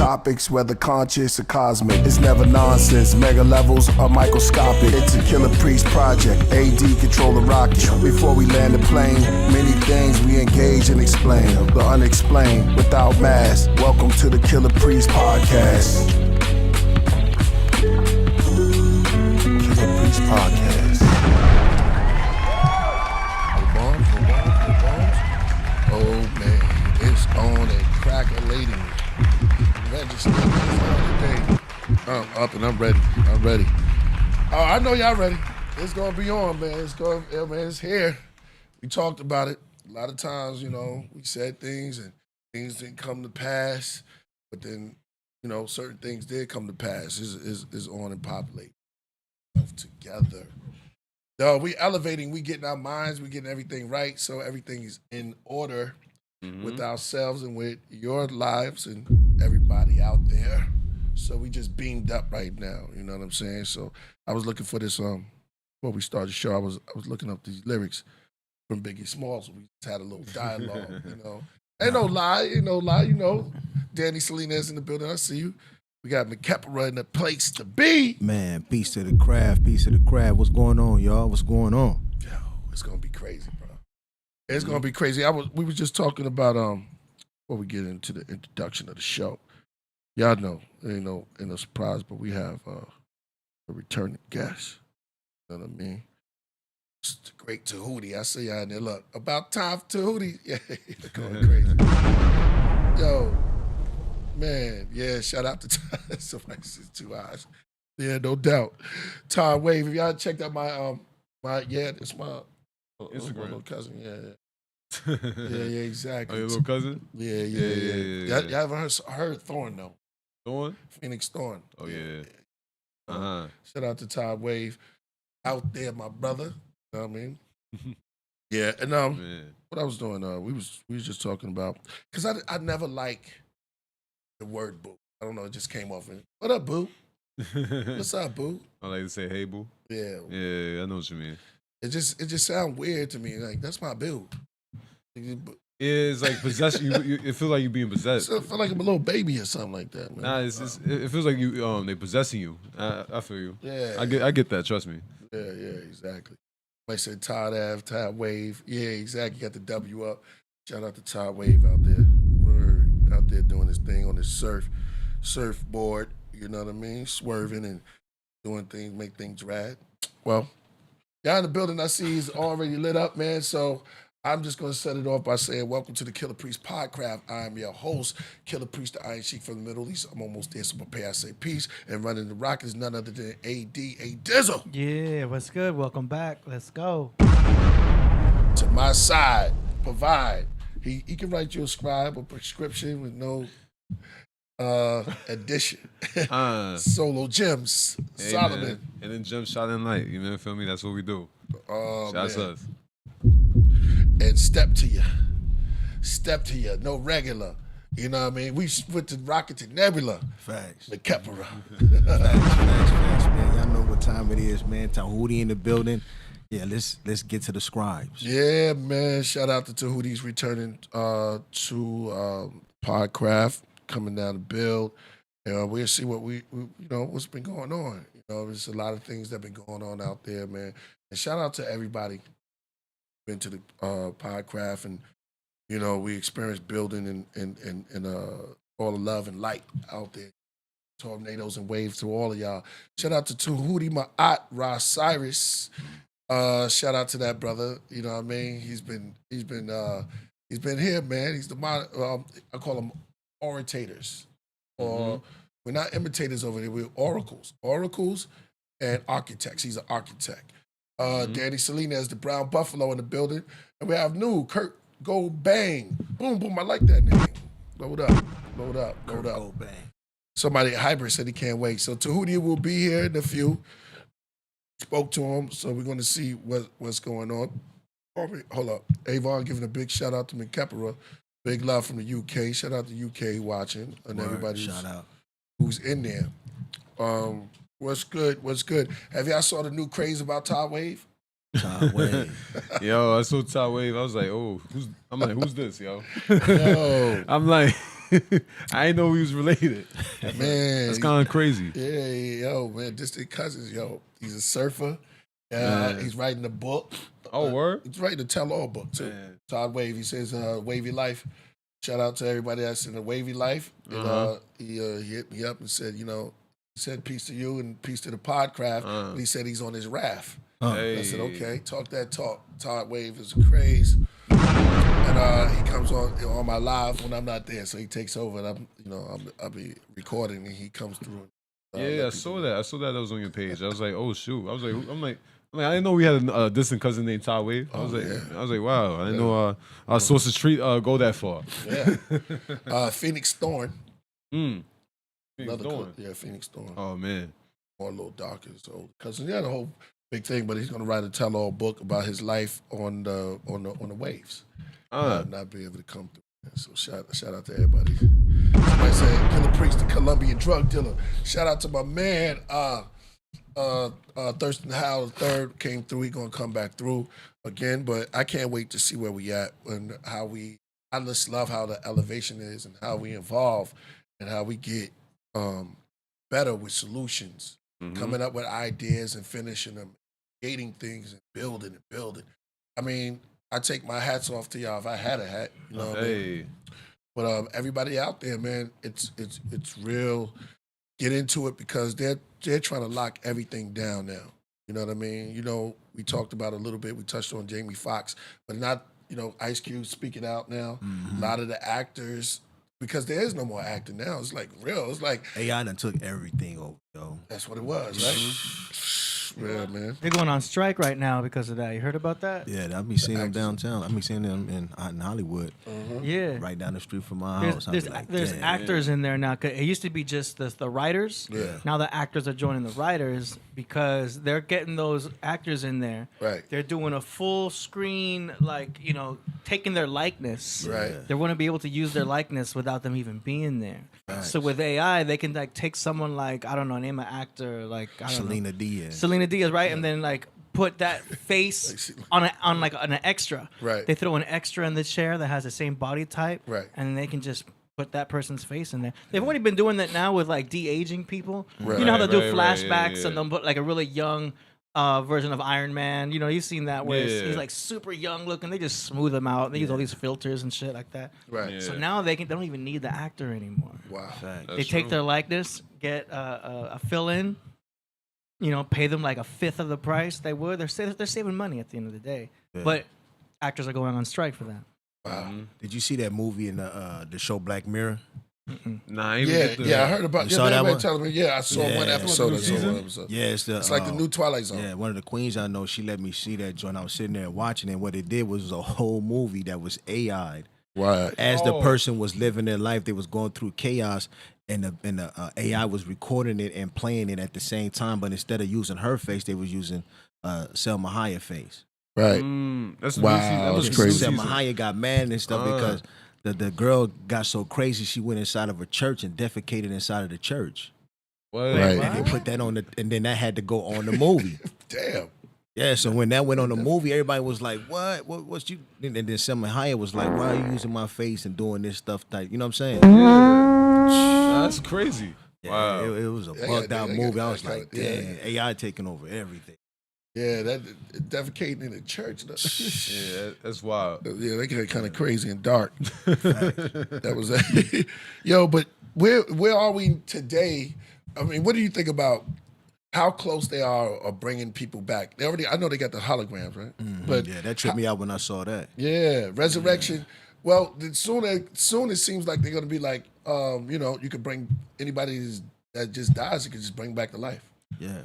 topics, whether conscious or cosmic. It's never nonsense, mega levels or microscopic. It's a Killah Priest project, AD control the rocket. Before we land the plane, many things we engage and explain. The unexplained, without mask. Welcome to the Killah Priest podcast. Killah Priest podcast. Oh man, it's on and crack-a-lating. Register today. I'm up and I'm ready. Oh, I know y'all ready. It's gonna be on, man. It's here. We talked about it. A lot of times, we said things and things didn't come to pass, but then, certain things did come to pass. Is on and populate together. No, we elevating, we getting our minds, we getting everything right, so everything is in order with ourselves and with your lives and everybody out there. So we just beamed up right now, you know what I'm saying? So I was looking for this, before we started the show, I was looking up these lyrics from Biggie Smalls. We just had a little dialogue, Ain't no lie, Danny Salinas in the building, I see you. We got McKepera in the place to be. Man, peace to the craft, What's going on, y'all? What's going on? Yo, it's gonna be crazy, bro. It's gonna be crazy. We were just talking about before we get into the introduction of the show. Y'all know, ain't no surprise, but we have a returning guest. You know what I mean? It's the great Tehuti. I see y'all in there. Look, about time for Tehuti. Yeah, going crazy. Yo. Man, yeah, shout out to somebody says 2 eyes. Yeah, no doubt. Todd Wave, if y'all checked out it's my Instagram. Little cousin, yeah, exactly. Oh, your little cousin? Yeah. Y'all ever heard Thorn, though? Thorn? Phoenix Thorn. Oh, yeah. Shout out to Todd Wave. Out there, my brother. You know what I mean? Yeah, and what I was doing, we was just talking about, because I never like the word boo. I don't know, it just came off. What up, boo? What's up, boo? I like to say, hey, boo. Yeah. Yeah, I know what you mean. It just sounds weird to me. Like, that's my boo. It's like possession. It feels like you being possessed. I feel like I'm a little baby or something like that, man. Nah, it feels like you they possessing you. I feel you. Yeah. I get that, trust me. Yeah, exactly. Like I said, Todd Wave. Yeah, exactly. Got the W up. Shout out to Todd Wave out there. Out there doing his thing on his surfboard, you know what I mean? Swerving and doing things, make things rad. Well, y'all in the building, I see he's already lit up, man. So I'm just going to set it off by saying, welcome to the Killah Priest Podcraft. I am your host, Killah Priest, the Iron Sheik from the Middle East. I'm almost there, so prepare, I say peace. And running the rock is none other than AD, A Dizzle. Yeah, what's good? Welcome back. Let's go. To my side, provide. He can write you a scribe or prescription with no addition. Solo gems, hey, Solomon. Man. And then gems shot in light. You feel me? That's what we do. That's us. And step to you. No regular. You know what I mean? We went to Rocket to Nebula. Facts. McKepera. Facts, man. Y'all know what time it is, man. Tehuti in the building. Yeah, let's get to the scribes. Yeah, man. Shout out to Tehuti's returning to Podcraft, coming down to build. We'll see what what's been going on. There's a lot of things that have been going on out there, man. And shout out to everybody who been to the Podcraft, and we experienced building and all the love and light out there. Tornadoes and waves to all of y'all. Shout out to Tehuti Ma'at Cyrus. Shout out to that brother. You know what I mean? He's been here, man. He's the I call them oritators, or we're not imitators over there. We're oracles and architects. He's an architect. Danny Salinas, the Brown Buffalo in the building, and we have new Kurt Go Bang. Boom, boom. I like that name. Load up. Kurt Go Bang. Somebody hybrid said he can't wait. So Tehuti will be here in a few. Spoke to him, so we're going to see what's going on. Hold up. Avon giving a big shout out to McKepera. Big love from the UK. Shout out to UK watching and everybody who's in there. What's good? Have y'all saw the new craze about Todd Wave? Todd Wave. Yo, I saw Todd Wave. I was like, who's this, yo? I'm like, I didn't know we was related. Man, That's kind of crazy. Yeah, yo, man, distant cousins, yo. He's a surfer. He's writing a book. Oh, word? He's writing a tell-all book too. Man. Todd Wave. He says, "Wavy Life." Shout out to everybody that's in the Wavy Life. And, he hit me up and said, he said peace to you and peace to the Podcraft. But he said he's on his raft. Hey. I said, okay, talk that talk. Todd Wave is a craze. And he comes on my live when I'm not there, so he takes over, and I'll be recording, and he comes through. Yeah, I saw that. I saw that was on your page. I was like, oh shoot. I was like, I'm like, I didn't know we had a distant cousin named Todd Wave. I was like, wow. I didn't know our Source of Street go that far. Yeah. Phoenix Thorn. Phoenix Another Thorn. Phoenix Thorn. Oh man. More a little darker. So cousin, he had a whole big thing, but he's gonna write a tell-all book about his life on the waves. Not be able to come through. So shout out to everybody. Somebody said Killah Priest, the Colombian drug dealer. Shout out to my man, Thurston Howell III came through. He gonna come back through again, but I can't wait to see where we at and I just love how the elevation is and how we evolve and how we get better with solutions, coming up with ideas and finishing them, creating things and building. I mean, I take my hats off to y'all if I had a hat, you know what I mean? But everybody out there, man, it's real. Get into it because they're trying to lock everything down now. You know what I mean? We talked about a little bit. We touched on Jamie Foxx, but not, Ice Cube speaking out now. A lot of the actors, because there is no more acting now. It's like real. It's like AI done took everything over, yo. That's what it was, right? Yeah, man. They're going on strike right now because of that. You heard about that? Yeah, I be seeing them downtown. I be seeing them in Hollywood. Yeah. Right down the street from my house. There's actors in there now. 'Cause it used to be just the writers. Yeah. Now the actors are joining the writers because they're getting those actors in there. Right. They're doing a full screen, taking their likeness. Right. They want to be able to use their likeness without them even being there. Right. So with AI, they can take someone name an actor Selena Diaz. Selena Diaz, right? And then put that face on an extra. Right. They throw an extra in the chair that has the same body type. Right. And then they can just put that person's face in there. They've already been doing that now with de-aging people. Right. You know how they do Right, flashbacks yeah. and they'll put a really young version of Iron Man. You've seen that where he's super young looking. They just smooth him out. They use all these filters and shit like that. Right. Yeah. So now they don't even need the actor anymore. Wow. They take their likeness, get a fill-in, pay them a fifth of the price they would. They're saving money at the end of the day. Yeah. But actors are going on strike for that. Wow. Did you see that movie in the show Black Mirror? Nah, I ain't even get the, I heard about. You saw that one? Telling me, I saw one episode. Yeah, It's like the new Twilight Zone. Yeah, one of the queens I know, she let me see that joint. I was sitting there watching it. What it did was a whole movie that was AI'd. Right. As the person was living their life, they was going through chaos, and the AI was recording it and playing it at the same time. But instead of using her face, they was using Selma Hayek face. Right. That's Wow, that was that's crazy. Selma Hayek got mad and stuff because the girl got so crazy she went inside of a church and defecated inside of the church. What? Right. And they put that on and then that had to go on the movie. Damn. Yeah, so when that went on the movie, everybody was like, "What? What's you?" And then Selma Hayek was like, "Why are you using my face and doing this stuff?" You know what I'm saying? That's crazy. Yeah, Wow. it was a bugged out movie. I was like, "Damn, AI taking over everything." Yeah, that defecating in the church. Yeah, that's wild. Yeah, they get kind of crazy and dark. That was yo, but where are we today? I mean, what do you think about how close they are of bringing people back? I know they got the holograms, right? But Yeah, that tripped me out when I saw that. yeah, resurrection. Well, soon it seems like they're gonna be like, you could bring anybody that just dies, you could just bring back to life. Yeah.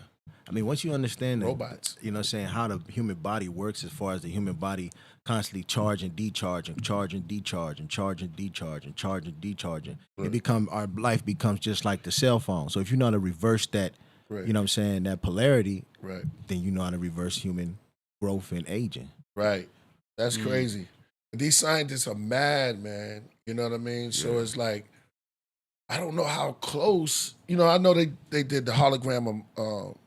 I mean, once you understand Robots. you know what I'm saying, how the human body works as far as the human body constantly charging, decharging, charging, decharging, charging, decharging, charging, decharging, our life becomes just like the cell phone. So if you know how to reverse that, Right. you know what I'm saying, that polarity, Right. then you know how to reverse human growth and aging. Right. That's crazy. These scientists are mad, man. You know what I mean? So it's like, I don't know how close. I know they did the hologram of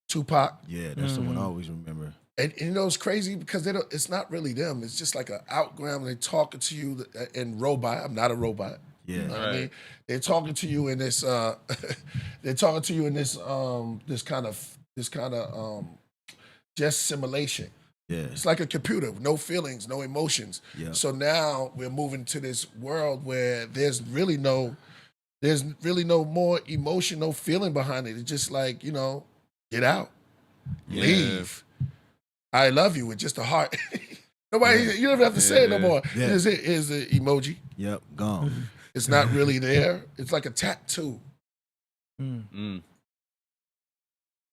Tupac. Yeah, that's the one I always remember. And it's crazy because it's not really them. It's just like an outgram. They talking to you and robot. I'm not a robot. Yeah. You know what I mean? They're talking to you in this they're talking to you in this kind of just simulation. Yeah. It's like a computer, no feelings, no emotions. Yeah. So now we're moving to this world where there's really no more emotion, no feeling behind it. It's just like, get out. Leave. I love you with just a heart. Nobody, you don't have to say it no more. Yeah. Here's the emoji. Yep, gone. It's not really there. It's like a tattoo.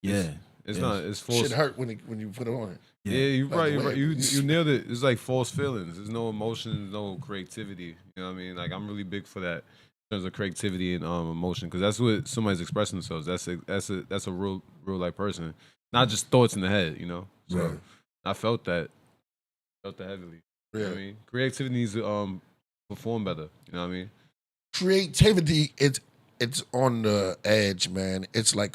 Yeah. It's not. It's false. Shit hurt when you put it on it. Yeah, you're Like right. the You're way right. it- You nailed it. It's like false feelings. There's no emotion, no creativity. You know what I mean? Like I'm really big for that in terms of creativity and emotion, because that's what somebody's expressing themselves. That's a real life person, not just thoughts in the head. So Right. I felt that heavily. You know what I mean? Creativity needs to perform better. You know what I mean? Creativity, it's on the edge, man. It's like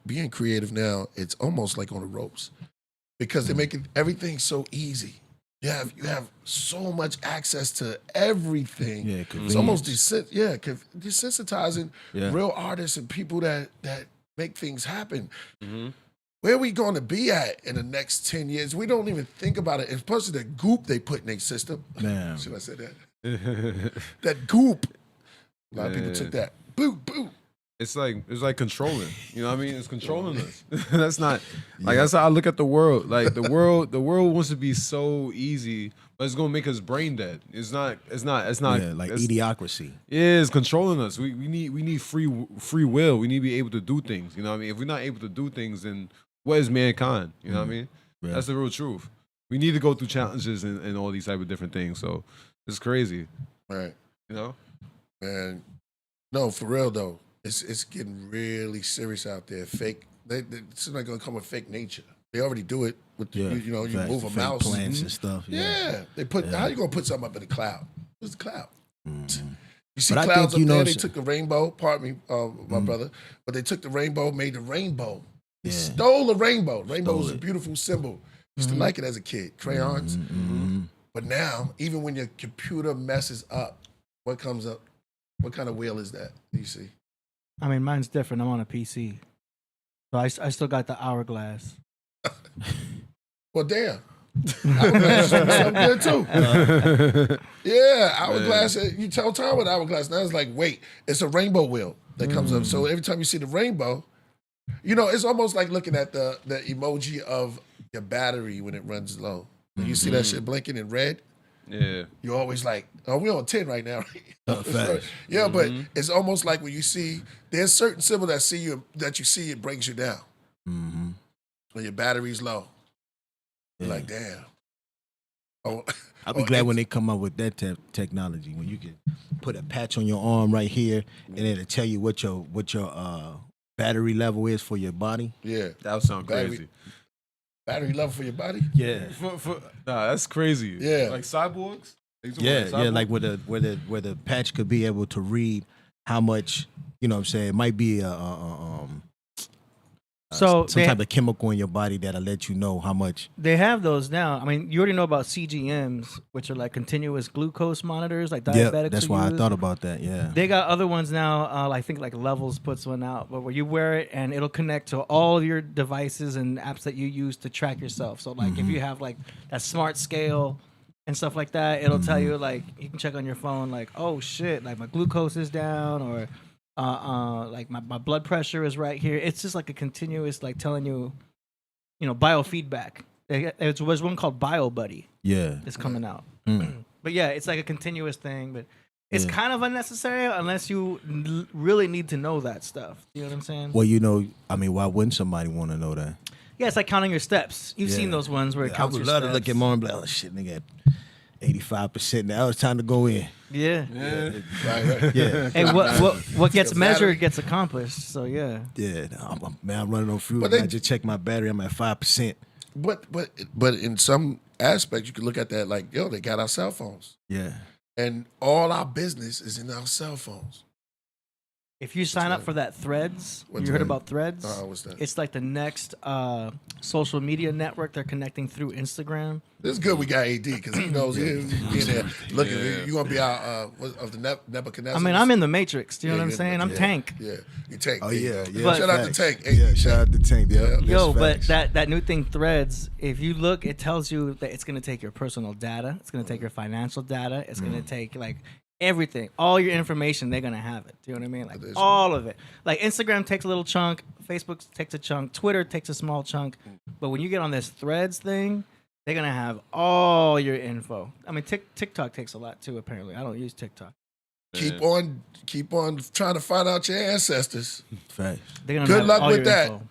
being creative now. It's almost like on the ropes because they're making everything so easy. You have so much access to everything. Yeah, It's almost desensitizing Yeah. real artists and people that make things happen. Mm-hmm. Where are we going to be at in the next 10 years? We don't even think about it. And plus the goop they put in their system. Man. Should I say that? That goop. A lot of people took that. Boo, boo. It's like controlling. You know what I mean? It's controlling us. That's not like that's how I look at the world. Like the world wants to be so easy, but it's gonna make us brain dead. It's not. Yeah, like idiocracy. Yeah, it's controlling us. We need free will. We need to be able to do things. You know what I mean? If we're not able to do things, then what is mankind? You know what I mean? Yeah. That's the real truth. We need to go through challenges and all these type of different things. So it's crazy. Right. You know? Man. No, for real though. It's getting really serious out there. Fake. It's not gonna come with fake nature. They already do it with you Facts, move a fake mouse. plants and stuff. Yeah. They put how you gonna put something up in the cloud? What's the cloud? Mm-hmm. You see But I clouds think, up there, they so- took the rainbow, pardon me, my brother, but they took the rainbow, made the rainbow. They Yeah. stole the rainbow. Rainbow was a it. beautiful symbol. Used to like it as a kid, crayons. Mm-hmm. But now, even when your computer messes up, what comes up? What kind of wheel is that? You see? I mean, mine's different. I'm on a PC, so I still got the hourglass. Well, damn. Hourglass is something good too. Yeah, hourglass. You tell time with hourglass. Now it's like, wait, it's a rainbow wheel that comes up. So every time you see the rainbow, it's almost like looking at the emoji of your battery when it runs low. When you see that shit blinking in red, Yeah. you're always like, oh, we're on 10 right now. Facts. Yeah, but it's almost like when you see, there's certain symbol that you see, it brings you down. Mm-hmm. When your battery's low. You're like, damn. Oh, I'll be glad when they come up with that technology, when you can put a patch on your arm right here, and it'll tell you what your battery level is for your body. yeah. That would sound Battery- crazy. Battery level for your body? Yeah, Nah, that's crazy. Yeah. Like cyborgs? You talking yeah, about yeah. cyborgs? Like where the patch could be able to read how much. You know what I'm saying? It might be So some they, type of chemical in your body that'll let you know how much. they have those now. I mean, you already know about CGMs, which are like continuous glucose monitors, like Yeah, diabetics. that's will why I use. thought about that. Yeah, They got other ones now. I think like Levels puts one out, but where you wear it and it'll connect to all of your devices and apps that you use to track yourself. So like if you have like that smart scale and stuff like that, it'll tell you like you can check on your phone like, oh shit, like my glucose is down, or like my blood pressure is right here. It's just like a continuous like telling you, biofeedback. There's one called BioBuddy. yeah. It's coming out. Mm. But yeah, it's like a continuous thing, but it's Yeah. kind of unnecessary unless you really need to know that stuff. You know what I'm saying? Well, I mean, why wouldn't somebody want to know that? Yeah, it's like counting your steps. You've seen Yeah. those ones where it I counts would your love steps. to look at mom and be like, oh shit, nigga, at 85% now. It's time to go in. Yeah. Right. Yeah, Hey, what gets Your measured battery. gets accomplished. So yeah. yeah. I'm running on fruit. But I they- just checked my battery. I'm at 5%. But in some aspects, you can look at that like, yo, they got our cell phones. Yeah, And all our business is in our cell phones. If you sign up for that Threads, What's you heard that? about Threads? What's that? It's like the next social media network they're connecting through Instagram. It's good we got AD because he knows he'll be in there looking. Yeah. You're going to be out of the Nebuchadnezzar. I mean, I'm in the Matrix. Do you know what I'm you're saying? in I'm the- Tank. Yeah, you Tank. Oh yeah, yeah. But- Shout out to facts. Tank. Yeah, shout out to Tank. Yeah, that's Yo, but facts. that new thing, Threads, if you look, it tells you that it's going to take your personal data. It's going to take your financial data. It's going to take, like, everything. All your information, they're going to have it. Do you know what I mean? Like, That is all of it. Like, Instagram takes a little chunk. Facebook takes a chunk. Twitter takes a small chunk. But when you get on this Threads thing, they're going to have all your info. I mean, TikTok takes a lot, too, apparently. I don't use TikTok. Keep on trying to find out your ancestors. Facts. They're gonna Good have luck all with your that. info.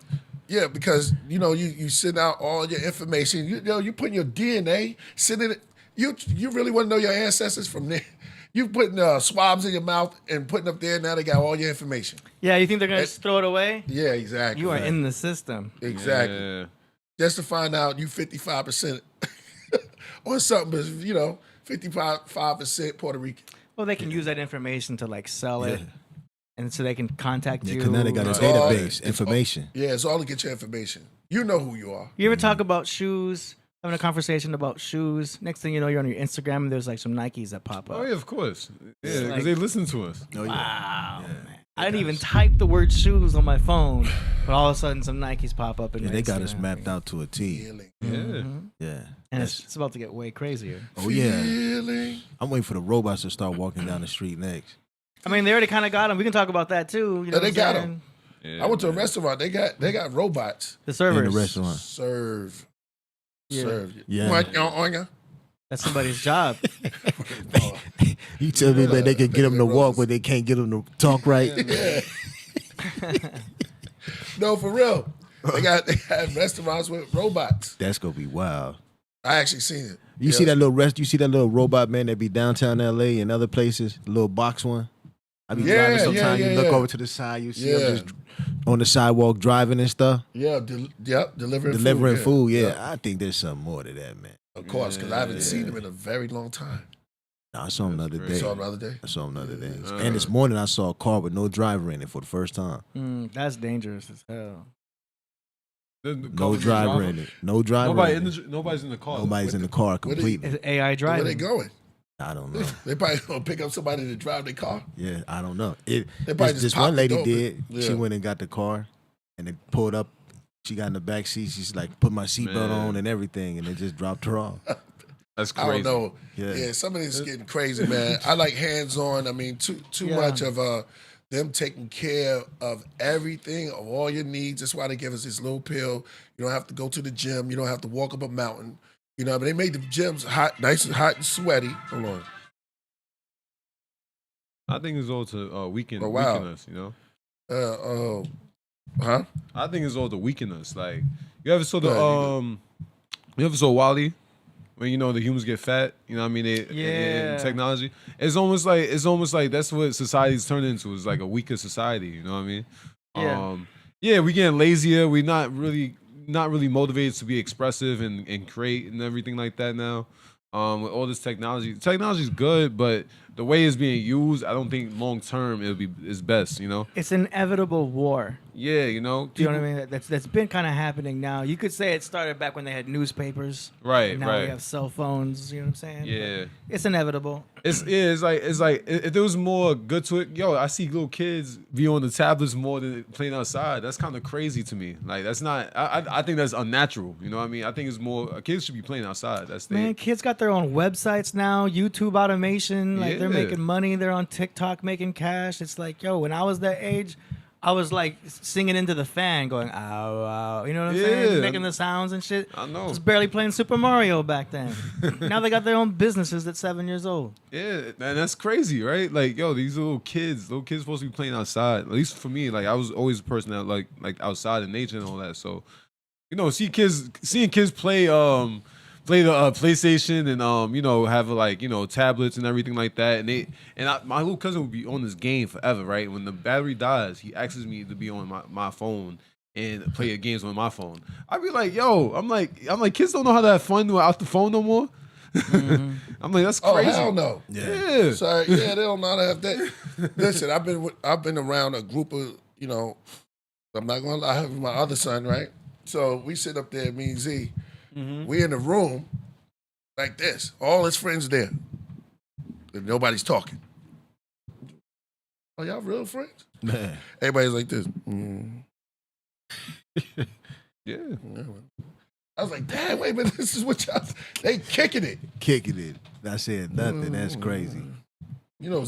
Yeah, because you send out all your information. You putting your DNA, sending it. You really want to know your ancestors from there. You putting swabs in your mouth and putting up there. Now they got all your information. Yeah, you think they're going to just throw it away? Yeah, exactly. You are in the system. exactly. Yeah. Just to find out you 55% or something, but 55% Puerto Rican. Well, they can use that information to like sell it, Yeah. and so they can contact Yeah, you. Kinetic got a It's all- database information. Yeah, it's all to get your information. You know who you are. You ever talk about shoes? Having a conversation about shoes. Next thing you know, you're on your Instagram and there's like some Nikes that pop up. Oh yeah, of course. Yeah, because like- they listen to us. Oh yeah. Wow, man. I didn't even type the word shoes on my phone, but all of a sudden some Nikes pop up in Yeah, my they got us Instagram. mapped out to a T. Feeling. Yeah. Yeah. And it's about to get way crazier. Oh yeah. Feeling. I'm waiting for the robots to start walking down the street next. I mean, they already kind of got them. We can talk about that too. You know they what I'm got saying? 'em. Yeah, I went to a man. restaurant. They got robots. The servers. In the restaurant. Serve. Yeah. Serve. Yeah. That's somebody's job. You tell me that they can get them to walk, but they can't get them to talk right. Yeah. No, for real. They have restaurants with robots. That's gonna be wild. I actually seen it. You see that little You see that little robot man that be downtown LA and other places, the little box one. I be Yeah, driving sometimes. yeah, you look yeah. over to the side, you see Yeah. him just on the sidewalk driving and stuff, Yeah, delivering food. Yeah, Yep. I think there's something more to that, man. Of course, because I haven't Yeah. seen them in a very long time. Nah, I saw him the other crazy. day. Saw them the other day. I saw him the other day. Uh. And this morning I saw a car with no driver in it for the first time. That's dangerous as hell. The No cars driver drive in it. No driver. Nobody in in it. the, nobody's in the car. Nobody's in the car completely. It's AI Where driving. they going? I don't know. They probably gonna pick up somebody to drive their car. Yeah, I don't know. They probably just This popped one lady it open. did. Yeah. She went and got the car, and they pulled up. She got in the back seat. She's like, put my seatbelt Man. on and everything, and they just dropped her off. That's I crazy. don't know. Yeah. Yeah, some of this is getting crazy, man. I like hands on. I mean, too Yeah. much of them taking care of everything, of all your needs. That's why they give us this little pill. You don't have to go to the gym. You don't have to walk up a mountain. But they made the gyms hot, nice and hot and sweaty. Hold on. I think it's all to weaken, Oh, wow. weaken us. Huh? I think it's all to weaken us. Like you ever saw the Right, you ever saw Wally? When the humans get fat, you know what I mean? Yeah. In technology. It's almost like that's what society's turned into. It's like a weaker society, you know what I mean? Yeah. Yeah, we getting lazier. We're not really motivated to be expressive and create and everything like that now. With all this technology. Technology's good, but the way it's being used, I don't think long term is best, It's an inevitable war. Yeah, Do you know what I mean? That's been kind of happening now. You could say it started back when they had newspapers. Right, Now right. we have cell phones. You know what I'm saying? Yeah. It's inevitable. It's like if there was more good to it, I see little kids be on the tablets more than playing outside. That's kind of crazy to me. Like that's not. I think that's unnatural. You know what I mean? I think it's more kids should be playing outside. That's Man, kids got their own websites now, YouTube automation. Like they're Yeah. making money. They're on TikTok making cash. It's like, when I was that age, I was like singing into the fan, going ow, ow. You know what I'm saying? Yeah. Making the sounds and shit. I know. I was barely playing Super Mario back then. Now they got their own businesses at 7 years old. Yeah, and that's crazy, right? Like, these little kids supposed to be playing outside. At least for me, like I was always a person that like outside in nature and all that. So, seeing kids play the PlayStation and have tablets and everything like that. And my little cousin would be on this game forever, right? When the battery dies, he asks me to be on my phone and play games on my phone. I'd be like, I'm like, kids don't know how to have fun without the phone no more. I'm like, that's Oh crazy. hell no. Yeah. Sorry, yeah, they don't know how to have that. Listen, I've been around a group of, you know, I'm not gonna lie, I have my other son, right? So we sit up there, me and Z, we in the room like this, all his friends there. And nobody's talking. Oh, y'all real friends? Man. Everybody's like this. Yeah. I was like, damn, wait a minute, this is what y'all, they kicking it. Kicking it. I said nothing. That's crazy. You know,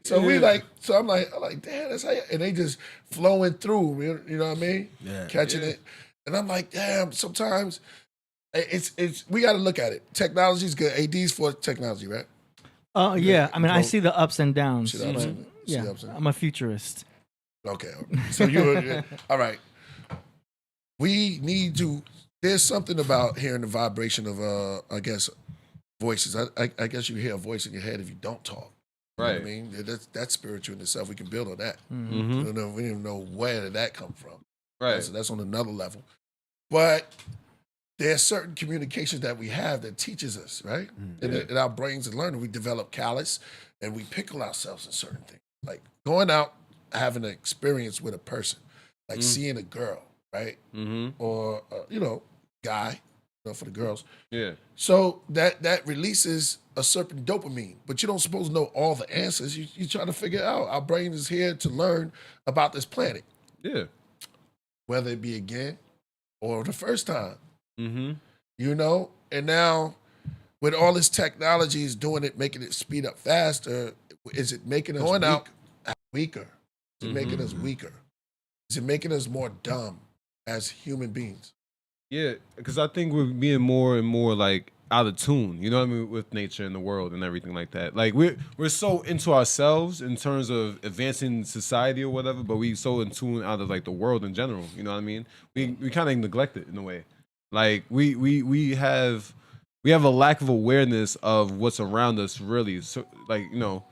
so we like, so I'm like, damn, that's how you, and they just flowing through, you know what I mean? Yeah. Catching it. And I'm like, damn, sometimes it's we got to look at it. Technology's good. AD's for technology, right? Yeah. I mean, I see the ups and downs. See the ups but, and- see yeah, the ups and- I'm a futurist. Okay. So you're, all right. We need to, there's something about hearing the vibration of, I guess, voices. I guess you hear a voice in your head if you don't talk. You know what I mean? That's spiritual in itself. We can build on that. Mm-hmm. We don't even know where did that come from. Right. So that's on another level. But there's certain communications that we have that teaches us, right? In our brains and learning, we develop callous and we pickle ourselves in certain things. Like going out, having an experience with a person, like seeing a girl, right? Or, you know, guy, you know, for the girls. Yeah. So that releases a certain dopamine, but you don't supposed to know all the answers. You trying to figure it out. Our brain is here to learn about this planet. Yeah. Whether it be again or the first time, Mm-hmm. you know? And now with all this technology is doing it, making it speed up faster, is it making us weaker? Is it making us weaker? Is it making us more dumb as human beings? Yeah, because I think we're being more and more like out of tune, you know what I mean, with nature and the world and everything like that. Like we're so into ourselves in terms of advancing society or whatever, but we so in tune out of like the world in general. You know what I mean? We kind of neglect it in a way. Like we have a lack of awareness of what's around us really. So like, you know,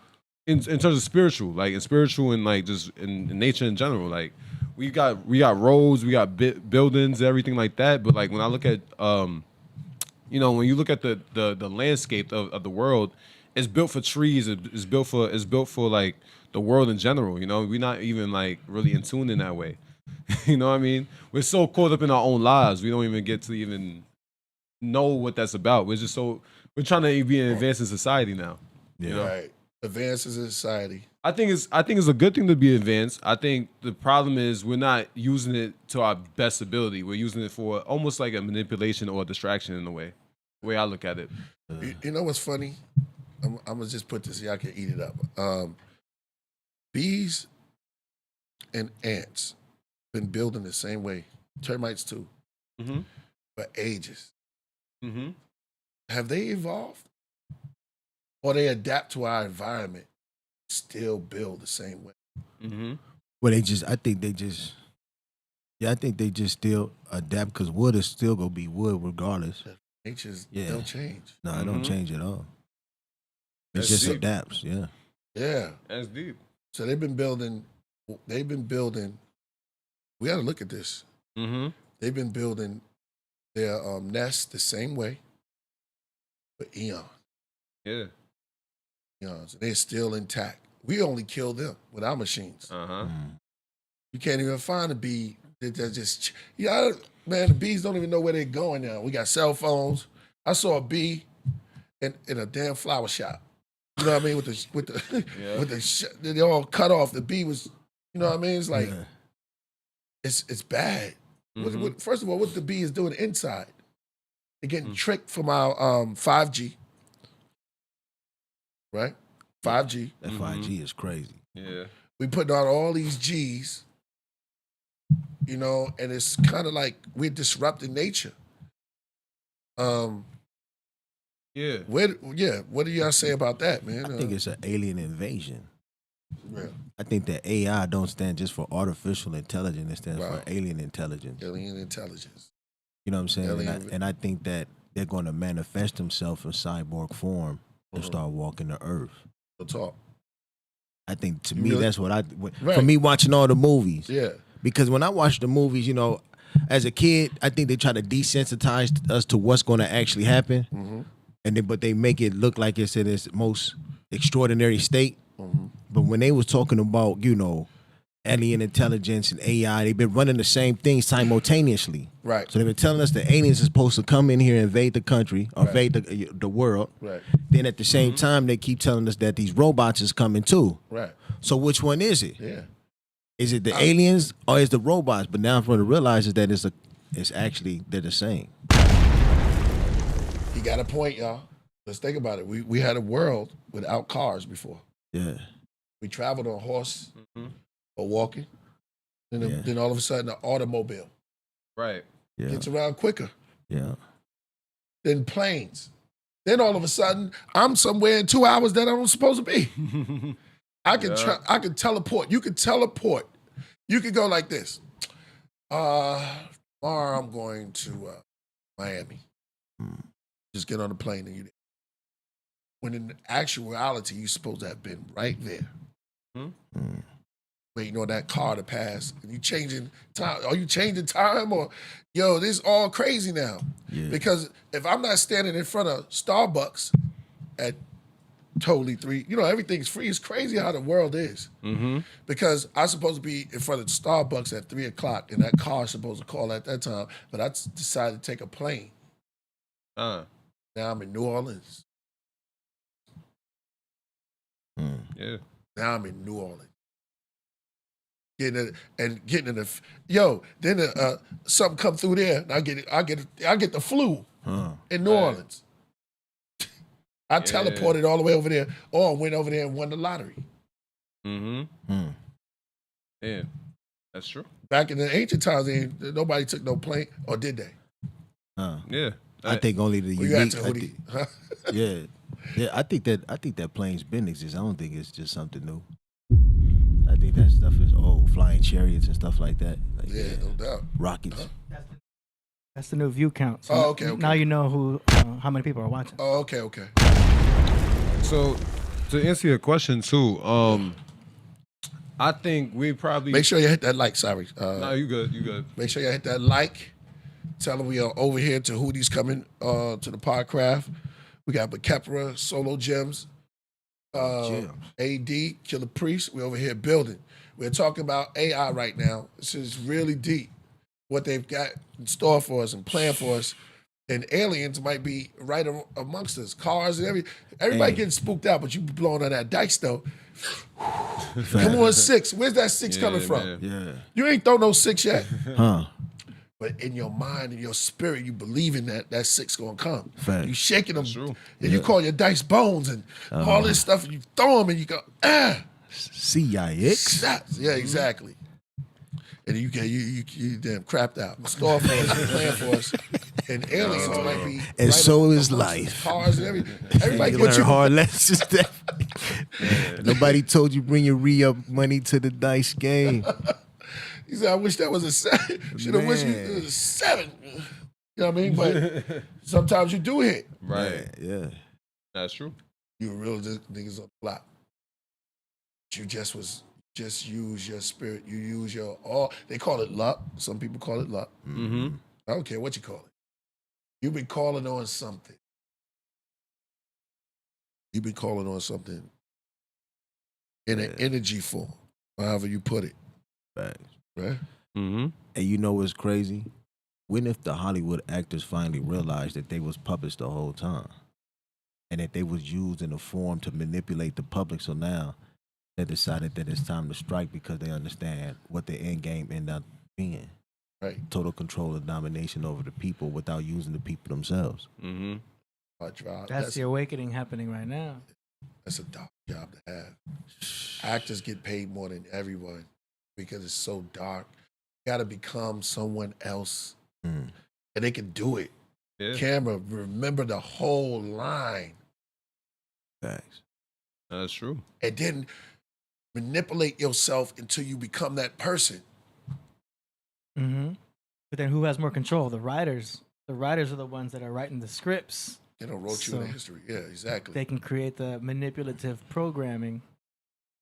in terms of spiritual, like in spiritual and like just in nature in general, like we got roads, we got buildings, everything like that. But like when I look at you know, when you look at the landscape of the world, it's built for trees. It's built for like the world in general. You know, we're not even like really in tune in that way. You know what I mean? We're so caught up in our own lives, we don't even get to even know what that's about. We're trying to be an advanced in society now. Yeah. You know? Right. Advances in society. I think it's a good thing to be advanced. I think the problem is we're not using it to our best ability. We're using it for almost like a manipulation or a distraction in a way. The way I look at it. You know what's funny? I'm gonna just put this. Y'all can eat it up. Bees and ants been building the same way. Termites too, for ages. Mm-hmm. Have they evolved? Or they adapt to our environment, still build the same way? Mm-hmm. Well, I think they just still adapt because wood is still gonna be wood regardless. Nature's Yeah. don't change. No, it don't change at all. It That's just deep. adapts. Yeah. Yeah. That's deep. So they've been building. We got to look at this. Mm-hmm. They've been building their nests the same way for eons. Yeah. Eons. And they're still intact. We only kill them with our machines. Uh-huh. You can't even find a bee that just, man, the bees don't even know where they're going now. We got cell phones. I saw a bee in a damn flower shop. You know what I mean? They all cut off. The bee was, you know what I mean? It's like, it's bad. Mm-hmm. First of all, what the bee is doing inside. They're getting tricked from our 5G. Right? 5G. That 5G is crazy. Yeah. We putting out all these G's, you know, and it's kind of like we're disrupting nature. Yeah. What do y'all say about that, man? I think it's an alien invasion. Yeah. I think that AI don't stand just for artificial intelligence. It stands Wow. for alien intelligence. Alien intelligence. You know what I'm saying? Alien- And I think that they're going to manifest themselves in cyborg form and Mhm. start walking the earth. We'll talk. I think to You me, really- that's what Right. for me watching all the movies. Yeah. Because when I watch the movies, you know, as a kid, I think they try to desensitize us to what's going to actually happen. Mm-hmm. but they make it look like it's in its most extraordinary state. But when they was talking about, alien intelligence and AI, they've been running the same thing simultaneously. Right. So they've been telling us the aliens are supposed to come in here and invade the country, or invade the world. Right. Then at the same time, they keep telling us that these robots is coming too. Right. So which one is it? Yeah. Is it the aliens or is the robots? But now I'm going to realize is that it's actually they're the same. He got a point, y'all. Let's think about it. We had a world without cars before. Yeah. We traveled on horse or walking. Then all of a sudden, an automobile Right. Yeah. gets around quicker. Yeah. Then planes. Then all of a sudden, I'm somewhere in 2 hours that I'm supposed to be. I can teleport. You can teleport. You could go like this. Tomorrow I'm going to Miami. Just get on the plane and you. When in actuality, you're supposed to have been right there. Waiting on that car to pass. And you changing time. Are you changing time or, this is all crazy now. Yeah. Because if I'm not standing in front of Starbucks at totally 3, everything's free. It's crazy how the world is. Because I'm supposed to be in front of Starbucks at 3 o'clock and that car's supposed to call at that time, but I decided to take a plane. Now I'm in New Orleans. Yeah. Now I'm in New Orleans. Getting in the then something come through there and I get the flu in New Orleans. I teleported all the way over there or went over there and won the lottery. Yeah. That's true. Back in the ancient times, nobody took no plane, or did they? Yeah. I think only the You got unique. Tehuti, huh? Yeah. I think that plane's been exist. I don't think it's just something new. I think that stuff is old, flying chariots and stuff like that. Like, Yeah, no doubt. rockets. That's the new view count. So Okay. now you know how many people are watching. Oh, okay. So to answer your question too, I think we probably Make sure you hit that like. Sorry. No, you good. Make sure you hit that like. Tell them we are over here. Tehuti's coming to the Podcraft. We got Kepra, Solo Gems, AD, Killah Priest. We're over here building. We're talking about AI right now. This is really deep. What they've got in store for us and planned for us. And aliens might be right amongst us. Cars and everybody getting spooked out, but you blowing on that dice though. Come on, 6. Where's that 6 coming from? Man. Yeah. You ain't throw no 6 yet. But in your mind and your spirit, you believe in that 6 gonna come. Fact. You shaking them, True. and you call your dice bones and all this stuff, and you throw them, and you go, CIX. Stop. Yeah, exactly. And you damn crapped out. Store for us, plan for us, and aliens might be. And right so up is amongst life. Cars and everybody You get learn you. hard lessons. Nobody told you bring your re-up money to the dice game. He said, "I wish that was a 7. Should have wished it was a 7." You know what I mean? But sometimes you do hit. Right. Yeah. That's true. You real niggas on the block. You just use your spirit. You use your all. They call it luck. Some people call it luck. I don't care what you call it. You've been calling on something. You've been calling on something in an energy form, however you put it. Facts. Right? And you know what's crazy? When if the Hollywood actors finally realized that they was puppets the whole time, and that they was used in a form to manipulate the public? So now they decided that it's time to strike because they understand what the end game ended up being. Right. Total control and domination over the people without using the people themselves. That's the awakening happening right now. That's a dark job to have. Actors get paid more than everyone because it's so dark. You got to become someone else, and they can do it. Yeah. Camera, remember the whole line, Facts. That's true. and then manipulate yourself until you become that person. But then who has more control? The writers. The writers are the ones that are writing the scripts. They don't wrote you in the history. Yeah, exactly. They can create the manipulative programming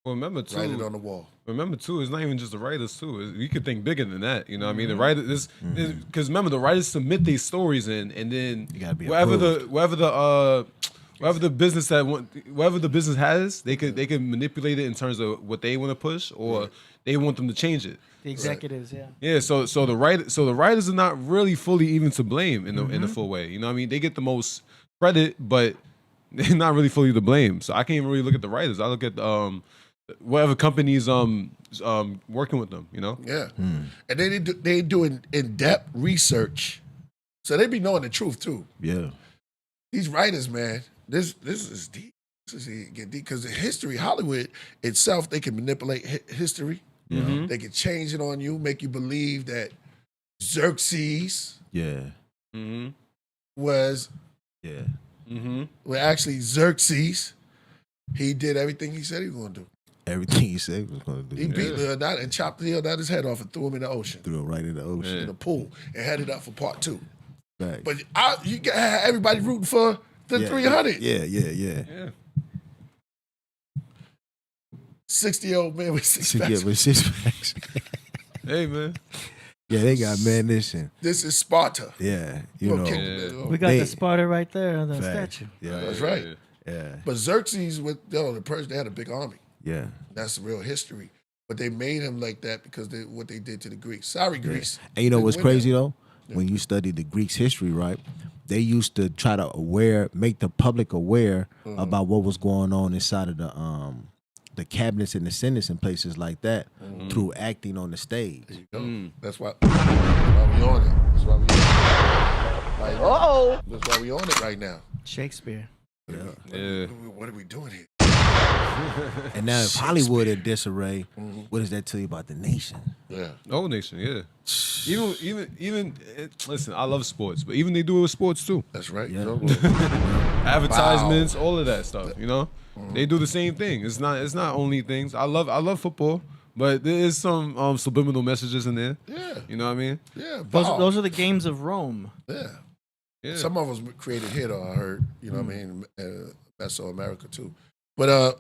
Well, remember too. Write it on the wall. Remember too, it's not even just the writers too. You could think bigger than that. You know what I mean? The writers, because remember the writers submit these stories in, and then You gotta be wherever approved. whatever the business whatever the business has, they could manipulate it in terms of what they want to push, or they want them to change it. The executives, yeah. Yeah, so the writers are not really fully even to blame in the full way. You know what I mean? They get the most credit, but they're not really fully to blame. So I can't even really look at the writers. I look at whatever companies working with them. You know? Yeah, and they doing in-depth research, so they be knowing the truth too. Yeah. These writers, man, this is deep. This is get deep because the history, Hollywood itself, they can manipulate history. They can change it on you, make you believe that Xerxes Yeah. was Yeah. well, actually Xerxes. He did everything he said he was going to do. Everything he said he was going to do. He beat Leonidas and chopped Leonidas' head off and threw him in the ocean, Threw it right in the ocean. in the pool, and headed up for part 2. Back. But you got everybody rooting for the 300. Yeah. Yeah. 60-year-old man with six packs. Yeah, with 6 packs. Hey man. Yeah, they got man. Listen. This is Sparta. Yeah, you We'll know. kick the man off. We got They- the Sparta right there on the Facts. statue. Yeah, That's right. yeah, But Xerxes, the Persians, they had a big army. yeah. That's the real history. But they made him like that because what they did to the Greeks. Sorry, Greece. And you know They what's win crazy that. though? When you study the Greeks' history, right? They used to try to make the public aware about what was going on inside of the cabinets and the senates and places like that through acting on the stage. There you go. That's why we on it. That's why we on it. Right now. That's why we on it right now. Shakespeare. Yeah. What are we doing here? And now if Hollywood in disarray, what does that tell you about the nation? Yeah. Oh, nation, yeah. Even listen, I love sports, but even they do it with sports too. That's right. Yeah. You know? Advertisements, all of that stuff. You know, they do the same thing. It's not only things. I love football, but there is some subliminal messages in there. Yeah. You know what I mean? Yeah. Those are the games of Rome. Yeah. Yeah. Some of us created here, though, I heard. You know what I mean? Mesoamerica, too. But,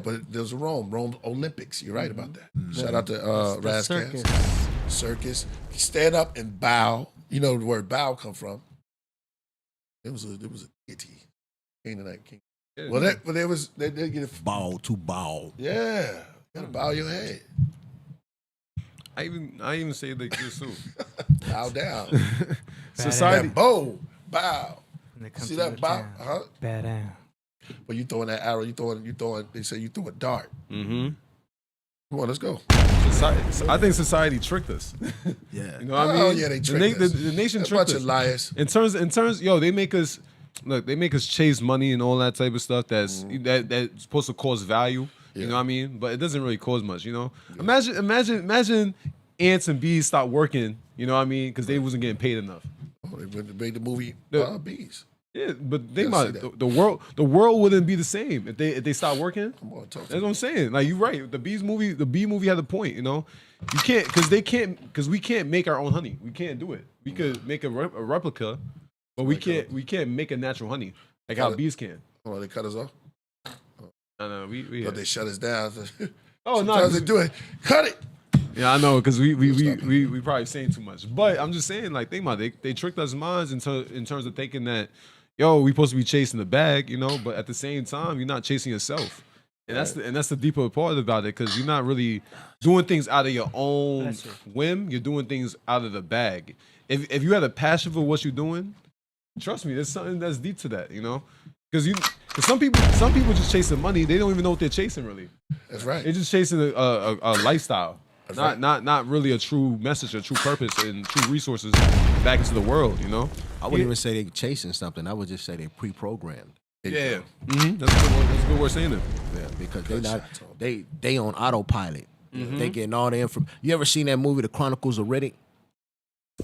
but there's Rome Olympics. You're right about that. Shout out to The Razcast. Circus. Stand up and bow. You know where bow come from. It was a deity. Canaanite king. Yeah. Well, they get it. Ball to ball. Yeah. You gotta bow your head. I even say like this too. Bow down. Society. That bow. Bow. When they come See to that your bow? town. Huh? Badass. But you throwing that arrow, you throwing, they say you threw a dart. Mm-hmm. Come on, let's go. I think society tricked us. Yeah. You know what I Oh, mean? yeah, they tricked us. The nation A tricked bunch us. of liars. In terms, yo, they make us chase money and all that type of stuff that's supposed to cause value. You know what I mean? But it doesn't really cause much, you know? Imagine ants and bees stopped working, you know what I mean? Because they wasn't getting paid enough. Oh, they made the movie Bees. Yeah, but think Yeah, about see it. The world wouldn't be the same if they stopped working. Come on, talk to That's me. what I'm saying. Like you're right. The bee movie had a point. You know, you can't because we can't make our own honey. We can't do it. We could make a replica, but we can't make a natural honey like how bees can. Oh, they cut us off? No, we But they shut us down. Oh no, Sometimes they do it. Cut it. yeah, I know because we probably saying too much. But I'm just saying, like, think about it. They tricked us minds in terms of thinking that, yo, we supposed to be chasing the bag, you know. But at the same time, you're not chasing yourself, and that's the deeper part about it because you're not really doing things out of your own whim. You're doing things out of the bag. If you had a passion for what you're doing, trust me, there's something that's deep to that, you know. Because some people just chasing money. They don't even know what they're chasing really. That's right. They're just chasing a lifestyle. That's Not really a true message, a true purpose, and true resources back into the world. You know. I wouldn't even say they chasing something. I would just say they pre-programmed. Yeah. Mm-hmm. That's a good word of saying it. Yeah, because Good they not shot, Tom. they on autopilot. They getting all the info. You ever seen that movie, The Chronicles of Riddick?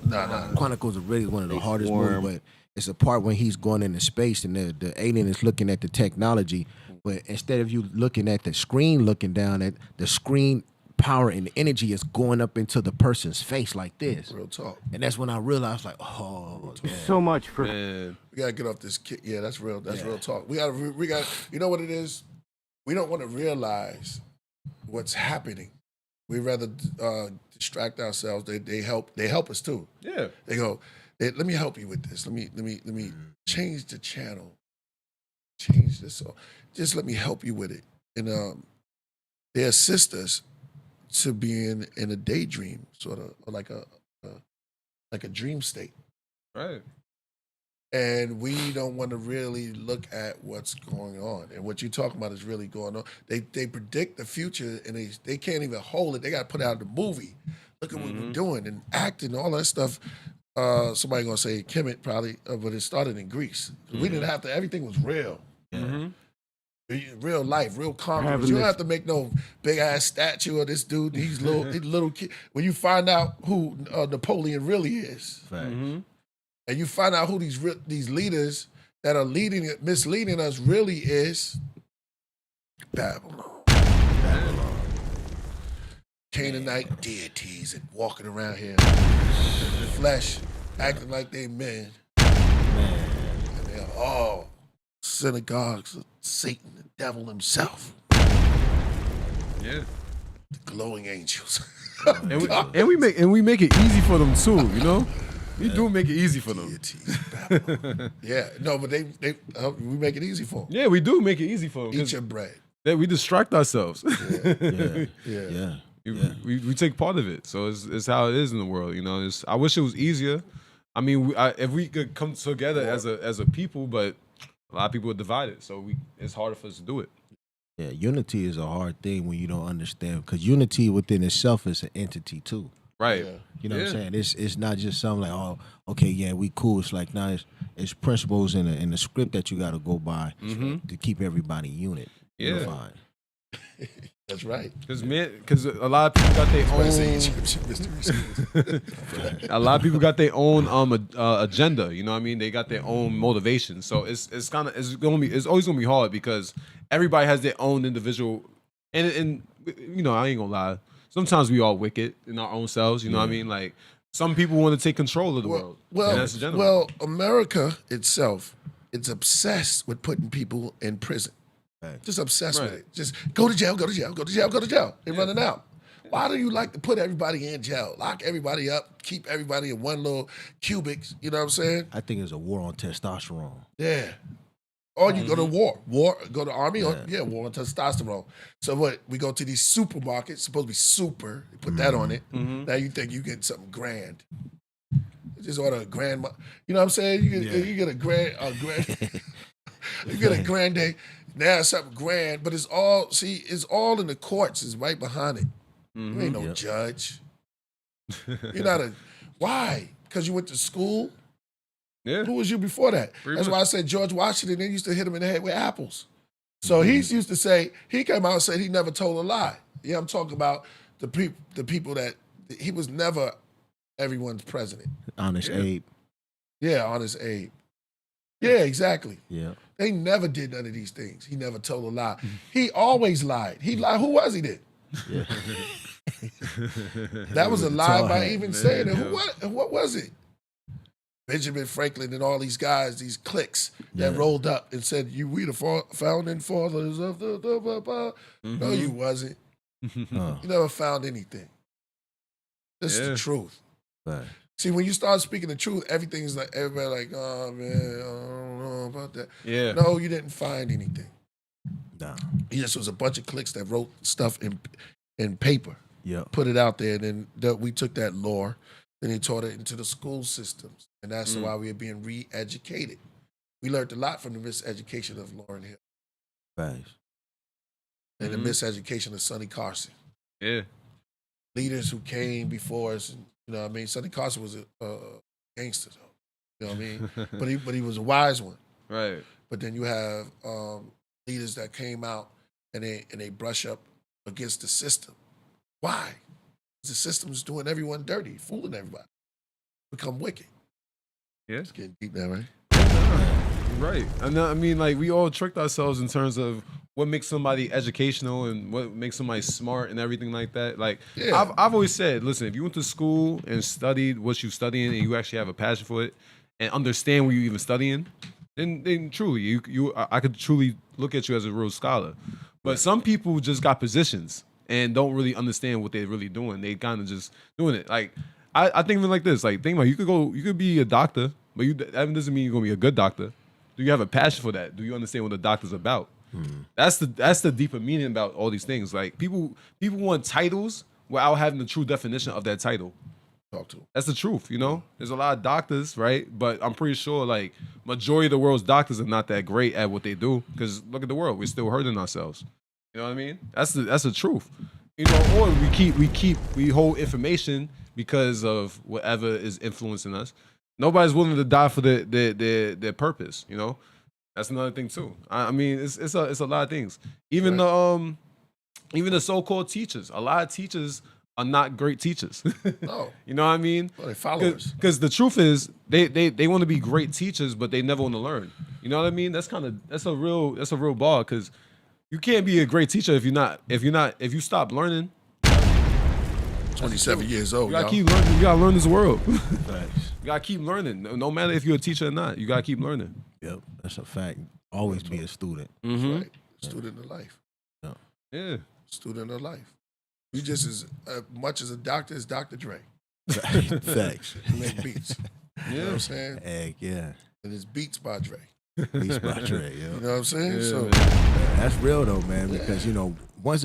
Nah. Chronicles of Riddick is one of the hardest movies, but it's a part when he's going into space and the alien is looking at the technology, but instead of you looking at the screen, looking down at the screen, power and energy is going up into the person's face like this. Real talk. And that's when I realized, like, oh, man. So much for Man. We gotta get off this kick. Yeah, that's real. That's real talk. We got. You know what it is? We don't want to realize what's happening. We rather distract ourselves. They help us too. Yeah. They go, let me help you with this. Let me change the channel. Change this. So just let me help you with it. And they assist us to being in a daydream, sort of, or like a dream state. Right. And we don't want to really look at what's going on. And what you're talking about is really going on. They predict the future, and they can't even hold it. They got to put out the movie. Look at what we're doing and acting, all that stuff. Somebody gonna say KEMET probably, but it started in Greece. We didn't have to. Everything was real. Real life, real concrete. You don't have to make no big ass statue of this dude. These little kid. When you find out who Napoleon really is, and you find out who these leaders that are misleading us really is, Babylon. Canaanite deities and walking around here in the flesh, acting like they men. And they're all synagogues of Satan, the devil himself. Yeah. The glowing angels. and we make it easy for them too, you know? We do make it easy for them. Deities, Babylon. Yeah, no, but we make it easy for them. Yeah, we do make it easy for them. Eat your bread. We distract ourselves. Yeah. We take part of it, so it's how it is in the world. You know, I wish it was easier. I mean, if we could come together as a people, but a lot of people are divided, so it's harder for us to do it. Yeah, unity is a hard thing when you don't understand, because unity within itself is an entity too. Right. Yeah. You know what I'm saying? It's not just something like, oh, okay, yeah, we cool. It's like, nah, it's principles in the script that you got to go by to keep everybody unified. That's right. Because a lot of people got their own. A lot of people got their own agenda. You know what I mean? They got their own motivation. So it's always gonna be hard because everybody has their own individual. And you know, I ain't gonna lie. Sometimes we all wicked in our own selves. You know what I mean? Like some people want to take control of the world. And that's the general. Well, America itself, it's obsessed with putting people in prison. Just obsessed with it. Just go to jail, go to jail, go to jail, go to jail. They're running out. Why do you like to put everybody in jail? Lock everybody up, keep everybody in one little cubics. You know what I'm saying? I think it's a war on testosterone. Yeah. Or you go to war. Go to army, war on testosterone. So what? We go to these supermarkets, supposed to be super, you put that on it. Now you think you get something grand. You just order a grand, you know what I'm saying? You get a grand, you get a grande. Now it's something grand, but it's all in the courts. It's right behind it. You ain't no judge. You're not why? Because you went to school? Yeah. Who was you before that? That's why I said George Washington, they used to hit him in the head with apples. So he used to say, he came out and said he never told a lie. Yeah, I'm talking about the people that, he was never everyone's president. Honest Abe. Yeah, Honest Abe. Yeah, exactly. Yeah. They never did none of these things. He never told a lie. He always lied. He lied. Who was he then? Yeah. That was a lie by even saying it. What was it? Benjamin Franklin and all these guys, these cliques that rolled up and said, we the founding fathers of the No, you wasn't. You never found anything. This is the truth. Right. See, when you start speaking the truth, everything's like, everybody like, oh man, I don't know about that. Yeah. No, you didn't find anything. No. It just was a bunch of cliques that wrote stuff in paper. Yeah. Put it out there, and then we took that lore, then he taught it into the school systems. And that's why we are being re-educated. We learned a lot from the miseducation of Lauryn Hill. Right. And the miseducation of Sonny Carson. Yeah. Leaders who came before us, and, you know what I mean? Sonny Carson was a gangster, though. You know what I mean? but he was a wise one. Right. But then you have leaders that came out and they brush up against the system. Why? Because the system's doing everyone dirty, fooling everybody. Become wicked. Yeah. It's getting deep now, right? Right. And I mean, like, we all tricked ourselves in terms of what makes somebody educational and what makes somebody smart and everything like that. Like, I've always said, listen, if you went to school and studied what you're studying and you actually have a passion for it and understand what you're even studying, then truly, I could truly look at you as a real scholar. But some people just got positions. and don't really understand what they're really doing. They kind of just doing it. Like I think of it like this. Like think about it, you could be a doctor, but that doesn't mean you're gonna be a good doctor. Do you have a passion for that? Do you understand what the doctor's about? That's the deeper meaning about all these things. Like people want titles without having the true definition of that title. Talk to. That's the truth, you know? There's a lot of doctors, right? But I'm pretty sure like majority of the world's doctors are not that great at what they do. Because look at the world, we're still hurting ourselves. You know what I mean? That's the truth. You know, or we hold information because of whatever is influencing us. Nobody's willing to die for their purpose, you know? That's another thing too. I mean, it's a lot of things. Even the so-called teachers. A lot of teachers are not great teachers. No. You know what I mean? Well, they followers. Because the truth is, they want to be great teachers, but they never want to learn. You know what I mean? That's a real bar. Because you can't be a great teacher if you stop learning. 27 years old. You gotta y'all. keep learning. You gotta learn this world. Facts. You gotta keep learning. No matter if you're a teacher or not, you gotta keep learning. Yep, that's a fact. Always be a student. Mm-hmm. Right. Student of life. Yeah. Student of life. You just as much as a doctor as Dr. Dre. Facts. He make beats. You know what I'm saying? Heck yeah. And it's Beats by Dre. Beats by Dre, yo. You know what I'm saying? Yeah, So That's real though, man. Because you know, once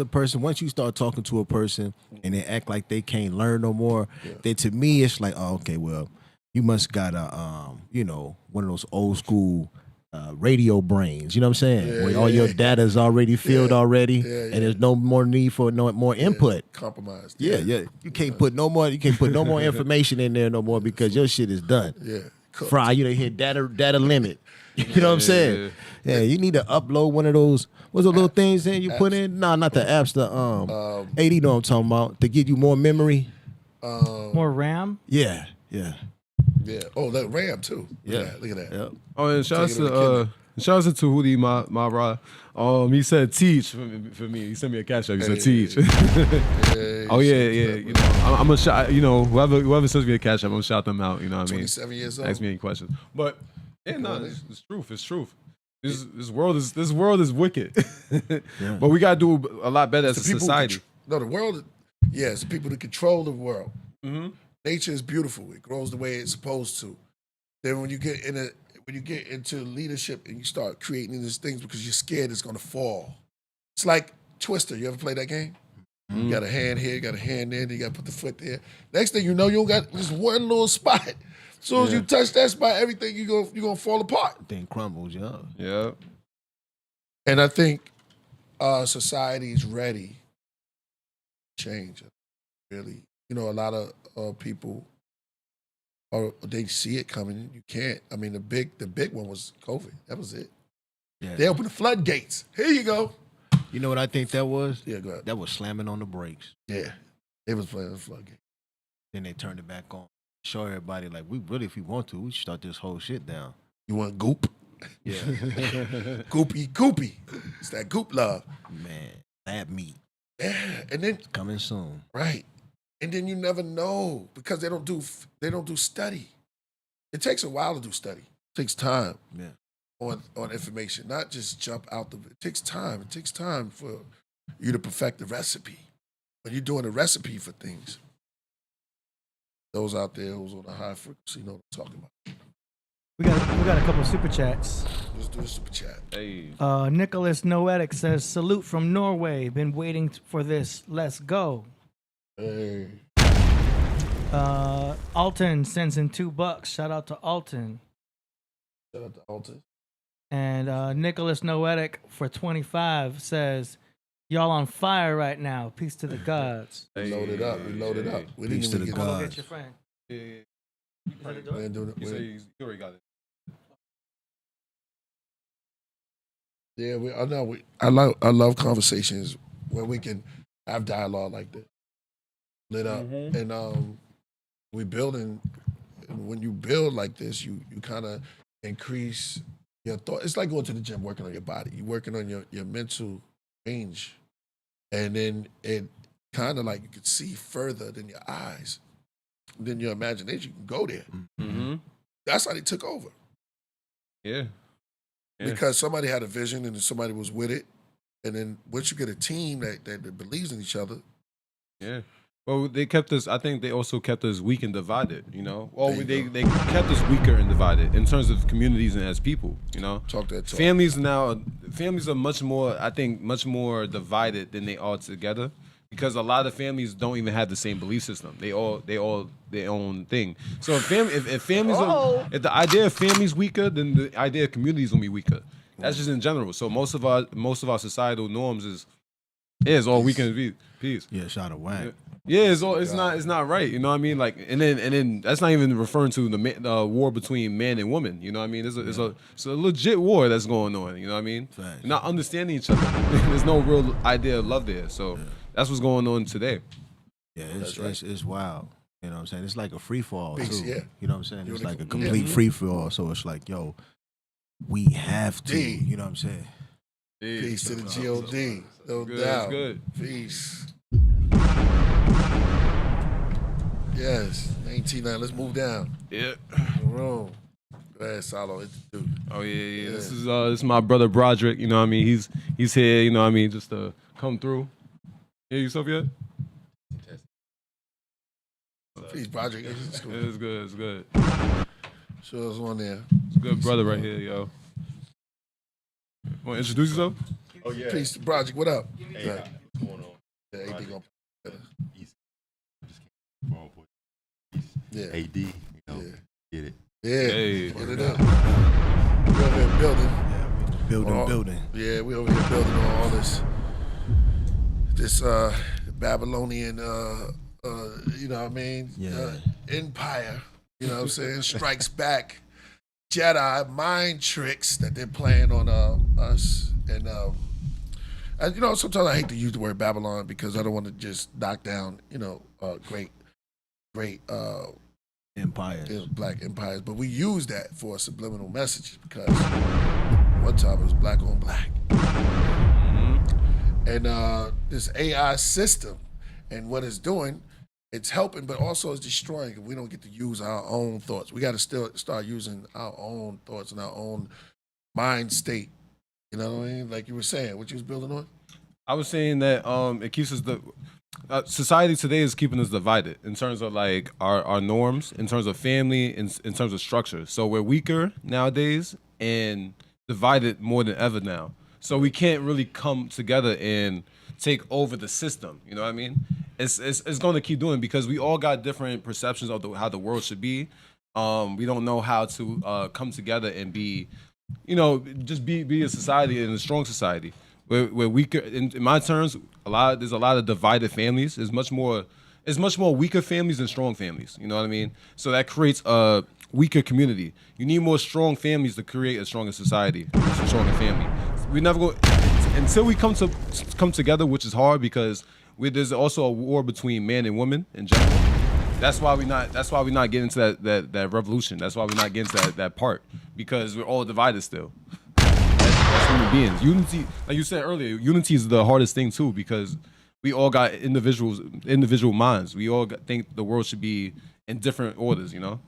you start talking to a person and they act like they can't learn no more, then to me it's like, oh, okay, well, you must got a one of those old school radio brains. You know what I'm saying? Where all your data is already filled already, and there's no more need for no more input. compromised. Yeah. You can't put no more. You can't put no more information in there no more because your shit is done. Yeah. Cooked. Fry, you done hit data limit. You know what I'm saying? Yeah, you need to upload one of those. What's the little things in you put in? No, not the apps. The 80. Know what I'm talking about to give you more memory. More RAM. Yeah. Yeah. Oh, that RAM too. Yeah. Look at that. Yep. Oh, and shout out Take it to to Tehuti, my rod. He said teach for me. He sent me a cash app. He said teach. Oh yeah. You know, I'm gonna shout. You know, whoever sends me a cash app, I'm gonna shout them out. You know what I mean? 27 years old. Ask me any questions. But yeah, no, it's truth. It's truth. This world is wicked. But we gotta do a lot better as a society. The world. It's the people that control the world. Mm-hmm. Nature is beautiful. It grows the way it's supposed to. Then when you get into leadership and you start creating these things because you're scared it's gonna fall. It's like Twister. You ever play that game? You got a hand here, you got a hand there, then you got to put the foot there. Next thing you know, you got just one little spot. As soon as you touch that spot, everything you're gonna fall apart. Thing crumbles, yeah. Yeah. And I think society is ready to change. Really, a lot of people they see it coming. You can't. I mean, the big one was COVID. That was it. Yeah. They opened the floodgates. Here you go. You know what I think that was? Yeah, go ahead. That was slamming on the brakes. Yeah, they was playing the floodgate. Then they turned it back on. Show everybody like we really, if we want to, we should start this whole shit down. You want goop? Yeah. Goopy. It's that goop love. Man, that meat. Yeah, and then Coming soon. right, and then you never know because they don't do study. It takes a while to do study. It takes time. Yeah. On information, not just jump out it takes time. It takes time for you to perfect the recipe. When you're doing a recipe for things, those out there who's on a high frequency know what I'm talking about. We got a couple of super chats. Let's do the super chat. Hey. Nicholas Noetic says, "Salute from Norway. Been waiting for this. Let's go." Hey, Alton sends in $2. Shout out to Alton. shout out to Alton. And Nicholas Noetic for 25 says, "Y'all on fire right now. Peace to the gods." We loaded up. We loaded up. We Peace didn't to even the get Go gods. get your friend. Yeah. Is that the door? We ain't doing it. You say you already got it. Yeah, I know. I love conversations where we can have dialogue like this, lit up, and we building. When you build like this, you kind of increase your thought. It's like going to the gym, working on your body. You're working on your mental range, and then it kind of like you can see further than your eyes, then your imagination can go there. Mm-hmm. That's how they took over. Yeah. Because somebody had a vision and somebody was with it, And then once you get a team that believes in each other, Yeah. Well, they kept us. I think they also kept us weak and divided. You know, well, There you they kept us weaker and divided in terms of communities and as people. You know, talk that talk. families are much more. I think much more divided than they are together because a lot of families don't even have the same belief system. They all their own thing. So if families if the idea of families weaker, then the idea of communities will be weaker. That's just in general. So most of our societal norms is all weak and peace. Yeah, shot of whack. Yeah, it's not right. You know what I mean? Like, and then that's not even referring to the war between man and woman. You know what I mean? It's a legit war that's going on. You know what I mean? Facts. Not understanding each other. There's no real idea of love there. So that's what's going on today. Yeah, it's wild. You know what I'm saying? It's like a free fall too. Peace, yeah. You know what I'm saying? You It's wanna like a come- complete yeah. free fall. So it's like, yo, we have to. D. You know what I'm saying? Peace to the God, no Good, doubt. it's good. Peace. Yes, 1990. Let's move down. Yeah. Room. Go ahead, Salo. Introduce. Oh yeah. This is my brother Broderick. You know what I mean? He's here. You know what I mean? Just to come through. Yeah, yourself yet? Peace, Project. It's cool. It's good. It's good. Sure, it's on there. It's a good brother right here, yo. Want to introduce yourself? Oh yeah. Peace, Project. What up? Hey, Yeah. what's going on? Yeah, AD gonna- yeah. AD, you know, Yeah. get it. Yeah. Hey. Get it up. We're over here building. Yeah, building. Yeah, we over here building on all this Babylonian you know what I mean? Yeah. Empire, you know what I'm saying? Strikes back, Jedi mind tricks that they're playing on us. And you know, sometimes I hate to use the word Babylon because I don't want to just knock down, you know, great Empire. black empires, but we use that for subliminal messages because one time it was black on black. And this AI system and what it's doing, it's helping, but also it's destroying. If we don't get to use our own thoughts, we got to still start using our own thoughts and our own mind state. You know what I mean? Like you were saying, what you was building on? I was saying that it keeps us society today is keeping us divided in terms of like our norms, in terms of family, in terms of structure. So we're weaker nowadays and divided more than ever now. So we can't really come together and take over the system. You know what I mean? It's going to keep doing because we all got different perceptions of how the world should be. We don't know how to come together and be, you know, just be a society and a strong society. We're weaker. In my terms, there's a lot of divided families. There's much more weaker families than strong families. You know what I mean? So that creates a weaker community. You need more strong families to create a stronger society, a stronger family. We never go until we come together, which is hard because there's also a war between man and woman in general. That's why we're not getting into that revolution. That's why we're not getting to that part because we're all divided still. That's human beings. Unity, like you said earlier, unity is the hardest thing too because we all got individual minds. We all think the world should be in different orders. You know.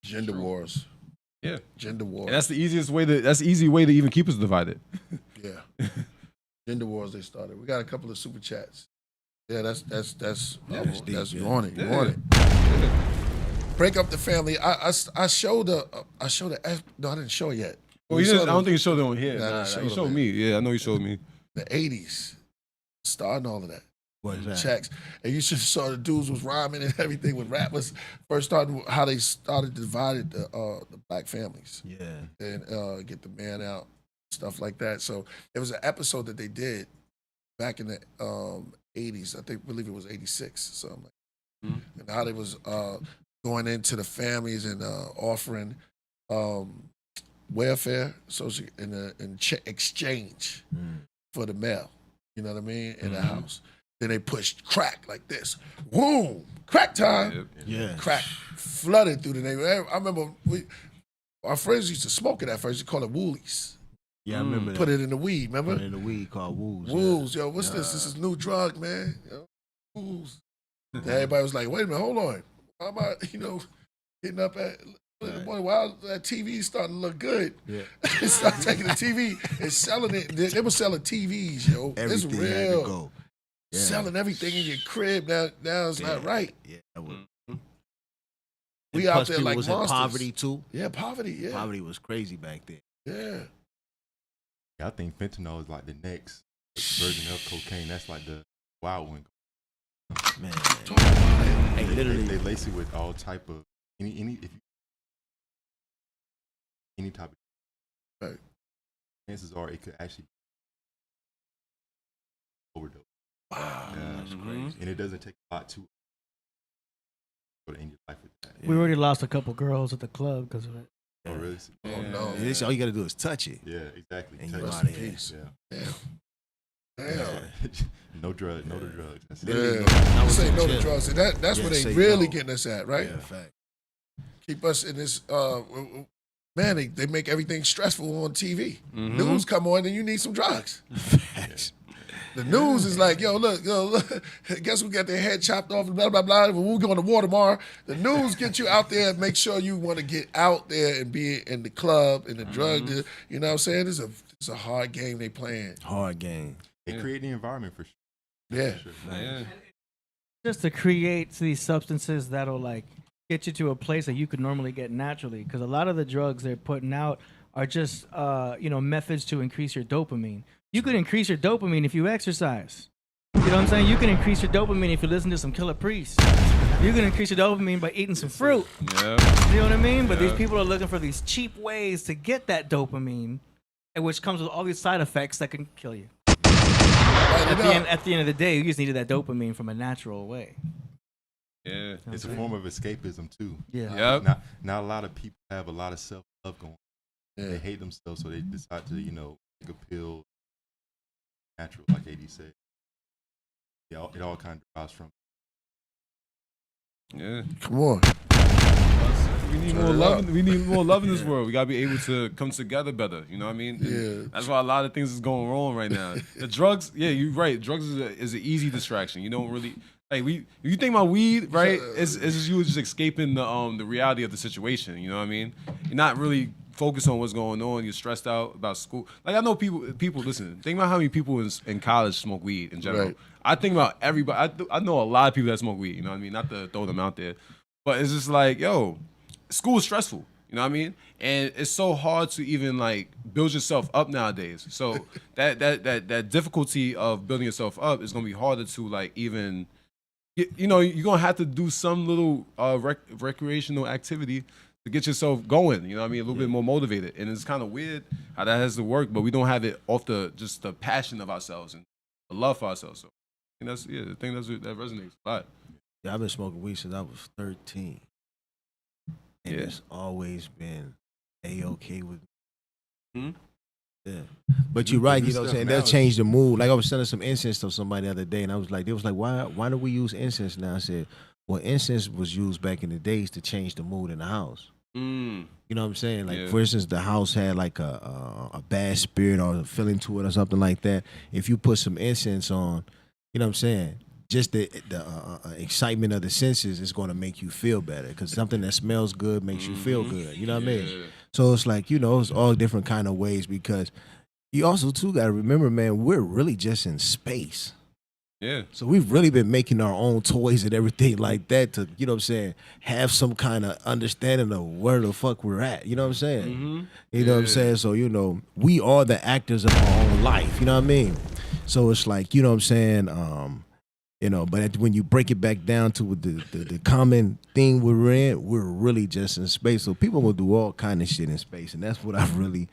Gender wars. Yeah. Gender wars. And that's the easiest way that's the easy way to even keep us divided. Yeah. Gender wars they started. We got a couple of super chats. Yeah, that's deep, you yeah. want it. You want it. Break up the family. I showed no, I didn't show it yet. Well, We I saw don't think you showed it on here. Nah, Nah, showed you it showed on me. Yeah, I know you showed me. the 80s, starting all of that. What is that? Checks. And you should have saw the dudes was rhyming and everything when rappers first started, how they started to divide the black families Yeah. and get the man out, stuff like that. So it was an episode that they did back in the 80s. I believe it was 86, something like that. And how they was going into the families and offering welfare, social in exchange for the mail. You know what I mean? In the house. Then they pushed crack like this. Boom! Crack time. Yeah. Crack flooded through the neighborhood. I remember our friends used to smoke it at first. You call it woolies. Yeah, I remember that. Put it in the weed, remember? Put it in the weed called woos. Wools, yo, what's this? This is new drug, man. Yo, wools. Everybody was like, wait a minute, hold on. How about, getting up at Boy, while that TV starting to look good, Yeah. start taking the TV and selling it. They were selling TVs, yo. It's Everything had real. to go. Yeah. Selling everything in your crib now it's not right. Yeah. That was, We and out plus there people like was monsters. in poverty too. Yeah, poverty. Yeah, Poverty was crazy back then. yeah. Yeah, I think fentanyl is like the next version of cocaine. That's like the wild one. Man, Talk about it. hey, literally, they lace it with all type of any type of. Right. Chances are it could actually overdose. Wow. Yeah, that's crazy. and it doesn't take a lot to end your life with that. We already lost a couple girls at the club because of it. Oh, really? Oh no. This, all you got to do is touch it. Yeah, exactly. And Touch you're it. out of here. Yeah. Damn. No drug, no to drugs. That's it. Literally, Yeah. I was Say in no to jail. drugs. And that's Yeah, where they say really no. getting us at, right? Yeah, fact. Keep us in this. Man, they make everything stressful on TV. Mhm. News come on, and you need some drugs. Facts. The news is like, yo, look, guess who got their head chopped off and blah, blah, blah. When we go to war tomorrow, the news get you out there and make sure you want to get out there and be in the club, in the drug deal. You know what I'm saying? It's a hard game they playing. Hard game. They create the environment for sure. Yeah. For sure. Yeah. Just to create these substances that'll like get you to a place that you could normally get naturally. Because a lot of the drugs they're putting out are just methods to increase your dopamine. You could increase your dopamine if you exercise. You know what I'm saying? You can increase your dopamine if you listen to some Killah Priest. You can increase your dopamine by eating some fruit. Yeah. You know what I mean? But these Yeah. people are looking for these cheap ways to get that dopamine, and which comes with all these side effects that can kill you. At the end of the day, you just needed that dopamine from a natural way. Yeah. It's a form of escapism too. Yeah. Yep. Not a lot of people have a lot of self-love going. Yeah. They hate themselves, so they decide to, take a pill. Natural, like AD said. Yeah, it all kind of derives from. Yeah. Come on. We need Turn more it love. up. We need more love in this world. We gotta be able to come together better. You know what I mean? And Yeah. that's why a lot of things is going wrong right now. The drugs, yeah, you're right. Drugs is an easy distraction. You don't really like you think about weed, right? It's just you just escaping the reality of the situation. You know what I mean? You're not really focused on what's going on. You're stressed out about school. Like I know people listen. Think about how many people in college smoke weed in general. Right. I think about everybody. I know a lot of people that smoke weed. You know what I mean? Not to throw them out there, but it's just like, yo, school is stressful. You know what I mean? And it's so hard to even like build yourself up nowadays. So that difficulty of building yourself up is gonna be harder to like even. You're gonna have to do some little recreational activity to get yourself going. You know what I mean? A little bit more motivated. And it's kind of weird how that has to work, but we don't have it off the passion of ourselves and the love for ourselves. So I think that resonates a lot. Yeah, I've been smoking weed since I was 13. And Yeah. it's always been A-okay with me. Hmm? Yeah. But you're right, you know what I'm saying? They'll change the mood. Like I was selling some incense to somebody the other day, and they was like, why do we use incense now? I said, well, incense was used back in the days to change the mood in the house. Mm. You know what I'm saying? Like, Yeah. for instance, the house had like a bad spirit or a feeling to it or something like that. If you put some incense on, you know what I'm saying? Just the excitement of the senses is going to make you feel better because something that smells good makes you feel good. You know what I mean? Yeah. So it's like, it's all different kind of ways because you also, too, got to remember, man, we're really just in space. Yeah. So we've really been making our own toys and everything like that to, you know what I'm saying, have some kind of understanding of where the fuck we're at. You know what I'm saying? Mm-hmm. You know what I'm saying? So, we are the actors of our own life. You know what I mean? So it's like, you know what I'm saying? But when you break it back down to the common thing we're in, we're really just in space. So people will do all kind of shit in space. And that's what I've really,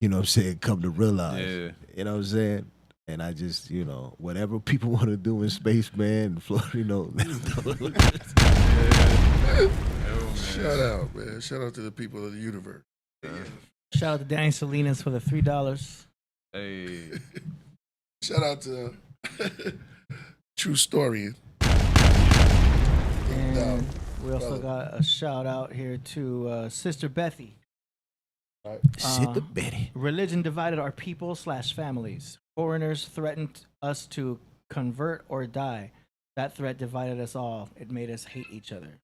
you know what I'm saying, come to realize. Yeah. You know what I'm saying? And I just, whatever people want to do in space, man, Shout out, man. Shout out to the people of the universe. Shout out to Danny Salinas for the $3. Hey. Shout out to True Story. And we also got a shout out here to Sister Bethy. Sister Betty. Religion divided our people / families. Foreigners threatened us to convert or die. That threat divided us all. It made us hate each other.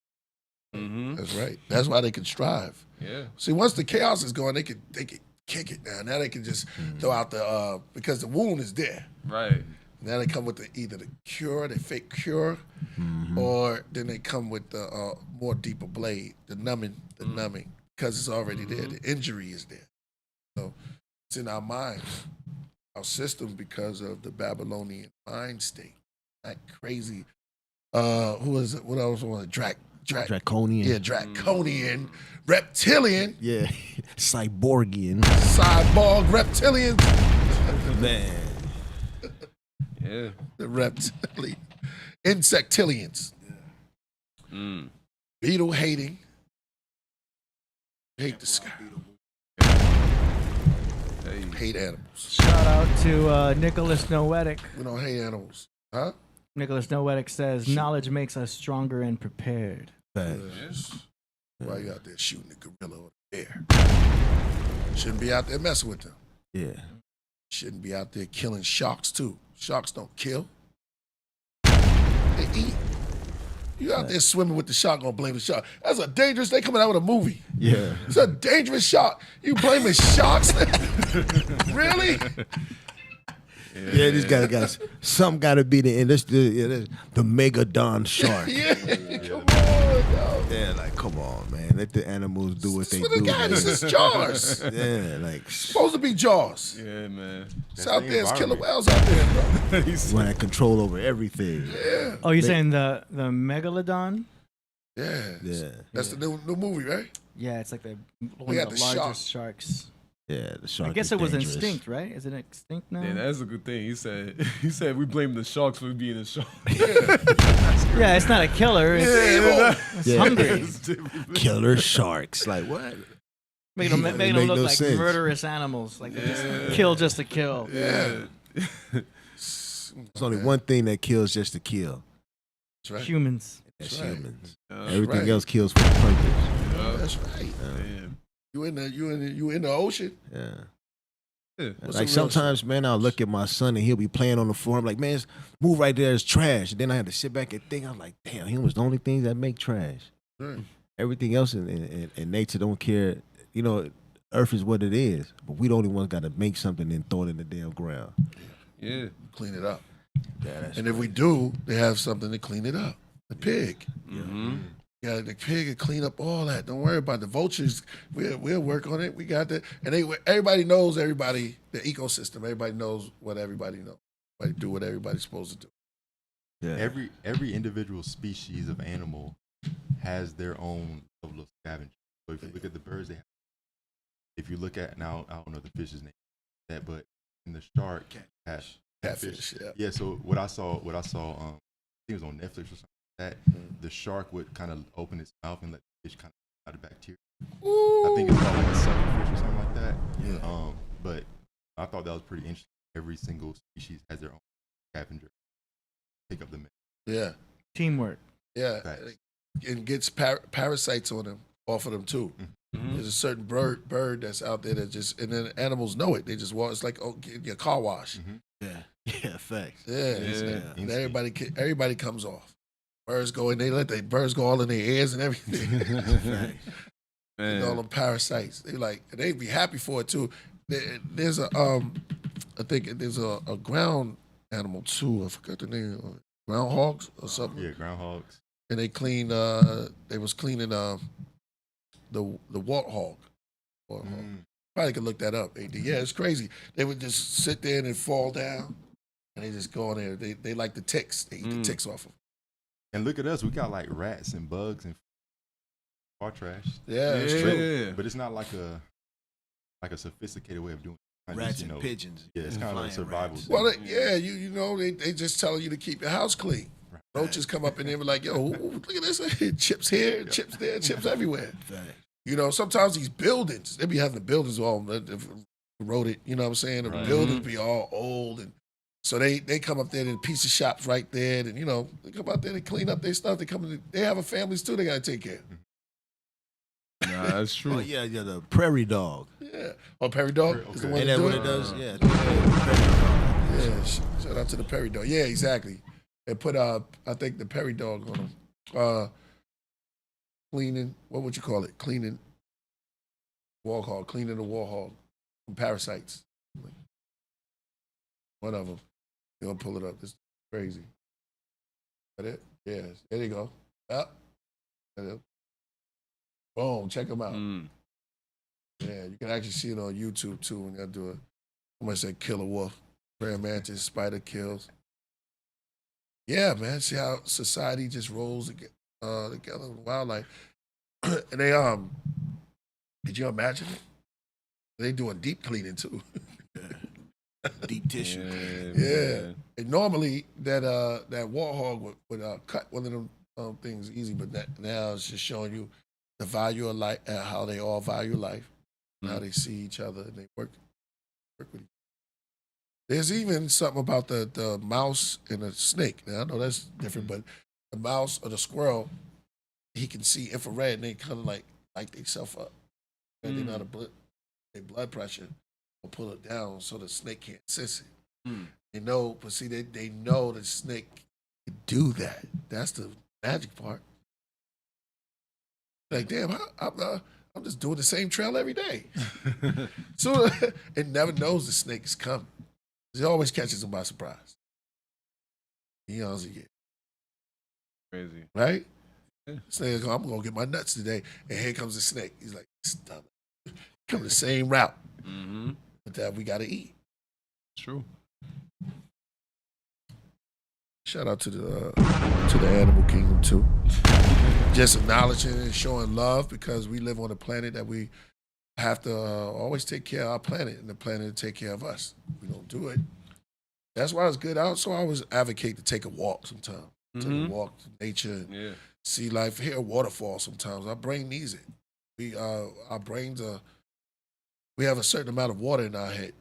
That's right. That's why they can strive. Yeah. See, once the chaos is gone, they could kick it down. Now they can just throw out the because the wound is there. Right. Now they come with either the cure, the fake cure, or then they come with the more deeper blade, the numbing, because it's already there. The injury is there. So it's in our minds, our system, because of the Babylonian mind state. That crazy. Who is it? What else? Draconian. Yeah, draconian, reptilian, Yeah, cyborgian. cyborg, reptilian. Man. Yeah. The reptilian, insectilians, beetle hating, hate the sky, hate animals. Shout out to Nicholas Noetic. We don't hate animals, huh? Nicholas Noetic says, knowledge makes us stronger and prepared. Yes. Why you out there shooting the gorilla or the bear? Shouldn't be out there messing with them. Yeah. Shouldn't be out there killing sharks too. Sharks don't kill. They eat. You out there swimming with the shark, gonna blame the shark. That's a dangerous, they coming out with a movie. Yeah. It's a dangerous shark. You blaming sharks? Really? Yeah, these guys, some got to be the megalodon shark. Yeah, come on, dog. Yeah, like, come on, man. Let the animals do what they This do. guy, this is Jaws. Yeah, like, Supposed to be Jaws. Yeah, man. It's out the there, it's killer environment. whales out there, bro. you want control over everything. Yeah, Oh, you're saying the megalodon? yeah. Yeah, That's the new movie, right? Yeah, it's like one We of got the the largest shark. sharks. yeah. The shark. I guess is it was dangerous. extinct, right? Is it extinct now? Yeah, that's a good thing. He said we blame the sharks for being a shark. Yeah, it's not a killer. It's Yeah. hungry. Killer sharks. Like what? Making them Make look no like sense. murderous animals. Like they just kill just to kill. Yeah. There's only one thing that kills just to kill. That's right. Humans. That's right. humans. Yeah. Everything right. else kills for a purpose. That's right. Damn. You in the ocean. Yeah. Yeah. What's Like the real sometimes, man, I'll look at my son and he'll be playing on the floor. I'm like, man, this move right there is trash. And then I have to sit back and think. I'm like, damn, humans the only things that make trash. Right. Everything else in nature don't care. You know, Earth is what it is, but we the only ones got to make something and throw it in the damn ground. Yeah. Clean it up. Yeah, that's And if we do, they have something to clean it up. The pig. Mm-hmm. Yeah, the pig will clean up all that. Don't worry about the vultures. We'll work on it. We got that. And everybody knows everybody, the ecosystem. Everybody knows what everybody knows. Everybody do what everybody's supposed to do. yeah. Every individual species of animal has their own level of scavenging. So if you look at the birds, they have. If you look at now, I don't know the fish's name, but in the shark, Catfish. Yeah. Yeah. So what I saw, I think it was on Netflix or something like that. The shark would kind of open its mouth and let the fish kind of out of bacteria. I think it's called like a suckerfish or something like that. Yeah. But I thought that was pretty interesting. Every single species has their own scavenger. Pick up the mess. Yeah. Teamwork. Yeah. Facts. And gets parasites on them, off of them too. There's a certain bird that's out there that just, and then animals know it. They just walk. It's like your car wash. Yeah, facts. Yeah. Yeah. And everybody comes off. Birds go in. They let the birds go all in their ears and everything. Man. All them parasites. They be happy for it too. There's a I think there's a ground animal too. I forgot the name. Groundhogs or something. Yeah, groundhogs. And they clean. They was cleaning the warthog. Probably could look that up. Yeah, it's crazy. They would just sit there and then fall down, and they just go in there. They like the ticks. They eat the ticks off them. And look at us. We got like rats and bugs and car trash. Yeah, it's true. Yeah. But it's not like a sophisticated way of doing it. Kinda Rats just, and pigeons. Yeah, it's kind of like Flying survival. rats. Well, you know, they just telling you to keep your house clean. Roaches come up in there and be like, yo, look at this. Chips here, chips there, chips everywhere. Facts. You know, sometimes these buildings, they be having the buildings all eroded, you know what I'm saying? The buildings be all old. And so they come up there and pizza shops right there. And, you know, they come out there and clean up their stuff. They have families too they got to take care of. Nah, that's true. Oh yeah, the prairie dog. Yeah. Oh, Perry Dog is the one Ain't that that do what it? it does? Yeah. Prairie dog. Yeah, shout out to the Perry Dog. Yeah, exactly. They put I think the Perry Dog on them. cleaning. What would you call it? Cleaning Warhol, cleaning the Warhol from parasites. One of them. You're gonna pull it up. It's crazy. That it? Yes. There you go. Up. Boom. Check them out. Yeah, you can actually see it on YouTube too when they do it. Somebody said kill a wolf, prayer mantis, spider kills. Yeah, man. See how society just rolls together with wildlife. And they did you imagine it? They doing deep cleaning too. Deep tissue. Yeah. And normally that warthog would cut one of them things easy, but now it's just showing you the value of life, how they all value life, how they see each other, and they work with each other. There's even something about the mouse and the snake. Now I know that's different, but the mouse or the squirrel, he can see infrared, and they kind of like themselves up. And they know their blood pressure will pull it down, so the snake can't sense it. They know, but see, they know the snake can do that. That's the magic part. Like, damn, I'm just doing the same trail every day. So it never knows the snake is coming. It always catches them by surprise. He knows it. Crazy. Right? Yeah. Snake goes, I'm going to get my nuts today. And here comes the snake. He's like, stop it. Come the same route. But that we got to eat. True. Shout out to the animal kingdom too. Just acknowledging and showing love because we live on a planet that we have to always take care of our planet and the planet to take care of us. If we don't do it. That's why it's good. So I always advocate to take a walk sometimes. Take a walk to nature, see life, hear a waterfall sometimes. Our brain needs it. Our brains we have a certain amount of water in our head.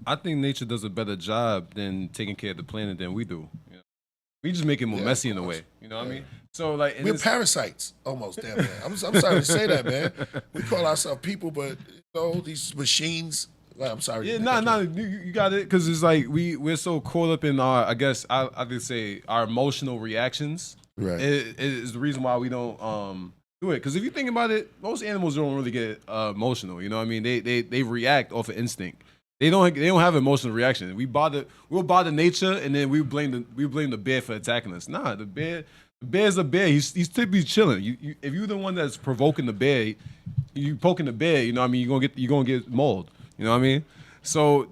I think nature does a better job than taking care of the planet than we do. You know? We just make it more messy in a way. You know what I mean? So like we're parasites almost, damn man. I'm sorry to say that, man. We call ourselves people, but these machines. Well, I'm sorry. Yeah, you got it. Because it's like we're so caught up in our, I guess I could say our emotional reactions. Right. It is the reason why we don't do it. Because if you think about it, most animals don't really get emotional. You know what I mean? They react off of instinct. They don't have emotional reaction. We'll bother nature, and then we blame the bear for attacking us. Nah, the bear's a bear. He's typically chilling. If you're the one that's provoking the bear, you poking the bear. You know what I mean? You're gonna get mauled. You know what I mean? So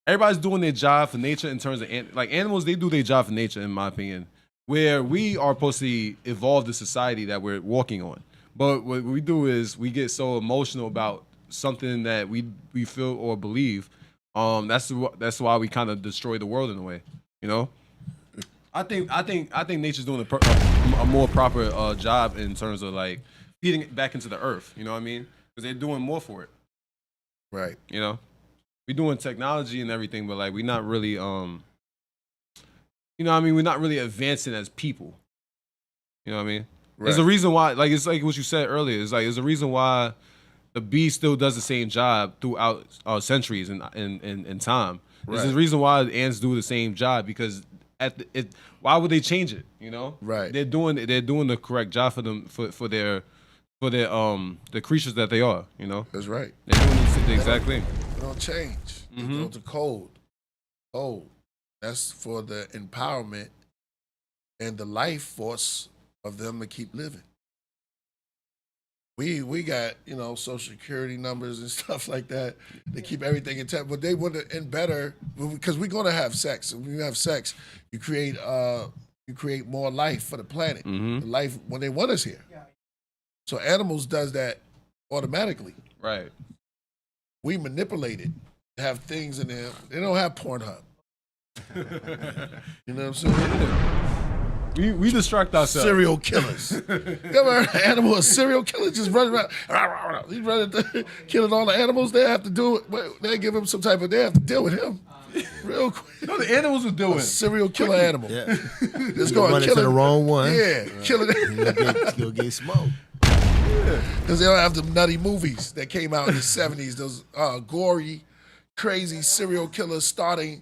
everybody's doing their job for nature in terms of like animals. They do their job for nature, in my opinion. Where we are supposed to evolve the society that we're walking on. But what we do is we get so emotional about something that we feel or believe. That's why we kind of destroy the world in a way. You know, I think nature's doing a more proper job in terms of like feeding it back into the earth. You know what I mean? Because they're doing more for it. Right. You know, we're doing technology and everything, but like we're not really you know what I mean? We're not really advancing as people. You know what I mean? Right. There's a reason why, like it's like what you said earlier. It's like there's a reason why the bee still does the same job throughout centuries and time. Right. There's a reason why the ants do the same job because why would they change it? You know? Right. They're doing the correct job for them for their the creatures that they are. You know? That's right. They're doing the exact thing. They don't change. They go to code. That's for the empowerment and the life force of them to keep living. We got, Social Security numbers and stuff like that. They keep everything intact, but they want to end better because we're going to have sex. When you have sex, you create more life for the planet. The life when they want us here. So animals does that automatically. Right. We manipulate it. Have things in there. They don't have Pornhub. You know what I'm saying? We distract ourselves. Serial killers. Come on, animal, a serial killer just running around. He's running, killing all the animals. They have to do it. They give him some type of. They have to deal with him real quick. No, the animals will do it. Serial killer animal. Yeah. Just go and kill the wrong one. Yeah, killing it. You'll get smoked. Because they don't have them nutty movies that came out in the 70s. Those gory, crazy serial killers starting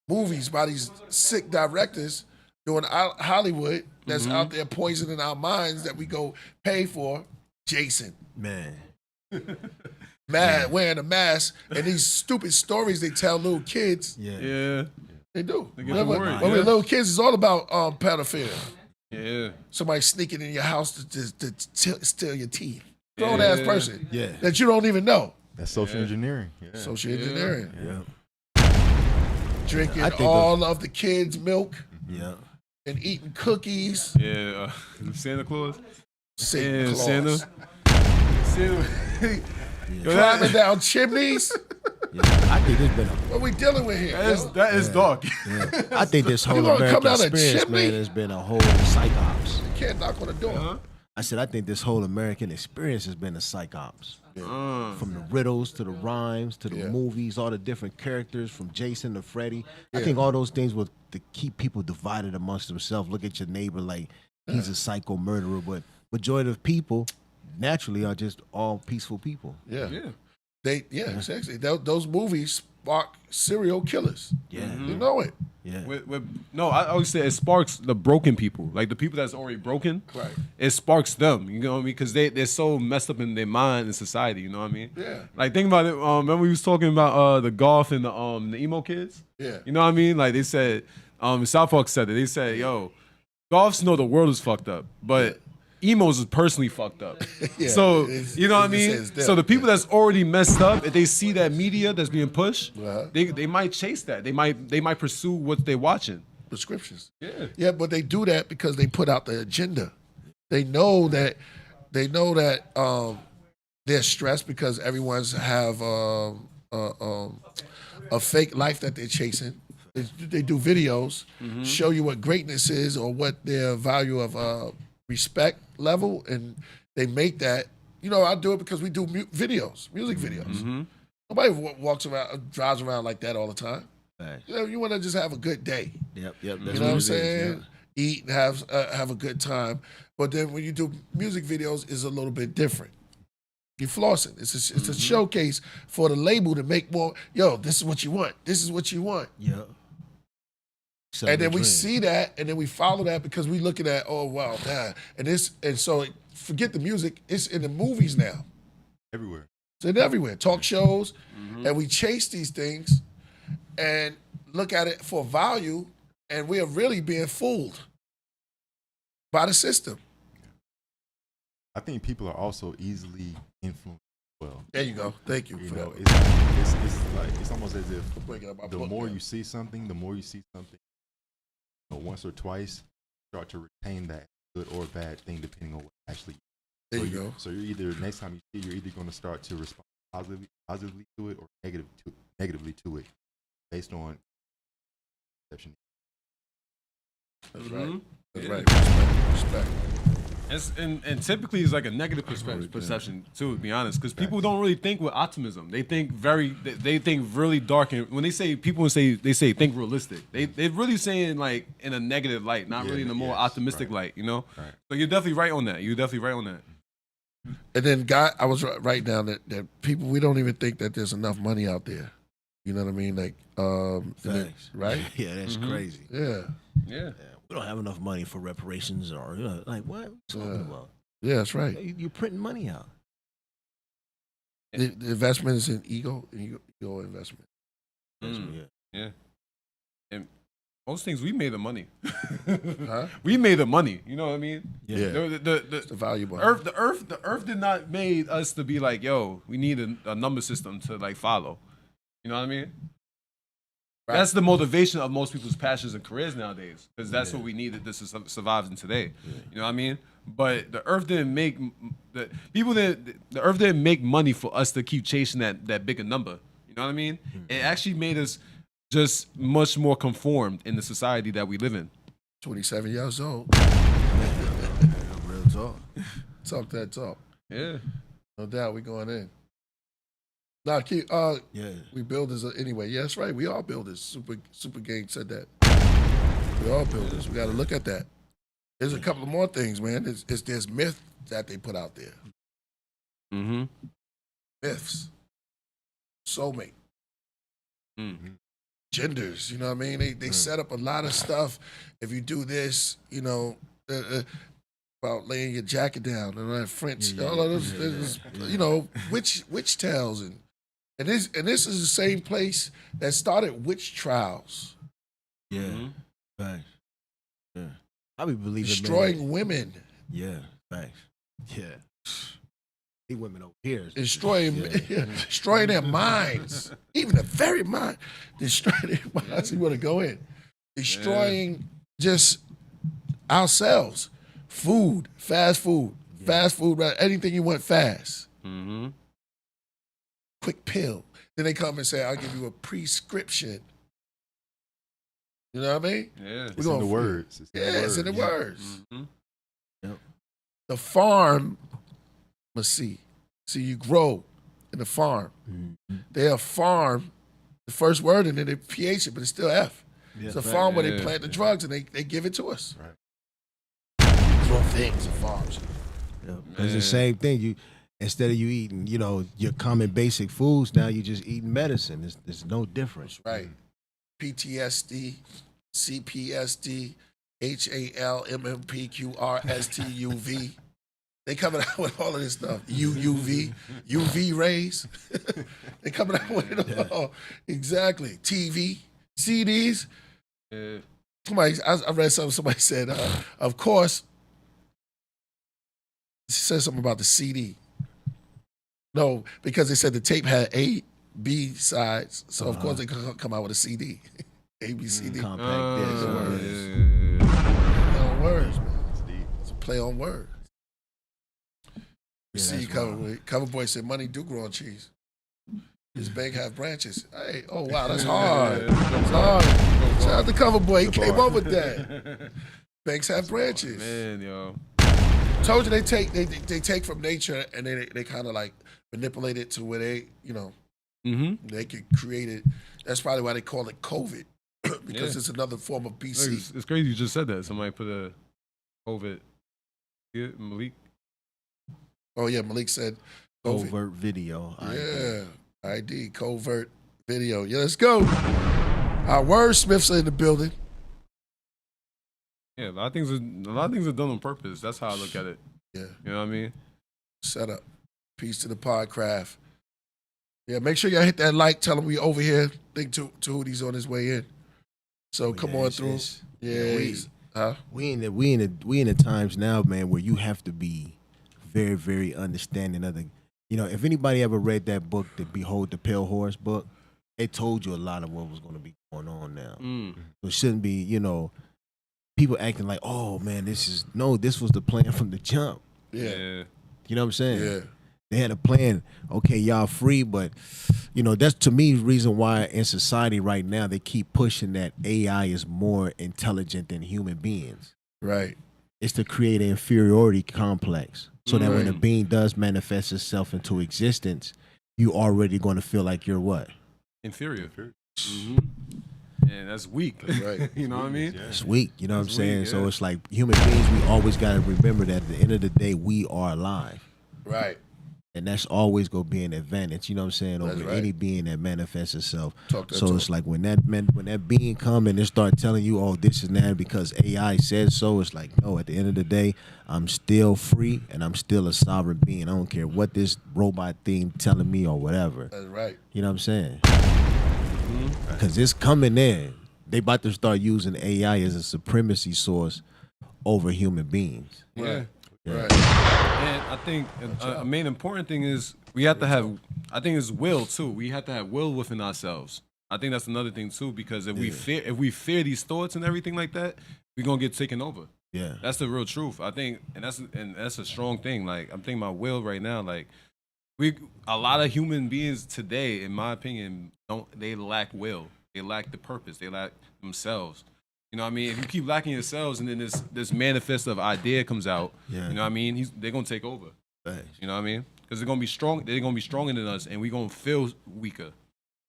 movies by these sick directors doing Hollywood. that's out there poisoning our minds that we go pay for. Jason. Man. Mad wearing a mask and these stupid stories they tell little kids. Yeah. They do. They get Remember, worried, when we were little kids, it's all about pedophilia. Yeah. Somebody sneaking in your house to steal your teeth. Grown ass person Yeah. that you don't even know. That's social engineering. Yeah. Social engineering. Yeah. Drinking I think all of the kids' milk Yeah. and eating cookies. Yeah. Santa Claus. Santa Claus. Santa. Climbing down chimneys. Yeah. I think there's been a What we dealing with here? yo? That is dark. Yeah. I think this whole gonna come American down a experience, chimney? man, has been a whole psychops. Can't knock on the door. I said, I think this whole American experience has been a psychops. From the riddles to the rhymes to the movies, all the different characters from Jason to Freddy. I think all those things will to keep people divided amongst themselves. Look at your neighbor like he's a psycho murderer, but majority of people naturally are just all peaceful people. Yeah. Exactly. Those movies spark serial killers. Yeah. You know it. Yeah. No, I always say it sparks the broken people, like the people that's already broken. Right. It sparks them. You know what I mean? Because they're so messed up in their mind and society. You know what I mean? Yeah. Like think about it. Remember we was talking about the golf and the emo kids. Yeah. You know what I mean? Like they said, South Park said it. They said, "Yo, golfs know the world is fucked up, but." Emos is personally fucked up. Yeah, So, you know what I mean? it's them. So the people that's already messed up, if they see that media that's being pushed, Uh-huh. they might chase that. They might pursue what they're watching. Prescriptions. Yeah. Yeah, but they do that because they put out the agenda. They know that they're stressed because everyone's have a fake life that they're chasing. They do videos, show you what greatness is or what their value of respect level, and they make that. You know, I do it because we do videos, music videos. Nobody walks around, drives around like that all the time. Right. You know, you want to just have a good day. Yep. You know what I'm saying? Eat and have a good time. But then when you do music videos, it's a little bit different. You're flossing. It's a showcase for the label to make more. Yo, this is what you want. This is what you want. Yeah. And then we see that, and then we follow that because we looking at, oh wow, man, and so forget the music. It's in the movies now. Everywhere. It's everywhere. Talk shows, and we chase these things, and look at it for value, and we are really being fooled by the system. I think people are also easily influenced as well. There you go. Thank you You for know, that. it's almost as if Breaking up my the book, more man. you see something, once or twice, start to retain that good or bad thing depending on what actually. There you go. So you're either next time you see, you're either going to start to respond positively to it or negatively to it, based on perception. That's right. That's Yeah. right. Respect. And typically it's like a negative perception too, to be honest, because people don't really think with optimism. They think they think really dark, and when they say think realistic, they're really saying like in a negative light, not really in a more optimistic light. You know, Right. so you're definitely right on that. And then, I was writing down that people, we don't even think that there's enough money out there. You know what I mean? Like, and then- Facts. right? Yeah, that's crazy. Yeah. Yeah. We don't have enough money for reparations or like what are you talking about? Yeah, that's right. You're printing money out. The investment is in ego investment. Yeah. And most things we made the money. Huh? We made the money. You know what I mean? Yeah. The The valuable. the earth did not made us to be like, yo, we need a number system to like follow. You know what I mean? Right. That's the motivation of most people's passions and careers nowadays, because that's what we needed to survive in today. You know what I mean? But the earth didn't make the earth didn't make money for us to keep chasing that bigger number. You know what I mean? It actually made us just much more conformed in the society that we live in. 27 years old. Real talk. Talk that talk. Yeah. No doubt we going in. Nah, Yeah. we builders anyway. Yeah, that's right. We are builders. Super Gang said that. We are builders. We got to look at that. There's a couple of more things, man. There's myth that they put out there. Mm-hmm. Myths. Soulmate. Mm. Genders, you know what I mean? They set up a lot of stuff. If you do this, you know, about laying your jacket down and that French, Yeah, all of those, you know, witch tales and this is the same place that started witch trials, Yeah. Mhm. Thanks. Yeah. I be believing destroying women, Yeah. Thanks. Yeah. These women over here. destroying Yeah. destroying their minds, even the very mind, destroying their minds. You want to go in, destroying just ourselves, food, fast food, right? Anything you want fast. Mm-hmm. Quick pill. Then they come and say, I'll give you a prescription. You know what I mean? Yeah. We're It's in gonna- the words. It's in the Yeah, it's in the words. words. Mm-hmm. The farm must see. See, you grow in the farm. Mhm. They have farm, the first word, and then they PH it, but it's still F. Yeah, It's a fact. farm where they Yeah. plant the drugs and they give it to us. Right. Grow things in farms. Yeah. It's the Man. same thing. You instead of you eating, you know, your common basic foods, now you just eating medicine. It's no difference. Right. PTSD, CPSD, HALMMPQRSTUV. They coming out with all of this stuff. UV rays. They coming out with it all. Exactly. TV, CDs. Yeah. I read something. Somebody said, of course, it said something about the CD. No, because they said the tape had A, B sides. So, of course, they could come out with a CD. A, B, C, D. Compact disc. Play on words, man. It's deep. It's a play on words. You Yeah, see, that's cover boy said, money do grow on cheese. His bank have branches. Hey, oh, wow, that's hard. That's hard. Shout out to cover boy. He came up with that. Banks have branches. Man, yo. Told you they take from nature and they kind of like manipulate it to where they, you know, Mm-hmm. they can create it. That's probably why they call it COVID because Yeah. it's another form of BC. It's crazy you just said that. Somebody put a COVID. Yeah, Malik. Oh yeah, Malik said COVID. Overt video. Yeah, ID covert video. Yeah, let's go. Our wordsmiths are in the building. Yeah, a lot of things are done on purpose. That's how I look at it. Yeah, You know what I mean? set up. Peace to the Podcraft. Yeah, make sure y'all hit that like. Tell them we over here. Think Tehuti's on his way in. So come on through. Yeah, We in the times now, man, where you have to be very, very understanding of the. You know, if anybody ever read that book, the Behold the Pale Horse book, it told you a lot of what was going to be going on now. Mm. So it shouldn't be, you know, people acting like, oh man, this was the plan from the jump. yeah, You know what I'm saying? yeah. They had a plan. Okay, y'all free, but you know that's to me the reason why in society right now they keep pushing that AI is more intelligent than human beings. Right. It's to create an inferiority complex, so that when a Right. being does manifest itself into existence, you already going to feel like you're what? Inferior. Inferior. Mm-hmm. And that's weak. Right. You know what I mean? Yeah. It's weak. You know what I'm It's saying? weak, So yeah. it's like human beings. We always got to remember that at the end of the day, we are alive. Right. And that's always gonna be an advantage, you know what I'm saying, That's over right. any being that manifests itself. Talk that So talk. it's like when that being come and they start telling you, oh, this is that because AI said so, it's like, no, at the end of the day, I'm still free and I'm still a sovereign being. I don't care what this robot thing telling me or whatever. That's right. You know what I'm saying? Because it's coming in. They about to start using AI as a supremacy source over human beings. Yeah. Right. And I think a main important thing is we have to have, I think it's will too. We have to have will within ourselves. I think that's another thing too, because if we fear these thoughts and everything like that, we're gonna get taken over. Yeah. That's the real truth. I think, and that's a strong thing. Like I'm thinking about will right now. Like a lot of human beings today, in my opinion, they lack will. They lack the purpose. They lack themselves. You know what I mean? If you keep lacking yourselves and then this manifest of idea comes out, Yeah. you know what I mean? They're gonna take over. Thanks. You know what I mean? Because they're gonna be strong. They're gonna be stronger than us, and we're gonna feel weaker. You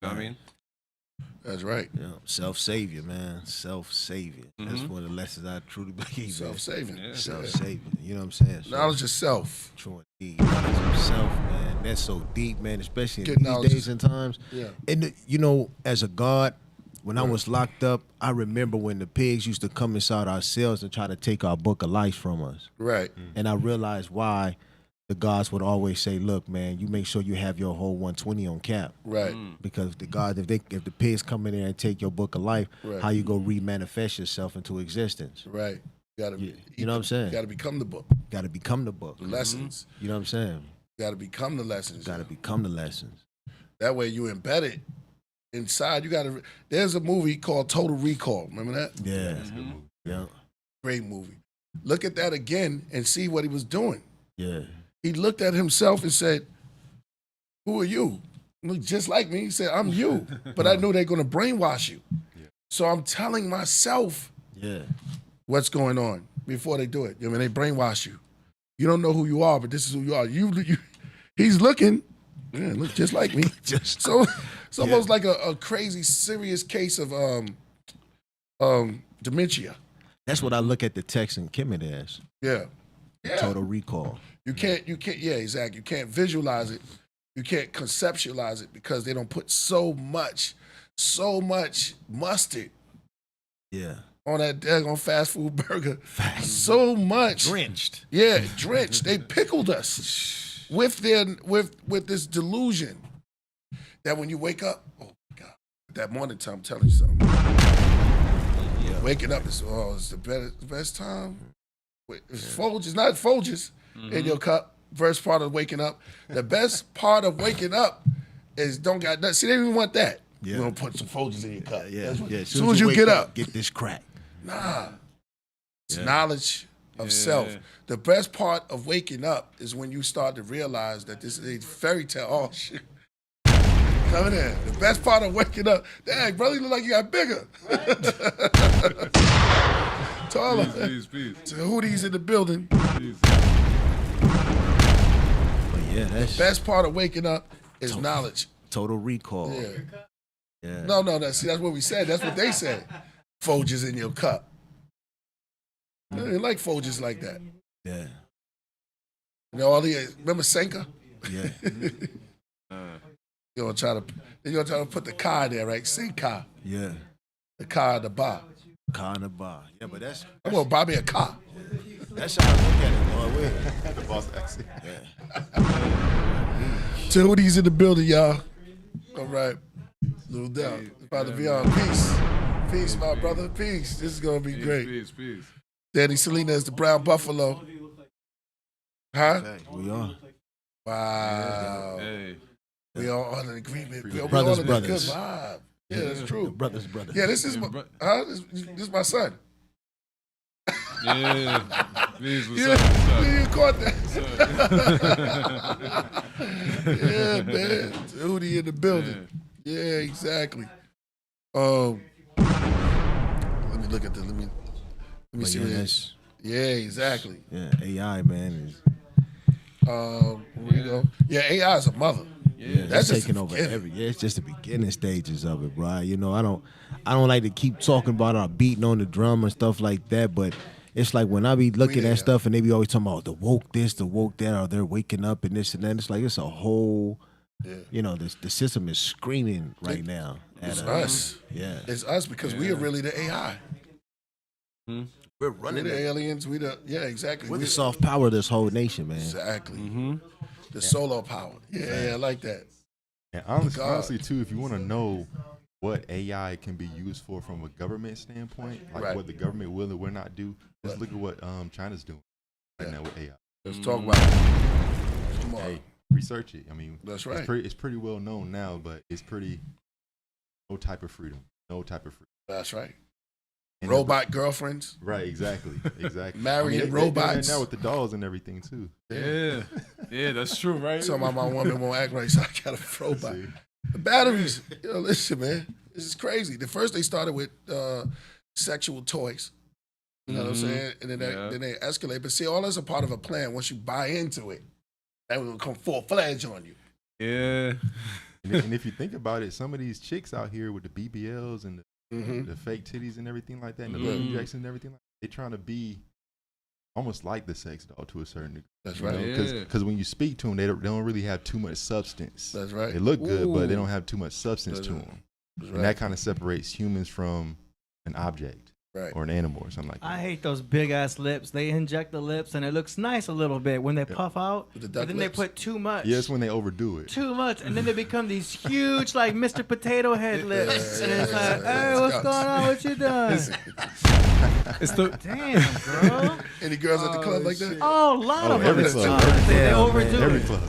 know what I mean? That's right. Yeah, self-savior, man. Self-savior. That's Mhm. one of the lessons I truly believe in. Self-saving. Yeah. Self-savior. You know what I'm saying? So, Knowledge of self. true indeed. Knowledge of self, man. That's so deep, man, especially Good in knowledge these days and times. Yeah. And, you know, as a God, When I was locked up, I remember when the pigs used to come inside our cells and try to take our book of life from us. Right. And I realized why the gods would always say, look, man, you make sure you have your whole 120 on cap. Right. Because the gods, if the pigs come in there and take your book of life, Right. how you go remanifest yourself into existence? Right. You gotta, You know what I'm saying? You gotta become the book. Got to become the book. The lessons. You know what I'm saying? You gotta become the lessons. Got to become the lessons. That way you embed it inside. You gotta. There's a movie called Total Recall. Remember that? Yeah. That's a good movie. Yeah. Great movie. Look at that again and see what he was doing. Yeah. He looked at himself and said, "Who are you?" Look just like me. He said, "I'm you," but I knew they're gonna brainwash you. Yeah. So I'm telling myself Yeah. what's going on before they do it. I mean, they brainwash you. You don't know who you are, but this is who you are. He's looking, yeah, look just like me. Just So it's almost like a crazy, serious case of dementia. That's what I look at the text in KEMET as. Yeah. Total recall. You can't, yeah, exactly. You can't visualize it. You can't conceptualize it because they don't put so much mustard Yeah. on that daggone fast food burger. So much. Drenched. Yeah, drenched. They pickled us with this delusion that when you wake up, oh my God, that morning time, I'm telling you something. Waking up is it's the best time. It's Folgers, not Folgers in your cup. First part of waking up. The best part of waking up is don't got nothing. See, they don't even want that. Yeah. You don't put some Folgers in your cup. Yeah. Yeah. As soon as you wake get up, get this crack. nah. It's knowledge of self. The best part of waking up is when you start to realize that this is a fairy tale. Oh, shit. Coming in. The best part of waking up, dang, brother, you look like you got bigger. Taller. Peace. Tehuti's in the building. Peace. But yeah, that's Best part of waking up is knowledge. total recall. Yeah. Yeah. No. See, that's what we said. That's what they said. Folgers in your cup. They didn't like Folgers like that. Yeah. You know, remember Senka? Yeah. You're gonna try to put the car in there, right? Senka. Yeah. The car in the bar. Car in the bar. Yeah, but that's I'm gonna buy me a car. that's how I look at it, Lord. The boss accent. Tehuti's in the building, y'all. All right. Little doubt. It's about to be on. Peace, my brother. Peace. This is gonna be great. Peace. Danny Selena is the brown buffalo. Huh? Hey, we are. Wow. Hey. We all on an agreement. We all Brothers, on a brothers. good vibe. Yeah, that's true. Brothers. Yeah, this is my, this is my son. Yeah. Peace. What's Yeah, up? you caught that. Yeah, man. Tehuti in the building. Yeah, exactly. Let me look at this. Let me see what it is. Yeah, exactly. Yeah, AI, man, is Where you go? Yeah, AI is a mother. yeah, That's that's just taking the over beginning. it's just the beginning stages of it, bro. You know, I don't like to keep talking about our beating on the drum and stuff like that, but it's like when I be looking at stuff and they be always talking about the woke this, the woke that, or they're waking up and this and that. It's like it's a whole, you know, the system is screaming right now. It's us. Yeah, It's us because we are really the AI. we're We're running the it. aliens. Exactly. We're the soft power of this whole nation, man. Exactly. The solar power. Yeah, I like that. And God. honestly, too, if you want to know what AI can be used for from a government standpoint, like Right. what the government will or will not do, just look at what China's doing right now with AI. Let's talk about it. Come on. Hey, research it. I mean, That's right. It's pretty well known now, but it's pretty no type of freedom. That's right. And Robot girlfriends. Right, exactly. Marrying they doing robots. that now with the dolls and everything too. Yeah, that's true, right? Talking about my woman won't act right, so I got a robot. See? The batteries. Listen, man. This is crazy. The first they started with sexual toys. You know what I'm saying? And then they escalate. But see, all that's a part of a plan. Once you buy into it, that will come full-fledged on you. Yeah. And if you think about it, some of these chicks out here with the BBLs and the fake titties and everything like that, and the lip injections and everything, they trying to be almost like the sex doll to a certain degree. That's right. Because when you speak to them, they don't really have too much substance. That's right. They look good, but they don't have too much substance to them. And that kind of separates humans from an object or an animal or something like that. I hate those big ass lips. They inject the lips and it looks nice a little bit when they puff out. With the But duck then lips. they put too much. Yeah, it's when they overdo it. Too much, and then they become these huge, like Mr. Potato Head lips, and it's like, hey, what's going on? What you doing? It's the Damn, bro. Any girls at the club like that? Oh, a lot of them. every It's club. too much. They overdo Every it. club.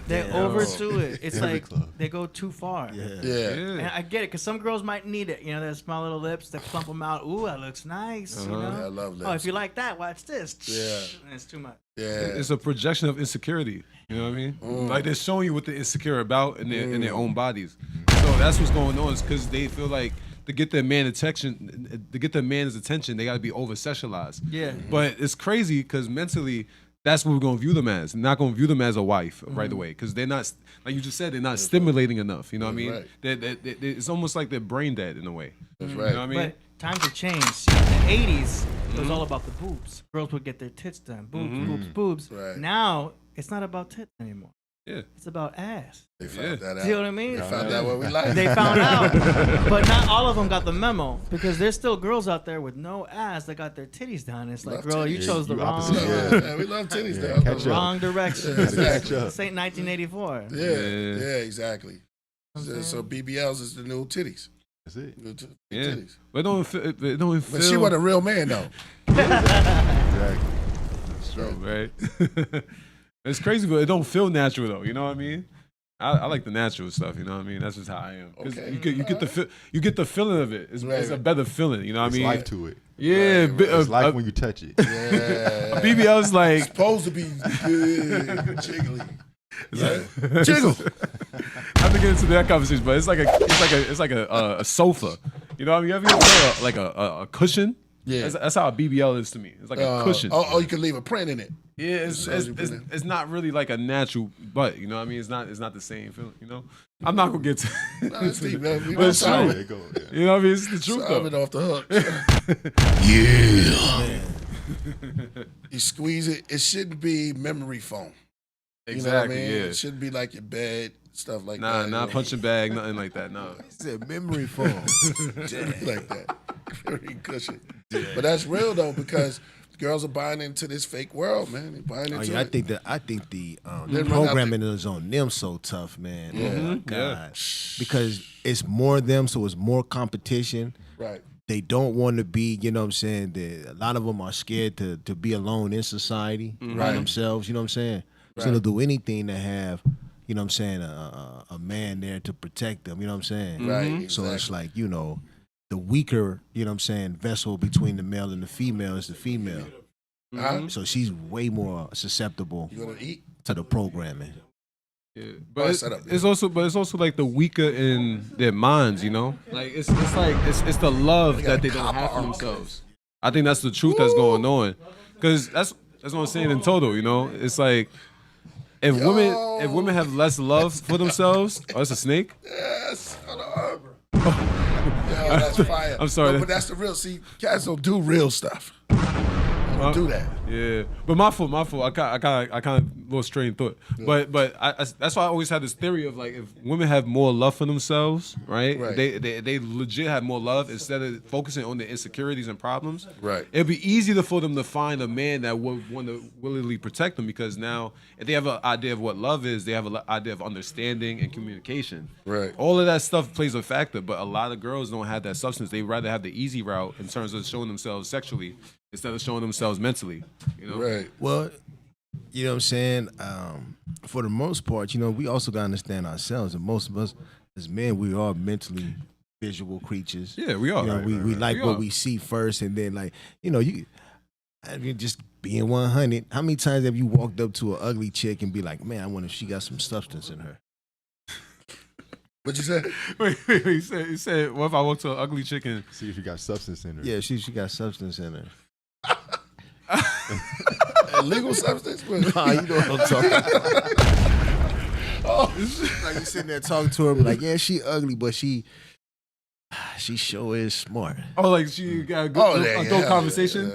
They overdo it. It's Every like club. they go too far. Yeah. And I get it, because some girls might need it. You know, their small little lips, they plump them out. Ooh, that looks nice. You know? Yeah, I love lips. Oh, if you like that, watch this. Yeah. And it's too much. Yeah. it's a projection of insecurity. You know what I mean? Like they're showing you what they're insecure about in their own bodies. So that's what's going on. Is because they feel like to get their man attention, to get their man's attention, they got to be over sexualized. Yeah. But it's crazy because mentally, that's what we're gonna view them as. We're not gonna view them as a wife right away because they're not, like you just said, they're not stimulating enough. You know what I mean? right. It's almost like they're brain dead in a way. That's You right. know what I mean? But times have changed. In the 80s, it was all about the boobs. Girls would get their tits done. Boobs, boobs. Right. Now, it's not about tits anymore. Yeah. It's about ass. They found that out. See what I mean? They found out what we like. They found out. But not all of them got the memo because there's still girls out there with no ass that got their titties done. It's like, Love girl, you titties. chose the You wrong, opposite. Yeah, we love titties Yeah, now. catch up. wrong direction. Exactly. This ain't 1984. Yeah, exactly. So BBLs is the new titties. That's it. New Yeah. titties. But it don't feel. It don't feel. But she wasn't a real man though. Exactly. That's true, right? It's crazy, but it don't feel natural though. You know what I mean? I like the natural stuff. You know what I mean? That's just how I am. 'Cause Okay. you get the feeling of it. It's a better feeling. You know what I There's mean? life to it. Yeah, It's life when you touch it. Yeah. BBL's like Supposed to be jiggly. Yeah. Jiggle. I have to get into that conversation, but it's like a sofa. You know what I mean? You ever get like a cushion? Yeah. That's how a BBL is to me. It's like a cushion. Oh, you can leave a print in it. Yeah, it's not really like a natural butt. You know what I mean? It's not the same feeling. You know, I'm not gonna get to. No, it's deep, man. We But it's gonna true. There you go. Yeah. You know what I mean? It's the truth solve it though. off the hook. You squeeze it. It shouldn't be memory foam. Exactly. You know what I mean? Yeah. It shouldn't be like your bed, stuff like Nah, that. not punching bag, nothing like that. No. He said memory foam. like that. Very cushion. But that's real though, because girls are buying into this fake world, man. They're buying into I it. think the Then run out programming is on them so tough, man. Oh my God. Yeah. Because it's more them, so it's more competition. Right. They don't want to be, you know what I'm saying? A lot of them are scared to be alone in society by themselves, you know what I'm saying? So they'll do anything to have, you know what I'm saying, a man there to protect them, you know what I'm saying? Right. So it's exactly. like, you know, the weaker, you know what I'm saying, vessel between the male and the female is the female. Huh? So she's way more susceptible You gonna eat? to the programming. Yeah. Oh, But set up, it's also like the weaker in their minds, you know. Like it's the love that they don't have for themselves. I think that's the truth that's going on, because that's what I'm saying in total. You know, it's like if women have less love for themselves. Oh, it's a snake. Yes. Hold on. Yo, that's fire. I'm sorry. No, but that's the real. See, cats don't do real stuff. They don't do that. Yeah, but my fault. I kind of little strained thought. But that's why I always had this theory of like if women have more love for themselves, right? Right. They legit have more love instead of focusing on their insecurities and problems. Right. It'd be easier for them to find a man that would want to willingly protect them, because now if they have an idea of what love is, they have an idea of understanding and communication. Right. All of that stuff plays a factor, but a lot of girls don't have that substance. They rather have the easy route in terms of showing themselves sexually instead of showing themselves mentally. You know? Right. Well, you know what I'm saying? For the most part, you know, we also got to understand ourselves. And most of us as men, we are mentally visual creatures. Yeah, we are. You know, we like We what are. we see first, and then like, you know, I mean, just being 100, how many times have you walked up to an ugly chick and be like, man, I wonder if she got some substance in her? What you say? Wait, he said, what if I walk to an ugly chicken? See if you got substance in her. Yeah, she got substance in her. Illegal substance? Nah, you know what I'm talking about. Like you sitting there talking to her, like, yeah, she ugly, but she sure is smart. Oh, like she got a good adult conversation?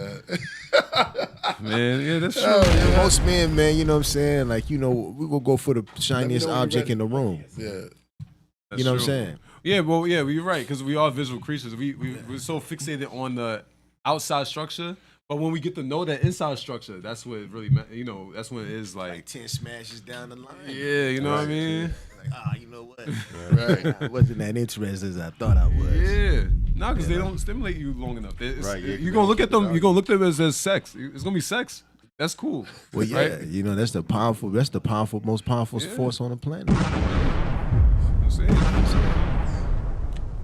Man, yeah, that's true. Yeah, most men, man, you know what I'm saying? Like, you know, we gonna go for the shiniest know when you're object ready. in the room. Yeah. That's You know what I'm true. saying? Yeah, well, yeah, you're right, because we are visual creatures. We're so fixated on the outside structure, but when we get to know that inside structure, that's what it really, that's when it is Like 10 smashes down the line. yeah, you know what I mean? Like, you know what? Right. I wasn't that interested as I thought I was. Yeah, no, because they don't stimulate you long enough. Right, yeah, You're gonna look at them. You're gonna look at them as sex. It's gonna be sex. That's cool. Well, yeah, right? you know, that's the most powerful force on the planet. I'm saying.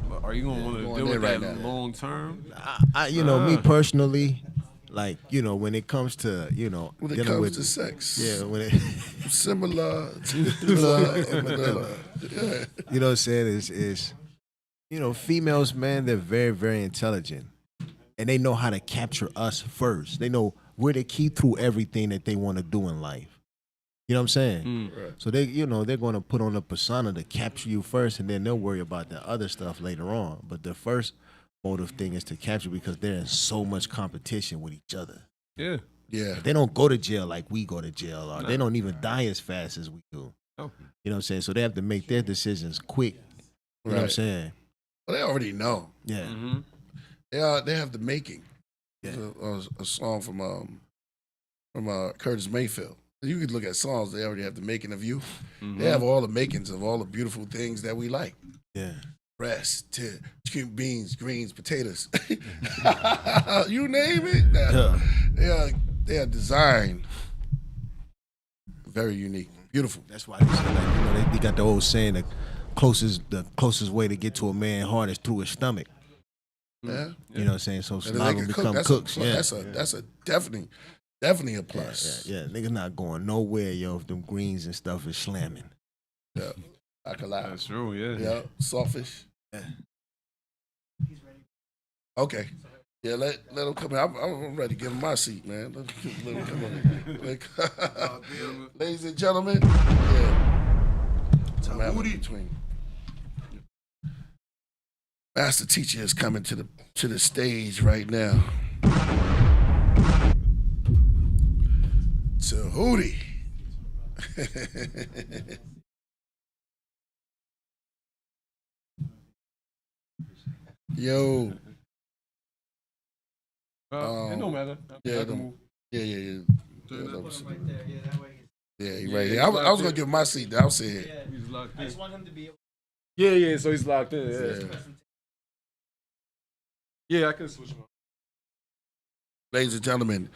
But are you gonna want to going deal there with right that now. long term? Me personally, like, when it comes to, When it dealing comes with to sex. yeah, when it, Similar to blood and vanilla. Yeah. you know what I'm saying, is females, man, they're very, very intelligent. And they know how to capture us first. They know where to key through everything that they want to do in life. You know what I'm saying? Right. So they're going to put on a persona to capture you first, and then they'll worry about the other stuff later on. But the first motive thing is to capture because they're in so much competition with each other. Yeah. Yeah. They don't go to jail like we go to jail, or they don't even die as fast as we do. Oh. You know what I'm saying? So they have to make their decisions quick. You know what I'm Right. saying? Well, they already know. Yeah. Mm-hmm. They have the making. Yeah. There's a song from Curtis Mayfield. You could look at songs. They already have the making of you. They have all the makings of all the beautiful things that we like. Yeah. Breast, beans, greens, potatoes. You name it. They are designed very unique, beautiful. That's why they say, like, they got the old saying, the closest way to get to a man's heart is through his stomach. Yeah. You know what I'm saying? So a And lot they of them can become cook. cooks. That's a definitely a plus. Yeah. Niggas not going nowhere, yo, if them greens and stuff is slamming. Yeah. I can lie. That's true. Yeah. Yeah. Sawfish. Yeah. Okay. Yeah, let him come in. I'm ready to give him my seat, man. Let him come in. Ladies and gentlemen, Tehuti between. Master Teacher is coming to the stage right now. Tehuti. Yo. It don't matter. Yeah, I can move. Yeah. Turn that Yeah, button Right there. Yeah, that way. yeah, he Yeah, right he's here. I locked was gonna in. give him my seat. I'll say it. Yeah. He's locked I in. just want him to be able Yeah. So he's locked in. Yeah. Yeah, I can switch him. Ladies and gentlemen,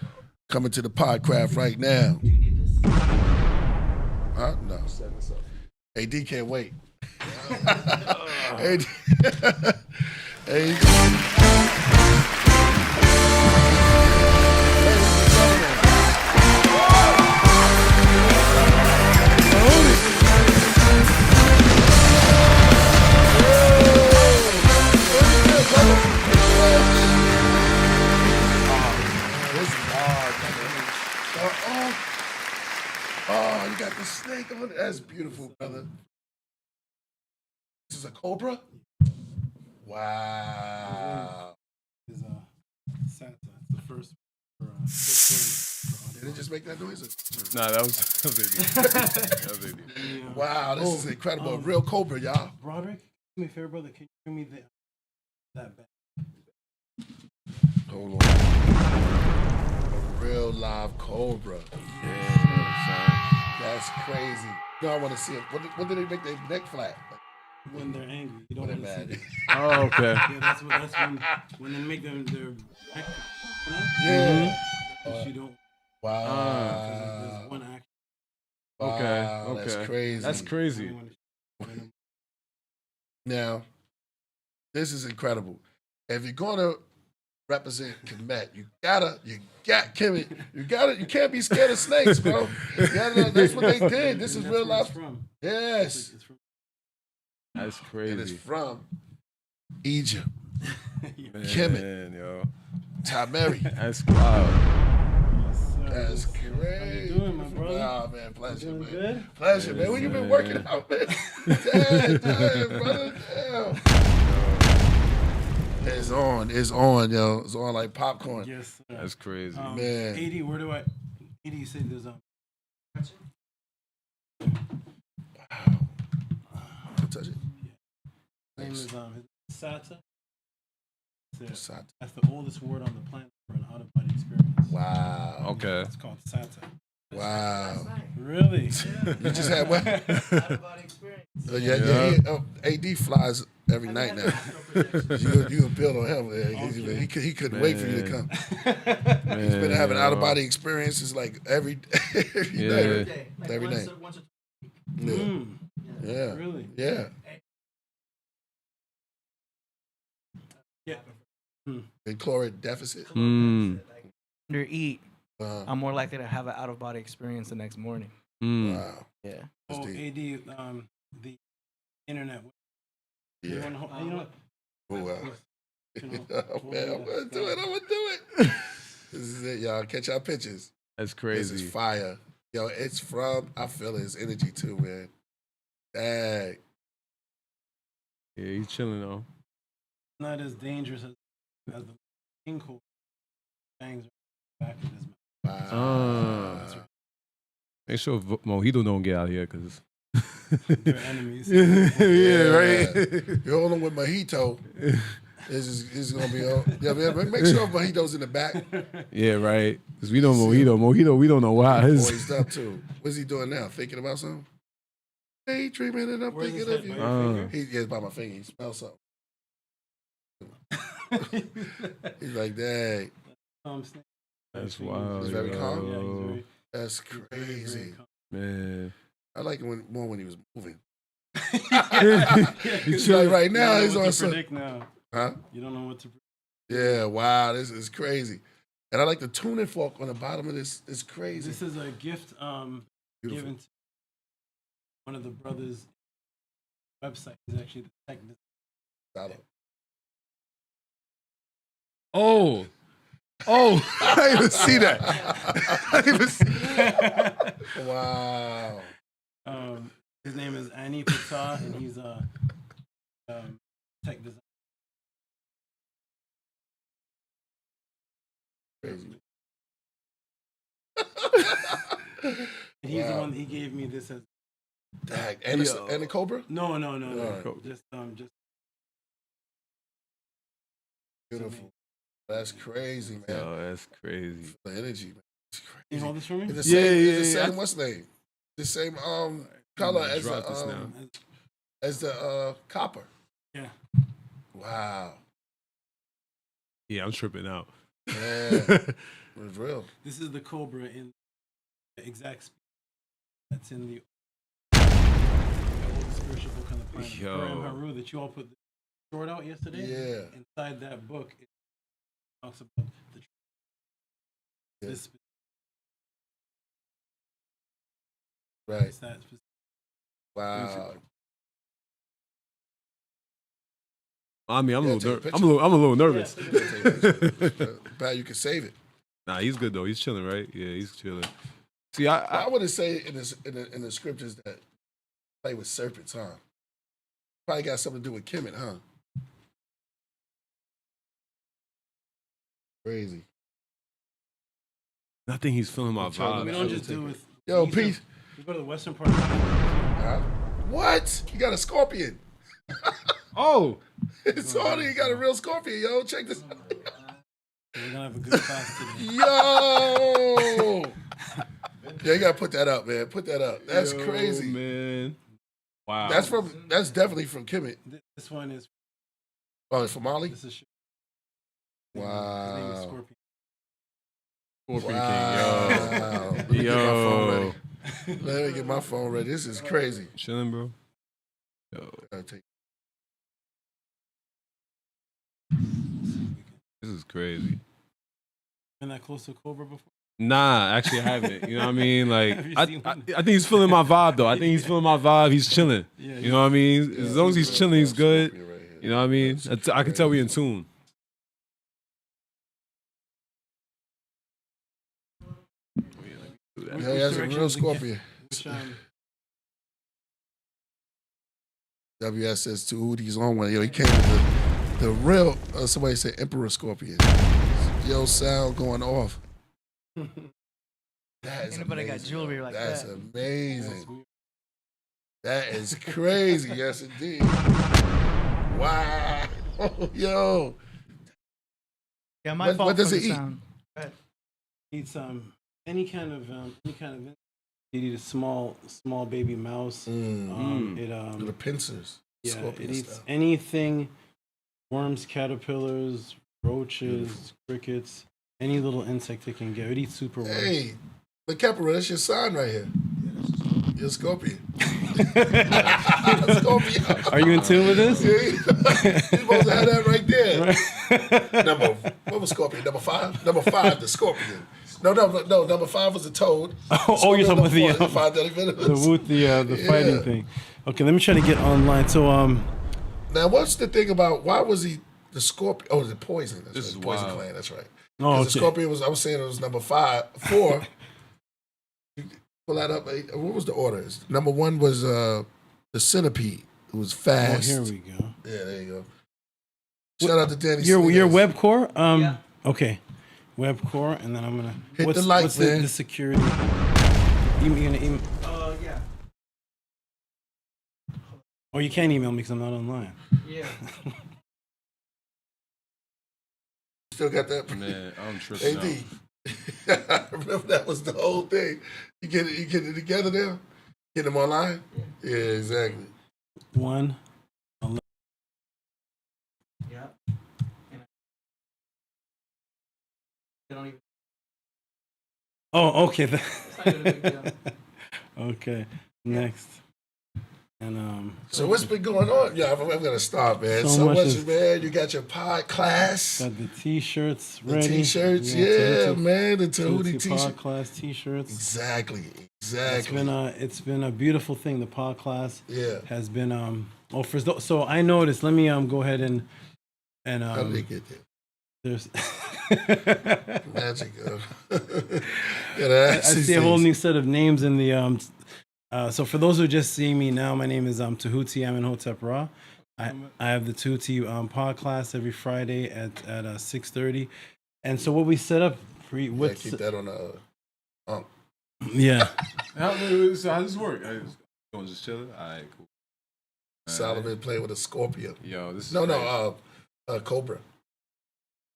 coming to the Podcraft right now. Do you need this? Huh? No. Hey, D can't wait. Hey, D. Hey, Oh, you got the snake on it. That's beautiful, brother. This is a COBRA? Wow. Is Santa. It's the first for Did it just make that noise? Nah, that was AD. That was AD. Wow, this is incredible. A real COBRA, y'all. Broderick, do me a favor, brother. Can you bring me that back? Hold on. A real live COBRA. That's crazy. No, I want to see it. When did they make their neck flat? When they're angry, you don't When want they're to see mad. it. Oh, okay. Yeah, that's when they make them their back. Yeah. But you don't. Wow. There's one action. Wow, Okay. That's crazy. That's crazy. Now, this is incredible. If you're gonna represent KEMET, you can't be scared of snakes, bro. That's what they did. This is That's real where it's life. from. Yes. It's from. That's It is crazy. from Egypt. Man, KEMET. yo. Tameri. That's wild. That's How you crazy. doing, my brother? Wow, man. Pleasure, Doing man. good? Pleasure, man. Where you been working out, man? Damn, brother. Damn. It's on, yo. It's on like popcorn. Yes. Sir. That's crazy. Man. 80. Where do I? 80. You said there's Touch it. name Nice. is Sata. Sata. That's the oldest word on the planet for an out-of-body experience. Wow. Okay. It's called Sata. Wow. Really? You just had what? Out-of-body experience. AD flies every night now. you can build on him. He couldn't wait for you to come. He's been having out of body experiences like every night. Every night. Yeah. Really? Yeah. Yeah. And caloric deficit. Mm. Under eat, Wow. I'm more likely to have an out of body experience the next morning. Mm. Wow. Yeah. That's Oh, deep. AD, the internet. You Yeah. know, Oh, wow. you know, Oh, man, I'm gonna do it. This is it, y'all. Catch our pictures. That's This crazy. is fire. Yo, it's from, I feel his energy too, man. Dang. Yeah, he's chilling though. not as dangerous as the king cool bangs back in his mouth. Wow. Make sure Mojito don't get out here, cause They're enemies. yeah, right. You're holding with Mojito. This is gonna be all. Yeah, man, make sure Mojito's in the back. Yeah, right. Cause we know Mojito, we don't know why. Poised up too. What's he doing now? Thinking about something? Daydreaming and I'm Where's his thinking of head, you. by your finger? He gets by my finger. He smells something. He's like, dang, Snake. That's wild. He's very calm? Yeah, he's very, that's very, very crazy. calm. Man. I like it more when he was moving. Yeah, He's like right now. you He's don't know on what to some. predict now. Huh? You don't know what to predict. Yeah. Wow. This is crazy. And I like the tuning fork on the bottom of this. It's crazy. This is a gift Beautiful. given to one of the brothers' website. He's actually the tech. Solid. Oh. I didn't even see that. I didn't even see that. Wow. His name is Ani Patel, and he's a tech designer. Crazy. And he's the Wow. one. He gave me this as Dang. And the Cobra? no. Alright. Just Beautiful. That's crazy, man. Yo, that's crazy. The energy, man. It's Can you crazy. hold this for me? It's the same, Yeah, it's the yeah. same what's the name? The same color as Drop this the now. copper. Yeah. Wow. Yeah, I'm tripping out. Yeah. It's real. This is the Cobra in the exact speed that's in the old spiritual book on the planet. Yo. Purim Haru that you all put the short out yesterday. Yeah. Inside that book, it talks about the Yeah. this Right. it's that specific. Wow. I mean, I'm Yeah, a little take a I'm a little nervous. Bad, you can save it. Nah, he's good though. He's chilling, right? Yeah, he's chilling. See, Well, I wouldn't say in the scriptures that play with serpents, huh? Probably got something to do with KEMET, huh? Crazy. I think he's feeling my I'm trying to vibe. We don't just do it with. Yo, we used to- peace. We go to the western part of the country. Huh? What? You got a scorpion. Oh, It's on it. You got a real scorpion, yo. Check this out. We're gonna have a good class today. Yo! Yeah, you gotta put that up, man. Put that up. That's yo, crazy. man. Wow. That's definitely from KEMET. This one is. Oh, it's from Mali? This is. Wow. His name is Scorpion. Scorpion Wow. Let King, me get my phone yo. ready. Let me get my phone ready. This is crazy. Chilling, bro. Yo, Gotta take- this is crazy. Been that close to Cobra before? Nah, actually, I haven't. You know what I mean? Like, Have you I seen think one? he's feeling my vibe, though. I think he's feeling my vibe. He's chilling. Yeah. You know what I mean? As long as he's chilling, he's good. Scorpion right here. You know what I mean? That's I can tell we in crazy. tune. Yeah, that's a real scorpion. Which, WS says Tehuti's on one. Yo, he came with the real, somebody said Emperor Scorpion. Yo, sound going off. That is Anybody got amazing, jewelry yo. like That's that? amazing. That is crazy. Yes, indeed. Wow. Yo. Yeah, my What- fault what does for it the eat? sound. Eats any kind of you eat a small baby mouse. The pincers. It Scorpion eats stuff. anything, worms, caterpillars, roaches, crickets, any little insect it can get. It eats super worms. Hey, the Capricorn, that's your sign right here. You're a Scorpion. Scorpion. Are you in tune with this? You're supposed to have that right there. What was Scorpion? Number 5? Number 5, the Scorpion. No. Number 5 was the Toad. Oh, you're talking about the the fighting thing. Okay, let me try to get online. So Now, what's the thing about why was he the Scorpion? Oh, the Poison. That's This right. is Poison wild. Clan. That's right. Oh, 'Cause okay. the Scorpion was. I was saying it was number 4. You pull that up. What was the order? Number 1 was the Centipede. It was fast. here we go. Yeah, there you go. Shout out to Danny. Your Salinas. web core? Yeah. Okay. Web core, and then I'm gonna Hit what's, the like, what's man. the security? Email. Yeah. Oh, you can't email me because I'm not online. Yeah. Still got that. Man, I'm tripping out. AD. Remember that was the whole thing. You get it together now? Get them online? Yeah, exactly. 1. Yeah. They don't even. Oh, okay. It's not even a big deal. Okay. Next. And So what's been going on? Yeah, I'm gonna stop, man. So So much much, is- man. You got your pod class, got the t-shirts the ready. t-shirts, Yeah, yeah, Tehuti- man. The Tehuti Tehuti t-shirt. pod class t-shirts. Exactly. It's been a beautiful thing. The pod class Yeah. has been so I noticed. Let me go ahead and How did they get there? there's Magic. I see a whole new set of names in the so for those who just see me now, my name is Tehuti Amenhotep Ra. I have the Tehuti pod class every Friday at 6:30, and so what we set up for you, Yeah, keep that on the. yeah. So how does this work? Going just chilling? All right, cool. Solomon playing with a Scorpio. Yo, this is No, Cobra.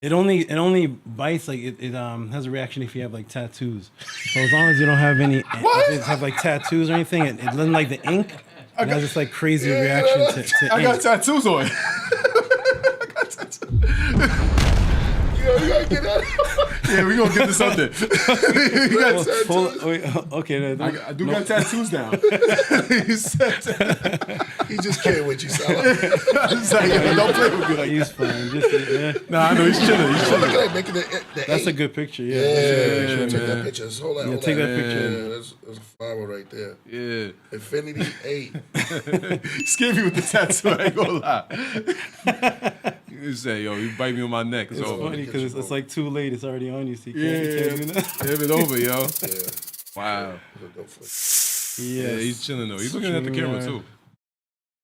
It only bites like it has a reaction if you have like tattoos. So as long as you don't have any if you have like tattoos or anything, it doesn't like the ink. It has this like crazy reaction to I got ink. tattoos on. You gotta get that. Yeah, we gonna get to something. You got tattoos. Okay, I do got tattoos down. He said that. He just can't with you, Solomon. He's like, yo, don't play with me like he's fine. Just, yeah. Nah, I know he's chilling. He's Look chilling. at that, making the That's a 8. good picture. Yeah. Yeah, That's a good picture. take man. that picture. Just hold that. Yeah, hold take that Yeah, picture. that's a flower right there. Yeah. Infinity 8. Scared me with the tattoo. I ain't gonna lie. You say, yo, you bite me on my neck. It's It's over. funny because it's like too late. It's already on you. So you Yeah, can't do that. Have it over, yo. Yeah. Wow. We'll go for it. Yeah, he's chilling though. He's looking at the camera too.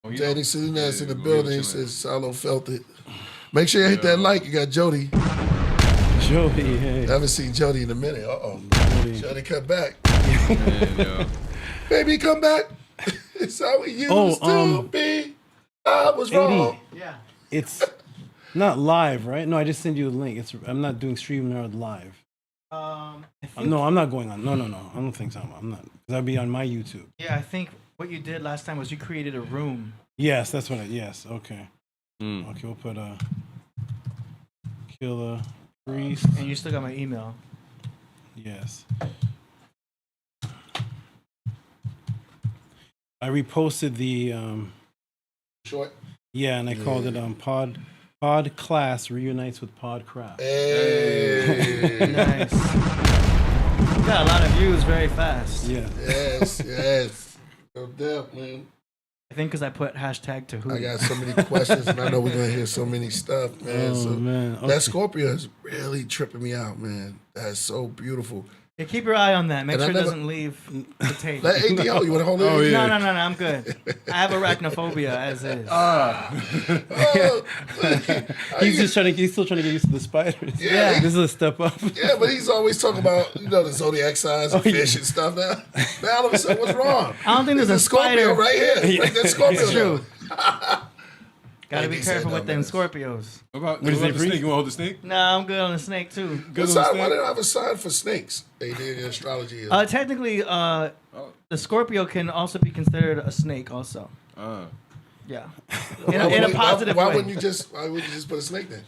Oh, he Danny know? Salinas in the Yeah, building. He he's chilling. says Salo felt it. Make sure you hit that like. You got Jody. Jody, I hey. haven't seen Jody in a minute. Jody. Jody, come back. Man, yo. Baby, come back. It's how we used Oh, to be. I was wrong. Yeah. It's not live, right? No, I just sent you the link. I'm not doing StreamYard live. I think, No, I'm not going on. No. I don't think so. I'm not. Because I'd be on my YouTube. Yeah, I think what you did last time was you created a room. Yes, that's what yes, okay. Mm. Okay, we'll put Killah Priest. And you still got my email. Yes. I reposted the Short. yeah, and I called it Pod Class Reunites with Podcraft. Hey. Nice. You got a lot of views very fast. Yeah. Yes. No doubt, man. I think because I put hashtag Tehuti. I got so many questions, and I know we're gonna hear so many stuff, man. Oh so man. Okay. that Scorpio is really tripping me out, man. That's so beautiful. Yeah, keep your eye on that. Make And I sure it never- doesn't leave the tape. Let AD hold. You want to hold it? Oh, yeah. No, I'm good. I have arachnophobia as is. Oh, He's still trying to get used to the spiders. Yeah. This is a step up. yeah, but he's always talking about the Zodiac signs and fish and stuff. Now all of a sudden, what's wrong? I don't think there's a Scorpio spider. right here. Like that Scorpio. It's true. Gotta be AD said careful no, with them man. Scorpios. What about, What is what it, about the Priest? snake? You want to hold the snake? Nah, I'm good on the snake too. Good Why on the don't snake? I have a sign for snakes? AD in astrology is. Technically, the Scorpio can also be considered a snake. Also, yeah, in a positive why way. wouldn't you just put a snake there?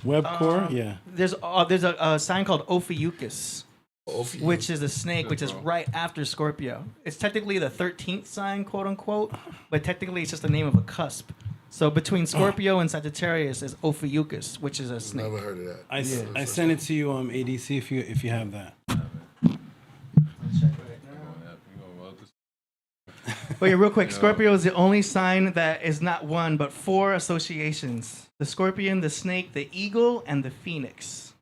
Webcore, yeah. There's a sign called Ophiuchus, Ophiuchus. which is a snake, which is right after Scorpio. It's technically the 13th sign, quote unquote, but technically it's just the name of a cusp. So between Scorpio and Sagittarius is Ophiuchus, which is a snake. Never heard of that. I sent it to you, ADC, if you have that. But yeah, real quick, Scorpio is the only sign that is not one but four associations: the scorpion, the snake, the eagle, and the phoenix.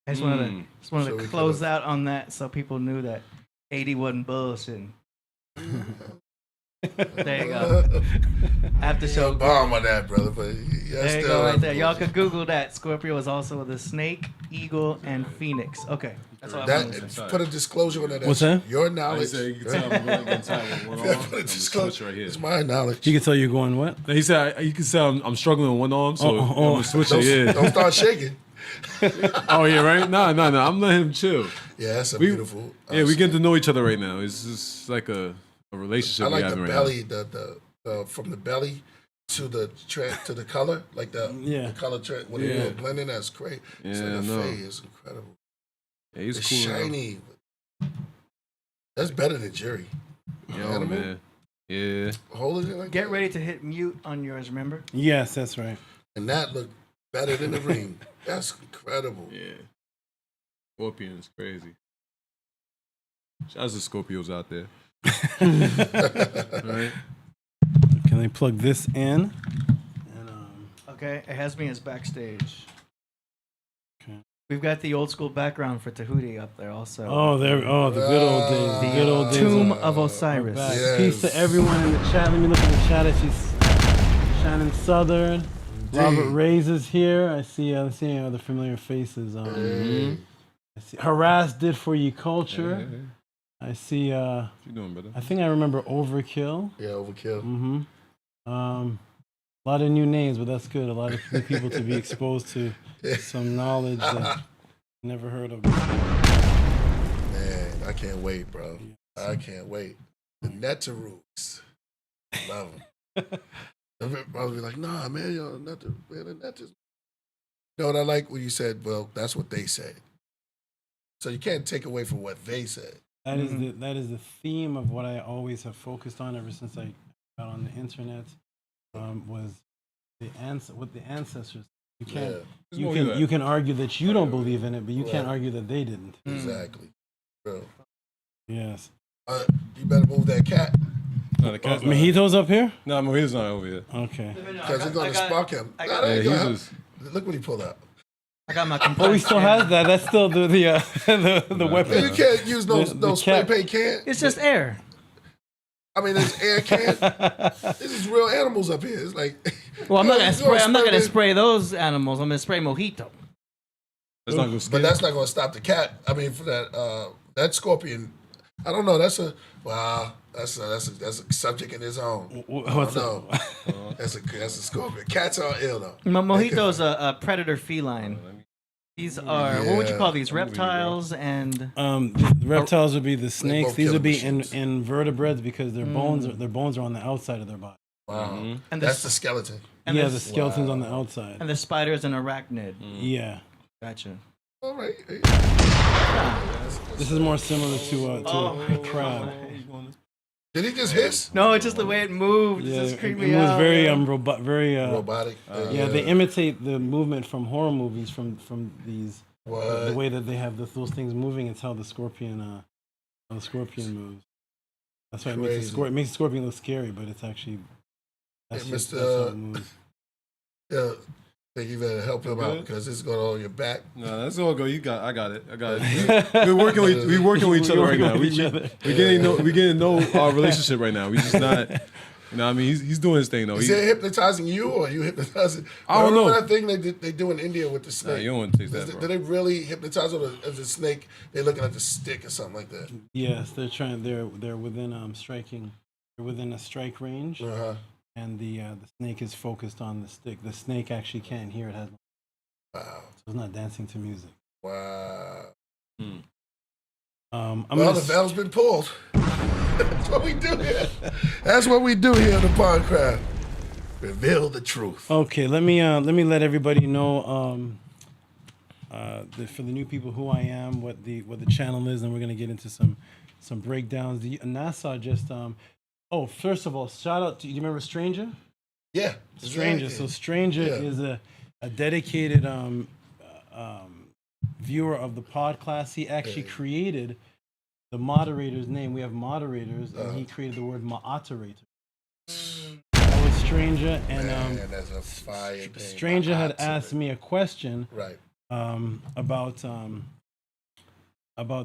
I just wanted So to we close could've- out on that so people knew that 80 wasn't bullshitting. There you go. After show. Bomb on that, brother. But yeah, There you still go, right there. Y'all could Google that. Scorpio is also the snake, eagle, and phoenix. Okay, that's all I wanted to say. That put a disclosure on that. What's that? Your I knowledge. said you can tell I'm going against time with one Yeah, arm. put a I'm just disclosure. switch right here. It's my knowledge. You can tell you're going what? He said you can tell I'm struggling with one arm, so I'm gonna switch Don't, it. Yeah. don't start shaking. Oh yeah, right? Nah. I'm letting him chill. Yeah, that's a We- beautiful. Yeah, we get to know each other right now. It's just like a relationship I like we the have right belly, the from the belly to the to the color, like the color trend when Yeah. you blending. That's great. So Yeah, the I know. fade is incredible. now. Yeah, he's It's cool. shiny. That's better than jury. Yo, Animal? man. Yeah. Holding it like Get that. ready to hit mute on yours, remember? Yes, that's right. And that looked better than the ring. That's incredible. Yeah. Scorpion is crazy. Shout out to Scorpios out there. Right? Can I plug this in? And, Okay, it has me as backstage. Okay. We've got the old school background for Tahuti up there also. the good old days. The good old days. Tomb are of Osiris. back. Yes. Peace to everyone in the chat. Let me look in the chat. I see Shannon Southern. Robert Reyes is here. I see other familiar faces. Hey. I see Harass did for you culture. Hey. I see. What you doing, brother? I think I remember Overkill. Yeah, overkill. Mm-hmm. A lot of new names, but that's good. A lot of new people to be exposed to some knowledge that I never heard of. Man, I can't wait, bro. I can't wait. The Netarooks. Love them. I'll be like, nah, man, yo, man, the Netas. You know what I like? When you said, well, that's what they said. So you can't take away from what they said. That is the theme of what I always have focused on ever since I got on the internet. Was what the ancestors. You can't. Yeah, You can argue that you don't believe in it, but you can't argue that they didn't. exactly. Bro. Yes. You better move that cat No, the cat's not. Mojito's up here. No, Mojito's not over here. Okay. because it's going to spark him. I Nah, got- that Yeah, ain't he's gonna help. just. Look what he pulled out. I got my Oh, he still has that. That's still the weapon. Man, you can't use no spray cat. paint can. It's just air. I mean, there's air can. This is real animals up here. It's like, Well, I'm not gonna You spray. I'm not gonna it, spray those animals. I'm gonna spray mojito. That's not gonna but scare. that's not going to stop the cat. I mean, for that scorpion, I don't know. That's a subject in his own. What's No, that's a scorpion. Cats are ill though. Mojito's a predator feline. These are what would you Yeah. call these reptiles and The reptiles would be the snakes. both These would be killer machines. invertebrates because their bones are on the outside of their body. Wow, and that's the the skeleton. and Yeah, the, the skeleton's on the outside. and the spider is an arachnid. Yeah. Gotcha. All right. Hey. This is more similar to a crab. Did he just hiss? No, it's just the way it moved. Yeah, It's just it creeped moves me out. very man. very Robotic. yeah, they imitate the movement from horror movies from these the What? way that they have those things moving. It's how the scorpion moves. That's why Crazy. it makes the scorpion look scary, but it's actually that's Hey, just Mr. that's how it moves. Yeah. Think you better help him out because it's going on your back. No, that's all good. I got it. We're working with each other right now. Working with each We other. getting to know our relationship right now. We just not. You know, what I mean, he's doing his thing though. Is it hypnotizing you or are you hypnotizing? I don't know. Remember that thing they do in India with the Nah, snake? you don't want to take that, Do bro. they really hypnotize or is the snake? They're looking at the stick or something like that. Yes, they're within striking. They're within a strike range, Uh-huh. and the snake is focused on the stick. The snake actually can't hear; it has. Wow. So it's not dancing to music. Wow. I'm Well, gonna the veil's been pulled. That's what we do here. That's what we do here in the Podcraft. Reveal the truth. Okay, let me let everybody know for the new people who I am, what the channel is, and we're gonna get into some breakdowns. NASA just first of all, shout out to you. Remember Stranger? Yeah. Stranger. exactly. So Stranger Yeah. is a dedicated viewer of the pod class. He actually created the moderator's name. We have moderators, and he created the word moderator. That was Stranger, and Man, that's a fire name. Stranger had asked me a question Right. about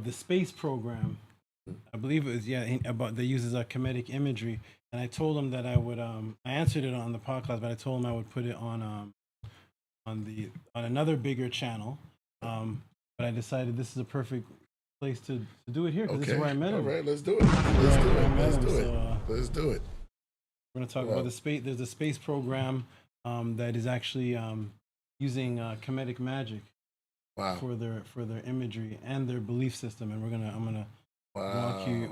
the space program. I believe it was about that uses kinetic imagery, and I told him that I would I answered it on the podcast, but I told him I would put it on another bigger channel. But I decided this is a perfect place to do it here because this is where I met him. All right, let's do it. Let's do it. So, Let's do it. we're going to talk about the space. There's a space program that is actually using kinetic magic Wow. for their imagery and their belief system, and I'm gonna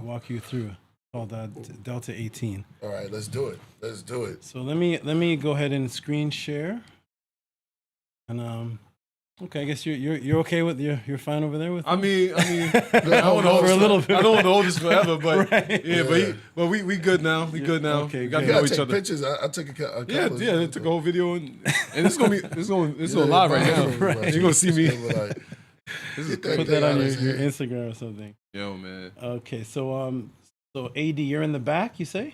walk you through called Delta 18. All right, let's do it. Let's do it. So let me go ahead and screen share. And okay, I guess you're okay with you're fine over there with. I mean, I don't for know a little bit. I don't want to hold this forever, but Right. but we good now. We good now. Okay, we got to good. You know gotta each take other. pictures. I took a couple. Yeah, they took a whole video and it's going live right now. Right. You're gonna see me. This is Put that on your Instagram or something. Yo, man. Okay, so AD, you're in the back, you say?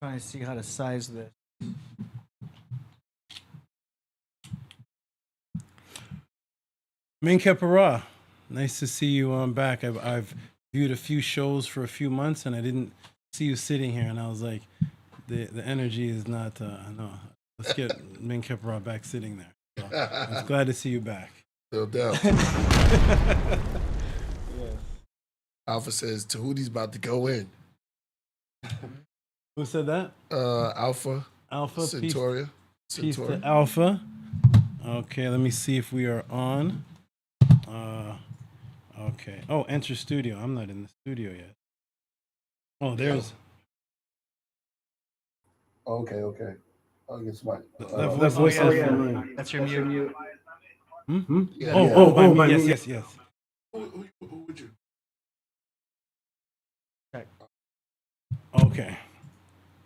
Trying to see how to size this. Minkepara, nice to see you back. I've viewed a few shows for a few months and I didn't see you sitting here, and I was like, the energy is not no. Let's get Minkepara back sitting there. So I was glad to see you back. No doubt. Alpha says Tehuti's about to go in. Who said that? Alpha Alpha Centauria. Peace to Alpha. Okay, let me see if we are on. Okay. Oh, enter studio. I'm not in the studio yet. Oh, there's. Okay. I'll get somebody. That voice is That's your mute. Hmm? Yeah, Oh, yeah. yes. Who would you?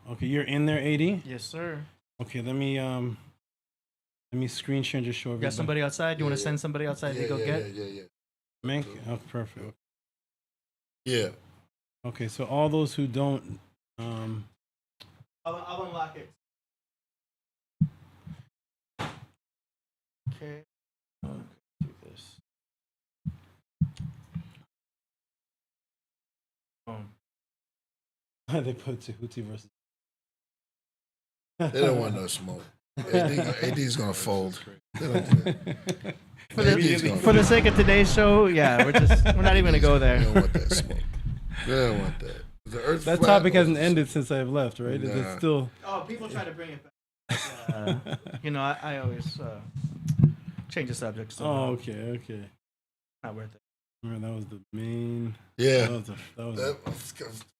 Okay, you're in there, AD? Yes, sir. Okay, let me screen share and just show You everybody. got somebody outside? You want to send somebody outside to go get? Yeah. Mink? Oh, perfect. Yeah. Okay, so all those who don't, I'll unlock it. Okay. do this. They put Tehuti versus. They don't want no smoke. AD's gonna fold. They don't do that. For the sake of today's show, yeah, we're not even gonna go They there. don't want that smoke. They don't want that. The Earth That flat topic or- hasn't ended since I've left, right? Is it Nah. still? Oh, people try to bring it back. I always change the subject. So Oh, okay. not worth it. Remember, that was the main. Yeah.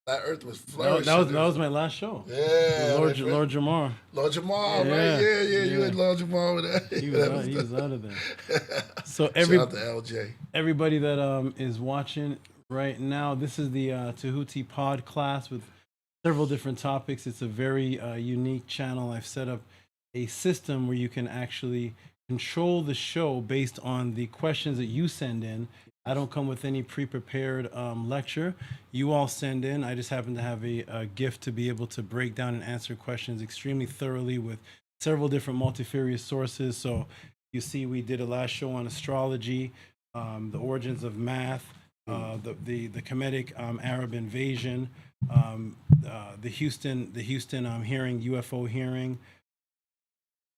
That Earth was flourishing. That was my last show. Yeah. Lord Lord Jamar. Jamal, Yeah. right? Yeah. You Yeah. had Lord Jamal with that. He was out of there. So Shout out to LJ. everybody that is watching right now, this is the Tehuti pod class with several different topics. It's a very unique channel. I've set up a system where you can actually control the show based on the questions that you send in. I don't come with any pre-prepared lecture. You all send in. I just happen to have a gift to be able to break down and answer questions extremely thoroughly with several different multifarious sources. So you see, we did a last show on astrology, the origins of math, the Kemetic Arab invasion, the Houston hearing, UFO hearing,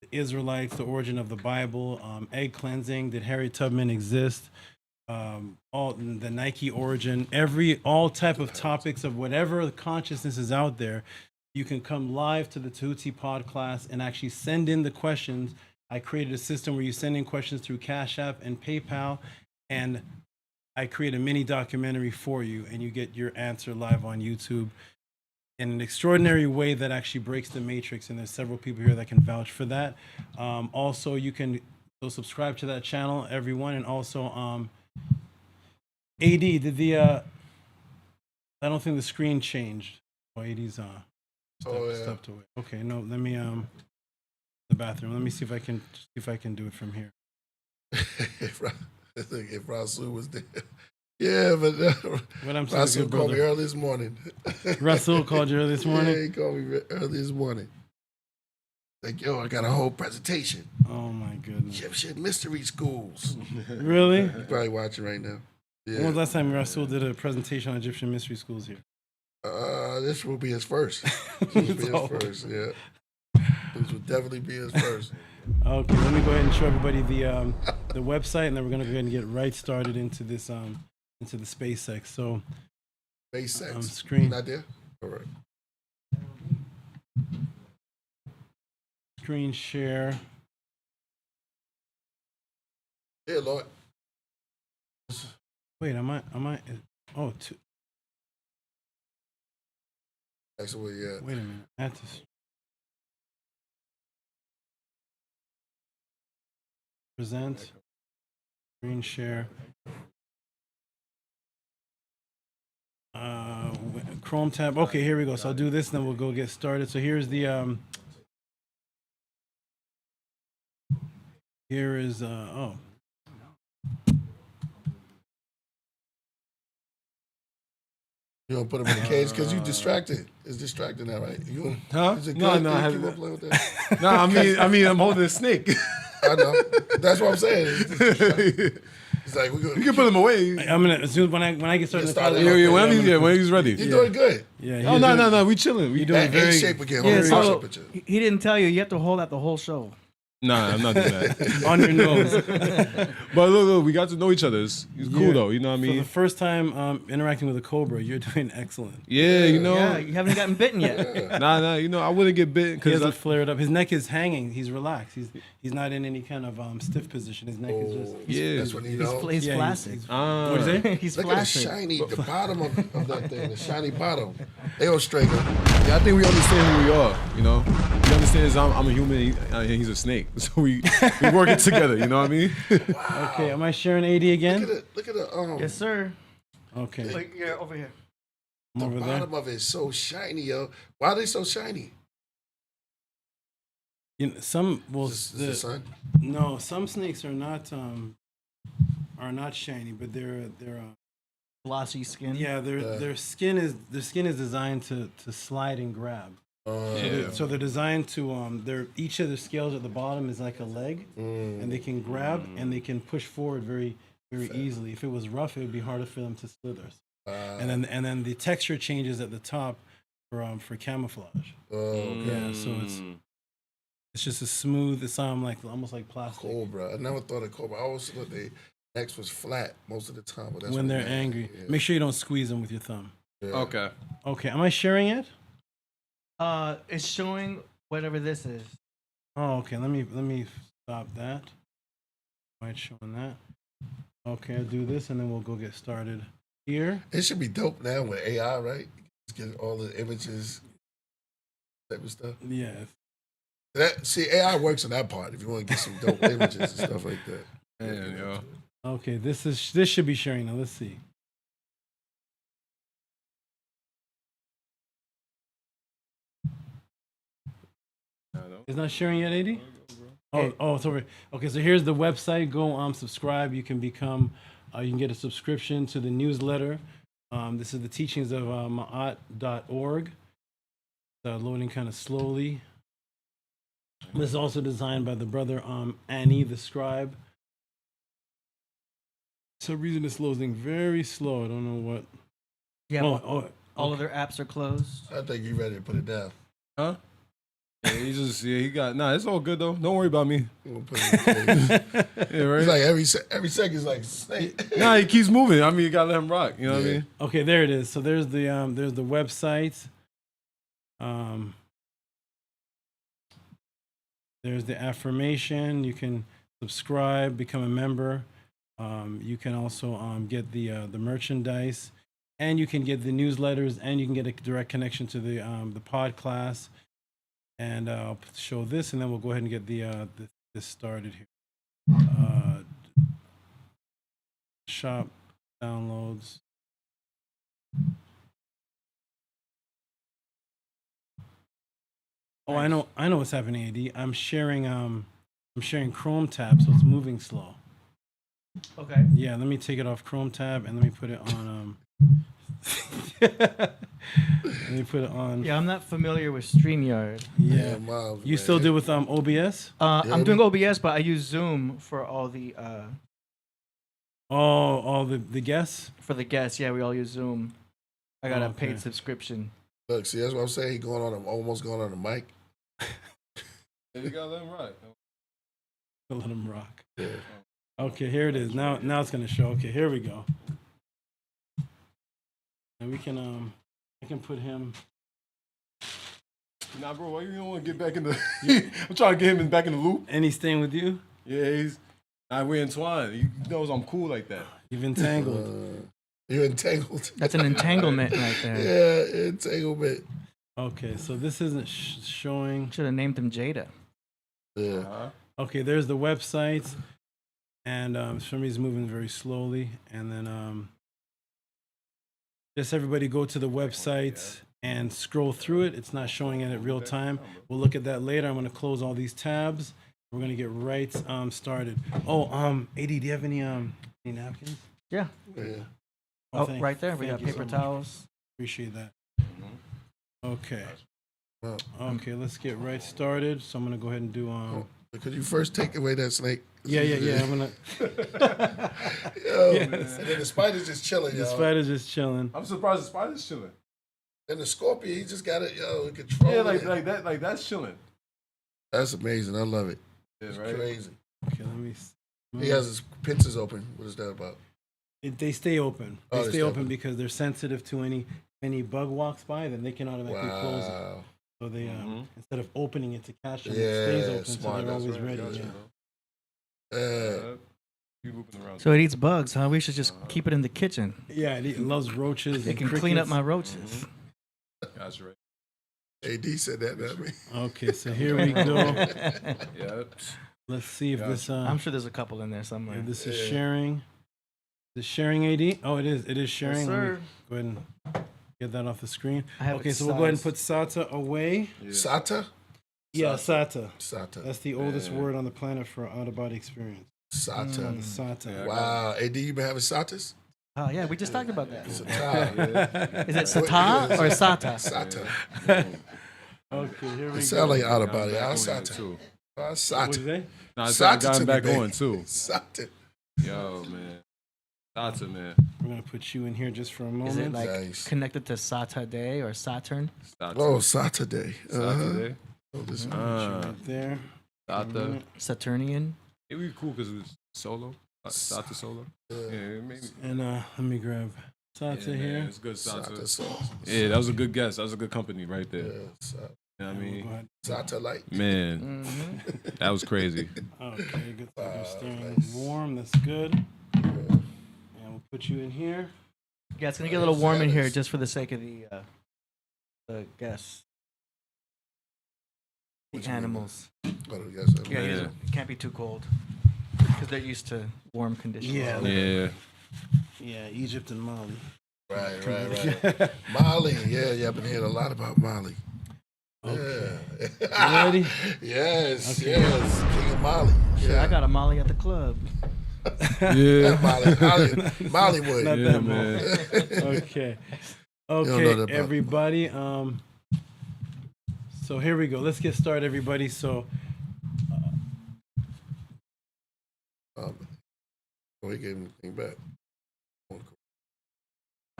the Israelites, the origin of the Bible, egg cleansing, did Harry Tubman exist? All the Nike origin, all type of topics of whatever consciousness is out there. you can come live to the Tehuti pod class and actually send in the questions. I created a system where you send in questions through CashApp and PayPal, and I create a mini documentary for you, and you get your answer live on YouTube in an extraordinary way that actually breaks the matrix. And there's several people here that can vouch for that. Also, you can subscribe to that channel, everyone, and also AD, did the I don't think the screen changed. Oh, AD's stepped away. Okay, no, let me the bathroom. Let me see if I can do it from here. If Rasul was there. Yeah, but What I'm saying, Rasul good called me brother. early this morning. Rasul called you early this morning? Yeah, he called me early this morning. Like, yo, I got a whole presentation. Oh my goodness. Egyptian mystery schools. Really? You're probably watching right now. When Yeah. was the last time Rasul did a presentation on Egyptian mystery schools here? This will be his first. This will be his first, yeah. This will definitely be his first. Okay, let me go ahead and show everybody the website, and then we're gonna go ahead and get right started into this into the SpaceX. So Base sex. screen. You not there? All right. screen share. Yeah, Lord. Wait, am I? Oh, Actually, yeah. wait a minute. I have to. Present. Screen share. Chrome tab. Okay, here we go. So I'll do this, then we'll go get started. So here's the here is oh. You don't put him in the cage because you distracted. It's distracting now, right? You, Huh? is it No, good? no, You I keep haven't. on playing with that? No, I mean, I'm holding a snake. I know. That's what I'm saying. It's like we're You gonna can put him away. I'm gonna as soon as when I get started. Get in the started. college- When he's ready. You're doing good. Yeah. Oh no, we chilling. We You doing That very. A shape again. Yeah, Hold so the picture. he didn't tell you. You have to hold out the whole show. Nah, I'm not doing that. on your nose. But look, we got to know each other. He's cool Yeah. though. You know what I For the mean? first time interacting with a cobra, you're doing excellent. Yeah, you know. Yeah, you haven't gotten bitten yet. Nah, you know, I wouldn't get bitten He because hasn't flared up. His neck is hanging. He's relaxed. He's not in any kind of stiff position. His neck is just. yeah. That's what you He's, know. he's Yeah, flaccid. What is it? He's Look at the flaccid. shiny, the bottom of that thing, the shiny bottom. They all straight up. Yeah, I think we understand who we are. You know, he understands I'm a human and he's a snake, so we working together. You know what I mean? Okay, am I sharing AD again? Look at the Yes, sir. Okay, Like, yeah, over here. I'm the over there. bottom of it is so shiny, yo. Why are they so shiny? You know, some Is this the sun? no, some snakes are not shiny, but they're Glossy skin. yeah, their skin is designed to slide and grab. Yeah. So they're designed to each of their scales at the bottom is like a leg, and they can grab and they can push forward very easily. If it was rough, it would be harder for them to slither. And then the texture changes at the top for camouflage. Okay. Yeah, so it's just a smooth. It's almost like plastic. Cobra. I never thought of cobra. I always thought their necks was flat most of the time. But that's When they're mad. angry, Yeah. make sure you don't squeeze them with your thumb. Yeah. Okay. Okay, am I sharing it? It's showing whatever this is. Oh, okay. Let me stop that. Why it's showing that? Okay, I'll do this and then we'll go get started here. It should be dope now with AI, right? Just get all the images, type of stuff. Yeah. See, AI works on that part. If you want to get some dope images and stuff like that. Man, yo. Okay, this should be sharing now. Let's see. It's not sharing yet, AD? Oh, it's over. Okay, so here's the website. Go subscribe. You can become, you can get a subscription to the newsletter. This is the teachings of ma'at.org. Loading kind of slowly. This is also designed by the brother Annie, the scribe. For some reason it's loading very slow. I don't know what. Yeah, all okay. of their apps are closed. I think you ready to put it down. Huh? Yeah, he got. Nah, it's all good though. Don't worry about me. You gonna put it in the cage. Yeah, right. It's like every second is like snake. Nah, he keeps moving. I mean, you gotta let him rock. You know what I Yeah. mean? Okay, there it is. So there's the website. There's the affirmation. You can subscribe, become a member. You can also get the merchandise, and you can get the newsletters, and you can get a direct connection to the pod class. And I'll show this, and then we'll go ahead and get this started here. Shop downloads. Oh, I know what's happening, AD. I'm sharing Chrome tab, so it's moving slow. Okay. Yeah, let me take it off Chrome tab and let me put it on let me put it on. Yeah, I'm not familiar with StreamYard. Yeah. Miles, You man. still do with OBS? I'm doing OBS, but I use Zoom for all the All the guests? for the guests. Yeah, we all use Zoom. I got a Okay. paid subscription. Look, see, that's what I'm saying. He almost going on the mic. You gotta let him ride. Let them rock. Yeah. Okay, here it is. Now it's gonna show. Okay, here we go. And we can I can put him. Nah, bro, why you don't want to get back in the? I'm trying to get him back in the loop. And he's staying with you? Yeah, we're entwined. He knows I'm cool like that. You've entangled. You're entangled. That's an entanglement right there. Yeah, entanglement. Okay, so this isn't showing. Should have named him Jada. Yeah. Okay, there's the website, and for some reason moving very slowly. And then just everybody go to the website and scroll through it. It's not showing it at real time. We'll look at that later. I'm going to close all these tabs. We're going to get right started. Oh, AD, do you have any napkins? Yeah. Yeah. Oh, thank- right there. We thank got you so paper much. towels. Appreciate that. Okay. Well, Okay, let's get right started. So I'm going to go ahead and do could you first take away that snake? Yeah. I'm gonna. Yo, and then the spider's just chilling, The y'all. spider's just chilling. I'm surprised the spider's chilling. And the scorpion, he just got it, in control. Yeah, of like it. that's chilling. That's amazing. I love it. Yeah, It's right. crazy. Okay, let me. He has his pincers open. What is that about? They stay open. They Oh, stay open because they're sensitive to any bug walks by, then they can automatically close it. Wow. So they instead of opening it to catch them, Yeah, it stays open, smart, so they're that's always right, ready. Gotcha, Yeah. Yeah. Keep looping around. So it eats bugs, huh? We should just keep it in the kitchen. Yeah, it loves roaches. It and can clean up crickets. my roaches. Gotcha, right. AD said that, not me. Okay, so here we go. Yeah. Let's see if this I'm sure there's a couple in there somewhere. if this is sharing. Is sharing AD? Oh, it is. It is sharing. Yes, Let me sir. go ahead and get that off the screen. I have Okay, it so we'll go ahead and sized. put SATA away. Sata? Yeah, SATA. Sata. That's the oldest word on the planet for out-of-body experience. Sata. SATA. Wow. AD, you been having Satas? Oh yeah, we just talked about that. Sata. Is it Sata or Sata? Sata. Okay, here we It go. sound like out of body. Back I'll on Sata. too. I'll What'd Sata. you say? Nah, I Sata got to him me, back baby. on too. Sata. Yo, man. Sata, man. We're gonna put you in here just for a moment. Is it like Nice. connected to Saturday or Saturn? Sata. Oh, Saturday. Saturday. Oh, this right there. Sata. Saturnian? It would be cool because it's solo. Sata solo. Yeah, maybe. And let me grab SATA Yeah, here. man, it's good Sata Sata. sauce. Yeah, that was a good guess. That was a good company right there. Yeah, You Sata. know what I We'll mean? go ahead. Sata light. Man, that was crazy. Okay, good. You're staying nice. warm. That's good. And we'll put you in here. Yeah, it's gonna get a little warm in here just for the sake of the guests. The animals. Oh, yes, Yeah, Yeah. it can't be too cold because they're used to warm conditions. Yeah. Yeah. Yeah, Egypt and Mali. Right. Mali. Yeah, I've been hearing a lot about Mali. Okay. Yeah. You ready? Yes, Okay. yes. King of Mali. Shit, Yeah. I got a Molly at the club. Yeah. Mollywood. Not Yeah, that man. Okay. know that Okay, about- everybody. So here we go. Let's get started, everybody. So We gave him the thing back.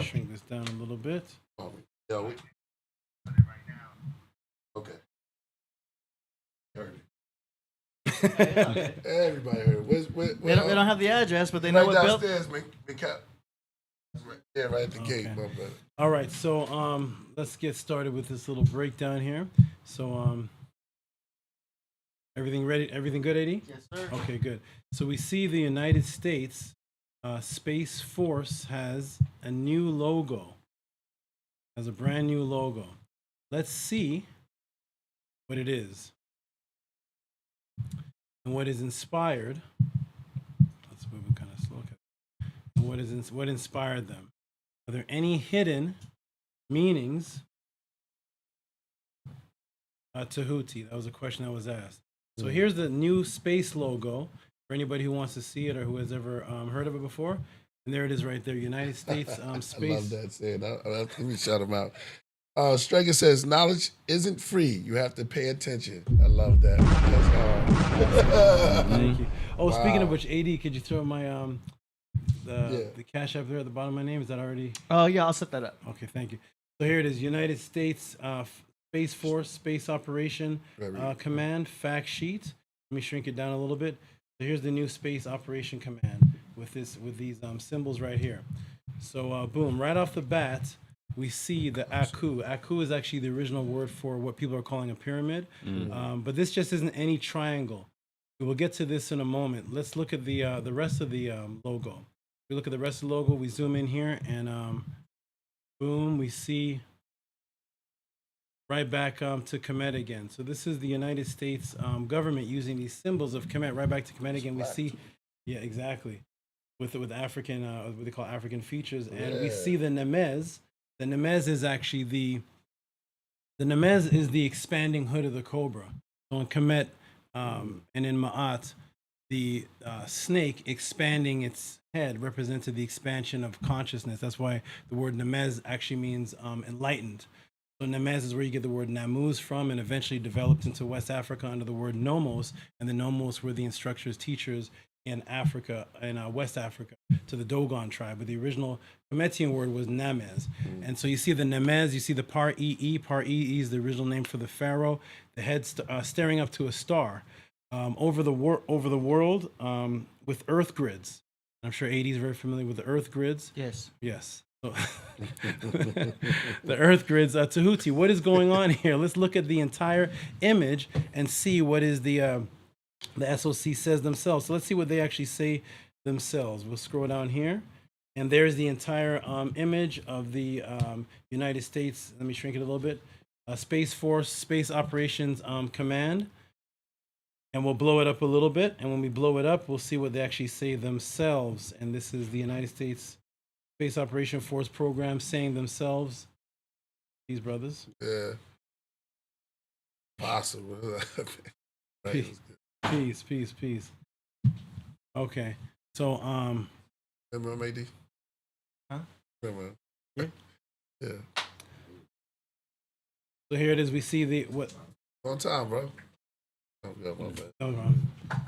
shrink this down a little bit. Yeah, we. Okay. Heard it. Everybody heard it. They don't have the address, but they know right what building. downstairs, Big Cap. Yeah, right at the gate, Okay. my brother. All right, so let's get started with this little breakdown here. So everything ready? Everything good, AD? Yes, sir. Okay, good. So we see the United States Space Force has a new logo. Has a brand new logo. Let's see what it is and what is inspired. Let's move it kind of slow. And what inspired them? Are there any hidden meanings? Tehuti. That was a question that was asked. So here's the new space logo for anybody who wants to see it or who has ever heard of it before. And there it is right there, United States Space. I love that saying. Let me shout him out. Strager says, knowledge isn't free. You have to pay attention. I love that. Thank you. Oh, speaking of Wow. which, AD, could you throw my the cash app there at the bottom of my name? Is that already? Oh, yeah, I'll set that up. Okay, thank you. So here it is, United States Space Force Space Operation Command fact sheet. Let me shrink it down a little bit. So here's the new Space Operation Command with these symbols right here. So boom, right off the bat, we see the Aku. Aku is actually the original word for what people are calling a pyramid, but this just isn't any triangle. We will get to this in a moment. Let's look at the rest of the logo. We look at the rest of the logo. We zoom in here, and boom, we see right back to KEMET again. So this is the United States government using these symbols of KEMET. Right back to KEMET again. We see, yeah, exactly, with African what they call African features, and we see the Nemez. The Nemez is actually the Nemez is the expanding hood of the cobra. So in KEMET and in Ma'at, the snake expanding its head represented the expansion of consciousness. That's why the word Nemez actually means enlightened. So Nemez is where you get the word Namuz from, and eventually developed into West Africa under the word Nomos, and the Nomos were the instructors, teachers in Africa, in West Africa, to the Dogon tribe. But the original Kemetian word was Nemez. And so you see the Nemez, you see the Par-E-E. Par-E-E is the original name for the pharaoh, the head staring up to a star. Over the world with earth grids. I'm sure AD is very familiar with the earth grids. Yes. Yes. So the earth grids. Tehuti, what is going on here? Let's look at the entire image and see what is the SOC says themselves. So let's see what they actually say themselves. We'll scroll down here. And there's the entire image of the United States. Let me shrink it a little bit. Space Force, Space Operations Command. And we'll blow it up a little bit. And when we blow it up, we'll see what they actually say themselves. And this is the United States Space Operation Force Program saying themselves, these brothers. Yeah. Possible. Right. Peace. Okay. So, Remember him, AD? Huh? Remember him? Yeah. Yeah. So here it is. We see the what? On time, bro. Oh, yeah, my bad.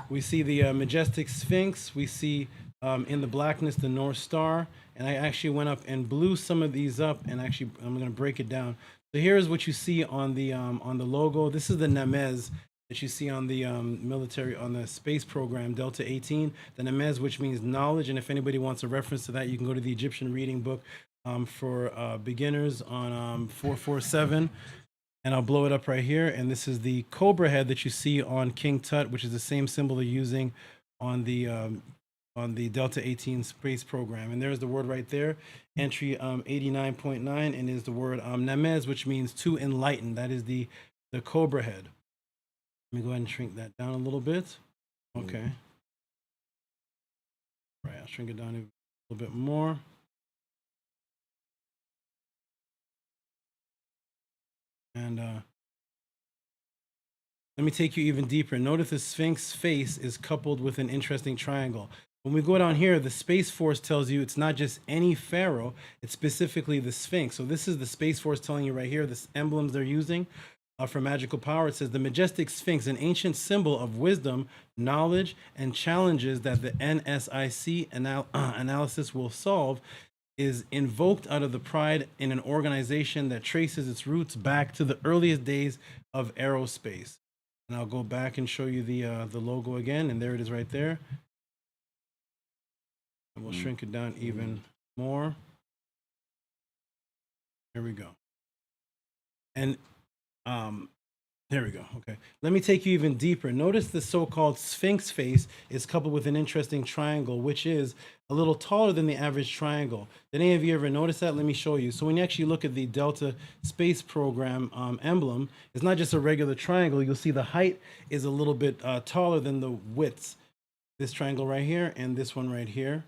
We see the majestic Sphinx. We see in the blackness the North Star. And I actually went up and blew some of these up, and actually I'm going to break it down. So here is what you see on the logo. This is the Nemez that you see on the military, on the space program, Delta 18. The Nemez, which means knowledge. And if anybody wants a reference to that, you can go to the Egyptian reading book for beginners on 447. And I'll blow it up right here. And this is the Cobra head that you see on King Tut, which is the same symbol they're using on the Delta 18 space program. And there's the word right there, entry 89.9, and is the word Nemez, which means to enlighten. That is the Cobra head. Let me go ahead and shrink that down a little bit. Okay. Right, I'll shrink it down a little bit more. And let me take you even deeper. Notice the Sphinx face is coupled with an interesting triangle. When we go down here, the Space Force tells you it's not just any pharaoh, it's specifically the Sphinx. So this is the Space Force telling you right here, the emblems they're using for magical power. It says the majestic Sphinx, an ancient symbol of wisdom, knowledge, and challenges that the NSIC analysis will solve, is invoked out of the pride in an organization that traces its roots back to the earliest days of aerospace. And I'll go back and show you the logo again, and there it is right there. And we'll shrink it down even more. Here we go. And there we go. Okay. Let me take you even deeper. Notice the so-called Sphinx face is coupled with an interesting triangle, which is a little taller than the average triangle. Did any of you ever notice that? Let me show you. So when you actually look at the Delta Space Program emblem, it's not just a regular triangle. You'll see the height is a little bit taller than the width. This triangle right here and this one right here.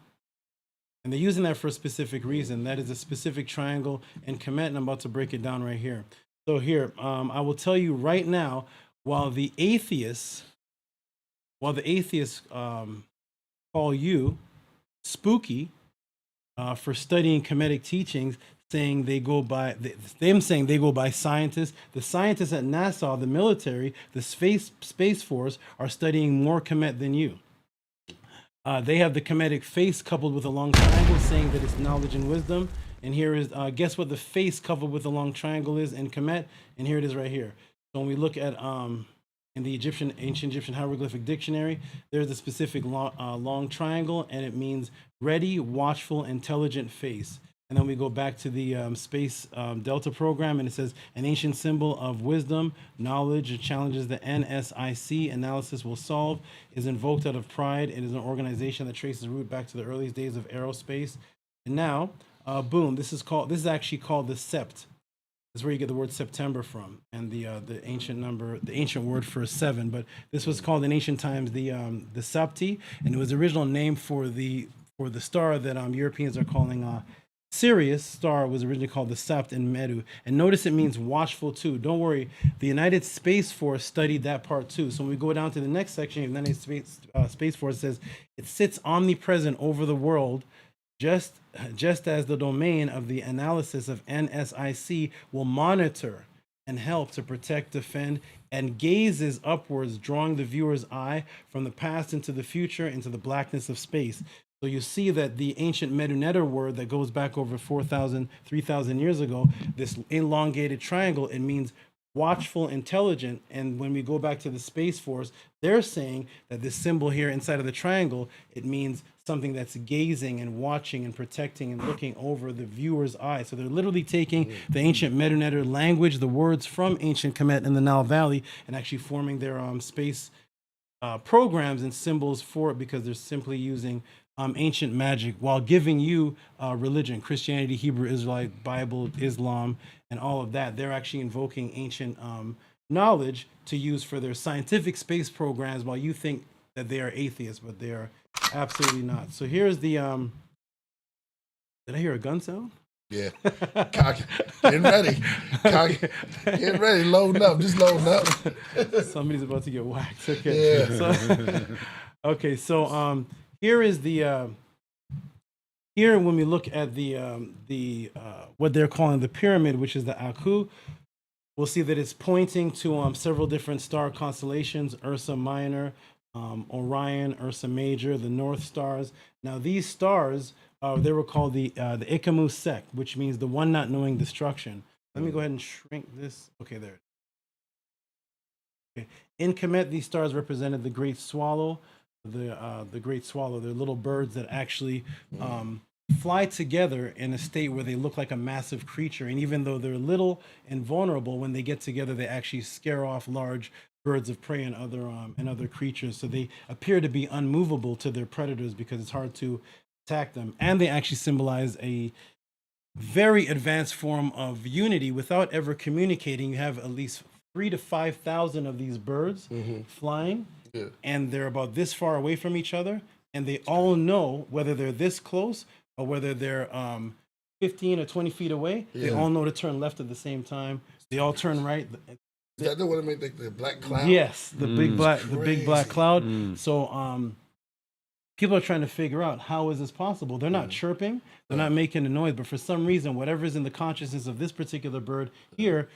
And they're using that for a specific reason. That is a specific triangle in KEMET, and I'm about to break it down right here. So here, I will tell you right now, while the atheists call you spooky for studying Kemetic teachings, saying they go by scientists. The scientists at NASA, the military, the Space Force are studying more Kemet than you. They have the Kemetic face coupled with a long triangle, saying that it's knowledge and wisdom. And here is, guess what the face coupled with a long triangle is in Kemet? And here it is right here. So when we look at, in the ancient Egyptian hieroglyphic dictionary, there's a specific long triangle, and it means ready, watchful, intelligent face. And then we go back to the Space Delta program, and it says an ancient symbol of wisdom, knowledge, and challenges the NSIC analysis will solve, is invoked out of pride. It is an organization that traces root back to the earliest days of aerospace. And now, boom, this is actually called the Sept. This is where you get the word September from, and the ancient number, the ancient word for 7. But this was called in ancient times the Sapti, and it was the original name for the star that Europeans are calling Sirius star. Was originally called the Sapt in Medu. And notice it means watchful too. Don't worry, the United Space Force studied that part too. So when we go down to the next section, the United Space Force says it sits omnipresent over the world, just as the domain of the analysis of NSIC will monitor and help to protect, defend, and gazes upwards, drawing the viewer's eye from the past into the future, into the blackness of space. So you see that the ancient Medunetter word that goes back over 4,000, 3,000 years ago, this elongated triangle, it means watchful, intelligent. And when we go back to the Space Force, they're saying that this symbol here inside of the triangle, it means something that's gazing and watching and protecting and looking over the viewer's eye. So they're literally taking the ancient Medunetter language, the words from ancient Kemet in the Nile Valley, and actually forming their space programs and symbols for it, because they're simply using ancient magic while giving you religion, Christianity, Hebrew Israelite, Bible, Islam, and all of that. They're actually invoking ancient knowledge to use for their scientific space programs, while you think that they are atheists, but they are absolutely not. So here's the did I hear a gun sound? Yeah. Getting ready. Getting ready. Loading up. Just loading up. Somebody's about to get whacked. Okay. Yeah. Okay. So here is the here when we look at the what they're calling the pyramid, which is the Aku, we'll see that it's pointing to several different star constellations: Ursa Minor, Orion, Ursa Major, the North Stars. Now these stars, they were called the Ikamu sect, which means the one not knowing destruction. Let me go ahead and shrink this. Okay, there. Okay. In Kemet, these stars represented the Great Swallow. The Great Swallow. They're little birds that actually fly together in a state where they look like a massive creature. And even though they're little and vulnerable, when they get together, they actually scare off large birds of prey and other creatures. So they appear to be unmovable to their predators because it's hard to attack them. And they actually symbolize a very advanced form of unity without ever communicating. You have at least 3,000 to 5,000 of these birds flying. Yeah. And they're about this far away from each other, and they all know whether they're this close or whether they're 15 or 20 feet away. Yeah. They all know to turn left at the same time. They all turn right. Is that the one that made the black cloud? Yes, the big black cloud. So people are trying to figure out, how is this possible? They're not chirping, they're not making a noise, but for some reason, whatever's in the consciousness of this particular bird here,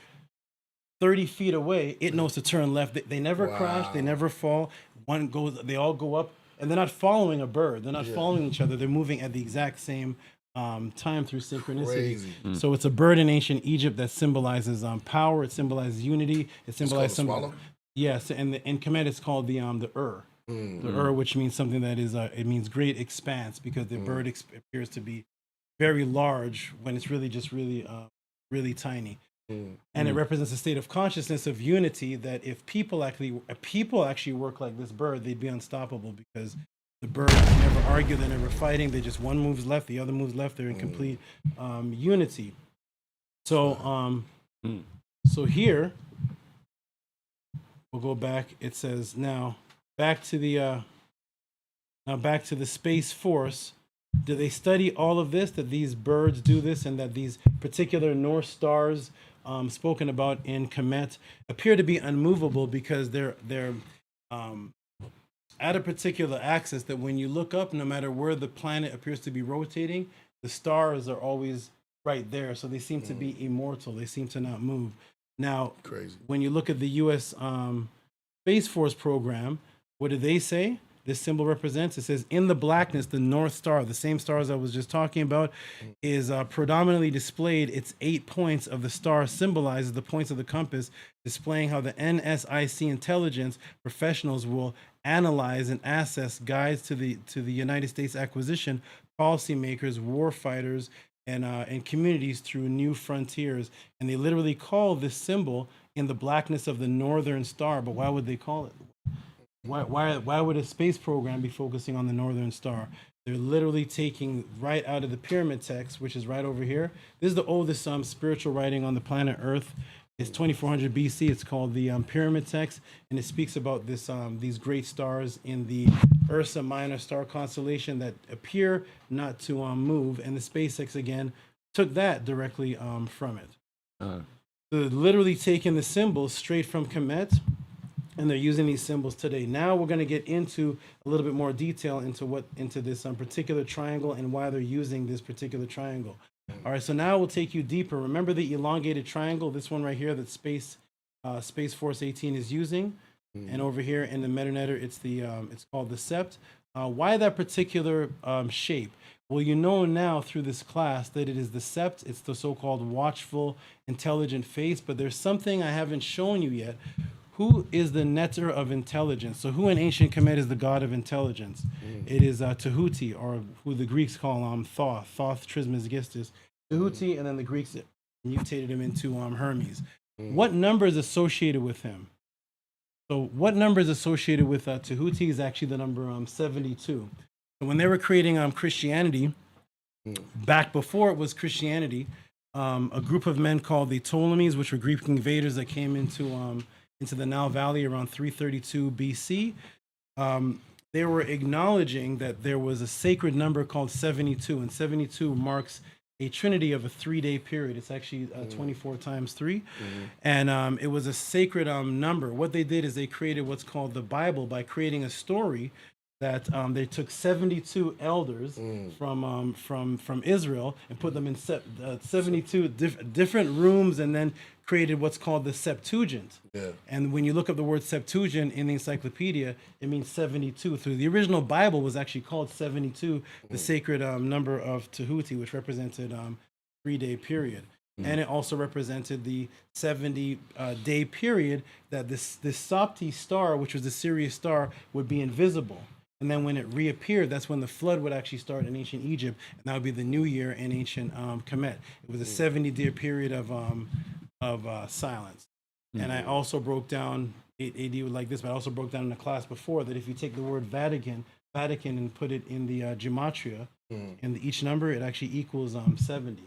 30 feet away, it knows to turn left. They never crash, they never fall. One goes, they all go up, and they're not following a bird. They're not following each other. They're moving at the exact same time through synchronicity. Crazy. So it's a bird in ancient Egypt that symbolizes power. It symbolizes unity. It symbolizes swallow? Yes, and in Kemet it's called the Ur. The Ur, which means something that is it means great expanse, because the bird appears to be very large when it's really just really tiny. And it represents a state of consciousness of unity that if people actually work like this bird, they'd be unstoppable because the birds never argue, they're never fighting. They just one moves left, the other moves left. They're in complete unity. So so here we'll go back. It says now back to the Space Force. Do they study all of this, that these birds do this, and that these particular North Stars spoken about in KEMET appear to be unmovable because they're at a particular axis that when you look up, no matter where the planet appears to be rotating, the stars are always right there. So they seem to be immortal. They seem to not move. Now, when you look at the U.S. Space Force program, what do they say? This symbol represents, it says, in the blackness, the North Star, the same stars I was just talking about, is predominantly displayed. Its 8 points of the star symbolizes the points of the compass, displaying how the NSIC intelligence professionals will analyze and assess guides to the United States acquisition, policymakers, war fighters, and communities through new frontiers. And they literally call this symbol in the blackness of the Northern Star. But why would they call it? Why would a space program be focusing on the Northern Star? They're literally taking right out of the pyramid text, which is right over here. This is the oldest spiritual writing on the planet Earth. It's 2400 BC. It's called the pyramid text, and it speaks about this these great stars in the Ursa Minor star constellation that appear not to move. And the SpaceX again took that directly from it. So they're literally taking the symbols straight from KEMET, and they're using these symbols today. Now we're going to get into a little bit more detail into this particular triangle and why they're using this particular triangle. All right, so now we'll take you deeper. Remember the elongated triangle, this one right here that Space Force 18 is using, and over here in the metanetter, it's called the sept. Why that particular shape? Well, you know now through this class that it is the sept. It's the so-called watchful, intelligent face. But there's something I haven't shown you yet. Who is the netter of intelligence? So who in ancient KEMET is the god of intelligence? It is Tehuti, or who the Greeks call Thoth Trismegistus. Tehuti, and then the Greeks mutated him into Hermes. What number is associated with him? So what number is associated with Tehuti is actually the number 72. So when they were creating Christianity, back before it was Christianity, a group of men called the Ptolemies, which were Greek invaders that came into the Nile Valley around 332 BC, they were acknowledging that there was a sacred number called 72, and 72 marks a trinity of a 3-day period. It's actually 24 times 3, and it was a sacred number. What they did is they created what's called the Bible by creating a story that they took 72 elders from Israel and put them in 72 different rooms, and then created what's called the Septuagint. And when you look up the word Septuagint in the encyclopedia, it means 72. So the original Bible was actually called 72, the sacred number of Tehuti, which represented 3-day period. And it also represented the 70-day period that this Sopti star, which was the Sirius star, would be invisible. And then when it reappeared, that's when the flood would actually start in ancient Egypt, and that would be the new year in ancient KEMET. It was a 70-day period of silence. And I also broke down 8 AD like this, but I also broke down in a class before that if you take the word Vatican, and put it in the gematria, in each number, it actually equals 70.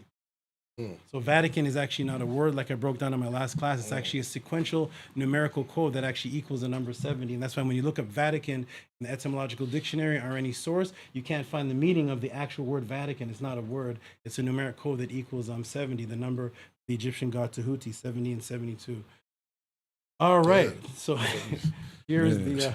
So Vatican is actually not a word like I broke down in my last class. It's actually a sequential numerical code that actually equals the number 70. And that's why when you look up Vatican in the etymological dictionary or any source, you can't find the meaning of the actual word Vatican. It's not a word. It's a numeric code that equals 70, the number of the Egyptian god Tehuti, 70 and 72. All right. So here's the...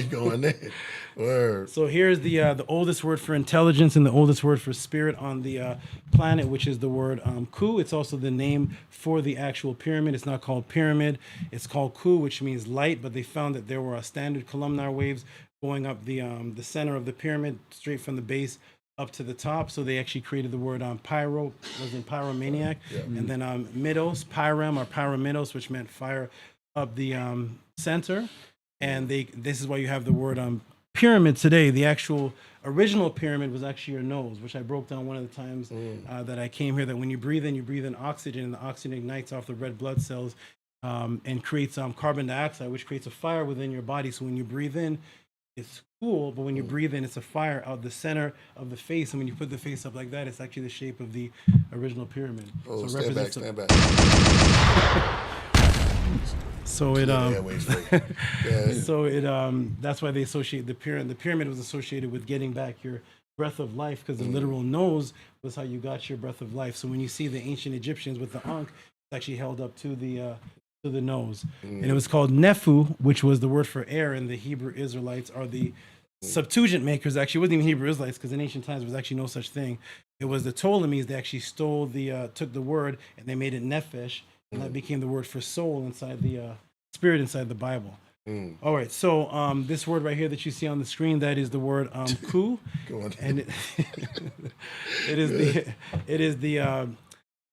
Going in. Word. So here's the oldest word for intelligence and the oldest word for spirit on the planet, which is the word Ku. It's also the name for the actual pyramid. It's not called pyramid. It's called Ku, which means light. But they found that there were standard columnar waves going up the center of the pyramid, straight from the base up to the top. So they actually created the word pyro, was in pyromaniac, and then midos, pyram or pyromidos, which meant fire up the center. And this is why you have the word pyramid today, the actual original pyramid was actually your nose, which I broke down one of the times that I came here, that when you breathe in oxygen, and the oxygen ignites off the red blood cells and creates carbon dioxide, which creates a fire within your body. So when you breathe in, it's cool, but when you breathe in, it's a fire out the center of the face. And when you put the face up like that, it's actually the shape of the original pyramid. Oh, so it stand back. So it Yeah. so it that's why they associate the pyramid. The pyramid was associated with getting back your breath of life, because the literal nose was how you got your breath of life. So when you see the ancient Egyptians with the ankh, it's actually held up to the nose, and it was called Nefu, which was the word for air. And the Hebrew Israelites are the Septuagint makers. Actually, it wasn't even Hebrew Israelites, because in ancient times there was actually no such thing. It was the Ptolemies. They actually stole took the word and they made it Nefesh, and that became the word for soul inside the spirit inside the Bible. All right, so this word right here that you see on the screen, that is the word ku, and it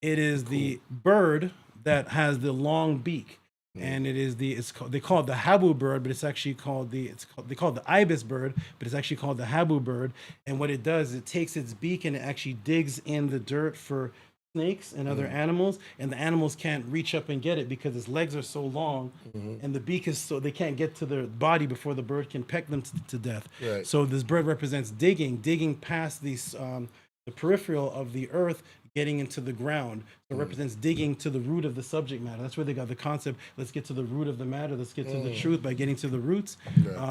is the bird that has the long beak, and they call it the habu bird, but it's actually called they call it the ibis bird, but it's actually called the habu bird. And what it does, it takes its beak and it actually digs in the dirt for snakes and other animals, and the animals can't reach up and get it because its legs are so long, and the beak is so they can't get to their body before the bird can peck them to death. Right. So this bird represents digging past these the peripheral of the earth, getting into the ground. So it represents digging to the root of the subject matter. That's where they got the concept, let's get to the root of the matter, let's get to the truth by getting to the roots.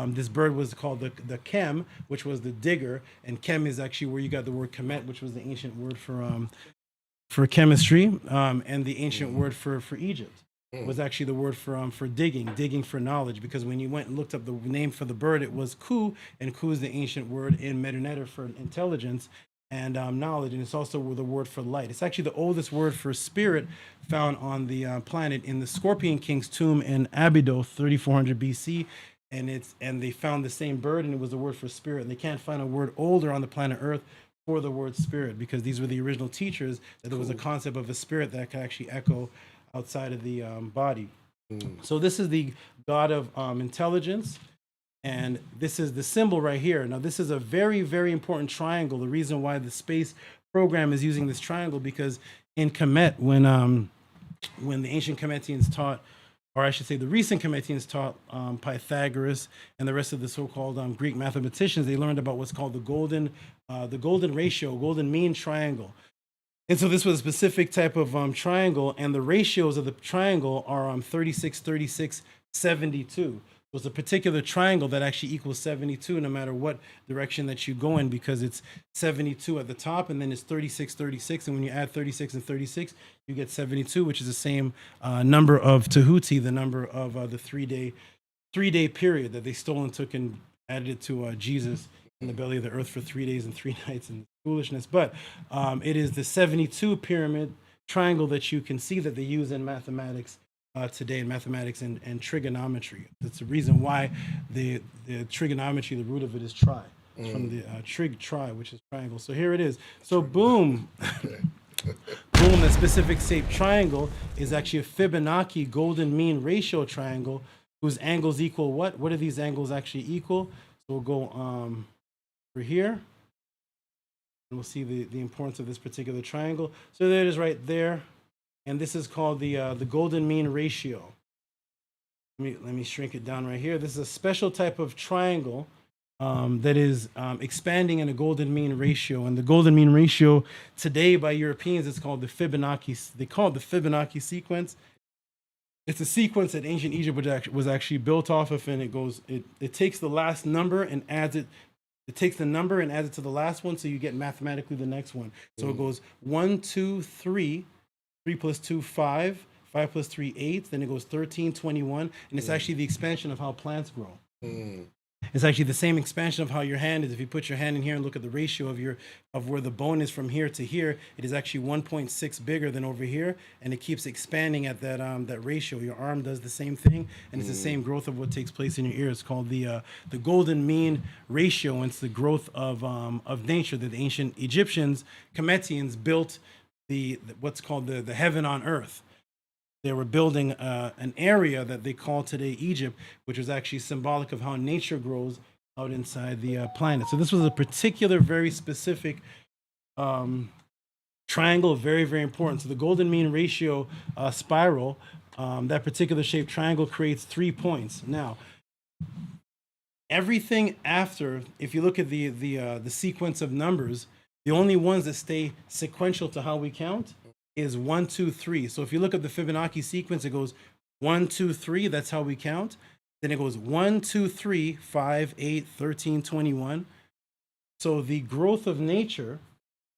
This bird was called the Kem, which was the digger, and Kem is actually where you got the word Kemet, which was the ancient word for chemistry, and the ancient word for Egypt was actually the word for digging for knowledge, because when you went and looked up the name for the bird, it was Ku, and Ku is the ancient word in Medunetter for intelligence and knowledge, and it's also the word for light. It's actually the oldest word for spirit found on the planet in the Scorpion King's tomb in Abydos, 3400 BC, and they found the same bird, and it was the word for spirit. And they can't find a word older on the planet Earth for the word spirit, because these were the original teachers, that there was a concept of a spirit that could actually echo outside of the body. So this is the god of intelligence, and this is the symbol right here. Now this is a very, very important triangle. The reason why the space program is using this triangle, because in Kemet, when the ancient Kemetians taught, or I should say the recent Kemetians taught Pythagoras and the rest of the so-called Greek mathematicians, they learned about what's called the golden ratio, golden mean triangle. And so this was a specific type of triangle, and the ratios of the triangle are 36, 36, 72. So it's a particular triangle that actually equals 72 no matter what direction that you go in, because it's 72 at the top, and then it's 36, 36. And when you add 36 and 36, you get 72, which is the same number of Tehuti, the number of the three-day period that they stole and took and added it to Jesus in the belly of the earth for 3 days and 3 nights and foolishness. But it is the 72 pyramid triangle that you can see that they use in mathematics today, in mathematics and trigonometry. That's the reason why the trigonometry, the root of it is tri. It's from the tri, which is triangle. So here it is. So boom. Boom, that specific shaped triangle is actually a Fibonacci golden mean ratio triangle whose angles equal what? What do these angles actually equal? So we'll go over here, and we'll see the importance of this particular triangle. So there it is right there. And this is called the golden mean ratio. Let me shrink it down right here. This is a special type of triangle that is expanding in a golden mean ratio. And the golden mean ratio today by Europeans is called the Fibonacci. They call it the Fibonacci sequence. It's a sequence that ancient Egypt was actually built off of, and it takes the last number and adds it. It takes the number and adds it to the last one, so you get mathematically the next one. So it goes 1, 2, 3. 3 plus 2, 5. 5 plus 3, 8. Then it goes 13, 21. And it's actually the expansion of how plants grow. It's actually the same expansion of how your hand is. If you put your hand in here and look at the ratio of where the bone is from here to here, it is actually 1.6 bigger than over here, and it keeps expanding at that ratio. Your arm does the same thing, and it's the same growth of what takes place in your ear. It's called the golden mean ratio, and it's the growth of nature that the ancient Egyptians, Kemetians, built what's called the heaven on earth. They were building an area that they call today Egypt, which was actually symbolic of how nature grows out inside the planet. So this was a particular, very specific triangle, very, very important. So the golden mean ratio spiral, that particular shaped triangle creates 3 points. Now, everything after, if you look at the sequence of numbers, the only ones that stay sequential to how we count is 1, 2, 3. So if you look at the Fibonacci sequence, it goes 1, 2, 3. That's how we count. Then it goes 1, 2, 3, 5, 8, 13, 21. So the growth of nature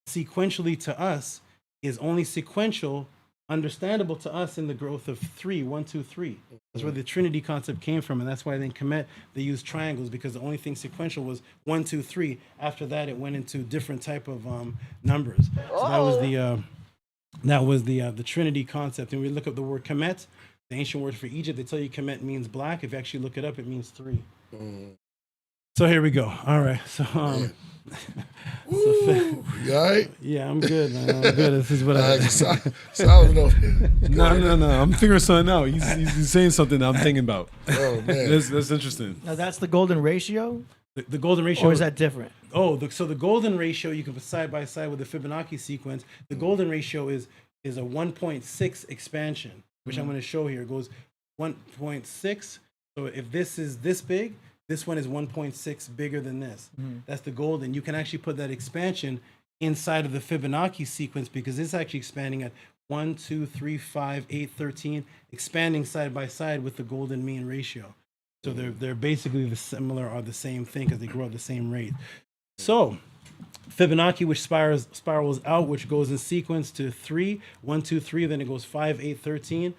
sequentially to us is only sequential, understandable to us in the growth of 3, 1, 2, 3. That's where the Trinity concept came from, and that's why in KEMET they used triangles, because the only thing sequential was 1, 2, 3. After that, it went into different type of numbers. So that was the Trinity concept. And we look up the word KEMET, the ancient word for Egypt. They tell you KEMET means black. If you actually look it up, it means 3. So here we go. All right. So Woo, you all right? yeah, I'm good, man. I'm good. This is what I. Solid over here. No. I'm figuring something out. He's saying something that I'm thinking about. Oh man, That's interesting. Now that's the golden ratio, The golden ratio. or is that different? Oh, so the golden ratio you can put side by side with the Fibonacci sequence. The golden ratio is a 1.6 expansion, which I'm going to show here. It goes 1.6. So if this is this big, this one is 1.6 bigger than this. That's the golden. You can actually put that expansion inside of the Fibonacci sequence, because it's actually expanding at 1, 2, 3, 5, 8, 13, expanding side by side with the golden mean ratio. So they're basically the similar or the same thing, because they grow at the same rate. So Fibonacci, which spirals out, which goes in sequence to 3, 1, 2, 3, then it goes 5, 8, 13.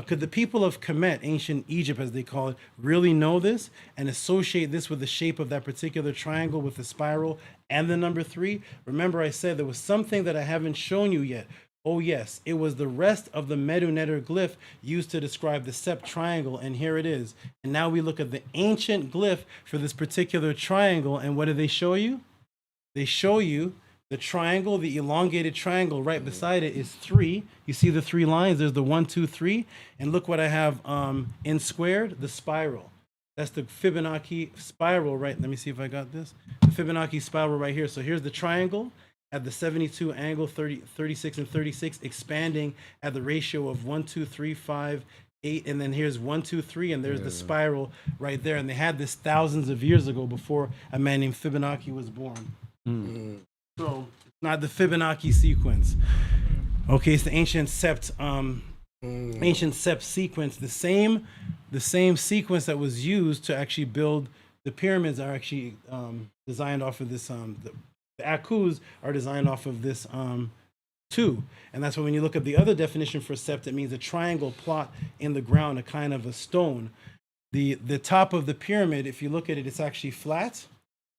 Could the people of KEMET, ancient Egypt as they call it, really know this and associate this with the shape of that particular triangle with the spiral and the number 3? Remember, I said there was something that I haven't shown you yet. Oh yes, it was the rest of the Medu Neter glyph used to describe the Sept triangle, and here it is. And now we look at the ancient glyph for this particular triangle, and what do they show you? They show you the triangle, the elongated triangle right beside it is 3. You see the 3 lines, there's the 1, 2, 3. And look what I have in squared, the spiral. That's the Fibonacci spiral, right? Let me see if I got this. The Fibonacci spiral right here. So here's the triangle at the 72 angle, 36 and 36, expanding at the ratio of 1, 2, 3, 5, 8. And then here's 1, 2, 3, and there's the spiral right there. And they had this thousands of years ago before a man named Fibonacci was born. So it's not the Fibonacci sequence. Okay, it's the ancient Sept sequence. The same sequence that was used to actually build the pyramids are actually designed off of this. The Akus are designed off of this too. And that's why when you look at the other definition for Sept, it means a triangle plot in the ground, a kind of a stone. The top of the pyramid, if you look at it, it's actually flat.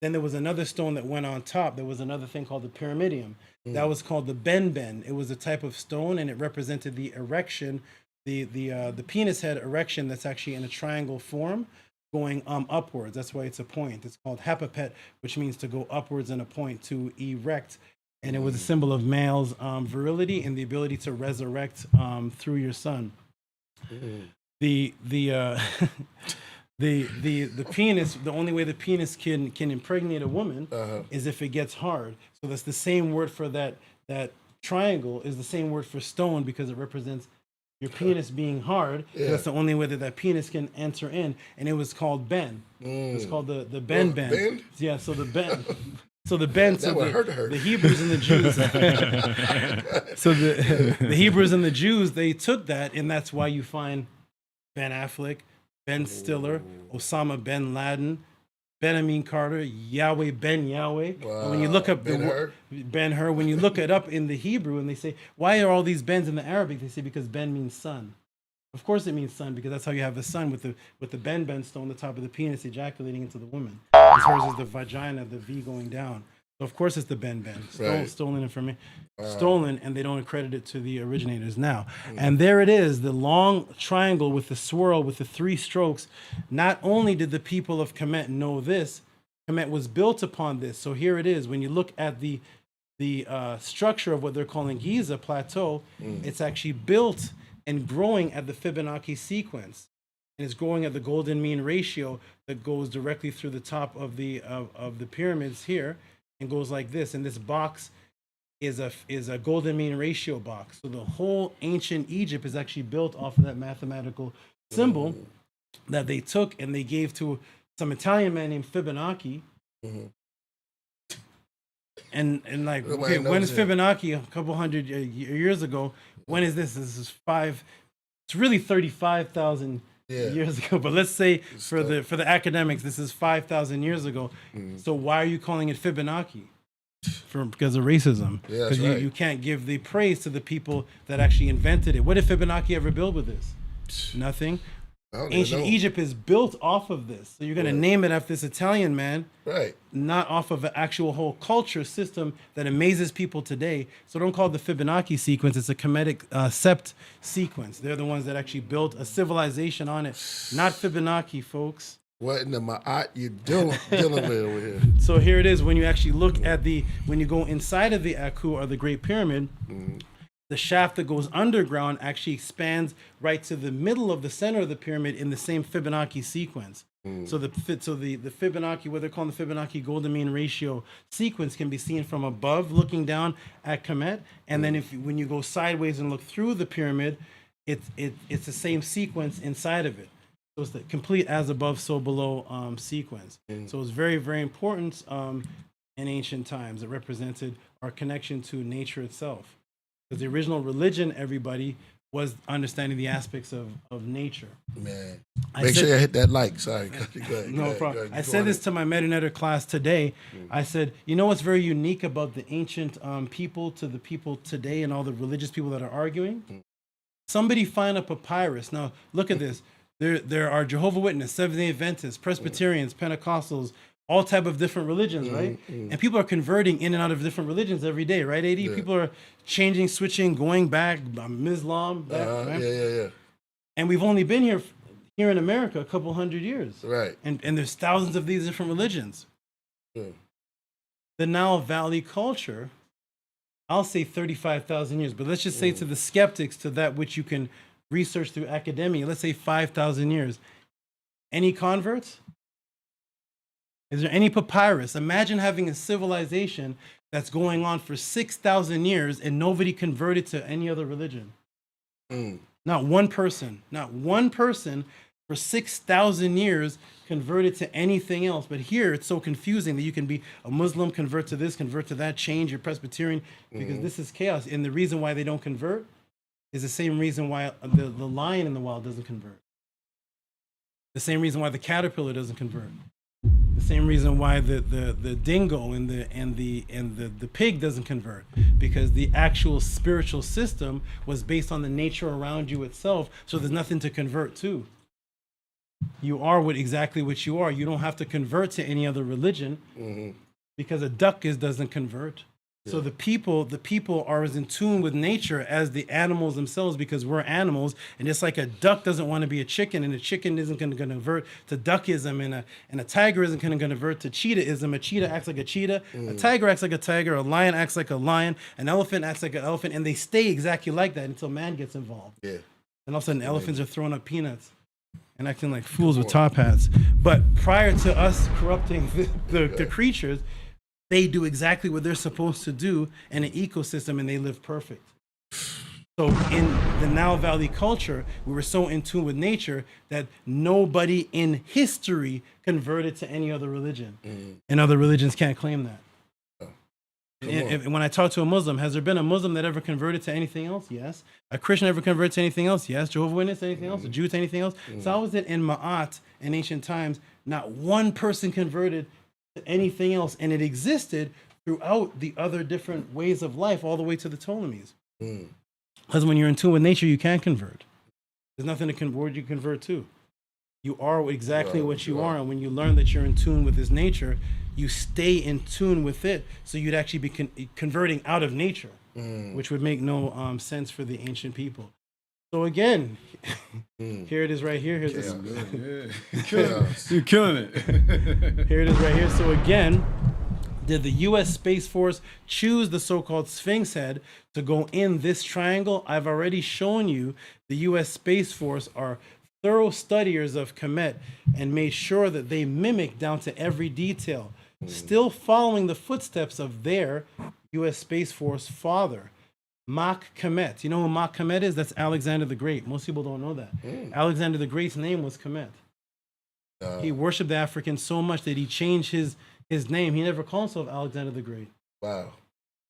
Then there was another stone that went on top. There was another thing called the pyramidium. That was called the ben. It was a type of stone, and it represented the erection, the penis head erection that's actually in a triangle form going upwards. That's why it's a point. It's called hapapet, which means to go upwards and a point, to erect. And it was a symbol of male's virility and the ability to resurrect through your son. The penis, the only way the penis can impregnate a woman is if it gets hard. So that's the same word for that triangle is the same word for stone, because it represents your penis being hard. Yeah. That's the only way that penis can enter in. And it was called Ben. It's called the Ben. Ben? Yeah, so the Ben. So the Ben, so the Hebrews and the Jews. So the Hebrews and the Jews, they took that, and that's why you find Ben Affleck, Ben Stiller, Osama bin Laden, Benjamin Carter, Yahweh Ben Yahweh. Wow. And when you look up Ben-Hur, when you look it up in the Hebrew and they say, why are all these Bens in the Arabic? They say because Ben means son. Of course it means son, because that's how you have the son with the Ben stone, the top of the penis ejaculating into the woman. Hers is the vagina, the V going down. So of course it's the Ben. Stolen information. Stolen, and they don't accredit it to the originators now. And there it is, the long triangle with the swirl with the 3 strokes. Not only did the people of KEMET know this, KEMET was built upon this. So here it is. When you look at the structure of what they're calling Giza Plateau, it's actually built and growing at the Fibonacci sequence. and it's growing at the golden mean ratio that goes directly through the top of the pyramids here, and goes like this. And this box is a golden mean ratio box. So the whole ancient Egypt is actually built off of that mathematical symbol that they took and they gave to some Italian man named Fibonacci. And like, okay, when is Fibonacci? A couple hundred years ago. When is this? This is it's really 35,000 years ago. But let's say for the academics, this is 5,000 years ago. So why are you calling it Fibonacci? Because of racism. Because you can't give the praise to the people that actually invented it. What did Fibonacci ever build with this? Nothing. Ancient Egypt is built off of this. So you're going to name it after this Italian man, right? Not off of an actual whole culture system that amazes people today. So don't call it the Fibonacci sequence. It's a Kemetic sept sequence. They're the ones that actually built a civilization on it. Not Fibonacci, folks. What in the ma'at you dealing with over here? So here it is. When you actually look at when you go inside of the Aku or the Great Pyramid, the shaft that goes underground actually expands right to the middle of the center of the pyramid in the same Fibonacci sequence. So the Fibonacci, what they're calling the Fibonacci golden mean ratio sequence, can be seen from above, looking down at Kemet, and then when you go sideways and look through the pyramid, it's the same sequence inside of it. So it's the complete as above, so below sequence. So it's very, very important in ancient times. It represented our connection to nature itself. Because the original religion, everybody, was understanding the aspects of nature. Man, make sure you hit that like. Sorry. Go ahead, no problem. I said this to my Metanetter class today. I said, you know what's very unique about the ancient people to the people today and all the religious people that are arguing? Somebody find a papyrus. Now, look at this. There are Jehovah's Witnesses, Seventh-day Adventists, Presbyterians, Pentecostals, all type of different religions, right? And people are converting in and out of different religions every day, right, AD? People are changing, switching, going back, Islam, back, right? And we've only been here in America a couple hundred years. Right. And there's thousands of these different religions. The Nile Valley culture, I'll say 35,000 years, but let's just say to the skeptics, to that which you can research through academia, let's say 5,000 years. Any converts? Is there any papyrus? Imagine having a civilization that's going on for 6,000 years and nobody converted to any other religion. Not one person for 6,000 years converted to anything else. But here it's so confusing that you can be a Muslim, convert to this, convert to that, change your Presbyterian, because this is chaos. And the reason why they don't convert is the same reason why the lion in the wild doesn't convert. The same reason why the caterpillar doesn't convert. The same reason why the dingo and the pig doesn't convert, because the actual spiritual system was based on the nature around you itself. So there's nothing to convert to. You are exactly what you are. You don't have to convert to any other religion, because a duck doesn't convert. So the people are as in tune with nature as the animals themselves, because we're animals. And just like a duck doesn't want to be a chicken, and a chicken isn't going to convert to duckism, and a tiger isn't going to convert to cheetahism. A cheetah acts like a cheetah, a tiger acts like a tiger, a lion acts like a lion, an elephant acts like an elephant, and they stay exactly like that until man gets involved. And all of a sudden, elephants are throwing up peanuts and acting like fools with top hats. But prior to us corrupting the creatures, they do exactly what they're supposed to do in an ecosystem, and they live perfect. So in the Nile Valley culture, we were so in tune with nature that nobody in history converted to any other religion. And other religions can't claim that. And when I talk to a Muslim, has there been a Muslim that ever converted to anything else? Yes. A Christian ever converted to anything else? Yes. Jehovah's Witness to anything else? A Jew to anything else? So how is it in Ma'at in ancient times, not one person converted to anything else, and it existed throughout the other different ways of life, all the way to the Ptolemies? Because when you're in tune with nature, you can't convert. There's nothing to convert to. You are exactly what you are, and when you learn that you're in tune with this nature, you stay in tune with it. So you'd actually be converting out of nature, which would make no sense for the ancient people. So again, here it is right here. Here's You're killing it. Here it is right here. So again, did the U.S. Space Force choose the so-called Sphinx head to go in this triangle? I've already shown you the U.S. Space Force are thorough studiers of Kemet and made sure that they mimic down to every detail, still following the footsteps of their U.S. Space Force father, Mach Kemet. You know who Mach Kemet is? That's Alexander the Great. Most people don't know that. Alexander the Great's name was Kemet. He worshipped the Africans so much that he changed his name. He never called himself Alexander the Great. Wow.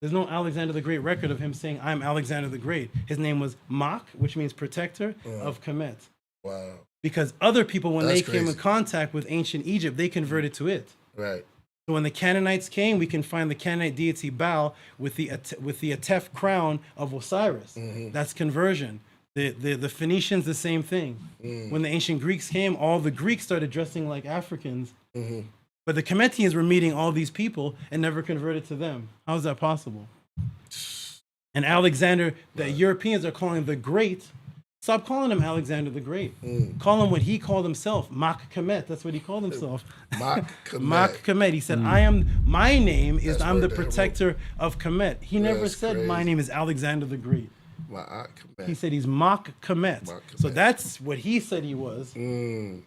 There's no Alexander the Great record of him saying, I'm Alexander the Great. His name was Mach, which means protector of Kemet. Wow. Because other people, when That's they came in crazy. contact with ancient Egypt, they converted to it. Right. So when the Canaanites came, we can find the Canaanite deity Baal with the Atef crown of Osiris. That's conversion. The Phoenicians, the same thing. When the ancient Greeks came, all the Greeks started dressing like Africans. But the Kemetians were meeting all these people and never converted to them. How is that possible? And Alexander, the Europeans are calling the Great. Stop calling him Alexander the Great. Call him what he called himself, Mach Kemet. That's what he called himself. Mach Kemet. Mach Kemet. He said, my name is, That's I'm the word that protector of Kemet. He never That's said, my crazy. name is Alexander the Great. Mach Kemet. He said he's Mach Kemet. Mach So Kemet. that's what he said he was. And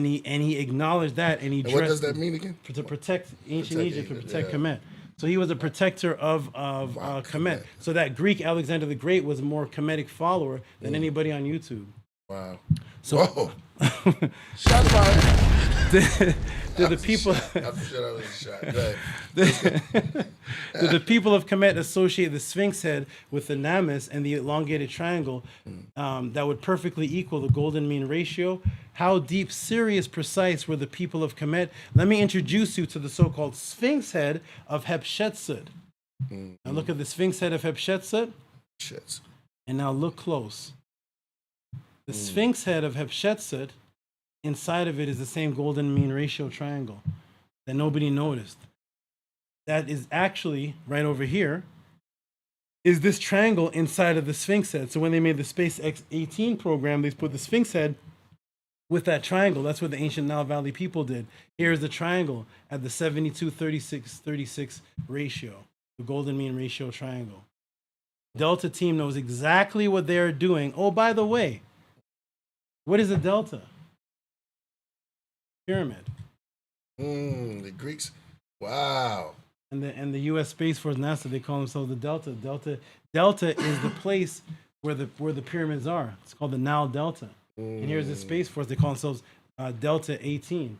he acknowledged that, and he And what does dressed that mean again? to protect ancient Protect Egypt, to Egypt, protect yeah. Kemet. So he was a protector of Kemet. Kemet. So that Greek Alexander the Great was a more Kemetic follower than anybody on YouTube. Wow. So Whoa. Shot fired. do the people I'm sure that was a shot. Right. do the people of Kemet associate the Sphinx head with the Names and the elongated triangle that would perfectly equal the golden mean ratio? How deep, serious, precise were the people of Kemet? Let me introduce you to the so-called Sphinx head of Hatshepsut. Now look at the Sphinx head of Hatshepsut, Shit. and now look close. The Sphinx head of Hatshepsut, inside of it is the same golden mean ratio triangle that nobody noticed. That is actually right over here. Is this triangle inside of the Sphinx head? So when they made the SpaceX 18 program, they put the Sphinx head with that triangle. That's what the ancient Nile Valley people did. Here's the triangle at the 72-36-36 ratio, the golden mean ratio triangle. Delta team knows exactly what they're doing. Oh, by the way, what is a delta? Pyramid. The Greeks. Wow. And the U.S. Space Force, NASA, they call themselves the Delta. Delta is the place where the pyramids are. It's called the Nile Delta. And here's the Space Force. They call themselves Delta 18.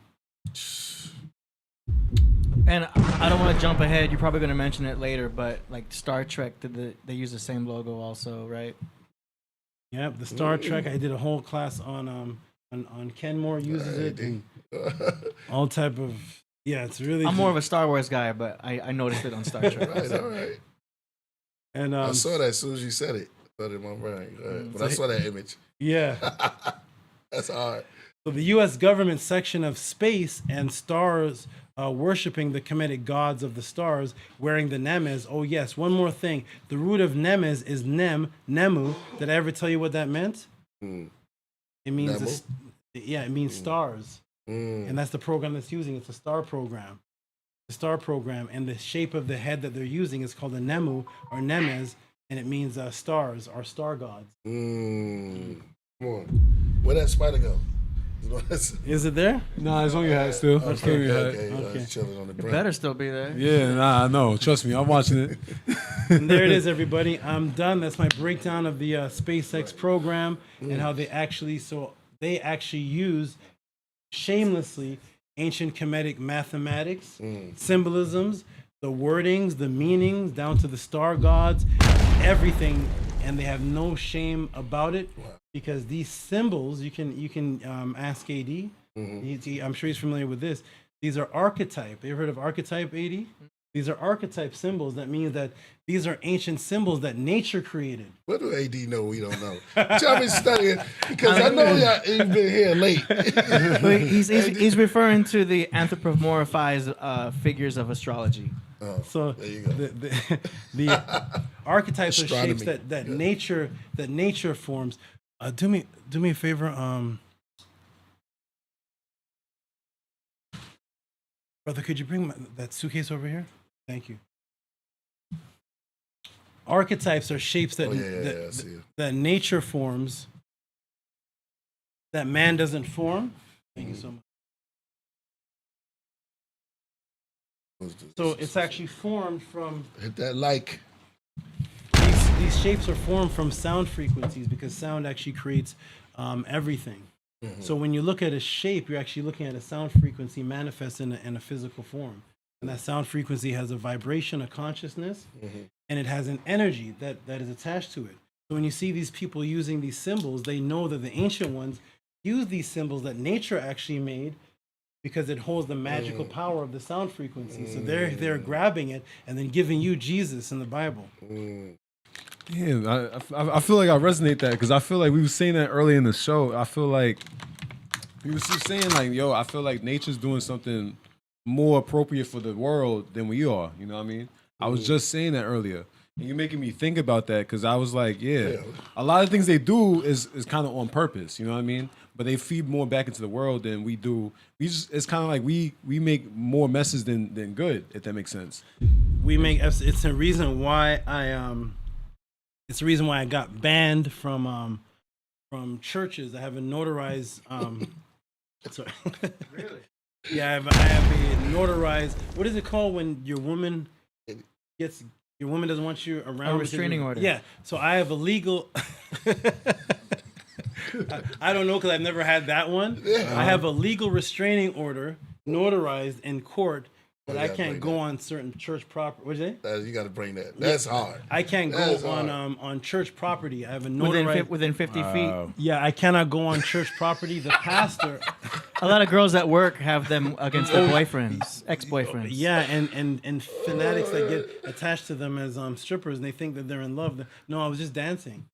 And I don't want to jump ahead. You're probably going to mention it later, but like Star Trek, they use the same logo also, right? Yep, the Star Trek. I did a whole class on Kenmore uses it and all type of. Yeah, it's really. I'm more of a Star Wars guy, but I noticed it on Star Trek. Right, all right. And I saw that as soon as you said it. Thought in my brain. Go ahead. But I saw that image. yeah. That's hard. So the U.S. government section of space and stars worshiping the Kemetic gods of the stars, wearing the Nemes. Oh yes, one more thing. The root of Nemes is Nemu. Did I ever tell you what that meant? It means it means stars, and that's the program that's using. It's a star program. The star program, and the shape of the head that they're using is called a Nemu or Nemes, and it means stars or star gods. Come on. Where'd that spider go? Is it there? Nah, it's on your hat still. It's on your hat. Okay. Chilling on the It brink. better still be there. Yeah, nah, I know. Trust me, I'm watching it. And there it is, everybody. I'm done. That's my breakdown of the SpaceX program and how they actually use shamelessly ancient Kemetic mathematics, symbolisms, the wordings, the meanings, down to the star gods, everything, and they have no shame about it because these symbols, you can ask AD. I'm sure he's familiar with this. These are archetype. You ever heard of archetype, AD? These are archetype symbols. That means that these are ancient symbols that nature created. What do AD know we don't know? Tell me studying because I know you've been here late. But he's referring to the anthropomorphized figures of astrology. So there you go. the archetypes are shapes Astronomy. that nature forms. Do me a favor. Brother, could you bring that suitcase over here? Thank you. Archetypes are shapes that I see it. that nature forms. that man doesn't form. Thank you so much. So it's actually formed from Hit that like. these shapes are formed from sound frequencies because sound actually creates everything. So when you look at a shape, you're actually looking at a sound frequency manifest in a physical form. And that sound frequency has a vibration, a consciousness, and it has an energy that is attached to it. So when you see these people using these symbols, they know that the ancient ones use these symbols that nature actually made because it holds the magical power of the sound frequency. So they're grabbing it and then giving you Jesus in the Bible. Yeah, I feel like I resonate that because I feel like we were saying that early in the show. I feel like we were just saying like, yo, I feel like nature's doing something more appropriate for the world than we are. You know what I mean? I was just saying that earlier. And you're making me think about that because I was like, yeah, a lot of things they do is kind of on purpose. You know what I mean? But they feed more back into the world than we do. It's kind of like we make more messes than good, if that makes sense. It's a reason why it's the reason why I got banned from churches. I have a notarized. Sorry. Really? Yeah, I have a notarized. What is it called when your woman doesn't want you around? A restraining order. Yeah. So I have a legal. I don't know because I've never had that one. I have a legal restraining order notarized in court. But I can't go on certain church property. What'd you say? You got to bring that. That's hard. I can't go on church property. I have a notarized within 50 feet. Yeah, I cannot go on church property. The pastor. A lot of girls at work have them against their boyfriends, ex-boyfriends. Yeah, and fanatics that get attached to them as strippers, and they think that they're in love. No, I was just dancing.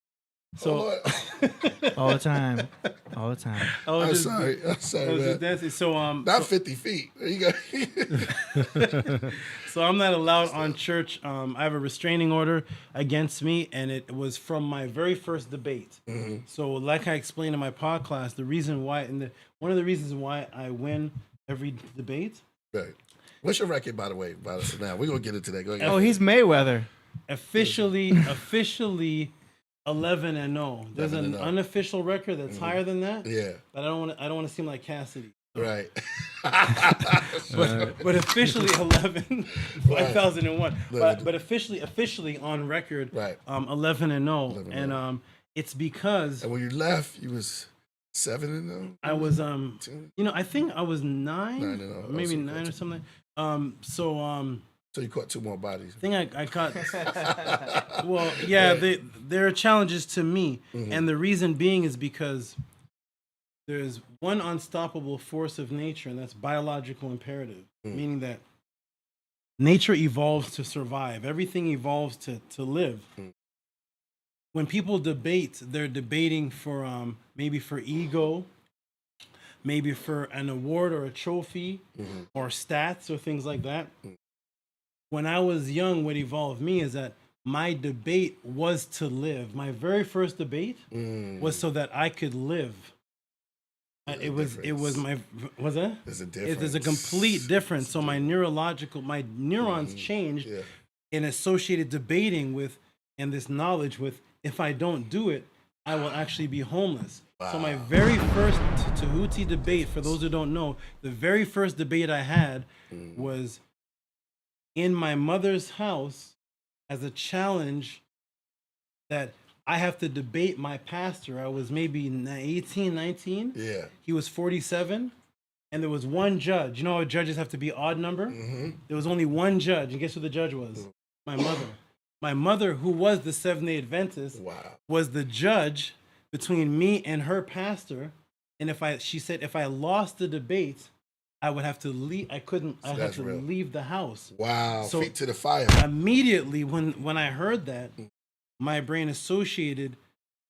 So all the time. I'm sorry. I was Man. just dancing. So Not 50 feet. There you go. So I'm not allowed on church. I have a restraining order against me, and it was from my very first debate. So, like I explained in my podcast, the reason why, one of the reasons why I win every debate. Right. What's your record, by the way? Now we're gonna get into that. Go ahead. Oh, he's Mayweather. Officially 11-0. There's an unofficial record that's higher than that. Yeah. But I don't want to seem like Cassidy. Right. but officially 11, 5001. But officially on record, right. 11-0. And it's because. And when you left, you was 7-0. I was I think I was 9, maybe 9 or something. So you caught 2 more bodies. I think I caught. Well, yeah, there are challenges to me, and the reason being is because there's one unstoppable force of nature, and that's biological imperative, meaning that nature evolves to survive. Everything evolves to live. When people debate, they're debating for maybe for ego, maybe for an award or a trophy, or stats or things like that. When I was young, what evolved me is that my debate was to live. My very first debate was so that I could live. It was my, what's that? There's a difference. There's a complete difference. So my neurons changed in associated debating with, and this knowledge with, if I don't do it, I will actually be homeless. Wow. So my very first Tehuti debate, for those who don't know, the very first debate I had was in my mother's house as a challenge that I have to debate my pastor. I was maybe 18, 19. Yeah. He was 47. And there was one judge. You know how judges have to be odd number? There was only one judge. And guess who the judge was? My mother. My mother, who was the Seventh-day Adventist, was the judge between me and her pastor. And she said if I lost the debate, I would have to leave. I had to leave the house. Wow. So feet to the fire. Immediately when I heard that, my brain associated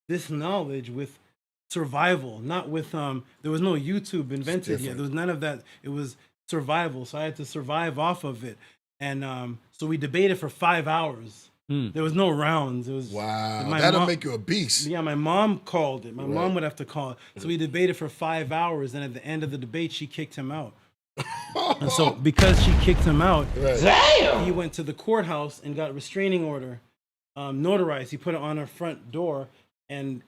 this knowledge with survival, not with there was no YouTube invented yet. There was none of that. It was survival. So I had to survive off of it. And so we debated for 5 hours. There was no rounds. It was that'll make you a beast. Yeah, my mom called it. My mom would have to call it. So we debated for 5 hours, and at the end of the debate, she kicked him out. And so because she kicked him out, he went to the courthouse and got a restraining order notarized. He put it on our front door, and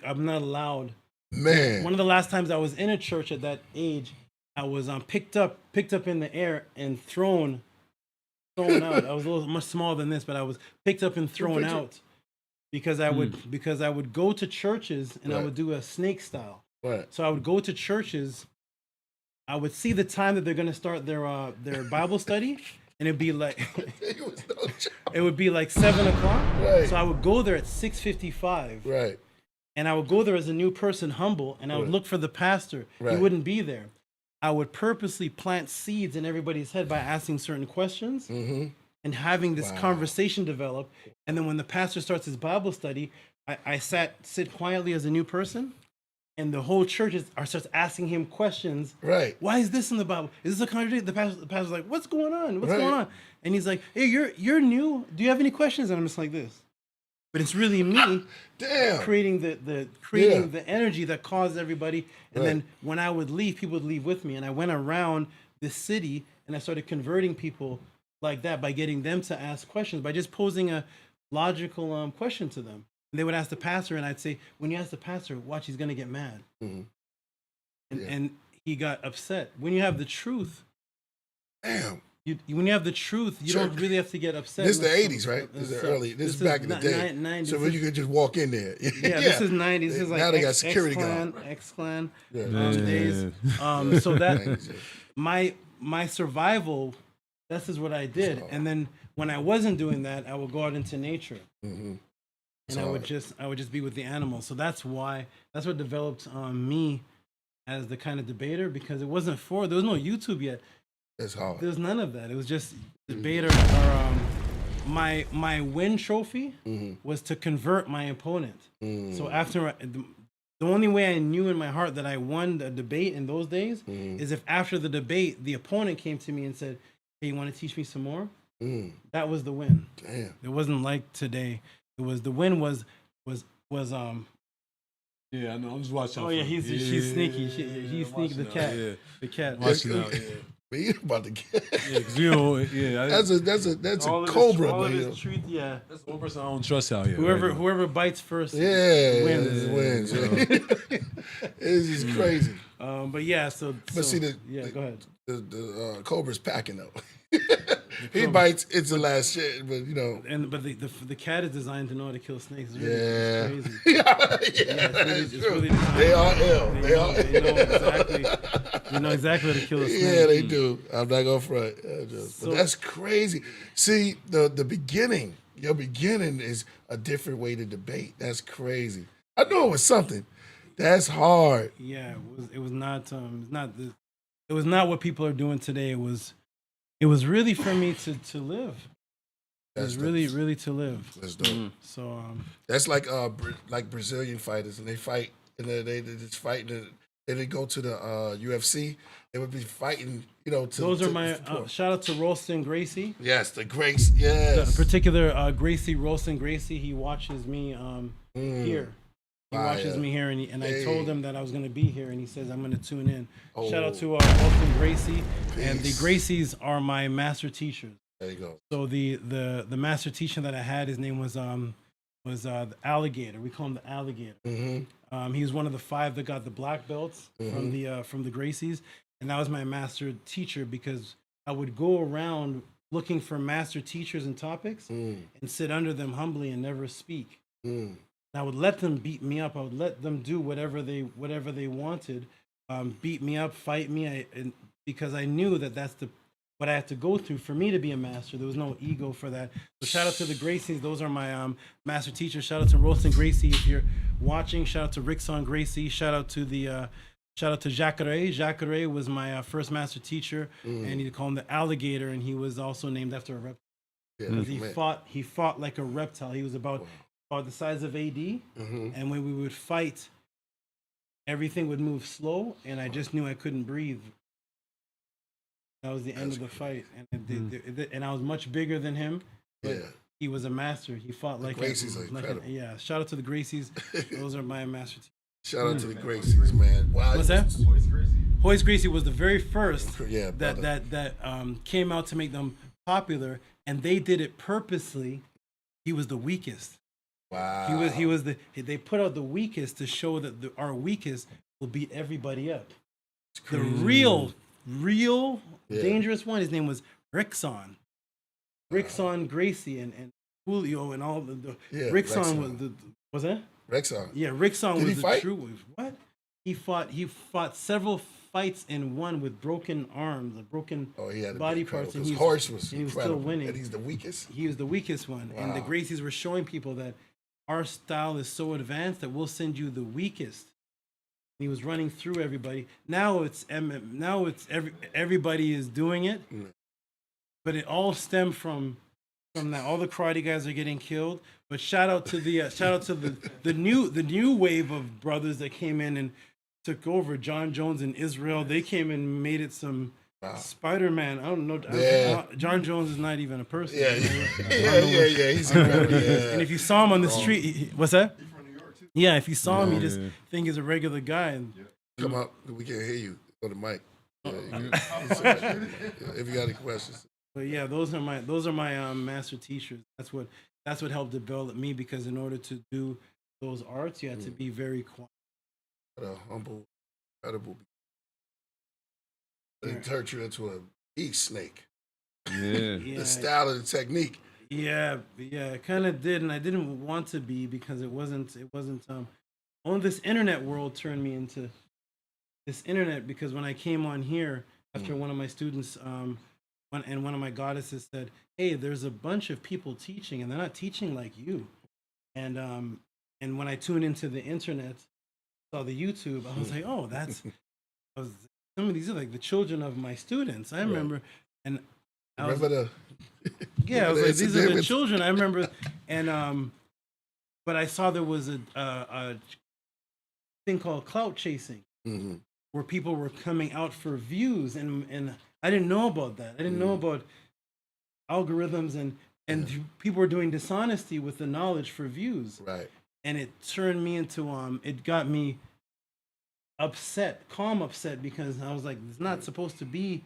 I'm not allowed Man. One of the last times I was in a church at that age, I was picked up in the air and thrown out. I was a little much smaller than this, but I was picked up and thrown out because I would go to churches and I would do a snake style. Right. So I would go to churches. I would see the time that they're going to start their Bible study, and it'd be like it would be like 7 o'clock. Right. So I would go there at 6:55. Right. And I would go there as a new person, humble, and I would look for the pastor. Right. He wouldn't be there. I would purposely plant seeds in everybody's head by asking certain questions and having this conversation develop. And then when the pastor starts his Bible study, I sit quietly as a new person, and the whole church starts asking him questions. Right. Why is this in the Bible? Is this a contradiction? The pastor's like, what's going on? What's going on? And he's like, hey, you're new. Do you have any questions? And I'm just like this. But it's really me creating the energy that caused everybody. And then when I would leave, people would leave with me. And I went around the city and I started converting people like that by getting them to ask questions, by just posing a logical question to them. And they would ask the pastor, and I'd say, when you ask the pastor, watch, he's going to get mad. And he got upset. When you have the truth, when you have the truth, you don't really have to get upset. This is the 80s, right? This is early. This is back in the day. 90s. So you could just walk in there. This is 90s. This is like now they got security guard. guard. X-Clan days. So that my survival, this is what I did. And then when I wasn't doing that, I would go out into nature. And I would just be with the animals. So that's what developed me as the kind of debater, because it wasn't there was no YouTube yet. It's hard. There was none of that. It was just debater. Or my win trophy was to convert my opponent. So after the only way I knew in my heart that I won the debate in those days is if after the debate the opponent came to me and said, "Hey, you want to teach me some more?" That was the win. Damn. It wasn't like today. It was the win was Yeah, I know. I'm just watching. Oh yeah, she's sneaky. He's sneaky. The cat. Yeah. The cat. Watching out. Yeah. Man, you about to get Yeah, 'cause you know, that's a All of cobra, all of man. his truth, yeah. That's one person I don't trust out here. Whoever bites first, wins. wins. This is crazy. But yeah, so see go ahead. The cobra's packing though. He bites, it's the last shit, but you know. But the cat is designed to know how to kill snakes. It's Yeah. crazy. It's It's really they are ill. They are They know exactly how to kill a snake. Yeah, they do. I'm not gonna front. So- But that's crazy. See, the beginning, your beginning is a different way to debate. That's crazy. I knew it was something. That's hard. Yeah, it was not it was not what people are doing today. It was really for me to live. It was really to live. That's dope. So That's like Brazilian fighters, and they fight, and they just fight, and they go to the UFC. They would be fighting, you know. those are my shout out to Ralston Gracie. Yes, the Grace. Yes, The particular Gracie, Ralston Gracie. He watches me here. He watches me here, and I told him that I was going to be here, and he says I'm going to tune in. Shout out to Ralston Gracie, and the Gracies are my master teachers. There you go. So the master teacher that I had, his name was the Alligator. We call him the Alligator. He was one of the 5 that got the black belts from the Gracies, and that was my master teacher, because I would go around looking for master teachers and topics and sit under them humbly and never speak. I would let them beat me up. I would let them do whatever they wanted, beat me up, fight me, because I knew that that's what I had to go through for me to be a master. There was no ego for that. So shout out to the Gracies. Those are my master teachers. Shout out to Ralston Gracie if you're watching. Shout out to Rickson Gracie. Shout out to Jacare. Jacare was my first master teacher, and he called him the Alligator, and he was also named after a reptile. Because he fought like a reptile. He was about the size of AD, and when we would fight, everything would move slow, and I just knew I couldn't breathe. That was the end of the fight, and I was much bigger than him, but he was a master. He fought like Gracies are incredible. Shout out to the Gracies. Those are my master teachers. Shout out to the Gracies, man. Wow. What's that? Hoist Gracie was the very first brother. that came out to make them popular, and they did it purposely. He was the weakest. Wow. He was they put out the weakest to show that our weakest will beat everybody up. The real Yeah. dangerous one, his name was Rickson. Rickson Gracie and Julio and all the Yeah, Rickson Rexon. was that? Rexon. Yeah, Rickson Did was he the fight? true one. What? He fought several fights in one with broken arms, broken Oh, he had a body big pedal. parts, and His he horse was and he was still incredible. winning. And he's the weakest. He was the weakest one, and the Wow. Gracies were showing people that our style is so advanced that we'll send you the weakest. And he was running through everybody. Now it's everybody is doing it, but it all stemmed from that. All the karate guys are getting killed. But shout out to the new wave of brothers that came in and took over. John Jones in Israel. They came and made it some. Wow. Spider-Man. I don't know. Yeah. John Jones is not even a person. Yeah. He's incredible. Yeah. And if you saw him on the street, what's that? He's from New York too. Yeah, if you saw him, you just Yeah. think he's a regular guy. And Come up. We can't hear you on the mic. Yeah, if you got any questions. but yeah, those are my master teachers. That's what helped develop me, because in order to do those arts, you had to be very quiet. What a humble, incredible. It turned you into a beast snake. Yeah. Yeah, The style and the technique. yeah, it kind of did, and I didn't want to be, because it wasn't. Only this internet world turned me into this internet, because when I came on here after one of my students, one of my goddesses said, "Hey, there's a bunch of people teaching, and they're not teaching like you." And when I tuned into the internet, saw the YouTube, I was like, "Oh, some of these are like the children of my students." I remember, and I was, Remember the. yeah, I was the like, these are the incident with- children. I remember, and but I saw there was a thing called clout chasing, Mhm. where people were coming out for views, and I didn't know about that. I didn't know about algorithms, and people were doing dishonesty with the knowledge for views, Right. and it turned me into it got me upset, because I was like, it's not supposed to be.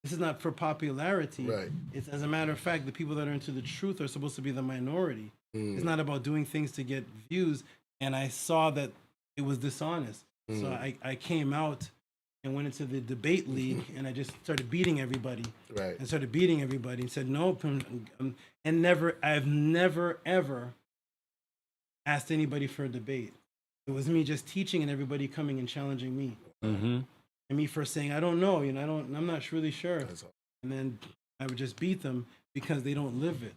This is not for popularity. Right. It's, as a matter of fact, the people that are into the truth are supposed to be the minority. It's not about doing things to get views. And I saw that it was dishonest. So I came out and went into the debate league, and I just started beating everybody. Right. And started beating everybody, and said, nope. And I've never, ever asked anybody for a debate. It was me just teaching, and everybody coming and challenging me. Mm-hmm. And me first saying, I don't know, I'm not really sure. That's all. And then I would just beat them, because they don't live it.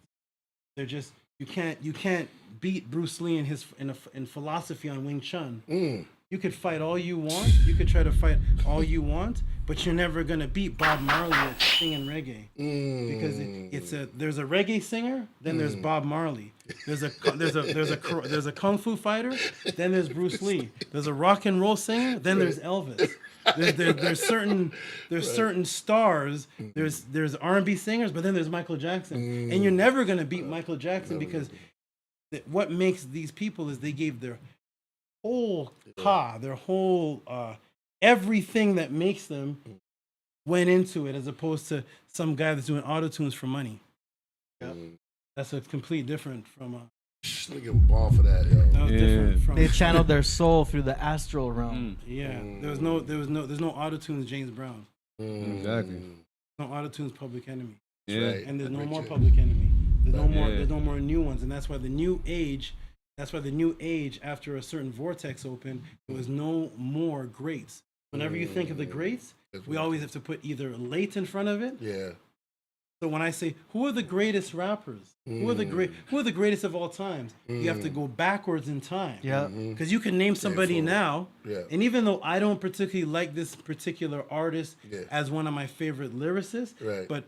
They're just, you can't beat Bruce Lee in philosophy on Wing Chun. You could fight all you want. You could try to fight all you want, but you're never gonna beat Bob Marley at singing reggae, because there's a reggae singer, then there's Bob Marley. There's a kung fu fighter, then there's Bruce Lee. There's a rock and roll singer, then there's Elvis. There's certain stars. There's R&B singers, but then there's Michael Jackson, and you're never gonna beat Michael Jackson, because what makes these people is they gave their whole their whole everything that makes them went into it, as opposed to some guy that's doing auto tunes for money. That's a complete different from Let me give a ball for that, yo. that was different from They channeled their soul through the astral realm. yeah. There's no auto tunes James Brown. Exactly. No auto tunes Public Enemy. Yeah. Right. And there's no Great more shit. Public Enemy. There's no more. Yeah. There's no more new ones, and that's why the new age. That's why the new age, after a certain vortex opened, there was no more greats. Whenever you think of the greats, we always have to put either late in front of it. Yeah. So when I say who are the greatest rappers, who are the greatest of all times, you have to go backwards in time. Yeah. Because you can name somebody forward. now, Yeah. and even though I don't particularly like this particular artist Yeah. as one of my favorite lyricists, Right. but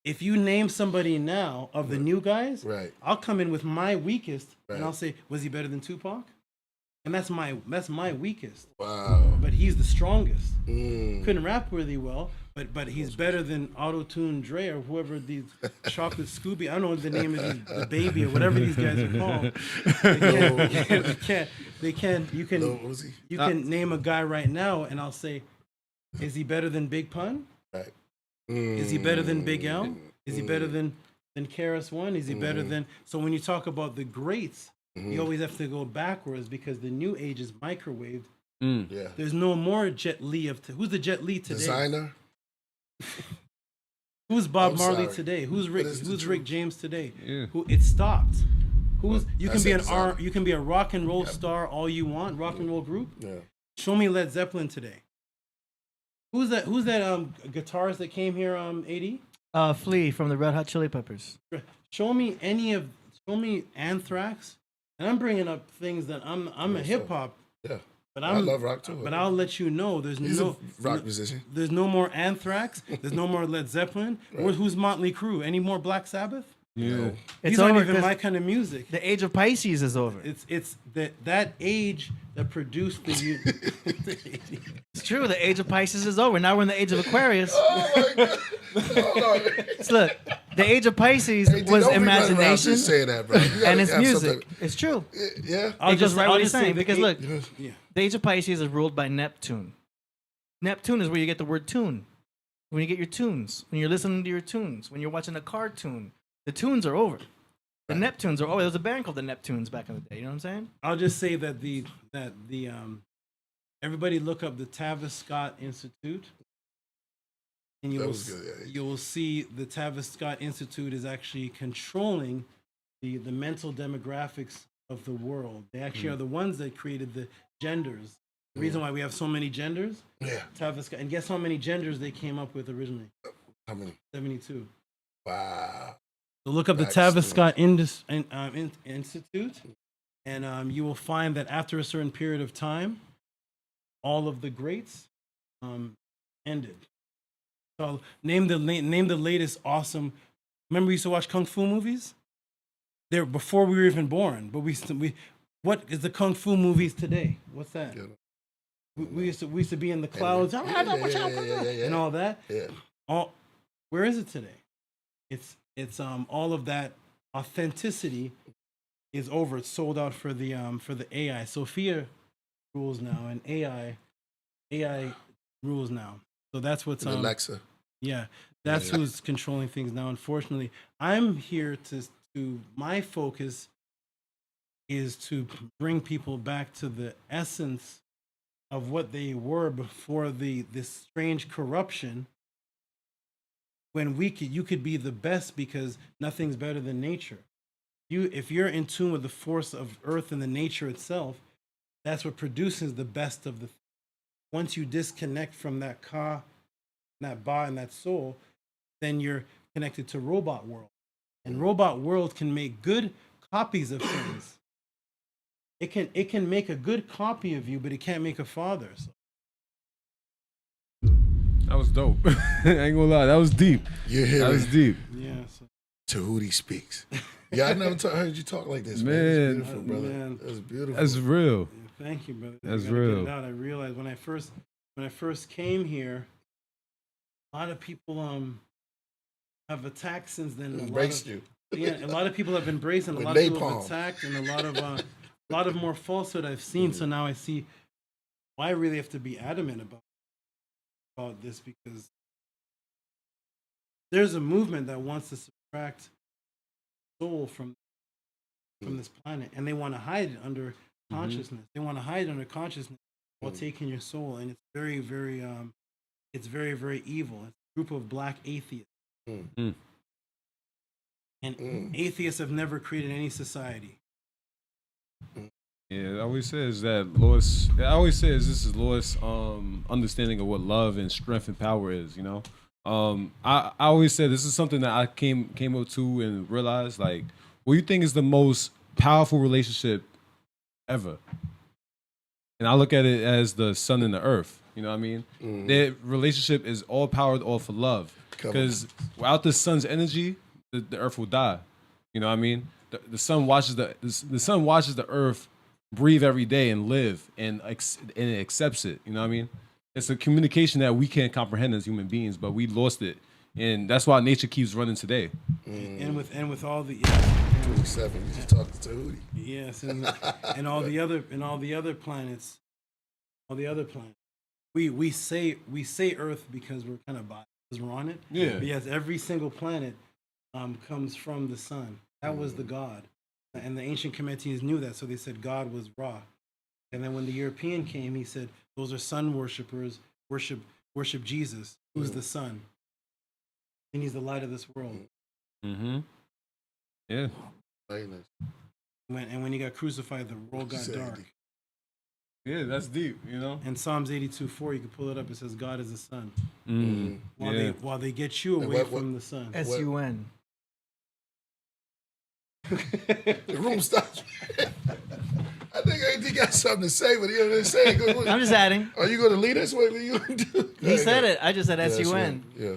if you name somebody now of the new guys, Right. I'll come in with my weakest, Right. and I'll say, was he better than Tupac? And that's my weakest. Wow. But he's the strongest. Couldn't rap really well, but he's better than Auto Tune Dre or whoever these Chocolate Scooby. I don't know what the name is, the baby or whatever these guys are called. They can't. You can. Lil Uzi. You can name a guy right now, and I'll say, is he better than Big Pun? Right. Is he better than Big L? Is he better than KRS One? Is he better than? So when you talk about the greats, You always have to go backwards because the new age is microwave. Yeah. There's no more Jet Li who's the Jet Li today? Designer. Who's Bob I'm Marley sorry, today? Who's Rick? but it's the Who's Rick truth. James today? Yeah. Who it stopped? Who's you can that's be it, an designer. you can be a rock and roll star all you want, rock and roll group. Yeah. Show me Led Zeppelin today. Who's that guitarist that came here 80? Flea from the Red Hot Chili Peppers. Show me Anthrax. And I'm bringing up things that I'm a hip hop, Yeah. but I love rock too. But I'll let you know He's a rock musician. There's no more Anthrax. There's no more Led Zeppelin. Who's Motley Crue? Any more Black Sabbath? Yeah. These aren't even my kind of music. The age of Pisces is over. It's that age that produced the. It's true. The age of Pisces is over. Now we're in the age of Aquarius. Oh my God. Hold on. So look, the age of Pisces Hey, was don't be running around imagination just saying that, bro. You gotta and it's have music. something- It's true. Yeah. It goes right what he's say saying. the Because eight- look, yeah. the age of Pisces is ruled by Neptune. Neptune is where you get the word tune. When you get your tunes, when you're listening to your tunes, when you're watching a cartoon, the tunes are over. The Neptunes are over. There was a band called the Neptunes back in the day. You know what I'm saying? I'll just say that the everybody look up the Tavis Scott Institute, and That was good, yeah. you will see the Tavis Scott Institute is actually controlling the mental demographics of the world. They actually are the ones that created the genders. The reason why we have so many genders, Yeah. Tavis Scott, and guess how many genders they came up with originally? How many? 72. Wow. So look up the That's Tavis true. Scott Institute, and you will find that after a certain period of time, all of the greats ended. So name the latest awesome. Remember we used to watch kung fu movies? They were before we were even born. But what is the kung fu movies today? What's that? Yeah. We used to be in the clouds and all that. Yeah. Where is it today? It's all of that authenticity is over. It's sold out for the AI. Sophia rules now, and AI rules now. So that's what's And Alexa. yeah, that's who's controlling things now. Unfortunately, I'm here to my focus is to bring people back to the essence of what they were before this strange corruption. When you could be the best because nothing's better than nature. If you're in tune with the force of earth and the nature itself, that's what produces the best of the. Once you disconnect from that ka, that ba, and that soul, then you're connected to robot world, and robot world can make good copies of things. It can make a good copy of you, but it can't make a father. So. That was dope. I ain't gonna lie, that was deep. You're That was hearing deep. Yeah. So. Tehuti speaks. Yeah, I never heard you talk like this, man. Man. It's beautiful, brother. Man. That's beautiful. That's real. Yeah, thank you, brother. That's I gotta real. Get it out. I realized when I first came here, a lot of people have attacked since then. Embraced you. Yeah, a lot of people have embraced, and a With lot of people have napalm. attacked, and a lot of more falsehood I've seen. So now I see why I really have to be adamant about this, because there's a movement that wants to subtract soul from this planet, and they want to hide it under consciousness. They want to hide it under consciousness while taking your soul, and it's very, very, very evil. It's a group of black atheists, and atheists have never created any society. Yeah, I always says that Lois. I always says this is Lois' understanding of what love and strength and power is. You know, I always said this is something that I came up to and realized. Like, what do you think is the most powerful relationship ever? And I look at it as the sun and the earth. You know what I mean? Their relationship is all powered off of love. Because without the sun's energy, the earth will die. You know what I mean? The sun watches the sun watches the earth breathe every day and live, and it accepts it. You know what I mean? It's a communication that we can't comprehend as human beings, but we lost it, and that's why nature keeps running today. And with all the 27. You just talked to Tehuti. yes, and all the other planets, we say Earth because we're kind of biased because we're on it. Yeah. But yes, every single planet comes from the sun. That was the God. And the ancient Kemetans knew that, so they said God was Ra. And then when the European came, he said, those are sun worshippers, worship Jesus, who's the sun. And he's the light of this world. Mm-hmm. Yeah. When he got crucified, the world got dark. Yeah, that's deep, you know? In Psalms 82:4, you can pull it up. It says, God is the sun. Mm. While they get you away from the sun. S-U-N. The room stops. I think AD got something to say, but he didn't say it. I'm just adding. Are you going to lead us? What are you going to do? He said it. I just said S-U-N. Yeah.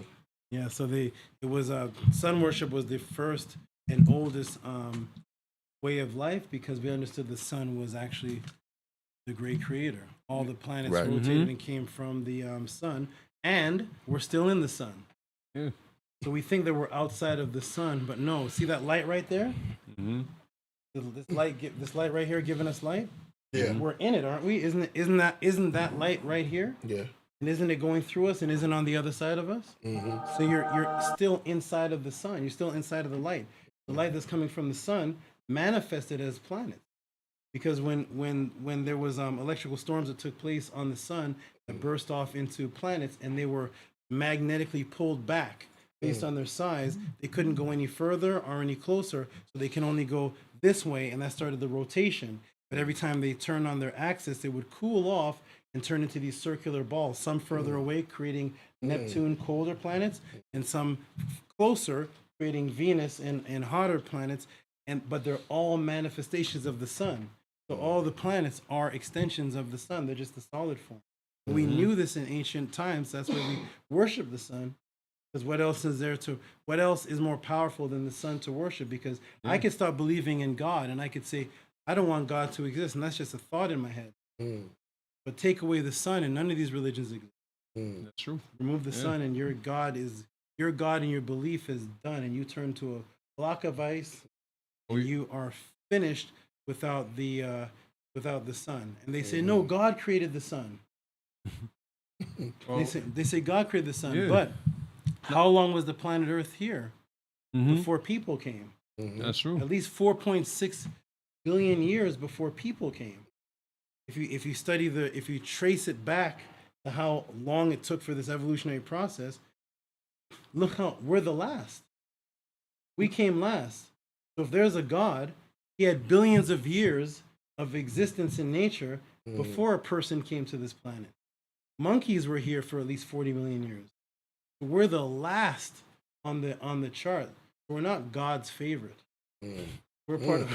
Yeah, so sun worship was the first and oldest way of life because we understood the sun was actually the great creator. All the planets rotated and came from the sun, and we're still in the sun. Yeah. So we think that we're outside of the sun, but no. See that light right there? Mm-hmm. This light right here giving us light? Yeah. We're in it, aren't we? Isn't that light right here? Yeah. And isn't it going through us and isn't on the other side of us? Mm-hmm. So you're still inside of the sun. You're still inside of the light. The light that's coming from the sun manifested as planets. Because when there was electrical storms that took place on the sun that burst off into planets and they were magnetically pulled back based on their size, they couldn't go any further or any closer, so they can only go this way, and that started the rotation. But every time they turned on their axis, they would cool off and turn into these circular balls, some further away, creating Neptune, colder planets, and some closer, creating Venus and hotter planets. But they're all manifestations of the sun. So all the planets are extensions of the sun. They're just the solid form. We knew this in ancient times. That's why we worship the sun. Because what else is more powerful than the sun to worship? Because I could stop believing in God and I could say, I don't want God to exist. And that's just a thought in my head. But take away the sun and none of these religions exist. That's true. Remove the sun and your God and your belief is done. And you turn to a block of ice. And you are finished without the sun. And they say, no, God created the sun. They say God created the sun. But how long was the planet Earth here before people came? That's true. At least 4.6 billion years before people came. If you trace it back to how long it took for this evolutionary process, look how we're the last. We came last. So if there's a God, he had billions of years of existence in nature before a person came to this planet. Monkeys were here for at least 40 million years. We're the last on the chart. We're not God's favorite. We're part of.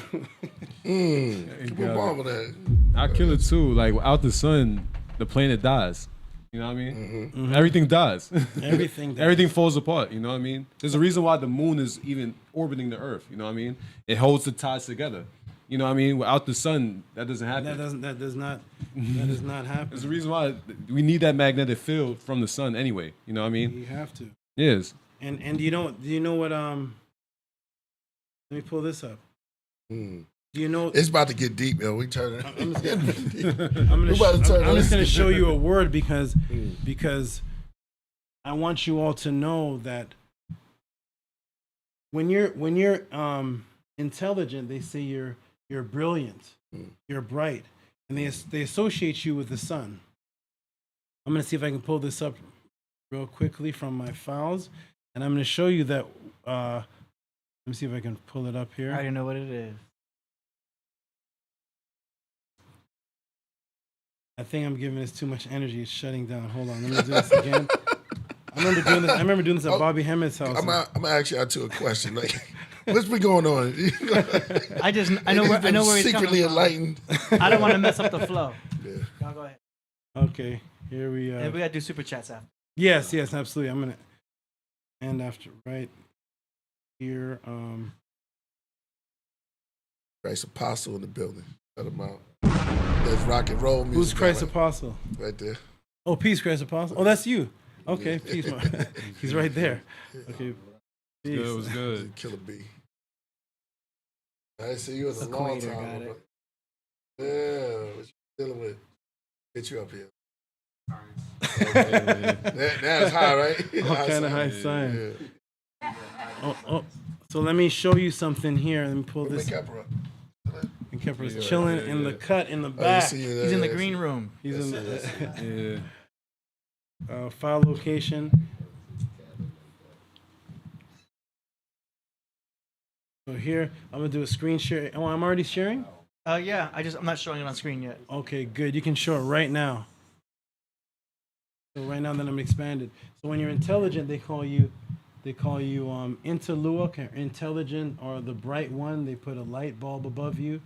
I kill it too. Like without the sun, the planet dies. You know what I mean? Everything dies. Everything falls apart. You know what I mean? There's a reason why the moon is even orbiting the Earth. You know what I mean? It holds the tides together. You know what I mean? Without the sun, that doesn't happen. That does not happen. There's a reason why we need that magnetic field from the sun anyway. You know what I mean? You have to. Yes. And do you know what let me pull this up. Do you know it's about to get deep, yo. We turn it. I'm just gonna show you a word because I want you all to know that when you're intelligent, they say you're brilliant, you're bright, and they associate you with the sun. I'm gonna see if I can pull this up real quickly from my files, and I'm gonna show you that. Let me see if I can pull it up here. I already know what it is. I think I'm giving this too much energy. It's shutting down. Hold on, let me do this again. I remember doing this at Bobby Hemmett's house. I'm gonna ask you to a question. Like, what's been going on? I know where he's secretly coming enlightened. from. I don't want to mess up the flow. Yeah. Y'all go ahead. Okay, here we And we gotta do super chats after. Yes, absolutely. I'm gonna end after right here. Christ Apostle in the building. Shut him out. There's rock and roll music. Who's Christ Apostle? Right there. Oh, peace, Christ Apostle. Oh, that's you. Okay, peace. He's right there. Okay. Peace. It was good. Killer B. I see you in a The long Equator, time. got it. Yeah, what you dealing with? Get you up here. That's high, right? All kind of high sign. Oh. So let me show you something here. Let me pull this. Make up, bro. And Kemper's chilling in the cut in the Oh, you back. see it, He's in the yeah, green room. He's in Yes, the Yeah. file location. So here, I'm gonna do a screen share. Oh, I'm already sharing? Yeah, I'm not showing it on screen yet. Okay, good. You can show it right now. So right now that I'm expanded. So when you're intelligent, they call you interluoc, or intelligent, or the bright one. They put a light bulb above you.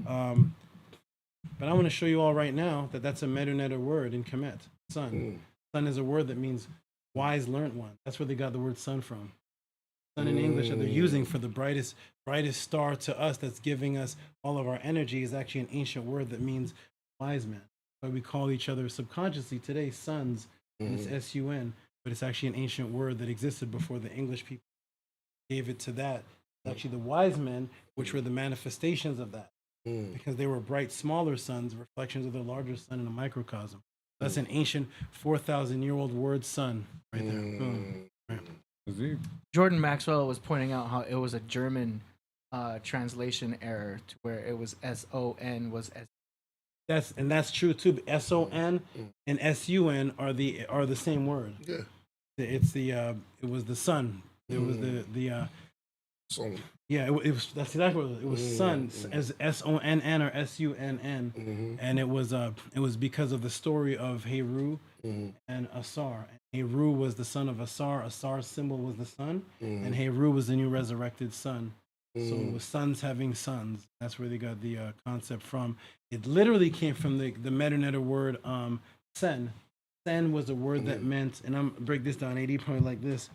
But I want to show you all right now that that's a meta word in Kemet. Sun. Sun is a word that means wise, learned one. That's where they got the word sun from. Sun in English that they're using for the brightest star to us that's giving us all of our energy is actually an ancient word that means wise man. But we call each other subconsciously today sons, and it's S-U-N, but it's actually an ancient word that existed before the English people gave it to that. It's actually the wise men, which were the manifestations of that, because they were bright, smaller suns, reflections of the larger sun in a microcosm. That's an ancient 4,000-year-old word, sun, right there. Boom. Right. Jordan Maxwell was pointing out how it was a German translation error to where it was S-O-N was S. That's true too. S-O-N and S-U-N are the same word. Yeah. It's it was the sun. It was the So, yeah. It was that's exactly what it was. It was sun as S-O-N-N or S-U-N-N, and it was because of the story of Heru and Asar. Heru was the son of Asar. Asar's symbol was the sun, and Heru was the new resurrected sun. So it was sons having sons. That's where they got the concept from. It literally came from the Meta word sen. Sen was a word that meant, and I'm break this down. AD probably like this.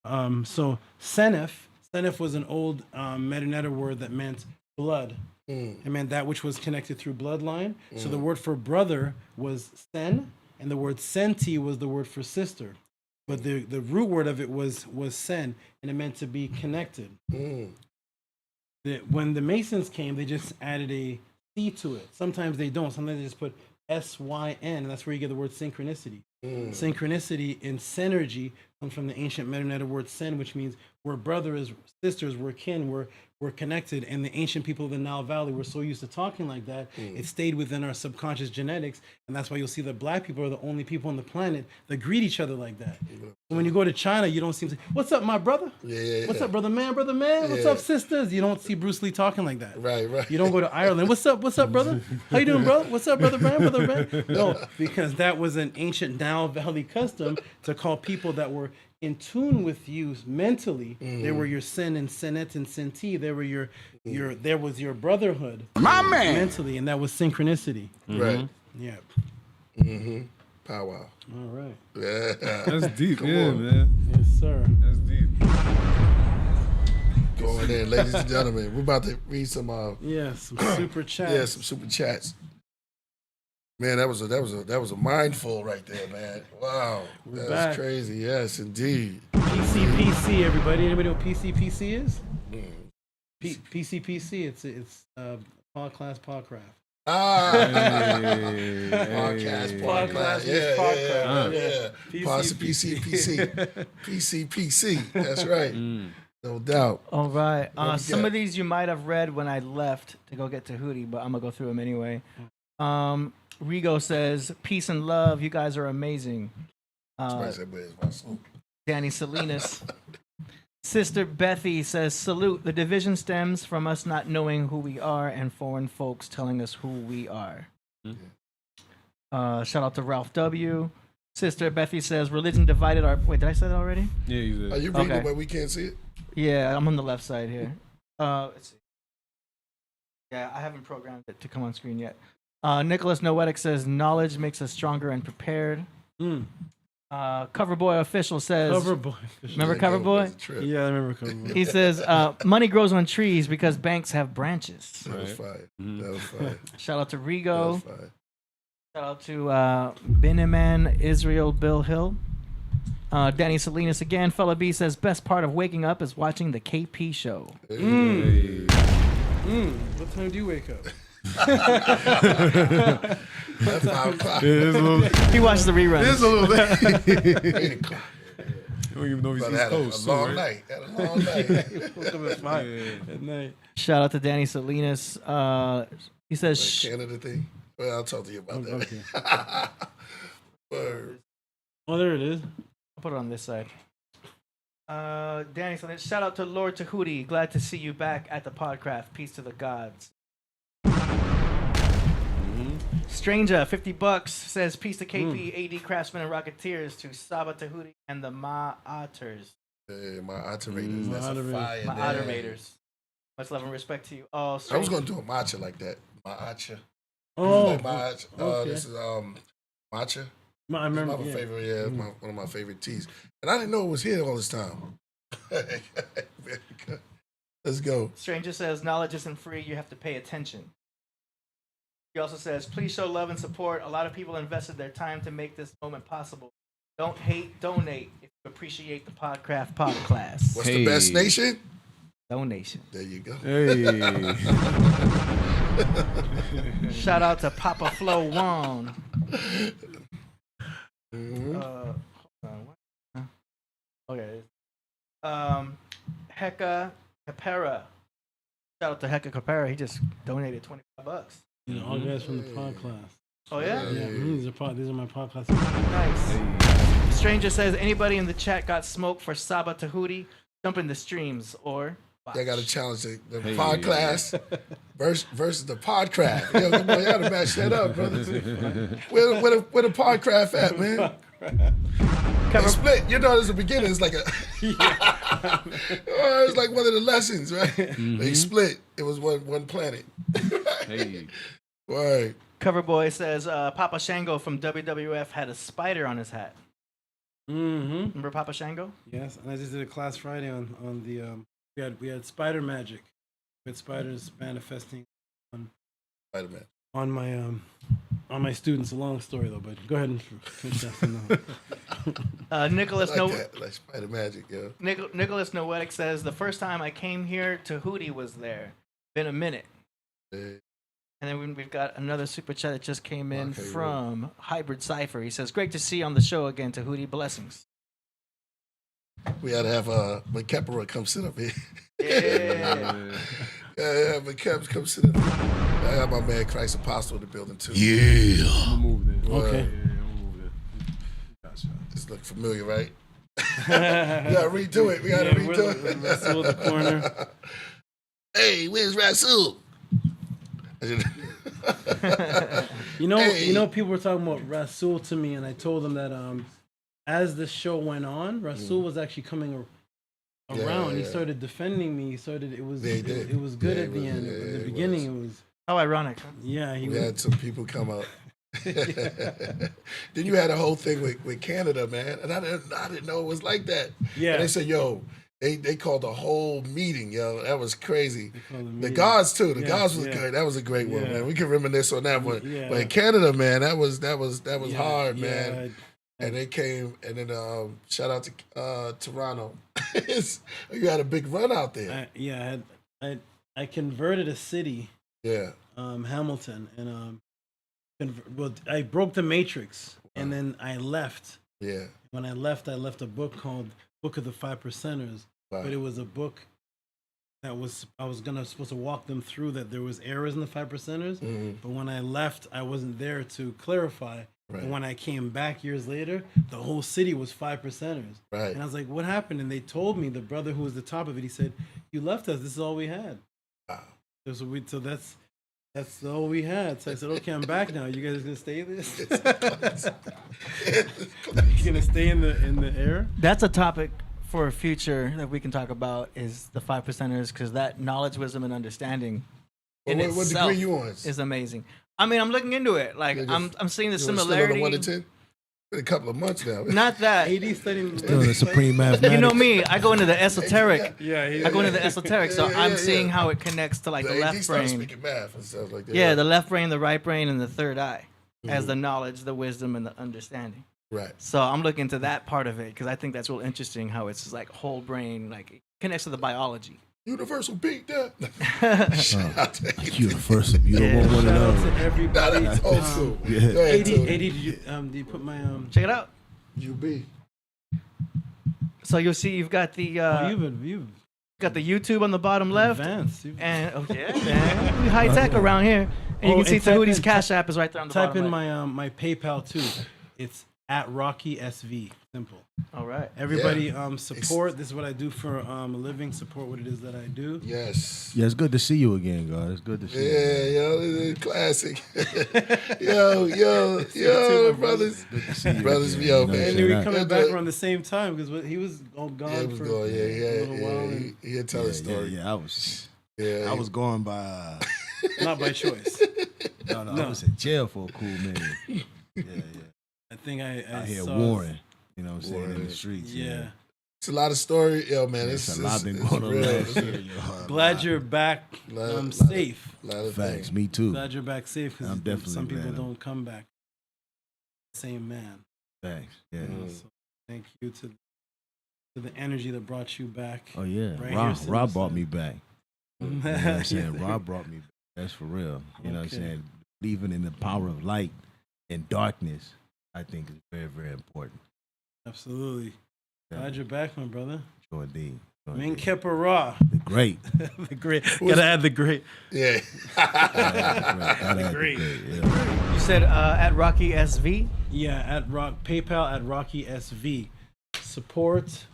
So senef was an old Meta word that meant blood. It meant that which was connected through bloodline. So the word for brother was sen, and the word senti was the word for sister. But the root word of it was sen, and it meant to be connected. When the Masons came, they just added a C to it. Sometimes they don't. Sometimes they just put S-Y-N, and that's where you get the word synchronicity. Synchronicity and synergy comes from the ancient Meta word sen, which means we're brothers, sisters, we're kin, we're connected. And the ancient people of the Nile Valley were so used to talking like that, it stayed within our subconscious genetics. And that's why you'll see that black people are the only people on the planet that greet each other like that. So when you go to China, you don't see them say, "What's up, my brother? What's up, brother man? What's up, sisters?" You don't see Bruce Lee talking like that. Right. You don't go to Ireland. What's up, brother? How you doing, brother? What's up, brother man? No, because that was an ancient Nile Valley custom to call people that were in tune with you mentally. They were your sin and senet and senti. They were there was your brotherhood, my man, mentally, and that was synchronicity. Right. Yeah. Powwow. All right. Yeah. That's deep, Come yeah, on. man. Yes, sir. That's deep. Going in, ladies and gentlemen. We're about to read some Some super chats. yeah, some super chats. Man, that was a mindful right there, man. Wow. We're That's back. crazy. Yes, indeed. PCPC, everybody. Anybody know what PCPC is? PCPC. It's Podcraft. Podcast. Yeah. PCPC. That's right. No doubt. All right. What we Some got? of these you might have read when I left to go get Tehuti, but I'm gonna go through them anyway. Rigo says, "Peace and love. You guys are amazing." Somebody said, "Where's my sloop?" Danny Salinas. Sister Bethy says, "Salute. The division stems from us not knowing who we are and foreign folks telling us who we are." Shout out to Ralph W. Sister Bethy says, "Religion divided our..." Wait, did I say that already? Yeah, you did. Are you reading Okay. it but we can't see it? Yeah, I'm on the left side here. Let's see. Yeah, I haven't programmed it to come on screen yet. Nicholas Noetic says, "Knowledge makes us stronger and prepared." Coverboy Official says, Coverboy. remember Yeah, Coverboy? was a trip. Yeah, I remember Coverboy. He says, "Money grows on trees because banks have branches." That was fire. That was fire. Shout out to That was Rigo. fire. Shout out to Biniman Israel Bill Hill. Danny Salinas again. Fella B says, "Best part of waking up is watching the KP show." What time do you wake up? That's 5 o'clock. He watched the reruns. It's a little bit. 8 o'clock. don't even know if he's Brother East had Coast. a long right? night. Had a long night. Woke up at 5 at night. Shout out to Danny Salinas. He says, The Canada thing. Well, I'll talk to you about that. Okay. Word. Oh, there it is. I'll put it on this side. Danny Salinas, shout out to Lord Tehuti. Glad to see you back at the Podcraft. Peace to the gods. Stranger, $50 says peace to KP, AD Craftsman and Rocketeers, to Saba Tehuti and the Ma'aters. Yeah, my iterators. That's a Ma'aters. fire. Ma'aterators. Much love and respect to you. Oh, I was Stranger. gonna do a matcha like that. Matcha. Oh, Like matcha. okay. This is matcha. I It's remember. my Yeah. favorite. Yeah, it's one of my favorite teas. And I didn't know it was here all this time. Let's go. Stranger says knowledge isn't free. You have to pay attention. He also says, please show love and support. A lot of people invested their time to make this moment possible. Don't hate, donate if you appreciate the Podcraft podcast. What's the best nation? Donation. There you go. Hey. Shout out to Papa Flo Wong. Mhm. Hold on. What? Okay. Hecka Capera. Shout out to Hecka Capera. He just donated $25. You know, all guys from the pod class. Oh yeah? Yeah, these are my podcast. Nice. Stranger says, anybody in the chat got smoked for Saba Tehuti? Jump in the streams or watch. They got to challenge the Hey. pod class versus the Podcraft. Yo, come on, you got to match that up, brother. Where the Podcraft at, man? They split. You know, there's a beginning. It's like a. It's like one of the lessons, right? They split. It was one planet. Hey. Right. Coverboy says, Papa Shango from WWF had a spider on his hat. Mm-hmm. Remember Papa Shango? Yes, and I just did a class Friday on the we had spider magic. We had spiders manifesting Spider-Man. on my students. A long story though, but go ahead and finish that. Nicholas Like No. that, like Spider Magic, yo. Nicholas Noetic says, the first time I came here, Tehuti was there. Been a minute. Yeah. And then we've got another super chat that just came in Okay, from Hybrid Cypher. He says, great to see you on the show again, Tehuti. Blessings. We had to have McKepper come sit up here. Yeah. Yeah, McKep come sit up here. I have my man Christ Apostle in the building too. I'm gonna move there. Okay. Yeah, I'm gonna move there. Gotcha. This look familiar, right? We gotta redo it. We gotta redo it. Rasul in the corner. Hey, where's Rasul? You know, Hey. people were talking about Rasul to me, and I told them that as the show went on, Rasul was actually coming around. Yeah, He yeah. started defending me. He started. It was Yeah, he did. it was good Yeah, at he the was. end. Yeah, At he the beginning, was. it was. How ironic, huh? Yeah, he We was. had some people come out. Then you had a whole thing with Canada, man, and I didn't know it was like that. Yeah. And they said, yo, they called a whole meeting, yo. That was crazy. called a The meeting. gods too. The Yeah, gods was yeah. great. That was a great one, Yeah. man. We can reminisce on that one. Yeah. But in Canada, man, that was Yeah, hard, yeah, man. And they came, and then shout out to Toronto. You had a big run out there. I converted a city, Yeah. Hamilton, and I broke the matrix, and then I left. Yeah. When I left a book called Book of the 5 Percenters, Wow. but it was a book that I was supposed to walk them through that there was errors in the 5 Percenters, Mhm. but when I left, I wasn't there to clarify. Right. And when I came back years later, the whole city was 5 Percenters. Right. And I was like, what happened? And they told me, the brother who was the top of it, he said, you left us. This is all we had. Wow. So that's all we had. So I said, okay, I'm back now. You guys gonna stay this? You gonna stay in the air? That's a topic for a future that we can talk about, is the 5 percenters, because that knowledge, wisdom, and understanding in What itself degree you on? is amazing. I mean, I'm looking into it. Like, Yeah, I'm seeing the You wanna still on similarity. the 1 to 10? Been a couple of months now. Not that. AD studying. Still the supreme mathematics. You know me. I go into the esoteric. Yeah, I go into the esoteric, so Yeah, I'm yeah, seeing yeah. how it connects to like The the AD left started brain. speaking math and stuff like that. Yeah, the left brain, the right brain, and the third eye as Mhm. the knowledge, the wisdom, and the understanding. Right. So I'm looking into that part of it because I think that's real interesting how it's like whole brain, like it connects to the biology. Universal beat that. Shout out to AD. Universal. You don't want one Shout out of to those. everybody. Nah, that's old school. Yeah. Go ahead, AD, Tony. did you put my Check it out. UB. So you'll see you've got the you've got the YouTube on the bottom left. advanced. And yeah, man, we high tech around here. And you Oh, can see and type Tehuti's in- Cash App is right there on the Type bottom. in right. my PayPal too. It's at Rocky SV. Simple. All right. Everybody support. This is what I do for a living. Support what it is that I do. Yes. Yeah, it's good to see you again, God. It's good to see you. Yeah, yo, this is classic. yo, brothers. Good to see you Brothers, again. yo, You know man. what I'm And saying? we I- coming Yeah, back but- around the same time because he was gone Yeah, it was for going. a little while. and He'll tell a story. Yeah, Yeah, I was going by. Not by choice. No, I No. was in jail for a cool minute. Yeah. I think I Out here saw warring. You know what I'm saying? In Warring. the streets. Yeah. it's a lot of story. Yo, man, It's it's a lot been it's going on real. last year. yo. Glad you're back Lot- safe. lot of Facts. things. Me too. Glad you're back safe because I'm definitely some people glad. don't come back. Same man. Facts. Yeah. So thank you to the energy that brought you back. Oh yeah. Right here, Rob Symbolism. brought me back. You know what I'm saying? Rob brought me back. That's for real. You know what I'm Okay. saying? Believing in the power of light and darkness, I think is very, very important. Absolutely. Yeah. Glad you're back, my brother. Sure indeed. Sure Min indeed. Kepa Ra. The great. The great. Gotta add the great. Yeah. Great. Yeah. You said at Rocky SV. Yeah, at PayPal at Rocky SV. Support.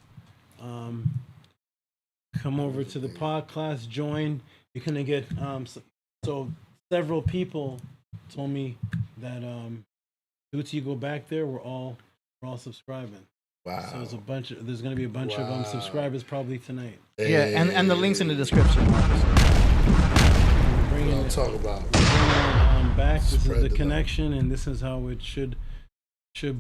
Come over to the pod class. Join. You're gonna get so several people told me that once you go back there, we're all subscribing. Wow. So there's gonna be a bunch Wow. of subscribers probably tonight. Yeah, and the links in the description. We're What bringing I'm it talking about. back. This Spread is the the love. connection, and this is how it should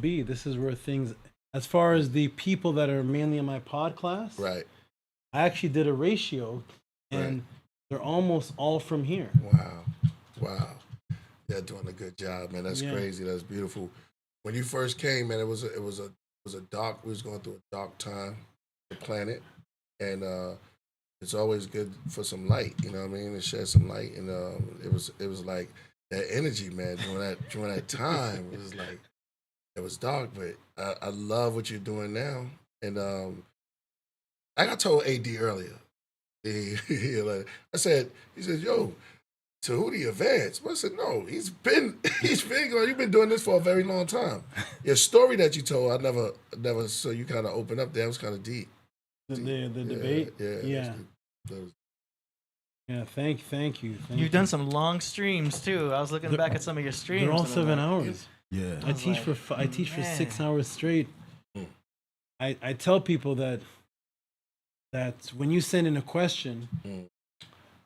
be. This is where things, as far as the people that are mainly in my pod class, Right. I actually did a ratio, and they're almost all from here. Wow. They're doing a good job, man. That's Yeah. crazy. That's beautiful. When you first came, man, it was a dark. We was going through a dark time, the planet, and it's always good for some light. You know what I mean? To shed some light, and it was like that energy, man. During that time, it was like it was dark, but I love what you're doing now, and like I told AD earlier, I said, he said, yo, Tehuti advanced. But I said, no, he's been going, you've been doing this for a very long time. Your story that you told, I never so you kind of opened up there. It was kind of deep. The debate. Yeah. That was- Yeah. Thank you. You've done some long streams too. I was looking back at some of your streams. They're all and I'm 7 like, hours. Yeah. I teach for I teach for man. 6 hours straight. Mm. I tell people that when you send in a question, Mm.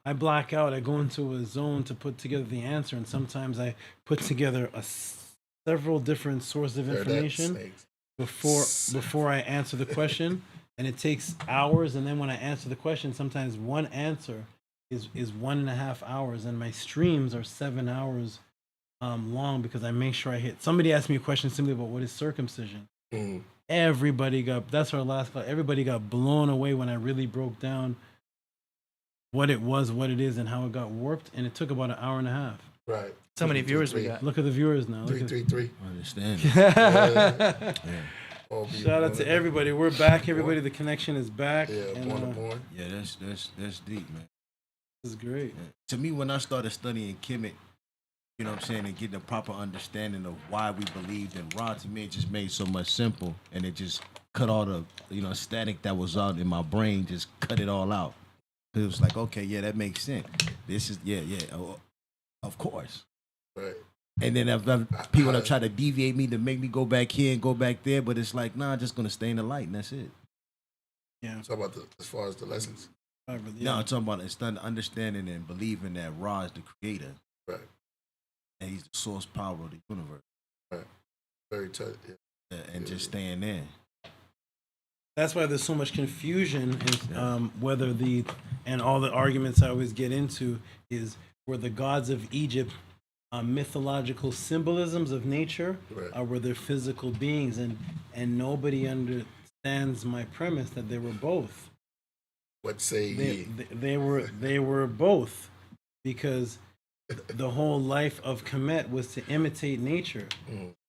I black out. I go into a zone to put together the answer, and sometimes I put together several different sources of Heard that, information snakes. before I answer the question, and it takes hours. And then when I answer the question, sometimes one answer is 1.5 hours, and my streams are 7 hours long because I make sure I hit. Somebody asked me a question simply about what is circumcision. Mm. That's our last class. Everybody got blown away when I really broke down what it was, what it is, and how it got warped. And it took about 1.5 hours. Right. So many viewers we got. Look at the viewers now. Look 333. I understand. All be Shout out to born- everybody. We're back. Everybody, the connection is back. Yeah, and, born to born. Yeah, that's deep, man. this is great. To me, when I started studying KEMET, you know what I'm saying, and getting a proper understanding of why we believed in Ra, to me, it just made so much simple, and it just cut all the, static that was out in my brain, just cut it all out. It was like, okay, yeah, that makes sense. This is, of course. Right. And then people have tried to deviate me to make me go back here and go back there, but it's like, nah, I'm just going to stay in the light, and that's it. Yeah. Talk about as far as the lessons. Yeah. No, I'm talking about it's understanding and believing that Ra is the creator. Right. And he's the source power of the universe. Very touch. Yeah. And just staying there. That's why there's so much confusion in and all the arguments I always get into is were the gods of Egypt mythological symbolisms of nature, Right. or were they physical beings? And nobody understands my premise that they were both. What say ye? They were both, because the whole life of KEMET was to imitate nature.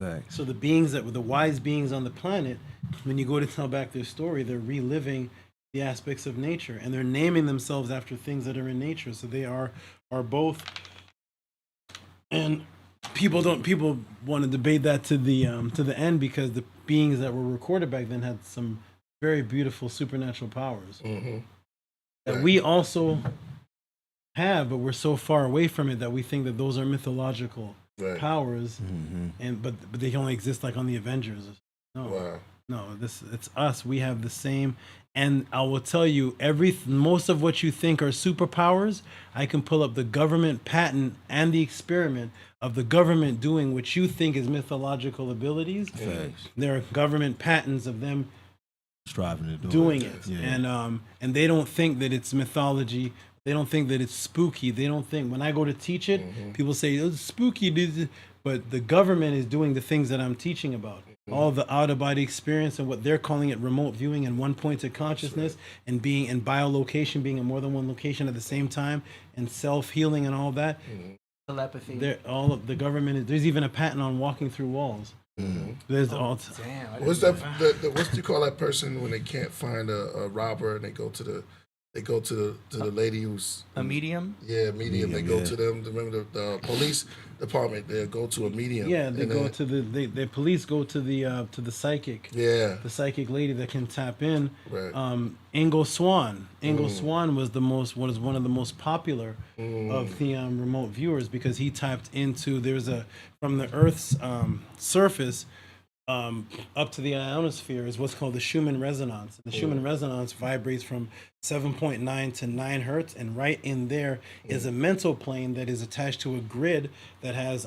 Facts. So the beings that were the wise beings on the planet, when you go to tell back their story, they're reliving the aspects of nature, and they're naming themselves after things that are in nature. So they are both. And people want to debate that to the end, because the beings that were recorded back then had some very beautiful supernatural powers that we also have, but we're so far away from it that we think that those are mythological powers, and but they only exist like on the Avengers. No, it's us. We have the same. And I will tell you, most of what you think are superpowers, I can pull up the government patent and the experiment of the government doing what you think is mythological abilities. Facts. There are government patents of them Striving to doing it. Yeah. And they don't think that it's mythology. They don't think that it's spooky. They don't think, when I go to teach it, people say, oh, it's spooky, but the government is doing the things that I'm teaching about. All the out-of-body experience and what they're calling it remote viewing and one-pointed consciousness and being in biolocation, being in more than one location at the same time, and self-healing and all that. Telepathy. All of the government, there's even a patent on walking through walls. There's all. Damn. I What's didn't that? know What do you call that person when they can't find a robber and they go to the lady who's a medium. Yeah, medium. They go yeah. to them. Remember the police department? They go to a medium. Yeah, they and go then- to the police go to the psychic. Yeah, The psychic lady that can tap in. right. Ingo Swann. Ingo Swann was one of the most popular of the remote viewers, because he tapped into from the Earth's surface up to the ionosphere is what's called the Schumann resonance. The Schumann resonance vibrates from 7.9 to 9 hertz, and right in there is a mental plane that is attached to a grid that has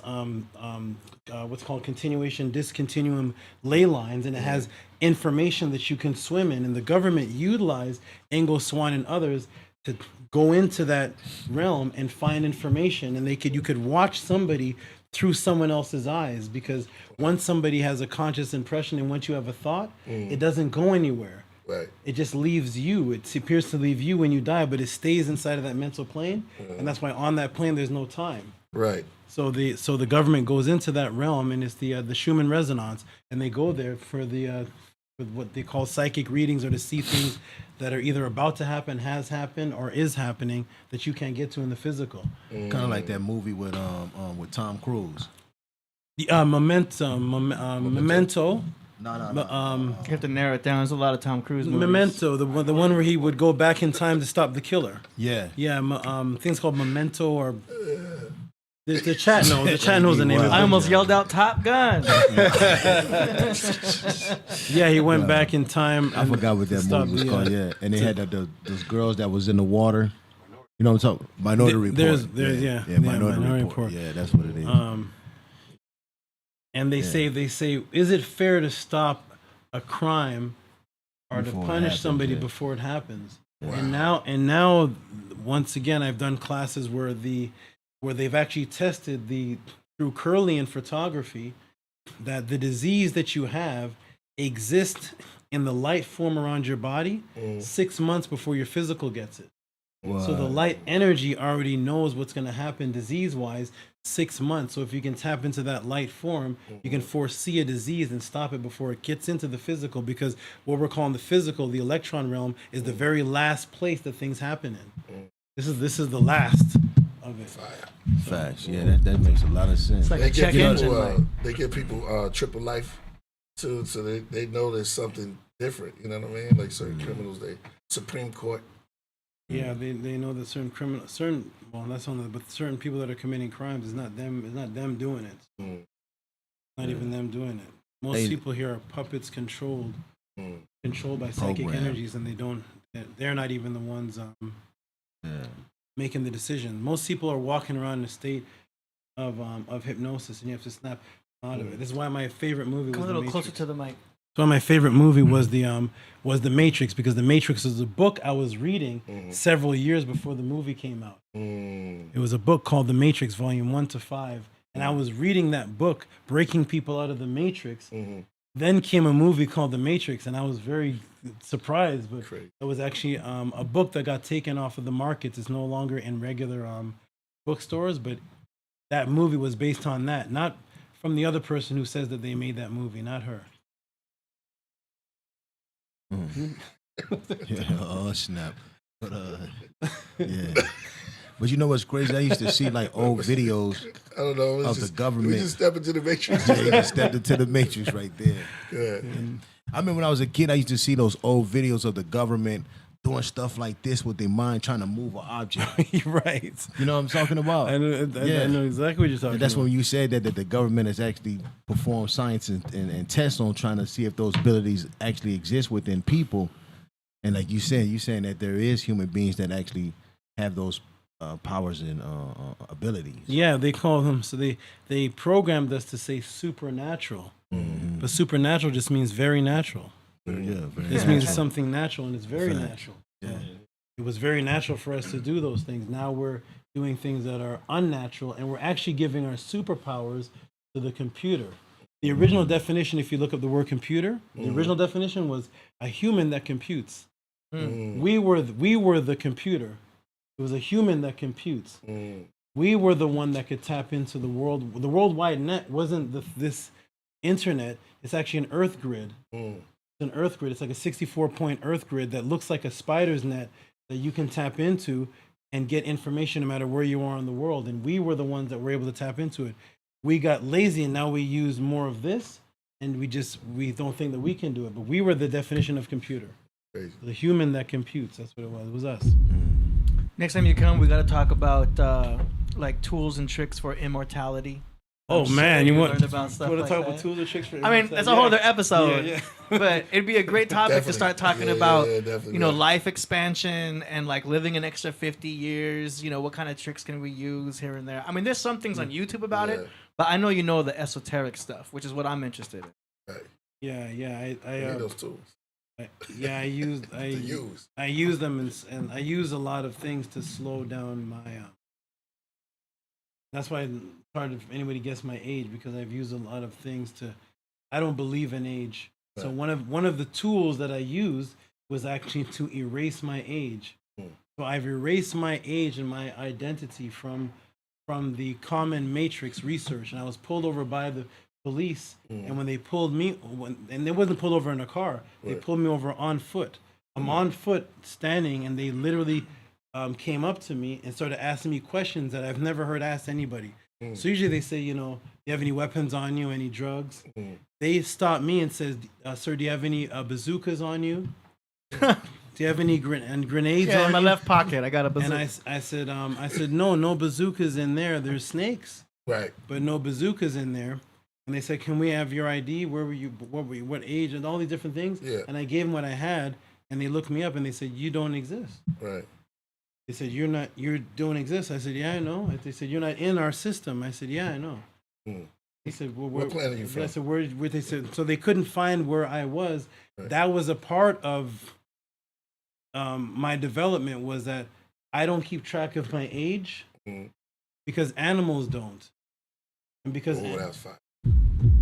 what's called continuation discontinuum ley lines, and it has information that you can swim in. And the government utilized Ingo Swann and others to go into that realm and find information, and you could watch somebody through someone else's eyes, because once somebody has a conscious impression and once you have a thought, it doesn't go anywhere. Right. It just leaves you. It appears to leave you when you die, but it stays inside of that mental plane, and that's why on that plane there's no time. Right. So the government goes into that realm, and it's the Schumann resonance, and they go there for what they call psychic readings, or to see things that are either about to happen, has happened, or is happening that you can't get to in the physical. Kind of like that movie with Tom Cruise. Memento. No. You have to narrow it down. There's a lot of Tom Cruise movies. Memento, the one where he would go back in time to stop the killer. Yeah. Yeah, things called Memento, or the chat knows. The chat knows the name. of I it. almost yelled out Top Gun. Yeah, he went back in time. I forgot what that movie was called. Yeah, and they had those girls that was in the water. You know what I'm talking? Minority Report. There's Minority Report. Yeah, that's what it is. And they say, is it fair to stop a crime or Before to it punish happens, somebody yeah. before it happens? Wow. And now, once again, I've done classes where they've actually tested through Kirlian photography that the disease that you have exists in the light form around your body 6 months before your physical gets it. So the light energy already knows what's going to happen disease-wise 6 months. So if you can tap into that light form, you can foresee a disease and stop it before it gets into the physical, because what we're calling the physical, the electron realm, is the very last place that things happen in. This is the last of it. Facts. Yeah, that makes a lot of sense. It's like They a check give engine people, light. they give people triple life too, so they know there's something different. You know what I mean? Like certain criminals, Supreme Court. Yeah, they know that certain people that are committing crimes, it's not them doing it. Not even them doing it. Most people here are puppets controlled by psychic Programmed. energies, and they're not even the ones making the decision. Most people are walking around in a state of hypnosis, and you have to snap out of it. This is why my favorite movie Come was a little The closer Matrix. to the mic. So my favorite movie was the Matrix, because The Matrix is a book I was reading several years before the movie came out. It was a book called The Matrix, Volume 1 to 5, and I was reading that book, breaking people out of the Matrix. Then came a movie called The Matrix, and I was very surprised, but it was actually a book that got taken off of the markets. It's no longer in regular bookstores, but that movie was based on that, not from the other person who says that they made that movie, not her. Yeah, oh snap! But yeah. But you know what's crazy? I used to see like old videos I don't know. of the government. We just step into the matrix. Yeah, you just stepped into the matrix right there. Yeah. I remember when I was a kid, I used to see those old videos of the government doing stuff like this with their mind, trying to move an object. You're right. You know what I'm talking about? I know exactly what you're talking And that's about. when you said that the government has actually performed science and tests on trying to see if those abilities actually exist within people. And like you said, you're saying that there is human beings that actually have those powers and abilities. Yeah, they call them, so they programmed us to say supernatural. Mm-hmm. But supernatural just means very natural. Yeah, This means it's something natural, and it's very Fact. natural. Yeah. It was very natural for us to do those things. Now we're doing things that are unnatural, and we're actually giving our superpowers to the computer. The original definition, if you look up the word computer, the original definition was a human that computes. We were the computer. It was a human that computes. We were the one that could tap into the world. The World Wide Net wasn't this internet. It's actually an Earth grid. It's an Earth grid. It's like a 64-point Earth grid that looks like a spider's net that you can tap into and get information no matter where you are in the world. And we were the ones that were able to tap into it. We got lazy and now we use more of this, and we don't think that we can do it. But we were the definition of computer. Crazy. The human that computes. That's what it was. It was us. Next time you come, we got to talk about like tools and tricks for immortality. Oh man, you want learn about stuff to like talk that. about tools and tricks for? I mean, that's a whole other episode. Yeah. But it'd be a great topic to Definitely. start talking Yeah, about, yeah, definitely, you know, yeah. life expansion and like living an extra 50 years. You know, what kind of tricks can we use here and there? I mean, there's some things on YouTube about Yeah. it, but I know you know the esoteric stuff, which is what I'm interested in. Right. Yeah. You need those tools I to use. I use them and I use a lot of things to slow down my. That's why it's hard if anybody guess my age, because I've used a lot of things to. I don't believe in age, so Right. one of the tools that I used was actually to erase my age. So I've erased my age and my identity from the common matrix research, and I was pulled over by the police. And when they pulled me, and they wasn't pulled over in a car, they Right. pulled me over on foot. I'm on foot standing, and they literally came up to me and started asking me questions that I've never heard asked anybody. So usually they say, you know, do you have any weapons on you, any drugs? They stopped me and says, sir, do you have any bazookas on you? Do you have any grenades Yeah, on in my you? left pocket, I got a bazooka. And I said, no bazookas in there. There's snakes, Right. but no bazookas in there. And they said, can we have your ID? Where were you? What age? And all these different things. Yeah. And I gave them what I had, and they looked me up and they said, you don't exist. Right. They said, you don't exist. I said, yeah, I know. They said, you're not in our system. I said, yeah, I know. They said, well, What planet are you from? I said, where they said, so they couldn't find where I was. Right. That was a part of my development, was that I don't keep track of my age because animals don't. And because Oh, that was fine.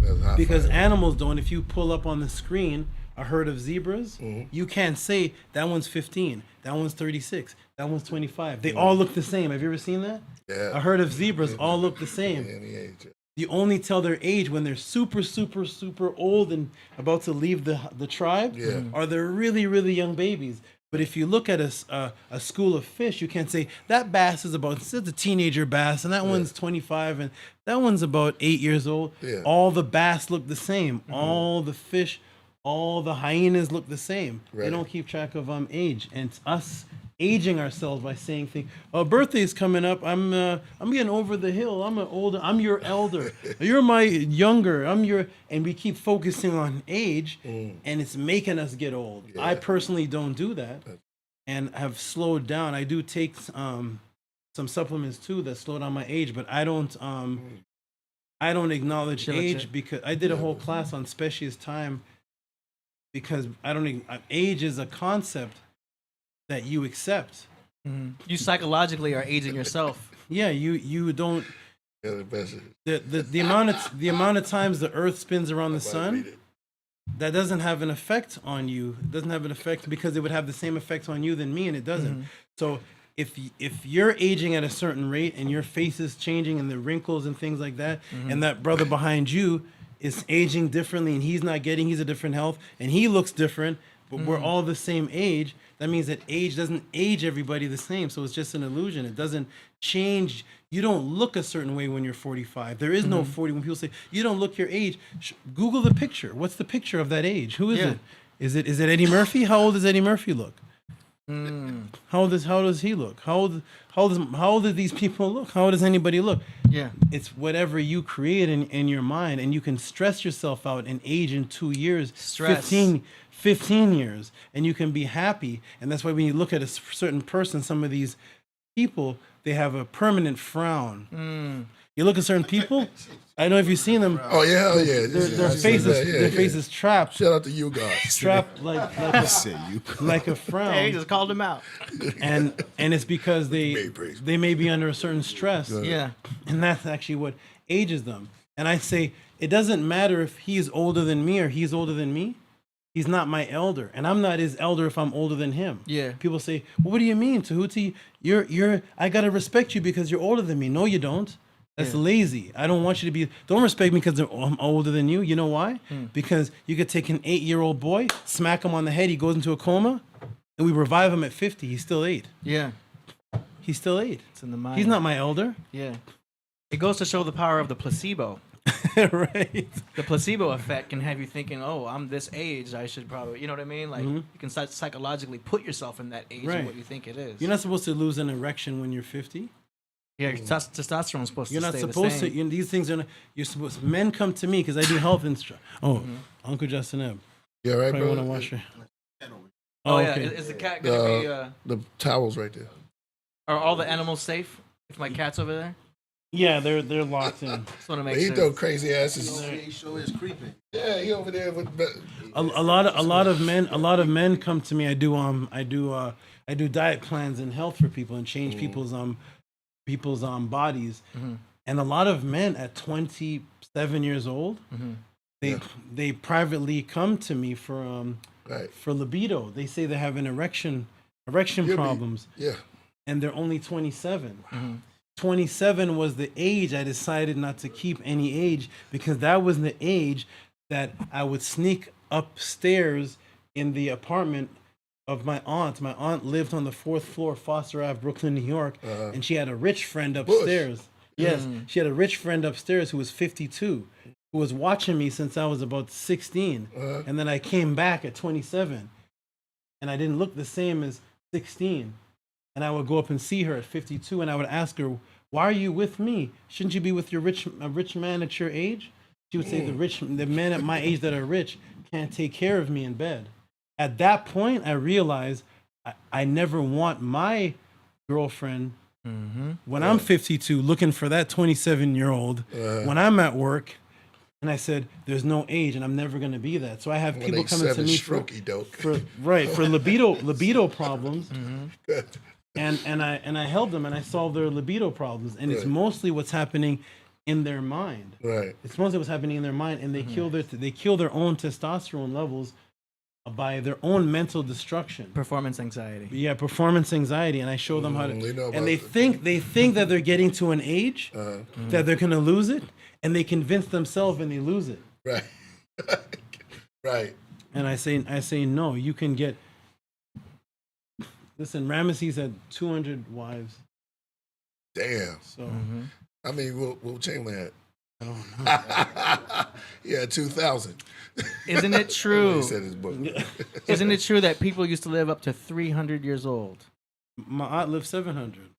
That was hot because fire. animals don't. If you pull up on the screen a herd of zebras, you can't say that one's 15, that one's 36, that one's 25. They all look the same. Have you ever seen that? Yeah. A herd of zebras all look the same. Any age. You only tell their age when they're super, super, super old and about to leave the tribe, Yeah. or they're really, really young babies. But if you look at a school of fish, you can't say that bass is it's a teenager bass, and that one's 25, and that one's about 8 years old. Yeah. All the bass look the same. All the fish, all the hyenas look the same. They Right. don't keep track of age, and it's us aging ourselves by saying things. Oh, birthday's coming up. I'm getting over the hill. I'm your elder. You're my younger. And we keep focusing on age, and it's making us get old. Yeah. I personally don't do that, and have slowed down. I do take some supplements too that slow down my age, but I don't acknowledge Shilla age chip. because I did a whole class on specious time, because age is a concept that you accept. You psychologically are aging yourself. Yeah, you don't. Yeah, the best is. The amount of times the Earth spins around the sun, that doesn't have an effect on you. It doesn't have an effect because it would have the same effect on you than me, and it doesn't. So if you're aging at a certain rate and your face is changing and the wrinkles and things like that, and that brother behind you is aging differently and he's a different health and he looks different, but we're all the same age, that means that age doesn't age everybody the same. So it's just an illusion. It doesn't change. You don't look a certain way when you're 45. There is no 40. When people say you don't look your age, Google the picture. What's the picture of that age? Who is it? Is it Eddie Murphy? How old does Eddie Murphy look? How does he look? How old do these people look? How old does anybody look? Yeah. It's whatever you create in your mind, and you can stress yourself out and age in 2 years, Stress. 15 years, and you can be happy. And that's why when you look at a certain person, some of these people, they have a permanent frown. You look at certain people, I don't know if you've seen them. Oh yeah, hell yeah. Their faces trapped. Shout out to you guys. Trapped like a frown. Hey, he just called him out. And it's because they may be under a certain stress. Yeah. And that's actually what ages them. And I say it doesn't matter if he's older than me or he's older than me. He's not my elder, and I'm not his elder if I'm older than him. Yeah. People say, well, "What do you mean, Tehuti? I gotta respect you because you're older than me." No, you don't. That's lazy. I don't want you to be. Don't respect me because I'm older than you. You know why? Because you could take an 8-year-old boy, smack him on the head, he goes into a coma, and we revive him at 50. He's still 8. Yeah. He's still 8. It's in the mind. He's not my elder. Yeah. It goes to show the power of the placebo. Right. The placebo effect can have you thinking, "Oh, I'm this age. I should probably," you know what I mean? Like you can psychologically put yourself in that age of what you think it is. You're not supposed to lose an erection when you're 50. Yeah, your testosterone is supposed You're to not stay supposed the same. to. These things are. You're supposed. Men come to me because I do health instruction. Oh, Uncle Justin Ebb. Yeah, right, Probably bro. want to wash your. Oh yeah, is the cat gonna be? The towels right there. Are all the animals safe? If my cat's over there, Yeah, they're locked in. just want to make He sure. throw crazy asses. He sure is creeping. Yeah, he over there with. A lot of men come to me. I do diet plans and health for people and change people's bodies. And a lot of men at 27 years old, they privately come to me for libido. They say they're having erection problems. Yeah. And they're only 27. 27 was the age I decided not to keep any age because that was the age that I would sneak upstairs in the apartment of my aunt. My aunt lived on the 4th floor, Foster Ave, Brooklyn, New York, and she had a rich friend upstairs. Yes, she had a rich friend upstairs who was 52, who was watching me since I was about 16, and then I came back at 27, and I didn't look the same as 16. And I would go up and see her at 52, and I would ask her, "Why are you with me? Shouldn't you be with a rich man at your age?" She would say, "The men at my age that are rich can't take care of me in bed." At that point, I realized I never want my girlfriend when I'm 52 looking for that 27-year-old when I'm at work. And I said, "There's no age, and I'm never going to be that." So I have people coming to me for libido problems. And I help them and I solve their libido problems. And it's mostly what's happening in their mind. Right. It's mostly what's happening in their mind, and they kill their own testosterone levels by their own mental destruction. Performance anxiety. Yeah, performance anxiety. And I show them how to. And they think that they're getting to an age that they're gonna lose it, and they convince themselves and they lose it. Right. Right. And I say no. You can get. Listen, Ramesses had 200 wives. Damn. So, I mean, Will Chamberlain had. I don't know. Yeah, 2,000. Isn't it true? He said his book. Isn't it true that people used to live up to 300 years old? My aunt lived 700.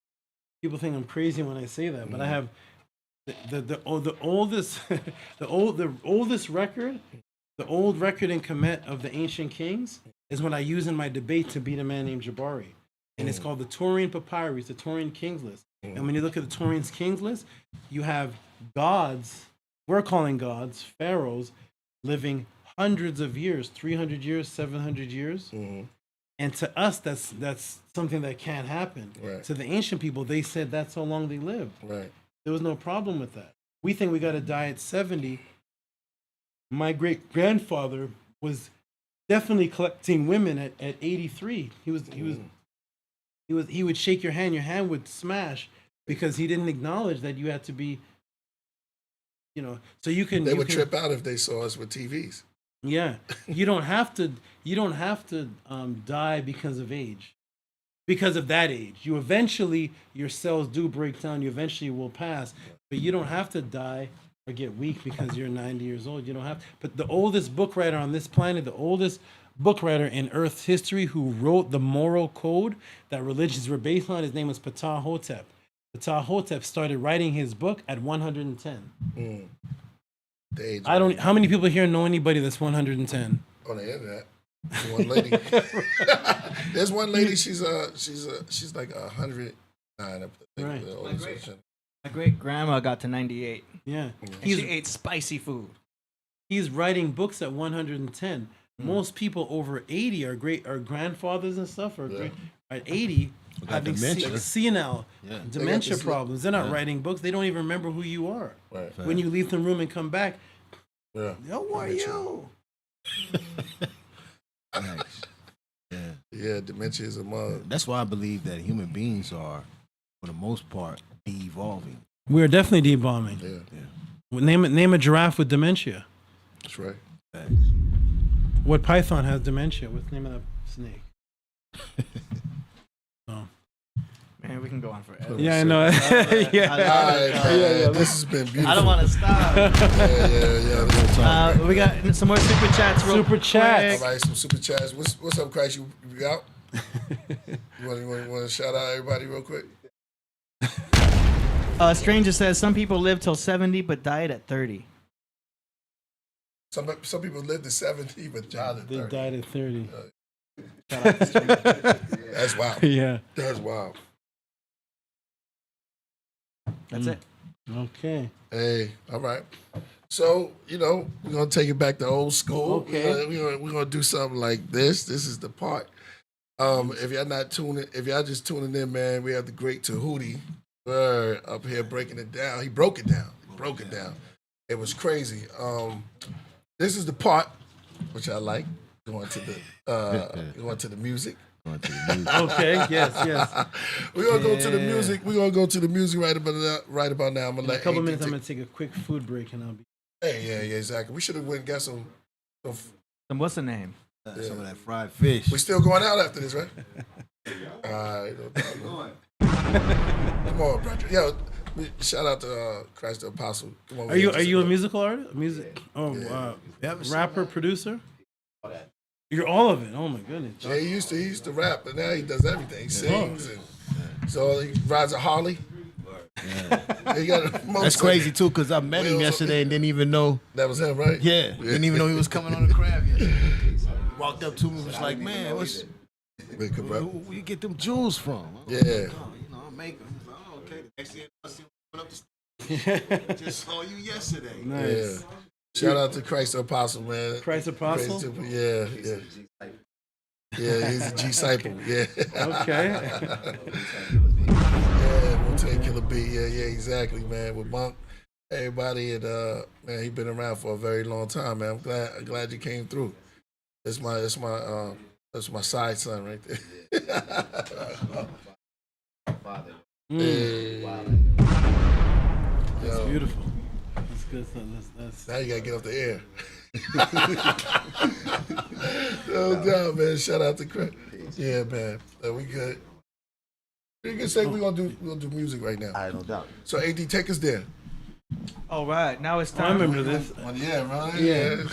People think I'm crazy when I say that, but I have the oldest the oldest record, the old record in KEMET of the ancient kings is what I use in my debate to beat a man named Jabari. And it's called the Taurian Papyrus, the Taurian Kings List. And when you look at the Taurian Kings List, you have gods, we're calling gods, pharaohs, living hundreds of years, 300 years, 700 years. And to us, that's something that can't happen. Right. To the ancient people, they said that's how long they lived. Right. There was no problem with that. We think we got to die at 70. My great-grandfather was definitely collecting women at 83. He was He would shake your hand would smash because he didn't acknowledge that you had to be, so you can. They you would can, trip out if they saw us with TVs. Yeah, you don't have to die because of age, because of that age. You eventually your cells do break down. You eventually will pass, but you don't have to die or get weak because you're 90 years old. You don't have. But the oldest book writer on this planet, the oldest book writer in Earth's history, who wrote the moral code that religions were based on, his name was Ptah-hotep. Ptah-hotep started writing his book at 110. How many people here know anybody that's 110? On the internet. One lady. There's one lady. She's like 109. Right. My great grandma got to 98. Yeah. And she ate spicy food. He's writing books at 110. Most people over 80 are grandfathers and stuff, at 80 having senile dementia problems. They're not writing books. They don't even remember who you are. Right. When you leave the room and come back, who are you? Nice. Yeah, dementia is a mother. That's why I believe that human beings are, for the most part, de-evolving. We're definitely de-bombing. Yeah. Name a giraffe with dementia. That's right. Thanks. What python has dementia? What's the name of that snake? Man, we can go on forever. Yeah, I know. All right, this has been beautiful. I don't want to stop. Yeah. We got some more super chats. All right, some super chats. What's up, Christ? You out? You want to shout out everybody real quick? Stranger says some people live till 70 but died at 30. Some people lived to 70 but died at 30. They died at 30. That's wild. Yeah. That's wild. That's it. Okay. Hey, all right. So, we're going to take it back to old school. Okay. We're going to do something like this. This is the part. If y'all just tuning in, man, we have the great Tehuti up here breaking it down. He broke it down. It was crazy. This is the part which I like. Going to the music. Okay. Yes. We're gonna go to the music. We're gonna go to the music right about now. I'm gonna In a couple minutes, I'm gonna take a quick food break, and I'll be. Hey, yeah, exactly. We should have went and got some. What's the name? Some of that fried fish. We still going out after this, right? All right. Come on, brother. Yo, shout out to Christ the Apostle. Come on, Are you a musical artist? Yeah. Rapper, producer? You're all of it. Oh my goodness. Yeah, he used to rap, but now he does everything. He sings, and so he rides a Harley. Yeah. He got a motorcycle. That's crazy too, because I met him yesterday and didn't even know. That was him, right? Yeah, didn't even know he was coming on the crab yesterday. Walked up to me and was like, "Man, where you get them jewels from?" Yeah. I make them. Oh, okay. The next thing I see him coming up the stairs. Just saw you yesterday. Nice. Yeah. Shout out to Christ the Apostle, man. Christ Apostle? Yeah. Yeah, he's a G-cycle. Yeah. Okay. Yeah, we'll take Killah B. Yeah, exactly, man. With Monk, everybody, and man, he been around for a very long time, man. I'm glad you came through. That's my side son right there. That's beautiful. That's good. That's... Now you gotta get off the air. No doubt, man. Shout out to Chris. Yeah, man. We good. You can say we're gonna do music right now. All right, no doubt. So AD, take us there. All right, now it's I time. remember this. Yeah, right. Yeah.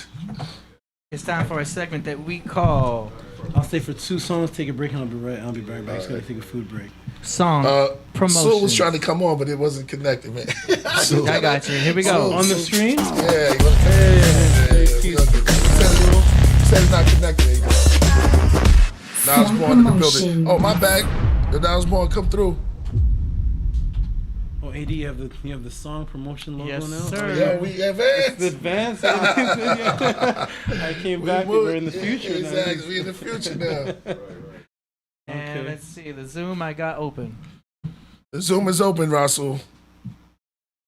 It's time for a segment that we call I'll stay for 2 songs, take a break, and I'll be right back. Just gotta take a food break. Song promotion. Sue was trying to come on, but it wasn't connected, man. I got you. Here we go. On the stream? Yeah. Said it's not connected. Now it's born in the building. Oh, my bag. The Now it's born come through. Oh, AD, you have the song promotion logo Yes, now? sir. Yeah, we advanced. The advance. I came back. We're in the future now. Exactly, we in the future now. And Okay. let's see, the Zoom I got open. The Zoom is open, Rasul.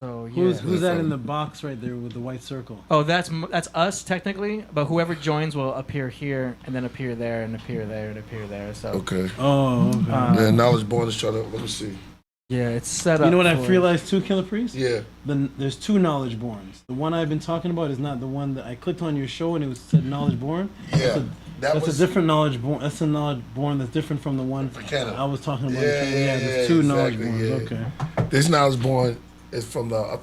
So yeah. Who's that in the box right there with the white circle? Oh, that's us technically, but whoever joins will appear here and then appear there and appear there and appear there. So Okay. Oh, okay. Yeah, knowledge born is trying to. Let me see. yeah, it's set up. You know what I for- realized too, Killah Priest? Yeah. There's two knowledge borns. The one I've been talking about is not the one that I clicked on your show and it was said knowledge born. Yeah. That's a different knowledge born. That's a knowledge born that's different from the one Canada. I was talking about. Yeah, there's two knowledge exactly, borns. yeah. Okay. This knowledge born is from the. I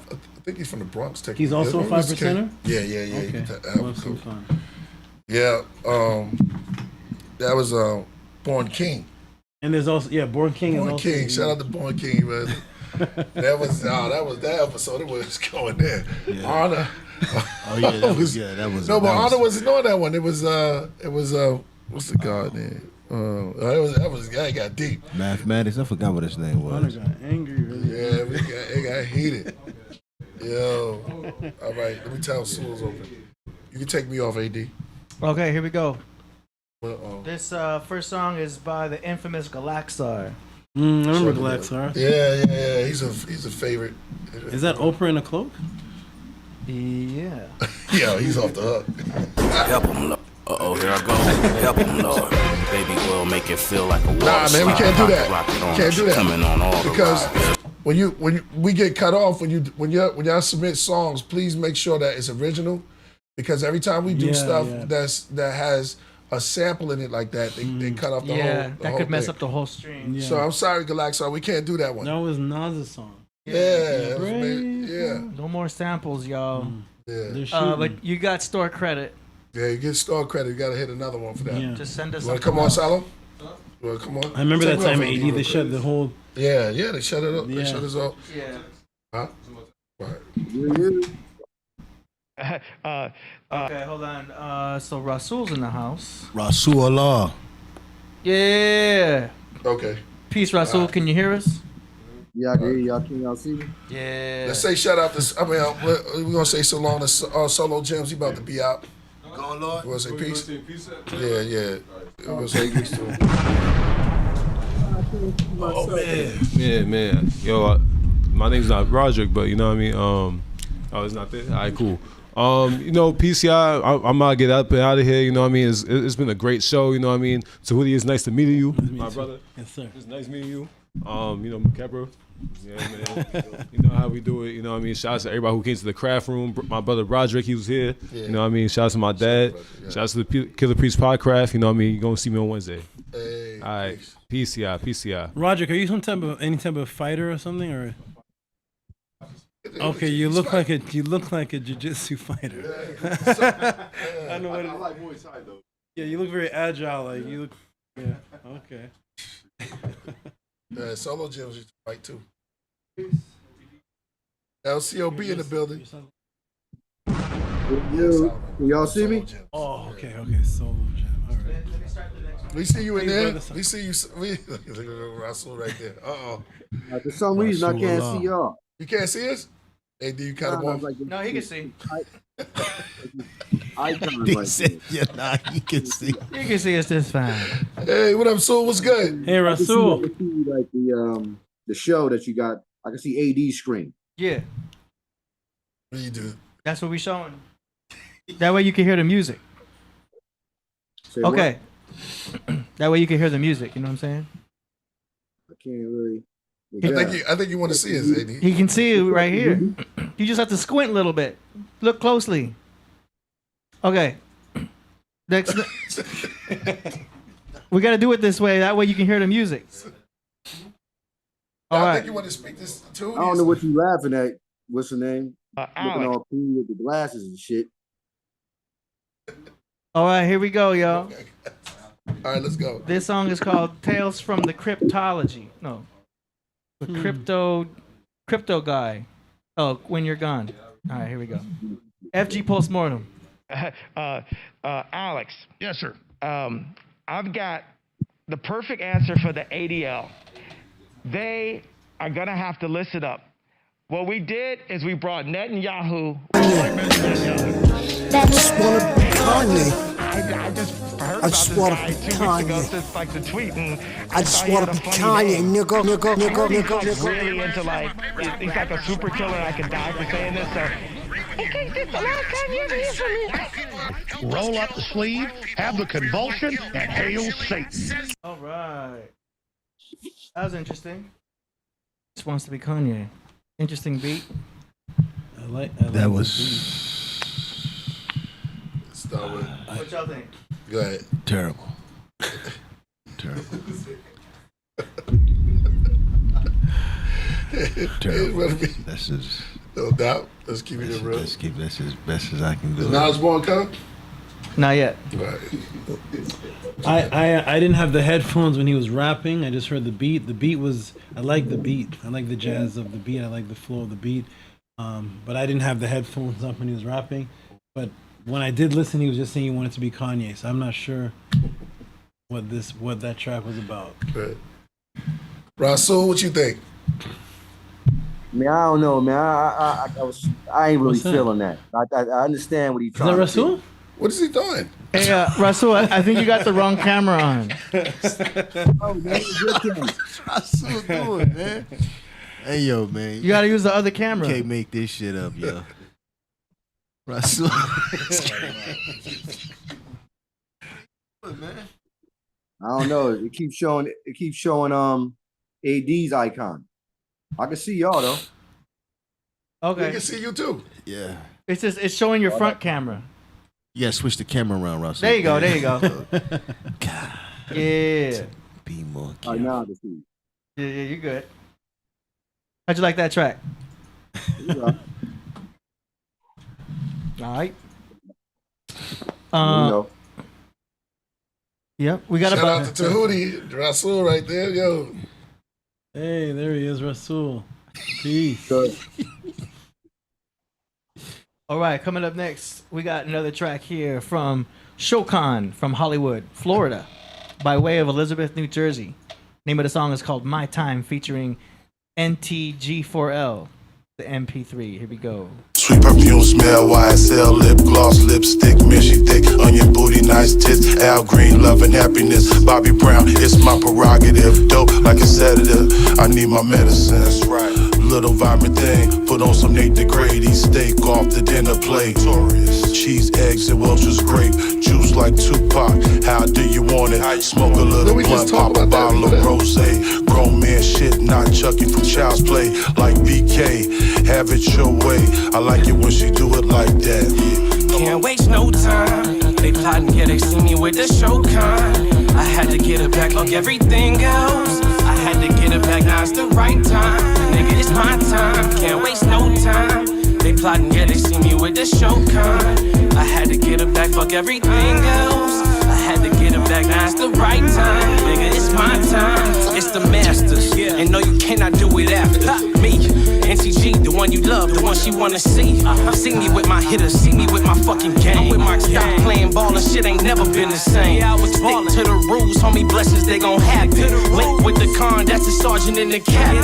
think he's from the Bronx. Technically. He's also a 5%er? Yeah. Okay. Well, Cool. fun. Yeah. That was Born King. And there's also Born King. Born is also, King. Shout out to Born King, man. that was that episode. It was going there. Yeah. Honor. Oh yeah, that was No, but Honor wasn't on that one. It was what's the god name? That got deep. Mathematics. I forgot what his name Hunter was. got angry. Really. Yeah, it got heated. Yo, all right. Let me tell Sewell's open. You can take me off, AD. Okay, here we go. Well, This first song is by the infamous Galaxar. I remember Galaxar. Yeah. He's a favorite. Is that Oprah in a cloak? Yeah. Yeah, he's off the hook. Help him, Lord. Uh-oh, here I go. Help him, Lord. Baby will make it feel like a water Nah, man, we slide. can't do that. Rocket on Can't do that. Coming on all the Because rides. when we get cut off when y'all submit songs, please make sure that it's original. Because every time we do stuff that has a sample in it like that, they cut off the whole. That could mess thing. up the whole stream. Yeah. So I'm sorry, Galaxar, we can't do that one. That was Nas's song. Yeah. No more samples, y'all. Yeah. They're shooting. But you got store credit. Yeah, you get store credit. You gotta hit another one for that. Yeah. Just send us. You wanna come on, Salo? You wanna come on? I remember Take that me time off AD, real they shut quick. the whole. Yeah, they shut it up. They Yeah. shut us off. Yeah. Huh? Right. Okay, hold on. So Rasul's in the house. Rasul Allah. Yeah. Okay. Peace, Rasul. Can you hear us? Yeah, I can hear y'all. Can y'all see me? Yeah. Let's say shout out to. We're gonna say so long to Solo Gems. He about to be out. Go on, Lord. You wanna say peace? Yeah. We're gonna say peace to him. Oh man. Yeah, man. Yo, my name's not Roderick, but you know what I mean. Oh, it's not there. All right, cool. PCI, I'm gonna get up and out of here. You know what I mean. It's been a great show. You know what I mean. Tehuti, it's nice to meet you, my brother. Yes, sir. It's nice meeting you. Kebra. Yeah, man. You know how we do it. You know what I mean. Shout out to everybody who came to the craft room. My brother Roderick, he was here. Yeah. You know what I mean. Shout out to my dad. Yeah. Shout out to the Killah Priest Podcraft. You know what I mean. You're gonna see me on Wednesday. Hey, All right. peace. PCI. Roderick, are you any type of fighter or something, or? Okay, you look like a jiu-jitsu fighter. I know what. I like Muay Thai though. Yeah, you look very agile. Like you look. Yeah. Okay. Solo Gems used to fight too. LCOB in the building. Can y'all see me? Oh, okay. Solo Jam. All right. We see you in Hey, there. brother. We see you. Look at Russell right there. For some reason, I can't see y'all. You can't see us? Hey, do you cut him off? No, he can see. Icon He right said, "Yeah, he can see." You can see us just fine. Hey, what up, Soul? What's good? Hey, I can see, Rasul. like the show that you got. I can see AD screen. Yeah, What do you do? that's what we showing. That way you can hear the music. Say what? Okay. That way you can hear the music. You know what I'm saying? I can't really. I think you want to see us, AD. He can see it right here. You just have to squint a little bit. Look closely. Okay. Next. We got to do it this way. That way you can hear the music. All I right. think you want to speak this to. I don't know what you laughing at. What's her name? Looking Alex. all pretty with the glasses and shit. All right, here we go, y'all. All right, let's go. This song is called Tales from the Cryptology. No. The crypto guy. Oh, When You're Gone. All right, here we go. FG Postmortem. Alex, Yes, sir. I've got the perfect answer for the ADL. They are going to have to listen up. What we did is we brought Netanyahu. Just wanna be Kanye. I just heard I about just this wanna guy be 2 weeks ago Kanye. since like the tweet, and I just wanna be Kanye, nigga, nigga, nigga, he's nigga, like nigga. really into like, he's like a super killer, and I could die for saying this, so. In case this the last time you ever hear from me. Roll up the sleeve, have the convulsion, and hail Satan. All right. That was interesting. Just wants to be Kanye. Interesting beat. I like That was Start with. What y'all think? Go ahead. terrible. Terrible. Terrible. That's just No doubt. Let's keep it real. Let's keep this as best as I can do. Now it's born come. Not yet. Right. I didn't have the headphones when he was rapping. I just heard the beat. The beat was, I like the beat. I like the jazz of the beat. I like the flow of the beat. But I didn't have the headphones up when he was rapping. But when I did listen, he was just saying he wanted to be Kanye. So I'm not sure what that track was about. Right. Rasul, what you think? I mean, I don't know, man. I ain't really What's that? feeling that. I understand what he's Is trying that to Rasul? do. What is he doing? Hey, Rasul, I think you got the wrong camera on. Oh, man, good thing. Rasul doing, man? Hey, yo, man. You gotta use the other camera. Can't make this shit up, yo. Rasul. I don't know. It keeps showing AD's icon. I can see y'all though. We Okay. can see you too. Yeah. It's showing your front camera. You gotta switch the camera around, Rasul. There you go. There you go. God, Yeah. be more All right, careful. now I can see. Yeah, you're good. How'd you like that track? Yeah. All right. You know. Yep. We got Shout about. out to Tehuti, Rasul right there, yo. Hey, there he is, Rasul. Peace. Good. All right, coming up next, we got another track here from Shokan from Hollywood, Florida, by way of Elizabeth, New Jersey. Name of the song is called My Time, featuring NTG4L, the MP3. Here we go. Sweet perfume smell, YSL, lip gloss, lipstick, mishy thick, onion booty, nice tits, Al Green, love and happiness, Bobby Brown, it's my prerogative, dope like a sedative, I need my medicine, that's right, little vibrant thing, put on some Nate DeGrady, steak off the dinner plate, cheese, eggs, and Welch's grape, juice like Tupac, how do you want it, smoke a little blunt, pop a bottle of rosé, grown man shit, not Chucky from Child's Play, like BK, have it your way, I like it when she do it like that. Can't waste no time. They plotting, yeah, they see me with the show kind. I had to get it back, like everything else. I had to get it back, now it's the right time. Nigga, it's my time. Can't waste no time. They plotting, yeah, they see me with the show kind. I had to get it back, fuck everything else. I had to get it back, now it's the right time. Nigga, it's my time. It's the masters. And no, you cannot do it after me. NTG, the one you love, the one she wanna see. See me with my hitters, see me with my fucking game. Stop playing ball and shit ain't never been the same. Stick to the rules, homie, blessings they gon' happen. Link with the con, that's the sergeant and the captain.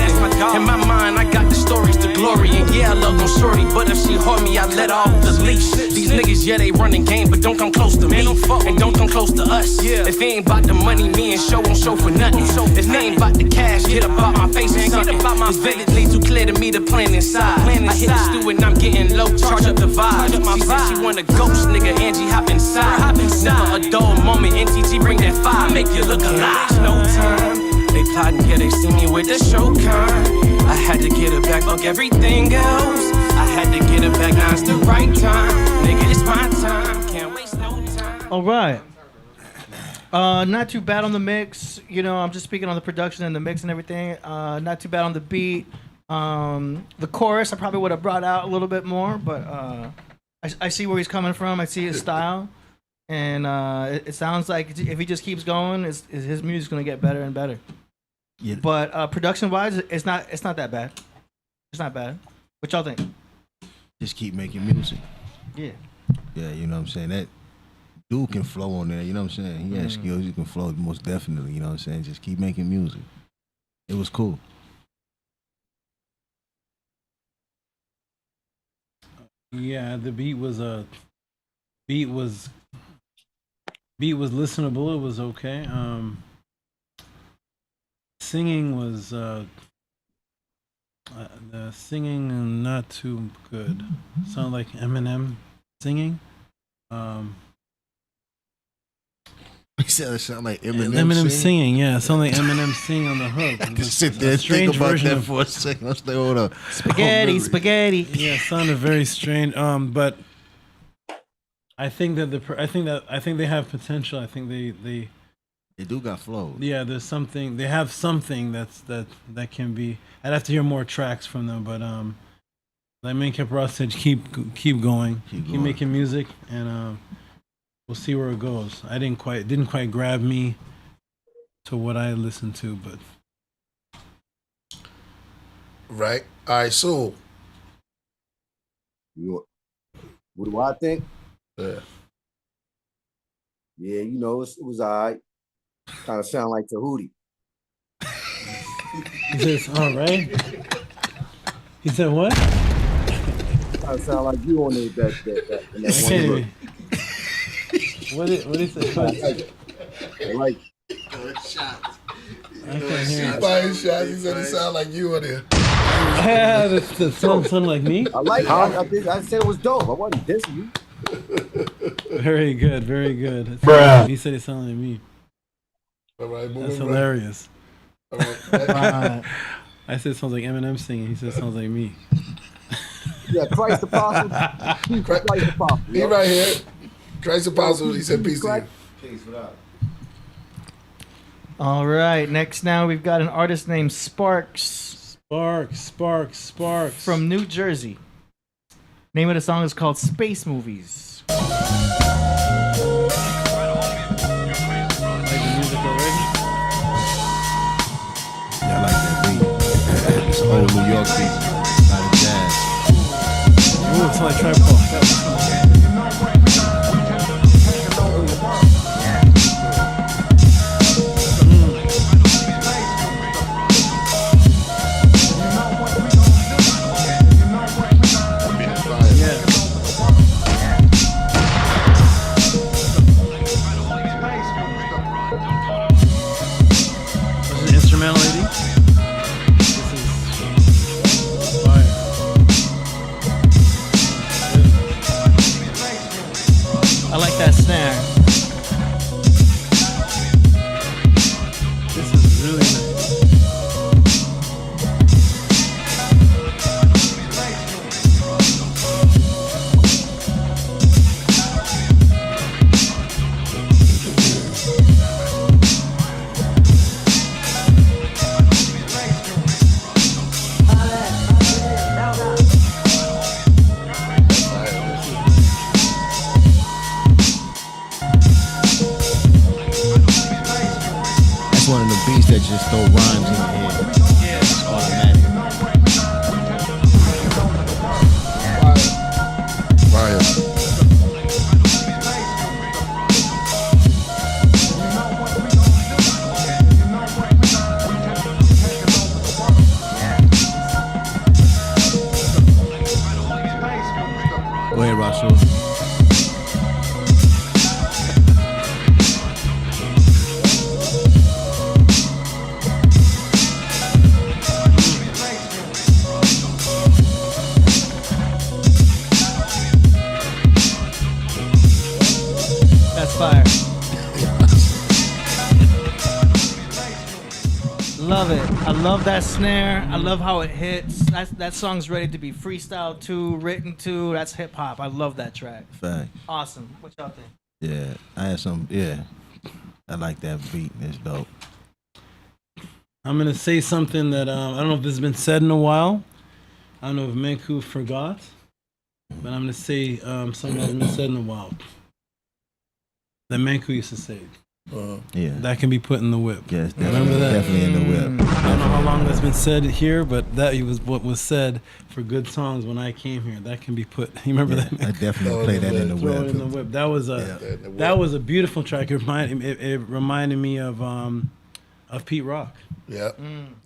In my mind, I got the stories, the glory, and yeah, I love no shorty. But if she hurt me, I let her off the leash. These niggas, yeah, they running game, but don't come close to me. And don't come close to us. If it ain't about the money, me and show won't show for nothing. If it ain't about the cash, get about my face and something. It's vividly too clear to me the plan inside. I hit the stew and I'm getting low, charge up the vibe. She said she want a ghost, nigga, Angie, hop inside. Never a dull moment, NTG bring that fire, make you look alive. No time, they plotting, yeah, they see me with the show kind. I had to get it back, fuck everything else. I had to get it back, now it's the right time. Nigga, it's my time, can't waste no time. All right. Not too bad on the mix. You know, I'm just speaking on the production and the mix and everything. Not too bad on the beat. The chorus I probably would have brought out a little bit more, but I see where he's coming from. I see his style, and it sounds like if he just keeps going, his music's gonna get better and better. Yeah. But production wise, it's not that bad. It's not bad. What y'all think? Just keep making music. Yeah. Yeah, you know what I'm saying? That dude can flow on there, you know what I'm saying? He has skills, he can flow most definitely, you know what I'm saying? Just keep making music. It was cool. Yeah, the beat was beat was listenable. It was okay. Singing was the singing not too good. Sound like Eminem singing. He said it sound like Eminem. Eminem singing, yeah. It sounded like Eminem singing on the hook. I can sit there and think about that for a second. Let's stay on a spaghetti. Yeah, it sounded very strange. But I think that I think they have potential. I think they do got flow. Yeah, there's something. They have something that can be. I'd have to hear more tracks from them, but like Man Kept Ross said, keep going, keep making music, and we'll see where it goes. Didn't quite grab me to what I listened to, but right. All right, so what do I think? Yeah, you know, it was all right. Kind of sound like Tehuti. He says, all right. He said what? Kind of sound like you on that in that one look. What is it? Like shots. I can't hear it. Buying shots. He said it sound like you on there. Yeah, the sound like me. I like it. I said it was dope. I wasn't dissing you. Very good, very good. Bruh. He said it sounded like me. All right, that's hilarious. All right. I said it sounds like Eminem singing. He said it sounds like me. Yeah, Christ Apostle. Christ Apostle. He right here. Christ Apostle. He said peace to you. Peace, what up? All right, next now we've got an artist named Sparks. Sparks. From New Jersey. Name of the song is called Space Movies. Yeah, I like that beat. It's old New York beat. A lot of jazz. Ooh, it's like Tribe Called Quest. I like that snare. This is really nice. One of the beats that just throw rhymes in your head. Yeah, it's automatic. Fire. Go ahead, Rasul. Fire. Love it. I love that snare. I love how it hits. That song's ready to be freestyled to, written to. That's hip hop. I love that track. Fact. Awesome. What y'all think? Yeah, I had some. Yeah, I like that beat. It's dope. I'm gonna say something that I don't know if this has been said in a while. I don't know if Menku forgot, but I'm gonna say something that hasn't been said in a while. That Menku used to say. Yeah. That can be put in the whip. Yes, remember that? Definitely in the whip. I don't know how long that's been said here, but that was what was said for good songs when I came here. That can be put. You remember that? I definitely play that in the Throw whip. it in the whip. That was a beautiful track. It reminded me of Pete Rock. Yeah,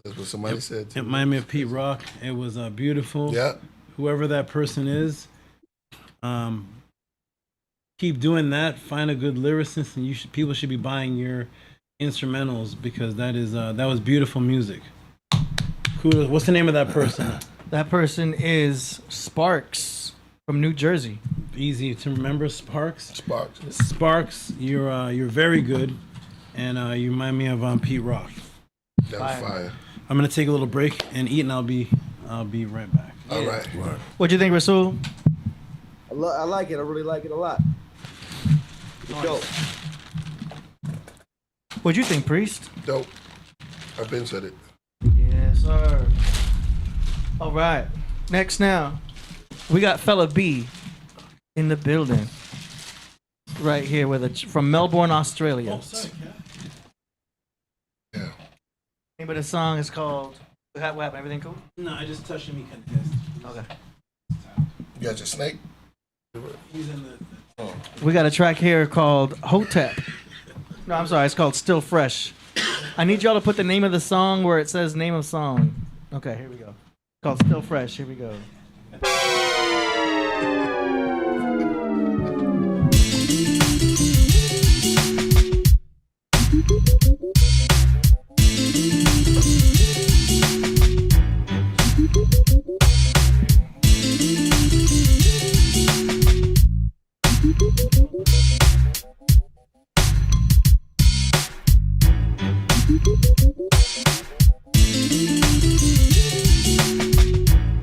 that's what somebody said. It reminded me of Pete Rock. It was beautiful. Yeah. Whoever that person is, keep doing that. Find a good lyricist, and people should be buying your instrumentals because that was beautiful music. Kudos. What's the name of that person? That person is Sparks from New Jersey. Easy to remember, Sparks. Sparks, you're very good, and you remind me of Pete Rock. That was fire. I'm gonna take a little break and eat, and I'll be right back. All right. What'd you think, Rasul? I like it. I really like it a lot. Dope. What'd you think, Priest? Dope. I've been said it. Yes, sir. All right. Next now, we got Fella B in the building. Right here from Melbourne, Australia. Oh, sorry, Kat. Yeah. Name of the song is called. What happened? Everything cool? No, I just touched him. He couldn't guess. Okay. You got your snake? He's in the. We got a track here called Hotep. No, I'm sorry. It's called Still Fresh. I need y'all to put the name of the song where it says name of song. Okay, here we go. It's called Still Fresh. Here we go.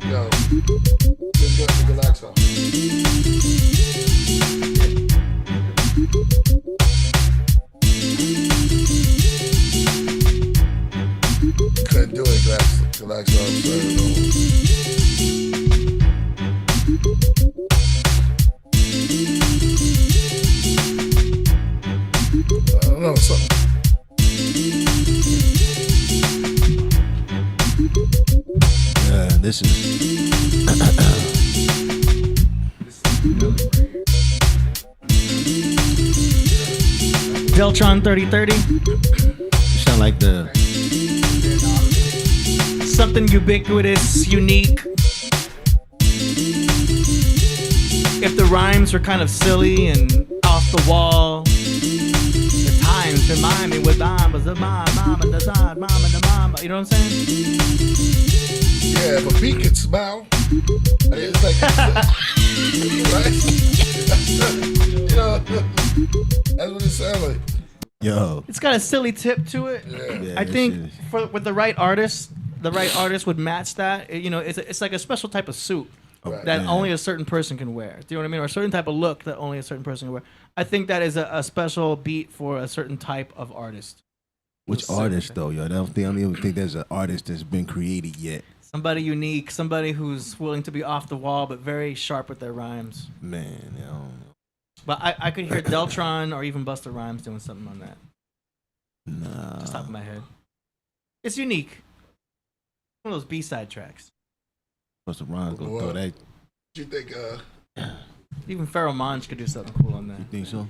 Yo, just got to relax off. Couldn't do it, relax off. I don't know, something. This is Deltron 3030. sound like the Something ubiquitous, unique. If the rhymes are kind of silly and off the wall, the times remind me with mama, the mama, the mama. You know what I'm saying? Yeah, if a beat can smile, it's like, right? You know, that's what it sounds like. yo. It's got a silly tip to it. Yeah. I think with the right artist would match that. You know, it's like a special type of suit that only a certain person can wear. Do you know what I mean? Or a certain type of look that only a certain person can wear. I think that is a special beat for a certain type of artist. Which artist though, yo? I don't even think there's an artist that's been created yet. Somebody unique, somebody who's willing to be off the wall but very sharp with their rhymes. Man, I don't know. But I could hear Deltron or even Busta Rhymes doing something on that. Nah. Just top of my head. It's unique. One of those B-side tracks. Busta Rhymes gonna throw that. You think? Even Pharoah Monch could do something cool on that. You think so?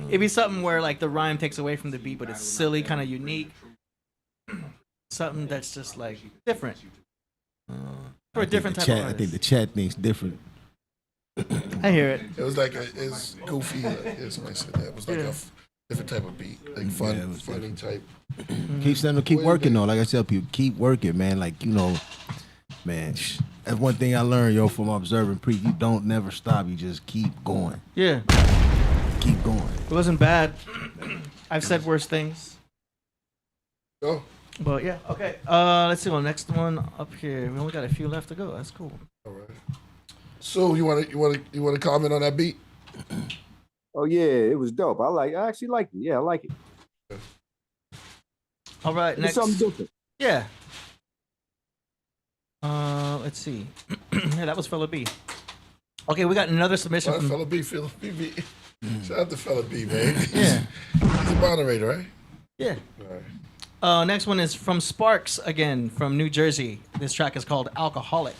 It'd be something where like the rhyme takes away from the beat, but it's silly, kind of unique. Something that's just like different. For a different type of artist. I think the chat thinks different. I hear it. It was like it's goofy. Somebody said that. It was like a different type of beat, like fun, funny type. Keep working though. Like I tell people, keep working, man. Like man. That's one thing I learned, yo, from observing Pre. You don't never stop. You just keep going. Yeah. Keep going. It wasn't bad. I've said worse things. Go. But yeah, okay. Let's see. Well, next one up here. We only got a few left to go. That's cool. All right. So you want to comment on that beat? Oh yeah, it was dope. I actually like it. Yeah, I like it. All right, It's next. something different. Yeah. Let's see. Yeah, that was Fella B. Okay, we got another submission from Fella B. Shout out to Fella B, man. Yeah. He's a moderator, right? Yeah. All right. Next one is from Sparks again from New Jersey. This track is called Alcoholic.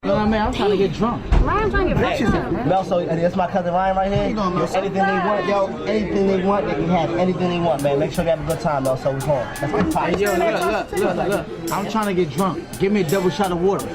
You know what I mean? I'm trying to get drunk. Ryan's trying to get drunk. Mel, so that's my cousin Ryan right here. Anything they want, yo, anything they want, they can have anything they want, man. Make sure they have a good time, Mel, so we're home. Let's get tight. Hey, yo, look. I'm trying to get drunk. Give me a double shot of water.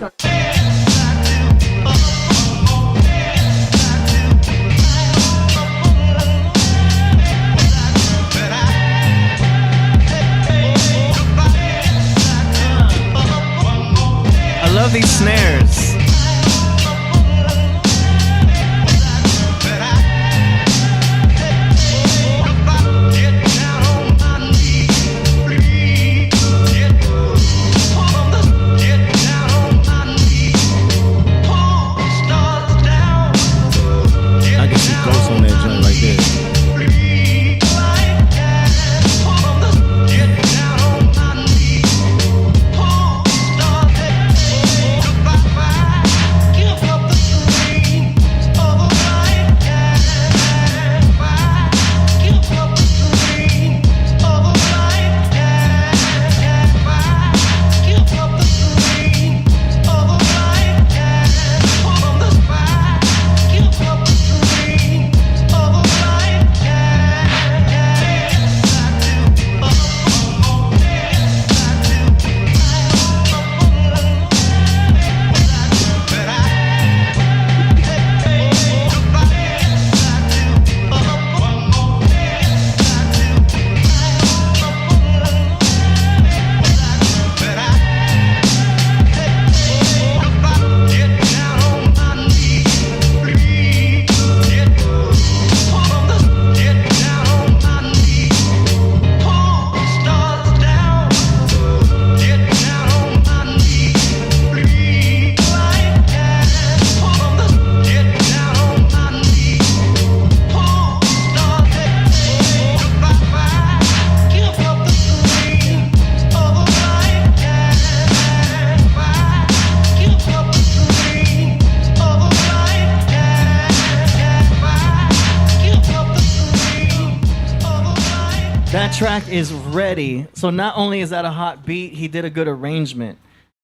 track is ready. So not only is that a hot beat, he did a good arrangement.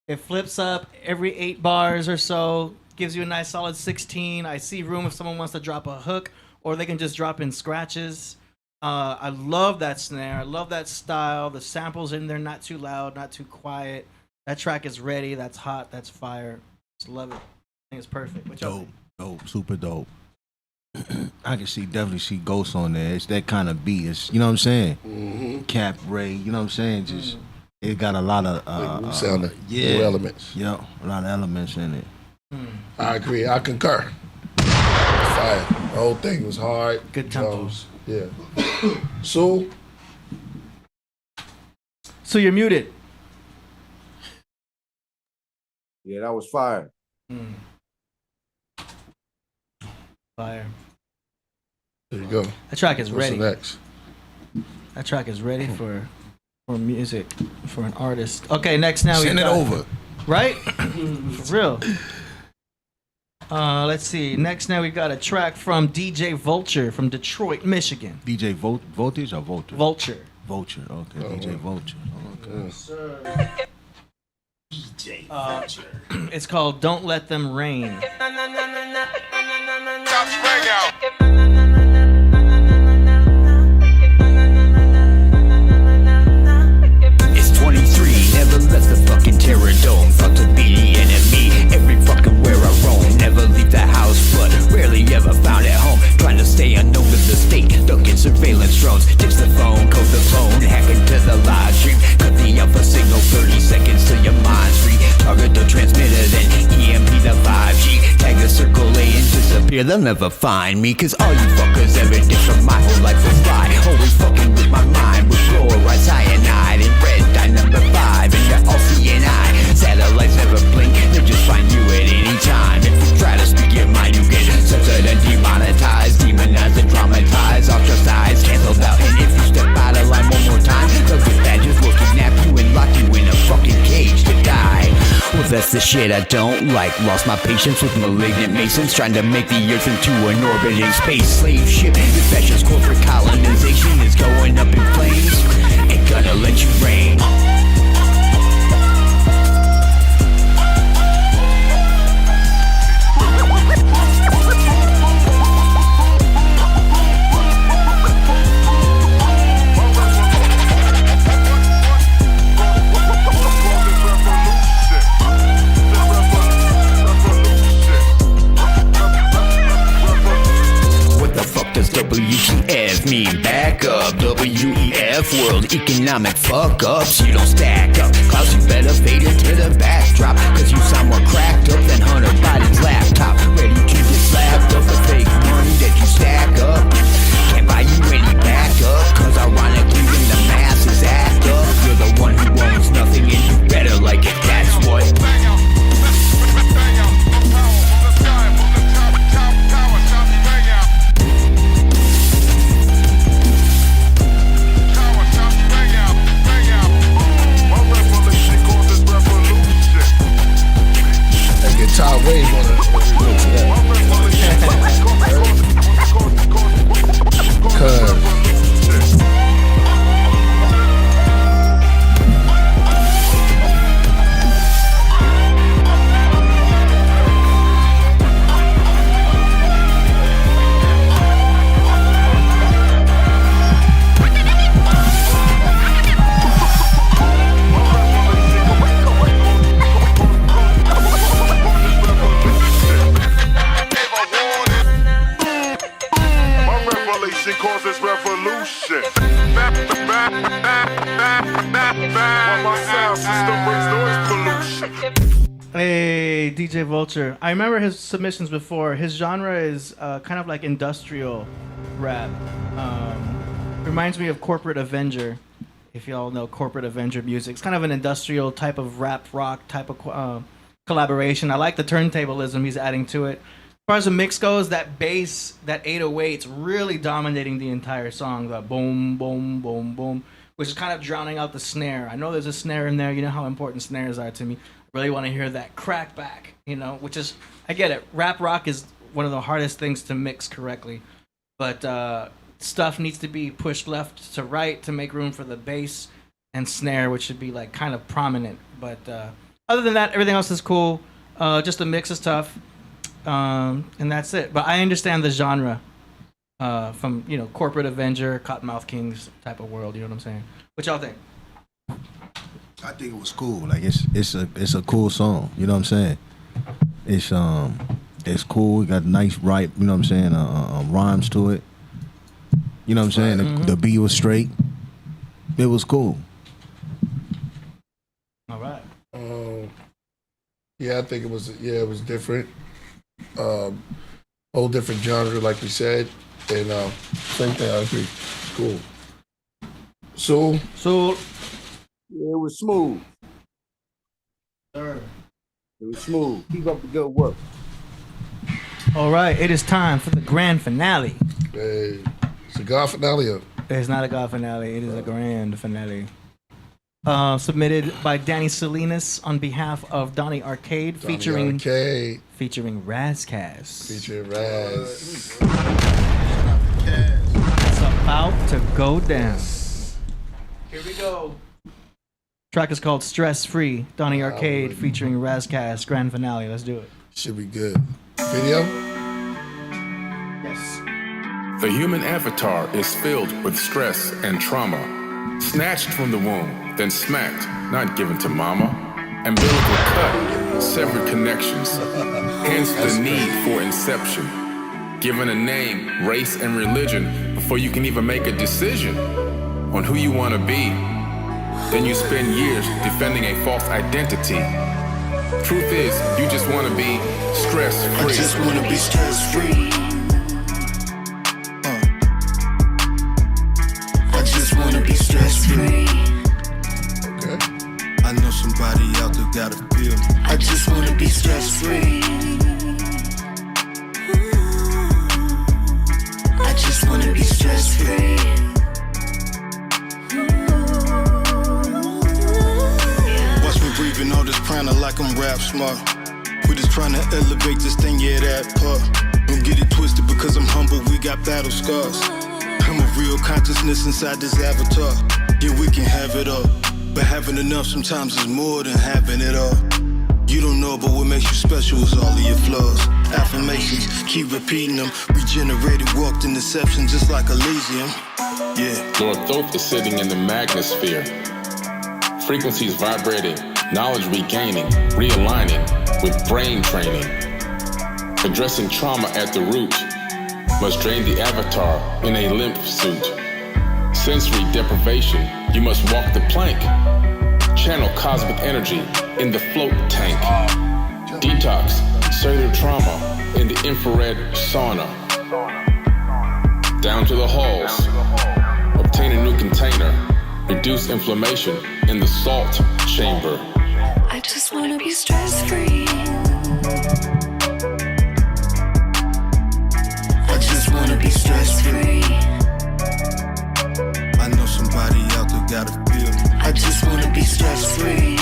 It flips up every 8 bars or so, gives you a nice solid 16. I see room if someone wants to drop a hook, or they can just drop in scratches. I love that snare. I love that style. The samples in there, not too loud, not too quiet. That track is ready. That's hot. That's fire. Just love it. I think it's perfect. What y'all think? Dope, super dope. I can definitely see Ghost on there. It's that kind of beat. It's, you know what I'm saying? Mm-hmm. Cap, Ray, you know what I'm saying? Just it got a lot of sound new elements. Yeah, a lot of elements in it. I agree. I concur. Fire. The whole thing was hard. Good tempos. Yeah. So you're muted. Yeah, that was fire. Fire. There you go. That track is What's ready. the next? That track is ready for music, for an artist. Okay, next now Send it over. Right? For real. Let's see. Next now we got a track from DJ Vulture from Detroit, Michigan. DJ Voltage or Vulture? Vulture. Vulture, okay. DJ Vulture. Okay. DJ Vulture. It's called Don't Let Them Rain. It's 23, never left the fucking terror dome. Thought to be the enemy, every fucking where I roam. Never leave the house, but rarely ever found at home. Trying to stay unknown to the state, ducking surveillance drones. Ditch the phone, code the phone, hack into the live stream. Cut the alpha signal, 30 seconds till your mind's free. Target the transmitter, then EMP the 5G. Tag the circle A and disappear, they'll never find me. Cause all you fuckers evidence from my whole life was lie. Always fucking with my mind with fluoride, cyanide, and red dye number 5. And you're all CNI. Satellites never blink, they just find you at any time. If you try to speak your mind, you get censored and demonetized, demonized and traumatized, ostracized, canceled out. And if you step out of line one more time, they'll get badges, will kidnap you and lock you in a fucking cage to die. Well, that's the shit I don't like. Lost my patience with malignant masons trying to make the earth into an orbiting space slave ship. Your fascist corporate colonization is going up in flames. Ain't gonna let you reign. WTF mean back up? WEF world economic fuck ups. You don't stack up. Klaus, you better fade into the backdrop. Cause you sound more cracked up than Hunter Biden's laptop. Ready to get slapped up for fake money that you stack up. Can't buy you any backup. Cause ironically when the masses act up, you're the one who owns nothing and you better like it. That's what. Guitar wave on it. Causes revolution. Hey, DJ Vulture. I remember his submissions before. His genre is kind of like industrial rap. Reminds me of Corporate Avenger. If y'all know Corporate Avenger music, it's kind of an industrial type of rap rock type of collaboration. I like the turntablism he's adding to it. As far as the mix goes, that bass, that 808's really dominating the entire song. The boom, boom, boom, boom, which is kind of drowning out the snare. I know there's a snare in there. You know how important snares are to me. I really want to hear that crack back, you know, which is, I get it. Rap rock is one of the hardest things to mix correctly. But to stuff needs to be pushed left to right to make room for the bass and snare, which should be like kind of prominent. But other than that, everything else is cool. Just the mix is tough, and that's it. But I understand the genre from Corporate Avenger, Cottonmouth Kings type of world. You know what I'm saying? What y'all think? I think it was cool. Like it's a cool song. You know what I'm saying? It's cool. It got nice right. You know what I'm saying? Rhymes to it. You know what I'm saying? The beat was straight. It was cool. All right. Yeah, I think it was different. Whole different genre, like we said. And same thing, I agree. Cool. So yeah, it was smooth. Sir. It was smooth. Keep up the good work. All right, it is time for the grand finale. Hey, it's a god finale. It's not a god finale. It is a grand finale. Submitted by Danny Salinas on behalf of Donnie Arcade, featuring Razcast. Featuring Raz. It's about to go down. Here we go. Track is called Stress Free. Donnie Arcade featuring Razcast. Grand finale. Let's do it. Should be good. Video? Yes. The human avatar is filled with stress and trauma. Snatched from the womb, then smacked, not given to mama. Umbilical cut, severed connections. Hence the need for inception. Given a name, race, and religion before you can even make a decision on who you want to be. Then you spend years defending a false identity. Truth is, you just want to be stress-free. I just want to be stress-free. I just want to be stress-free. Okay. I know somebody out there gotta feel me. I just want to be stress-free. I just want to be stress-free. Watch me breathing all this prana like I'm rap smart. We just trying to elevate this thing, yeah, that part. Don't get it twisted because I'm humble, we got battle scars. I'm a real consciousness inside this avatar. Yeah, we can have it all, but having enough sometimes is more than having it all. You don't know, but what makes you special is all of your flaws. Affirmations, keep repeating them. Regenerated, walked in deception just like Elysium. Yeah. Lord Thoth is sitting in the magnosphere. Frequencies vibrating, knowledge regaining, realigning with brain training. Addressing trauma at the root must drain the avatar in a lymph suit. Sensory deprivation, you must walk the plank. Channel cosmic energy in the float tank. Detox cellular trauma in the infrared sauna. Down to the halls. Obtain a new container. Reduce inflammation in the salt chamber. I just wanna be stress-free. I just wanna be stress-free. I know somebody out there gotta feel me. I just wanna be stress-free.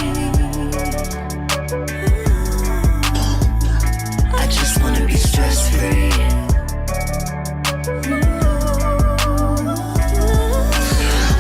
I just wanna be stress-free.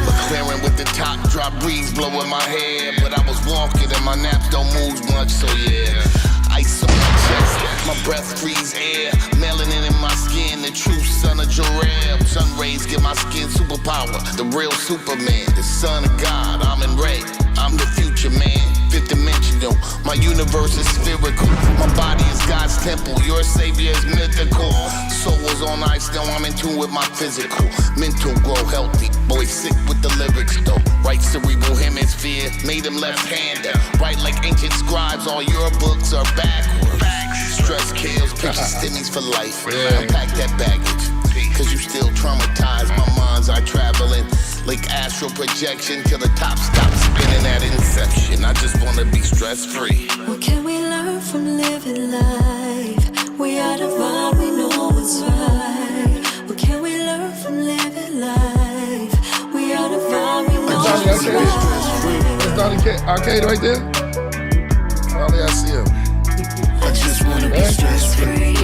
McLaren with the top drop, breeze blowing my hair, but I was walking and my naps don't move much, so yeah. Ice on my chest, my breath freeze air, melanin in my skin, the true son of Jor-El. Sun rays give my skin superpower, the real Superman, the son of God. I'm in red, I'm the future man, fifth dimensional. My universe is spherical, my body is God's temple, your savior is mythical. Soul was on ice, now I'm in tune with my physical. Mental grow healthy, boy sick with the lyrics though. Right cerebral hemisphere, made him left-hander. Right like ancient scribes, all your books are backwards. Stress kills, picture stimmies for life. Unpack that baggage, cause you still traumatized. My mind's eye traveling, like astral projection till the top stops spinning at inception. I just wanna be stress-free. What can we learn from living life? We are divine, we know what's right. What can we learn from living life? We are divine, we know what's right. That's Donnie Arcade right there. Finally, I see him. I just wanna be stress-free.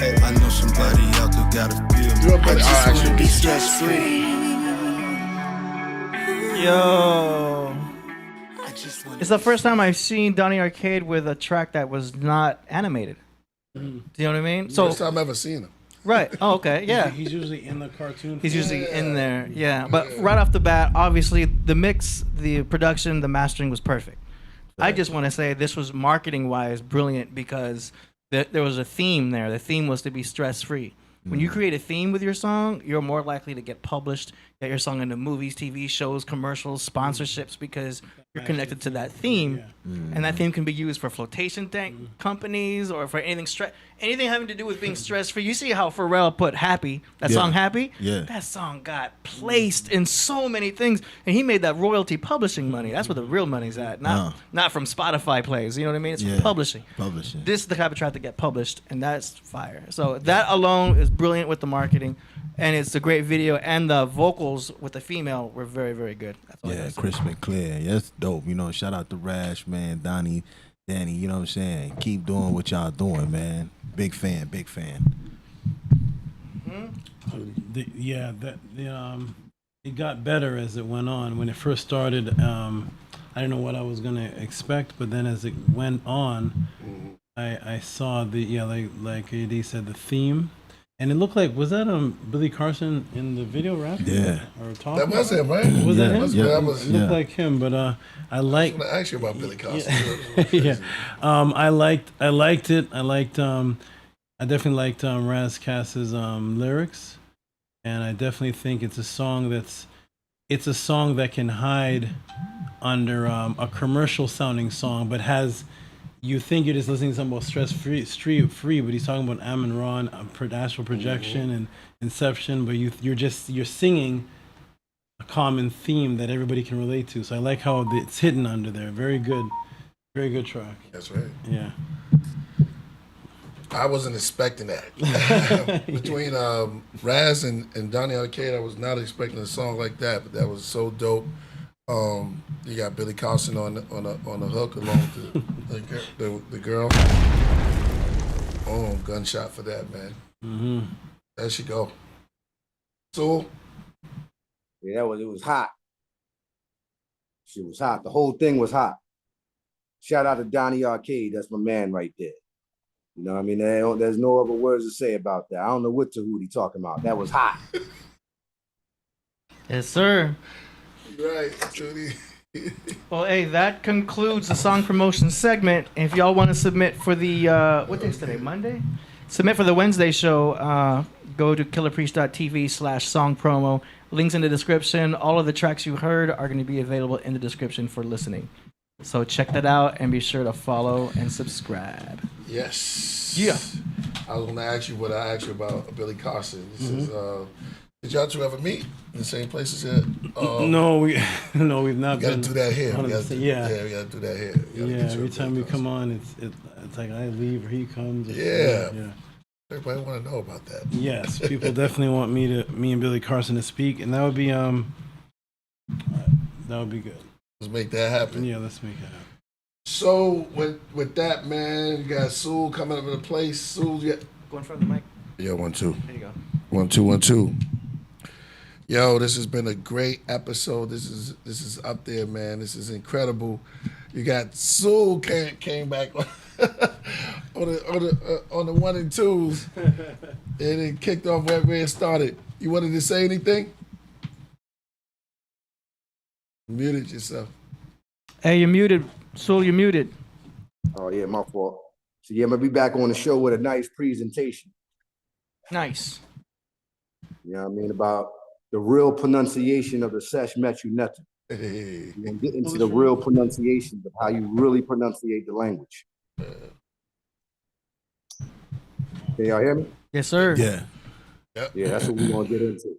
I know somebody Everybody out there gotta feel me. I just wanna be stress free. Yo. It's the first time I've seen Donnie Arcade with a track that was not animated. Do you know what I mean? First time I've ever seen him. Right. Oh, okay. Yeah. He's usually in the cartoon. He's usually in there. Yeah. But right off the bat, obviously, the mix, the production, the mastering was perfect. I just want to say this was marketing-wise brilliant because there was a theme there. The theme was to be stress-free. When you create a theme with your song, you're more likely to get published, get your song into movies, TV shows, commercials, sponsorships, because you're connected to that theme. And that theme can be used for flotation tank companies or for anything having to do with being stress-free. You see how Pharrell put Happy, that song Happy? Yeah. That song got placed in so many things. And he made that royalty publishing money. That's where the real money's at. Not from Spotify plays. You know what I mean? It's from publishing. This is the type of track that get published, and that's fire. So that alone is brilliant with the marketing. And it's a great video, and the vocals with the female were very, very good. That's all I gotta say. crisp and clear. Yeah, that's dope. You know, shout out to Rash, man, Donnie, Danny. You know what I'm saying? Keep doing what y'all doing, man. Big fan, big fan. It got better as it went on. When it first started, I didn't know what I was gonna expect, but then as it went on, I saw like AD said, the theme. And it looked like, was that Billy Carson in the video rap? Yeah. Or talking? That was him, right? Was that him? That was, It looked like him, but I like. I was going to ask you about Billy Carson. Yeah. I liked it. I definitely liked Raz Kass's lyrics, and I definitely think it's a song that can hide under a commercial sounding song, but has. You think you're just listening to something about stress-free, but he's talking about Amun Ra and astral projection and inception, but you're singing a common theme that everybody can relate to. So I like how it's hidden under there. Very good track. That's right. Yeah. I wasn't expecting that. Between Raz and Donnie Arcade, I was not expecting a song like that, but that was so dope. You got Billy Carson on the hook along with the girl. Oh, gunshot for that, man. Mm-hmm. There she go. So, yeah, it was hot. She was hot. The whole thing was hot. Shout out to Donnie Arcade. That's my man right there. You know what I mean? There's no other words to say about that. I don't know what Tehuti talking about. That was hot. Yes, sir. Right, Judy. Well, hey, that concludes the song promotion segment. If y'all want to submit for the what day's today? Monday? Submit for the Wednesday show. Go to killerpriest.tv/song promo. Links in the description. All of the tracks you heard are going to be available in the description for listening. So check that out and be sure to follow and subscribe. Yes. Yeah. I was going to ask you what I asked you about Billy Carson. This is did y'all two ever meet in the same places yet? No, we've not. We got to do that here. We got to yeah, do that here. Yeah, every time we come on, it's like I leave or he comes. Yeah. Everybody want to know about that. Yes, people definitely want me and Billy Carson to speak, and that would be good. Let's make that happen. Yeah, let's make it happen. So with that, man, you got Sewell coming up in the place. Sewell, Go in front of the mic. Yeah, 1 2. There you go. 1 2 1 2. Yo, this has been a great episode. This is up there, man. This is incredible. You got Sewell came back on the 1 and 2s, and it kicked off where it started. You wanted to say anything? Muted yourself. Hey, you're muted. Sewell, you're muted. Oh yeah, my fault. So yeah, I'm gonna be back on the show with a nice presentation. Nice. You know what I mean? About the real pronunciation of the Sesh Metu Netu. We're gonna get into the real pronunciations of how you really pronunciate the language. Can y'all hear me? Yes, sir. Yeah. Yeah, that's what we're gonna get into.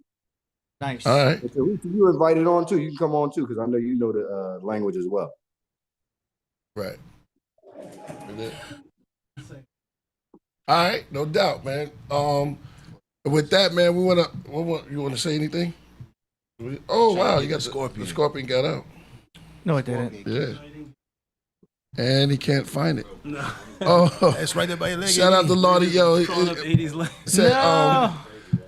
Nice. All right. So who you invited on too? You can come on too, because I know you know the language as well. Right. All right, no doubt, man. With that, man, you want to say anything? Oh wow, you got the scorpion got out. No, it didn't. Yeah. and he can't find it. No. Oh, It's right there by your leg. shout out to Lordy, yo. Crawling up 80s leg. Said, No.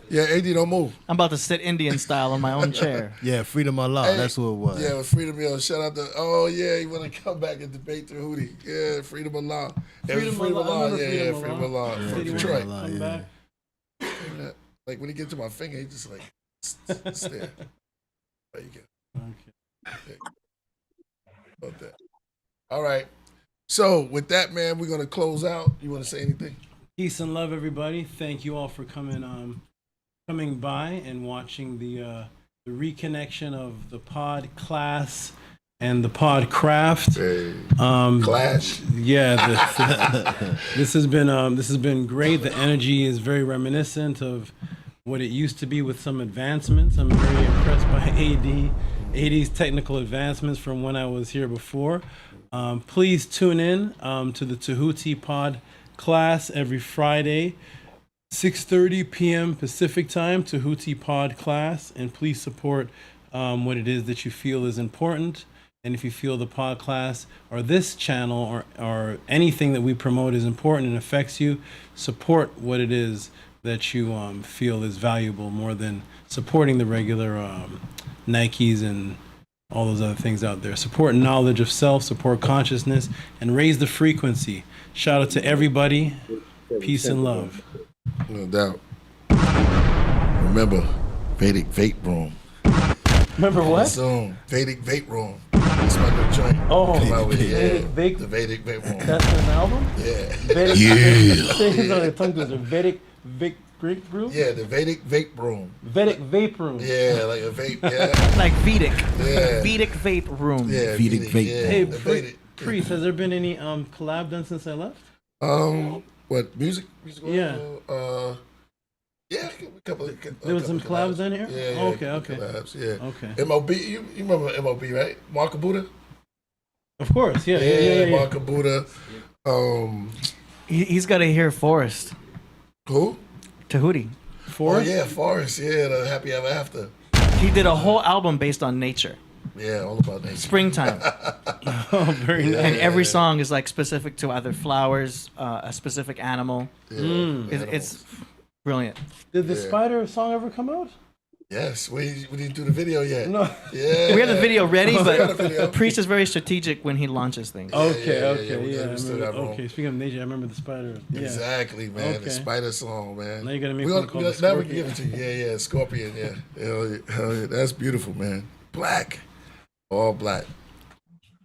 yeah, AD, don't move. I'm about to sit Indian style on my own chair. Yeah, Freedom Allah. Hey, That's what it was. Yeah, with Freedom, yo. Shout out to, oh, yeah, you want to come back and debate Tehuti. Yeah, Freedom Allah. Freedom Allah. Yeah, Freedom Allah. Yeah, From Freedom Detroit. Allah, yeah. Like, when he gets to my finger, he just like, stare. There you go. Okay. About that. All right. So, with that, man, we're going to close out. You want to say anything? Peace and love, everybody. Thank you all for coming by and watching the reconnection of the pod class and the Podcraft. Clash. Yeah, this has been great. The energy is very reminiscent of what it used to be with some advancements. I'm very impressed by AD's technical advancements from when I was here before. Please tune in to the Tehuti pod class every Friday, 6:30 p.m. Pacific time, Tehuti pod class, and please support what it is that you feel is important. And if you feel the pod class or this channel or anything that we promote is important and affects you, support what it is that you feel is valuable more than supporting the regular Nikes and all those other things out there. Support knowledge of self, support consciousness, and raise the frequency. Shout out to everybody. Peace and love. No doubt. Remember, Vedic Vape Room. Remember what? Soon. Vedic Vape Room. That's my new joint. Oh, Come out with it. Vedic The Vedic Vape Room. That's an album? Yeah. Vedic, Yeah. Vedic Vape Room? Yeah, the Vedic Vape Room. Vedic Vape Room. Yeah, like a vape. Yeah. Like Vedic. Yeah. Vedic Vape Room. Yeah, Vedic Vape. Yeah, Hey, the Vedic. Priest, has there been any collab done since I left? What music? Yeah. Yeah, a couple. There was some collabs done here? Yeah. Oh, okay. Collabs, yeah. Okay. MOB, you remember MOB, right? Mark Buddha. Of course, yeah. Mark Buddha. He's got to hear Forrest. Who? Tahuti. Forrest? Oh yeah, Forrest. Yeah, the Happy Ever After. He did a whole album based on nature. Yeah, all about nature. Springtime. Oh, very nice. And every song is like specific to either flowers, a specific animal. Yeah, It's brilliant. Did the Spider song ever come out? Yes, we didn't do the video yet. No. Yeah. We have the video ready, We got the but video. Priest is very strategic when he launches things. Okay. still got room. Okay, speaking of nature, I remember the Spider. Yeah. Exactly, man. Okay. The Spider song, man. Now you gotta make we one called the never Scorpion. give it to you. Yeah, Scorpion. Yeah. Hell yeah. That's beautiful, man. Black, all black.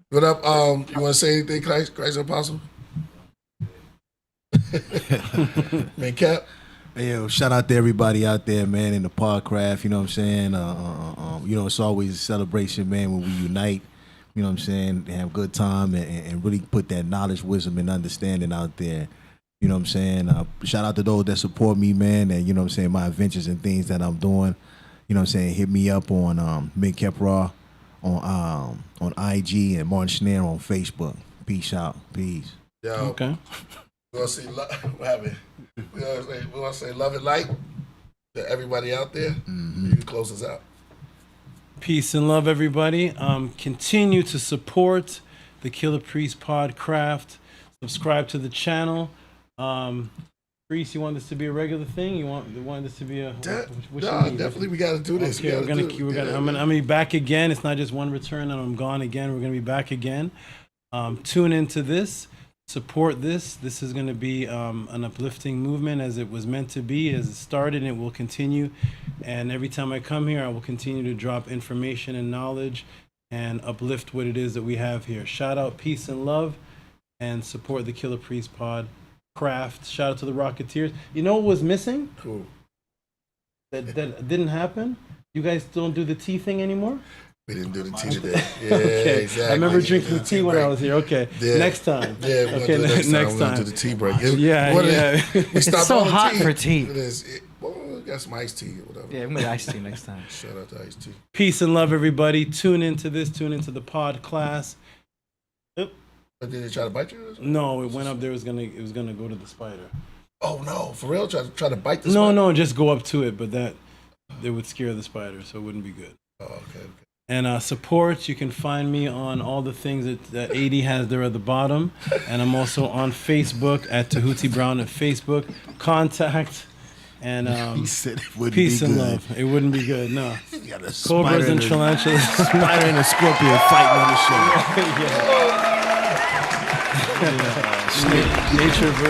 What up? You want to say anything, Christ Apostle? Man, Cap. Hey, yo, shout out to everybody out there, man, in the Podcraft. You know what I'm saying? It's always a celebration, man, when we unite. You know what I'm saying? And have a good time and really put that knowledge, wisdom, and understanding out there. You know what I'm saying? Shout out to those that support me, man, and you know what I'm saying, my adventures and things that I'm doing. You know what I'm saying? Hit me up on Kepra on IG and Martin Snare on Facebook. Peace out. Peace. Yo, Okay. We're gonna see what happened. We're gonna say love and light to everybody out there. You can close us out. Peace and love, everybody. Continue to support the Killah Priest Podcraft. Subscribe to the channel. Priest, you want this to be a regular thing? You want this to be a? What you need? Definitely, we got to do this. Okay, I'm gonna be back again. It's not just one return and I'm gone again. We're gonna be back again. Tune into this. Support this. This is going to be an uplifting movement as it was meant to be, as it started, and it will continue. And every time I come here, I will continue to drop information and knowledge and uplift what it is that we have here. Shout out, peace and love, and support the Killah Priest Podcraft. Shout out to the Rocketeers. You know what was missing? Cool. That didn't happen? You guys don't do the tea thing anymore? We didn't do the tea today. Yeah, okay. exactly. I remember drinking tea when I was here. Okay. Yeah. Next time. Yeah, we're okay, gonna do it next time. next We're time. gonna do the tea break. Yeah. We stopped It's so all the hot for tea. Well, we got some iced tea or whatever. Yeah, we make iced tea next time. Shout out to iced tea. Peace and love, everybody. Tune into this. Tune into the pod class. But did they try to bite you? No, it went up there. It was gonna go to the spider. Oh no, for real? Try to bite the No, spider? no, just go up to it, but that would scare the spider, so it wouldn't be good. Oh, okay. And support, you can find me on all the things that AD has there at the bottom. And I'm also on Facebook at Tehuti Brown at Facebook. Contact and He said it wouldn't peace be and good. love. It wouldn't be good, no. You got a Cobras and tarantulas. Spider and a scorpion fighting on the show. Nature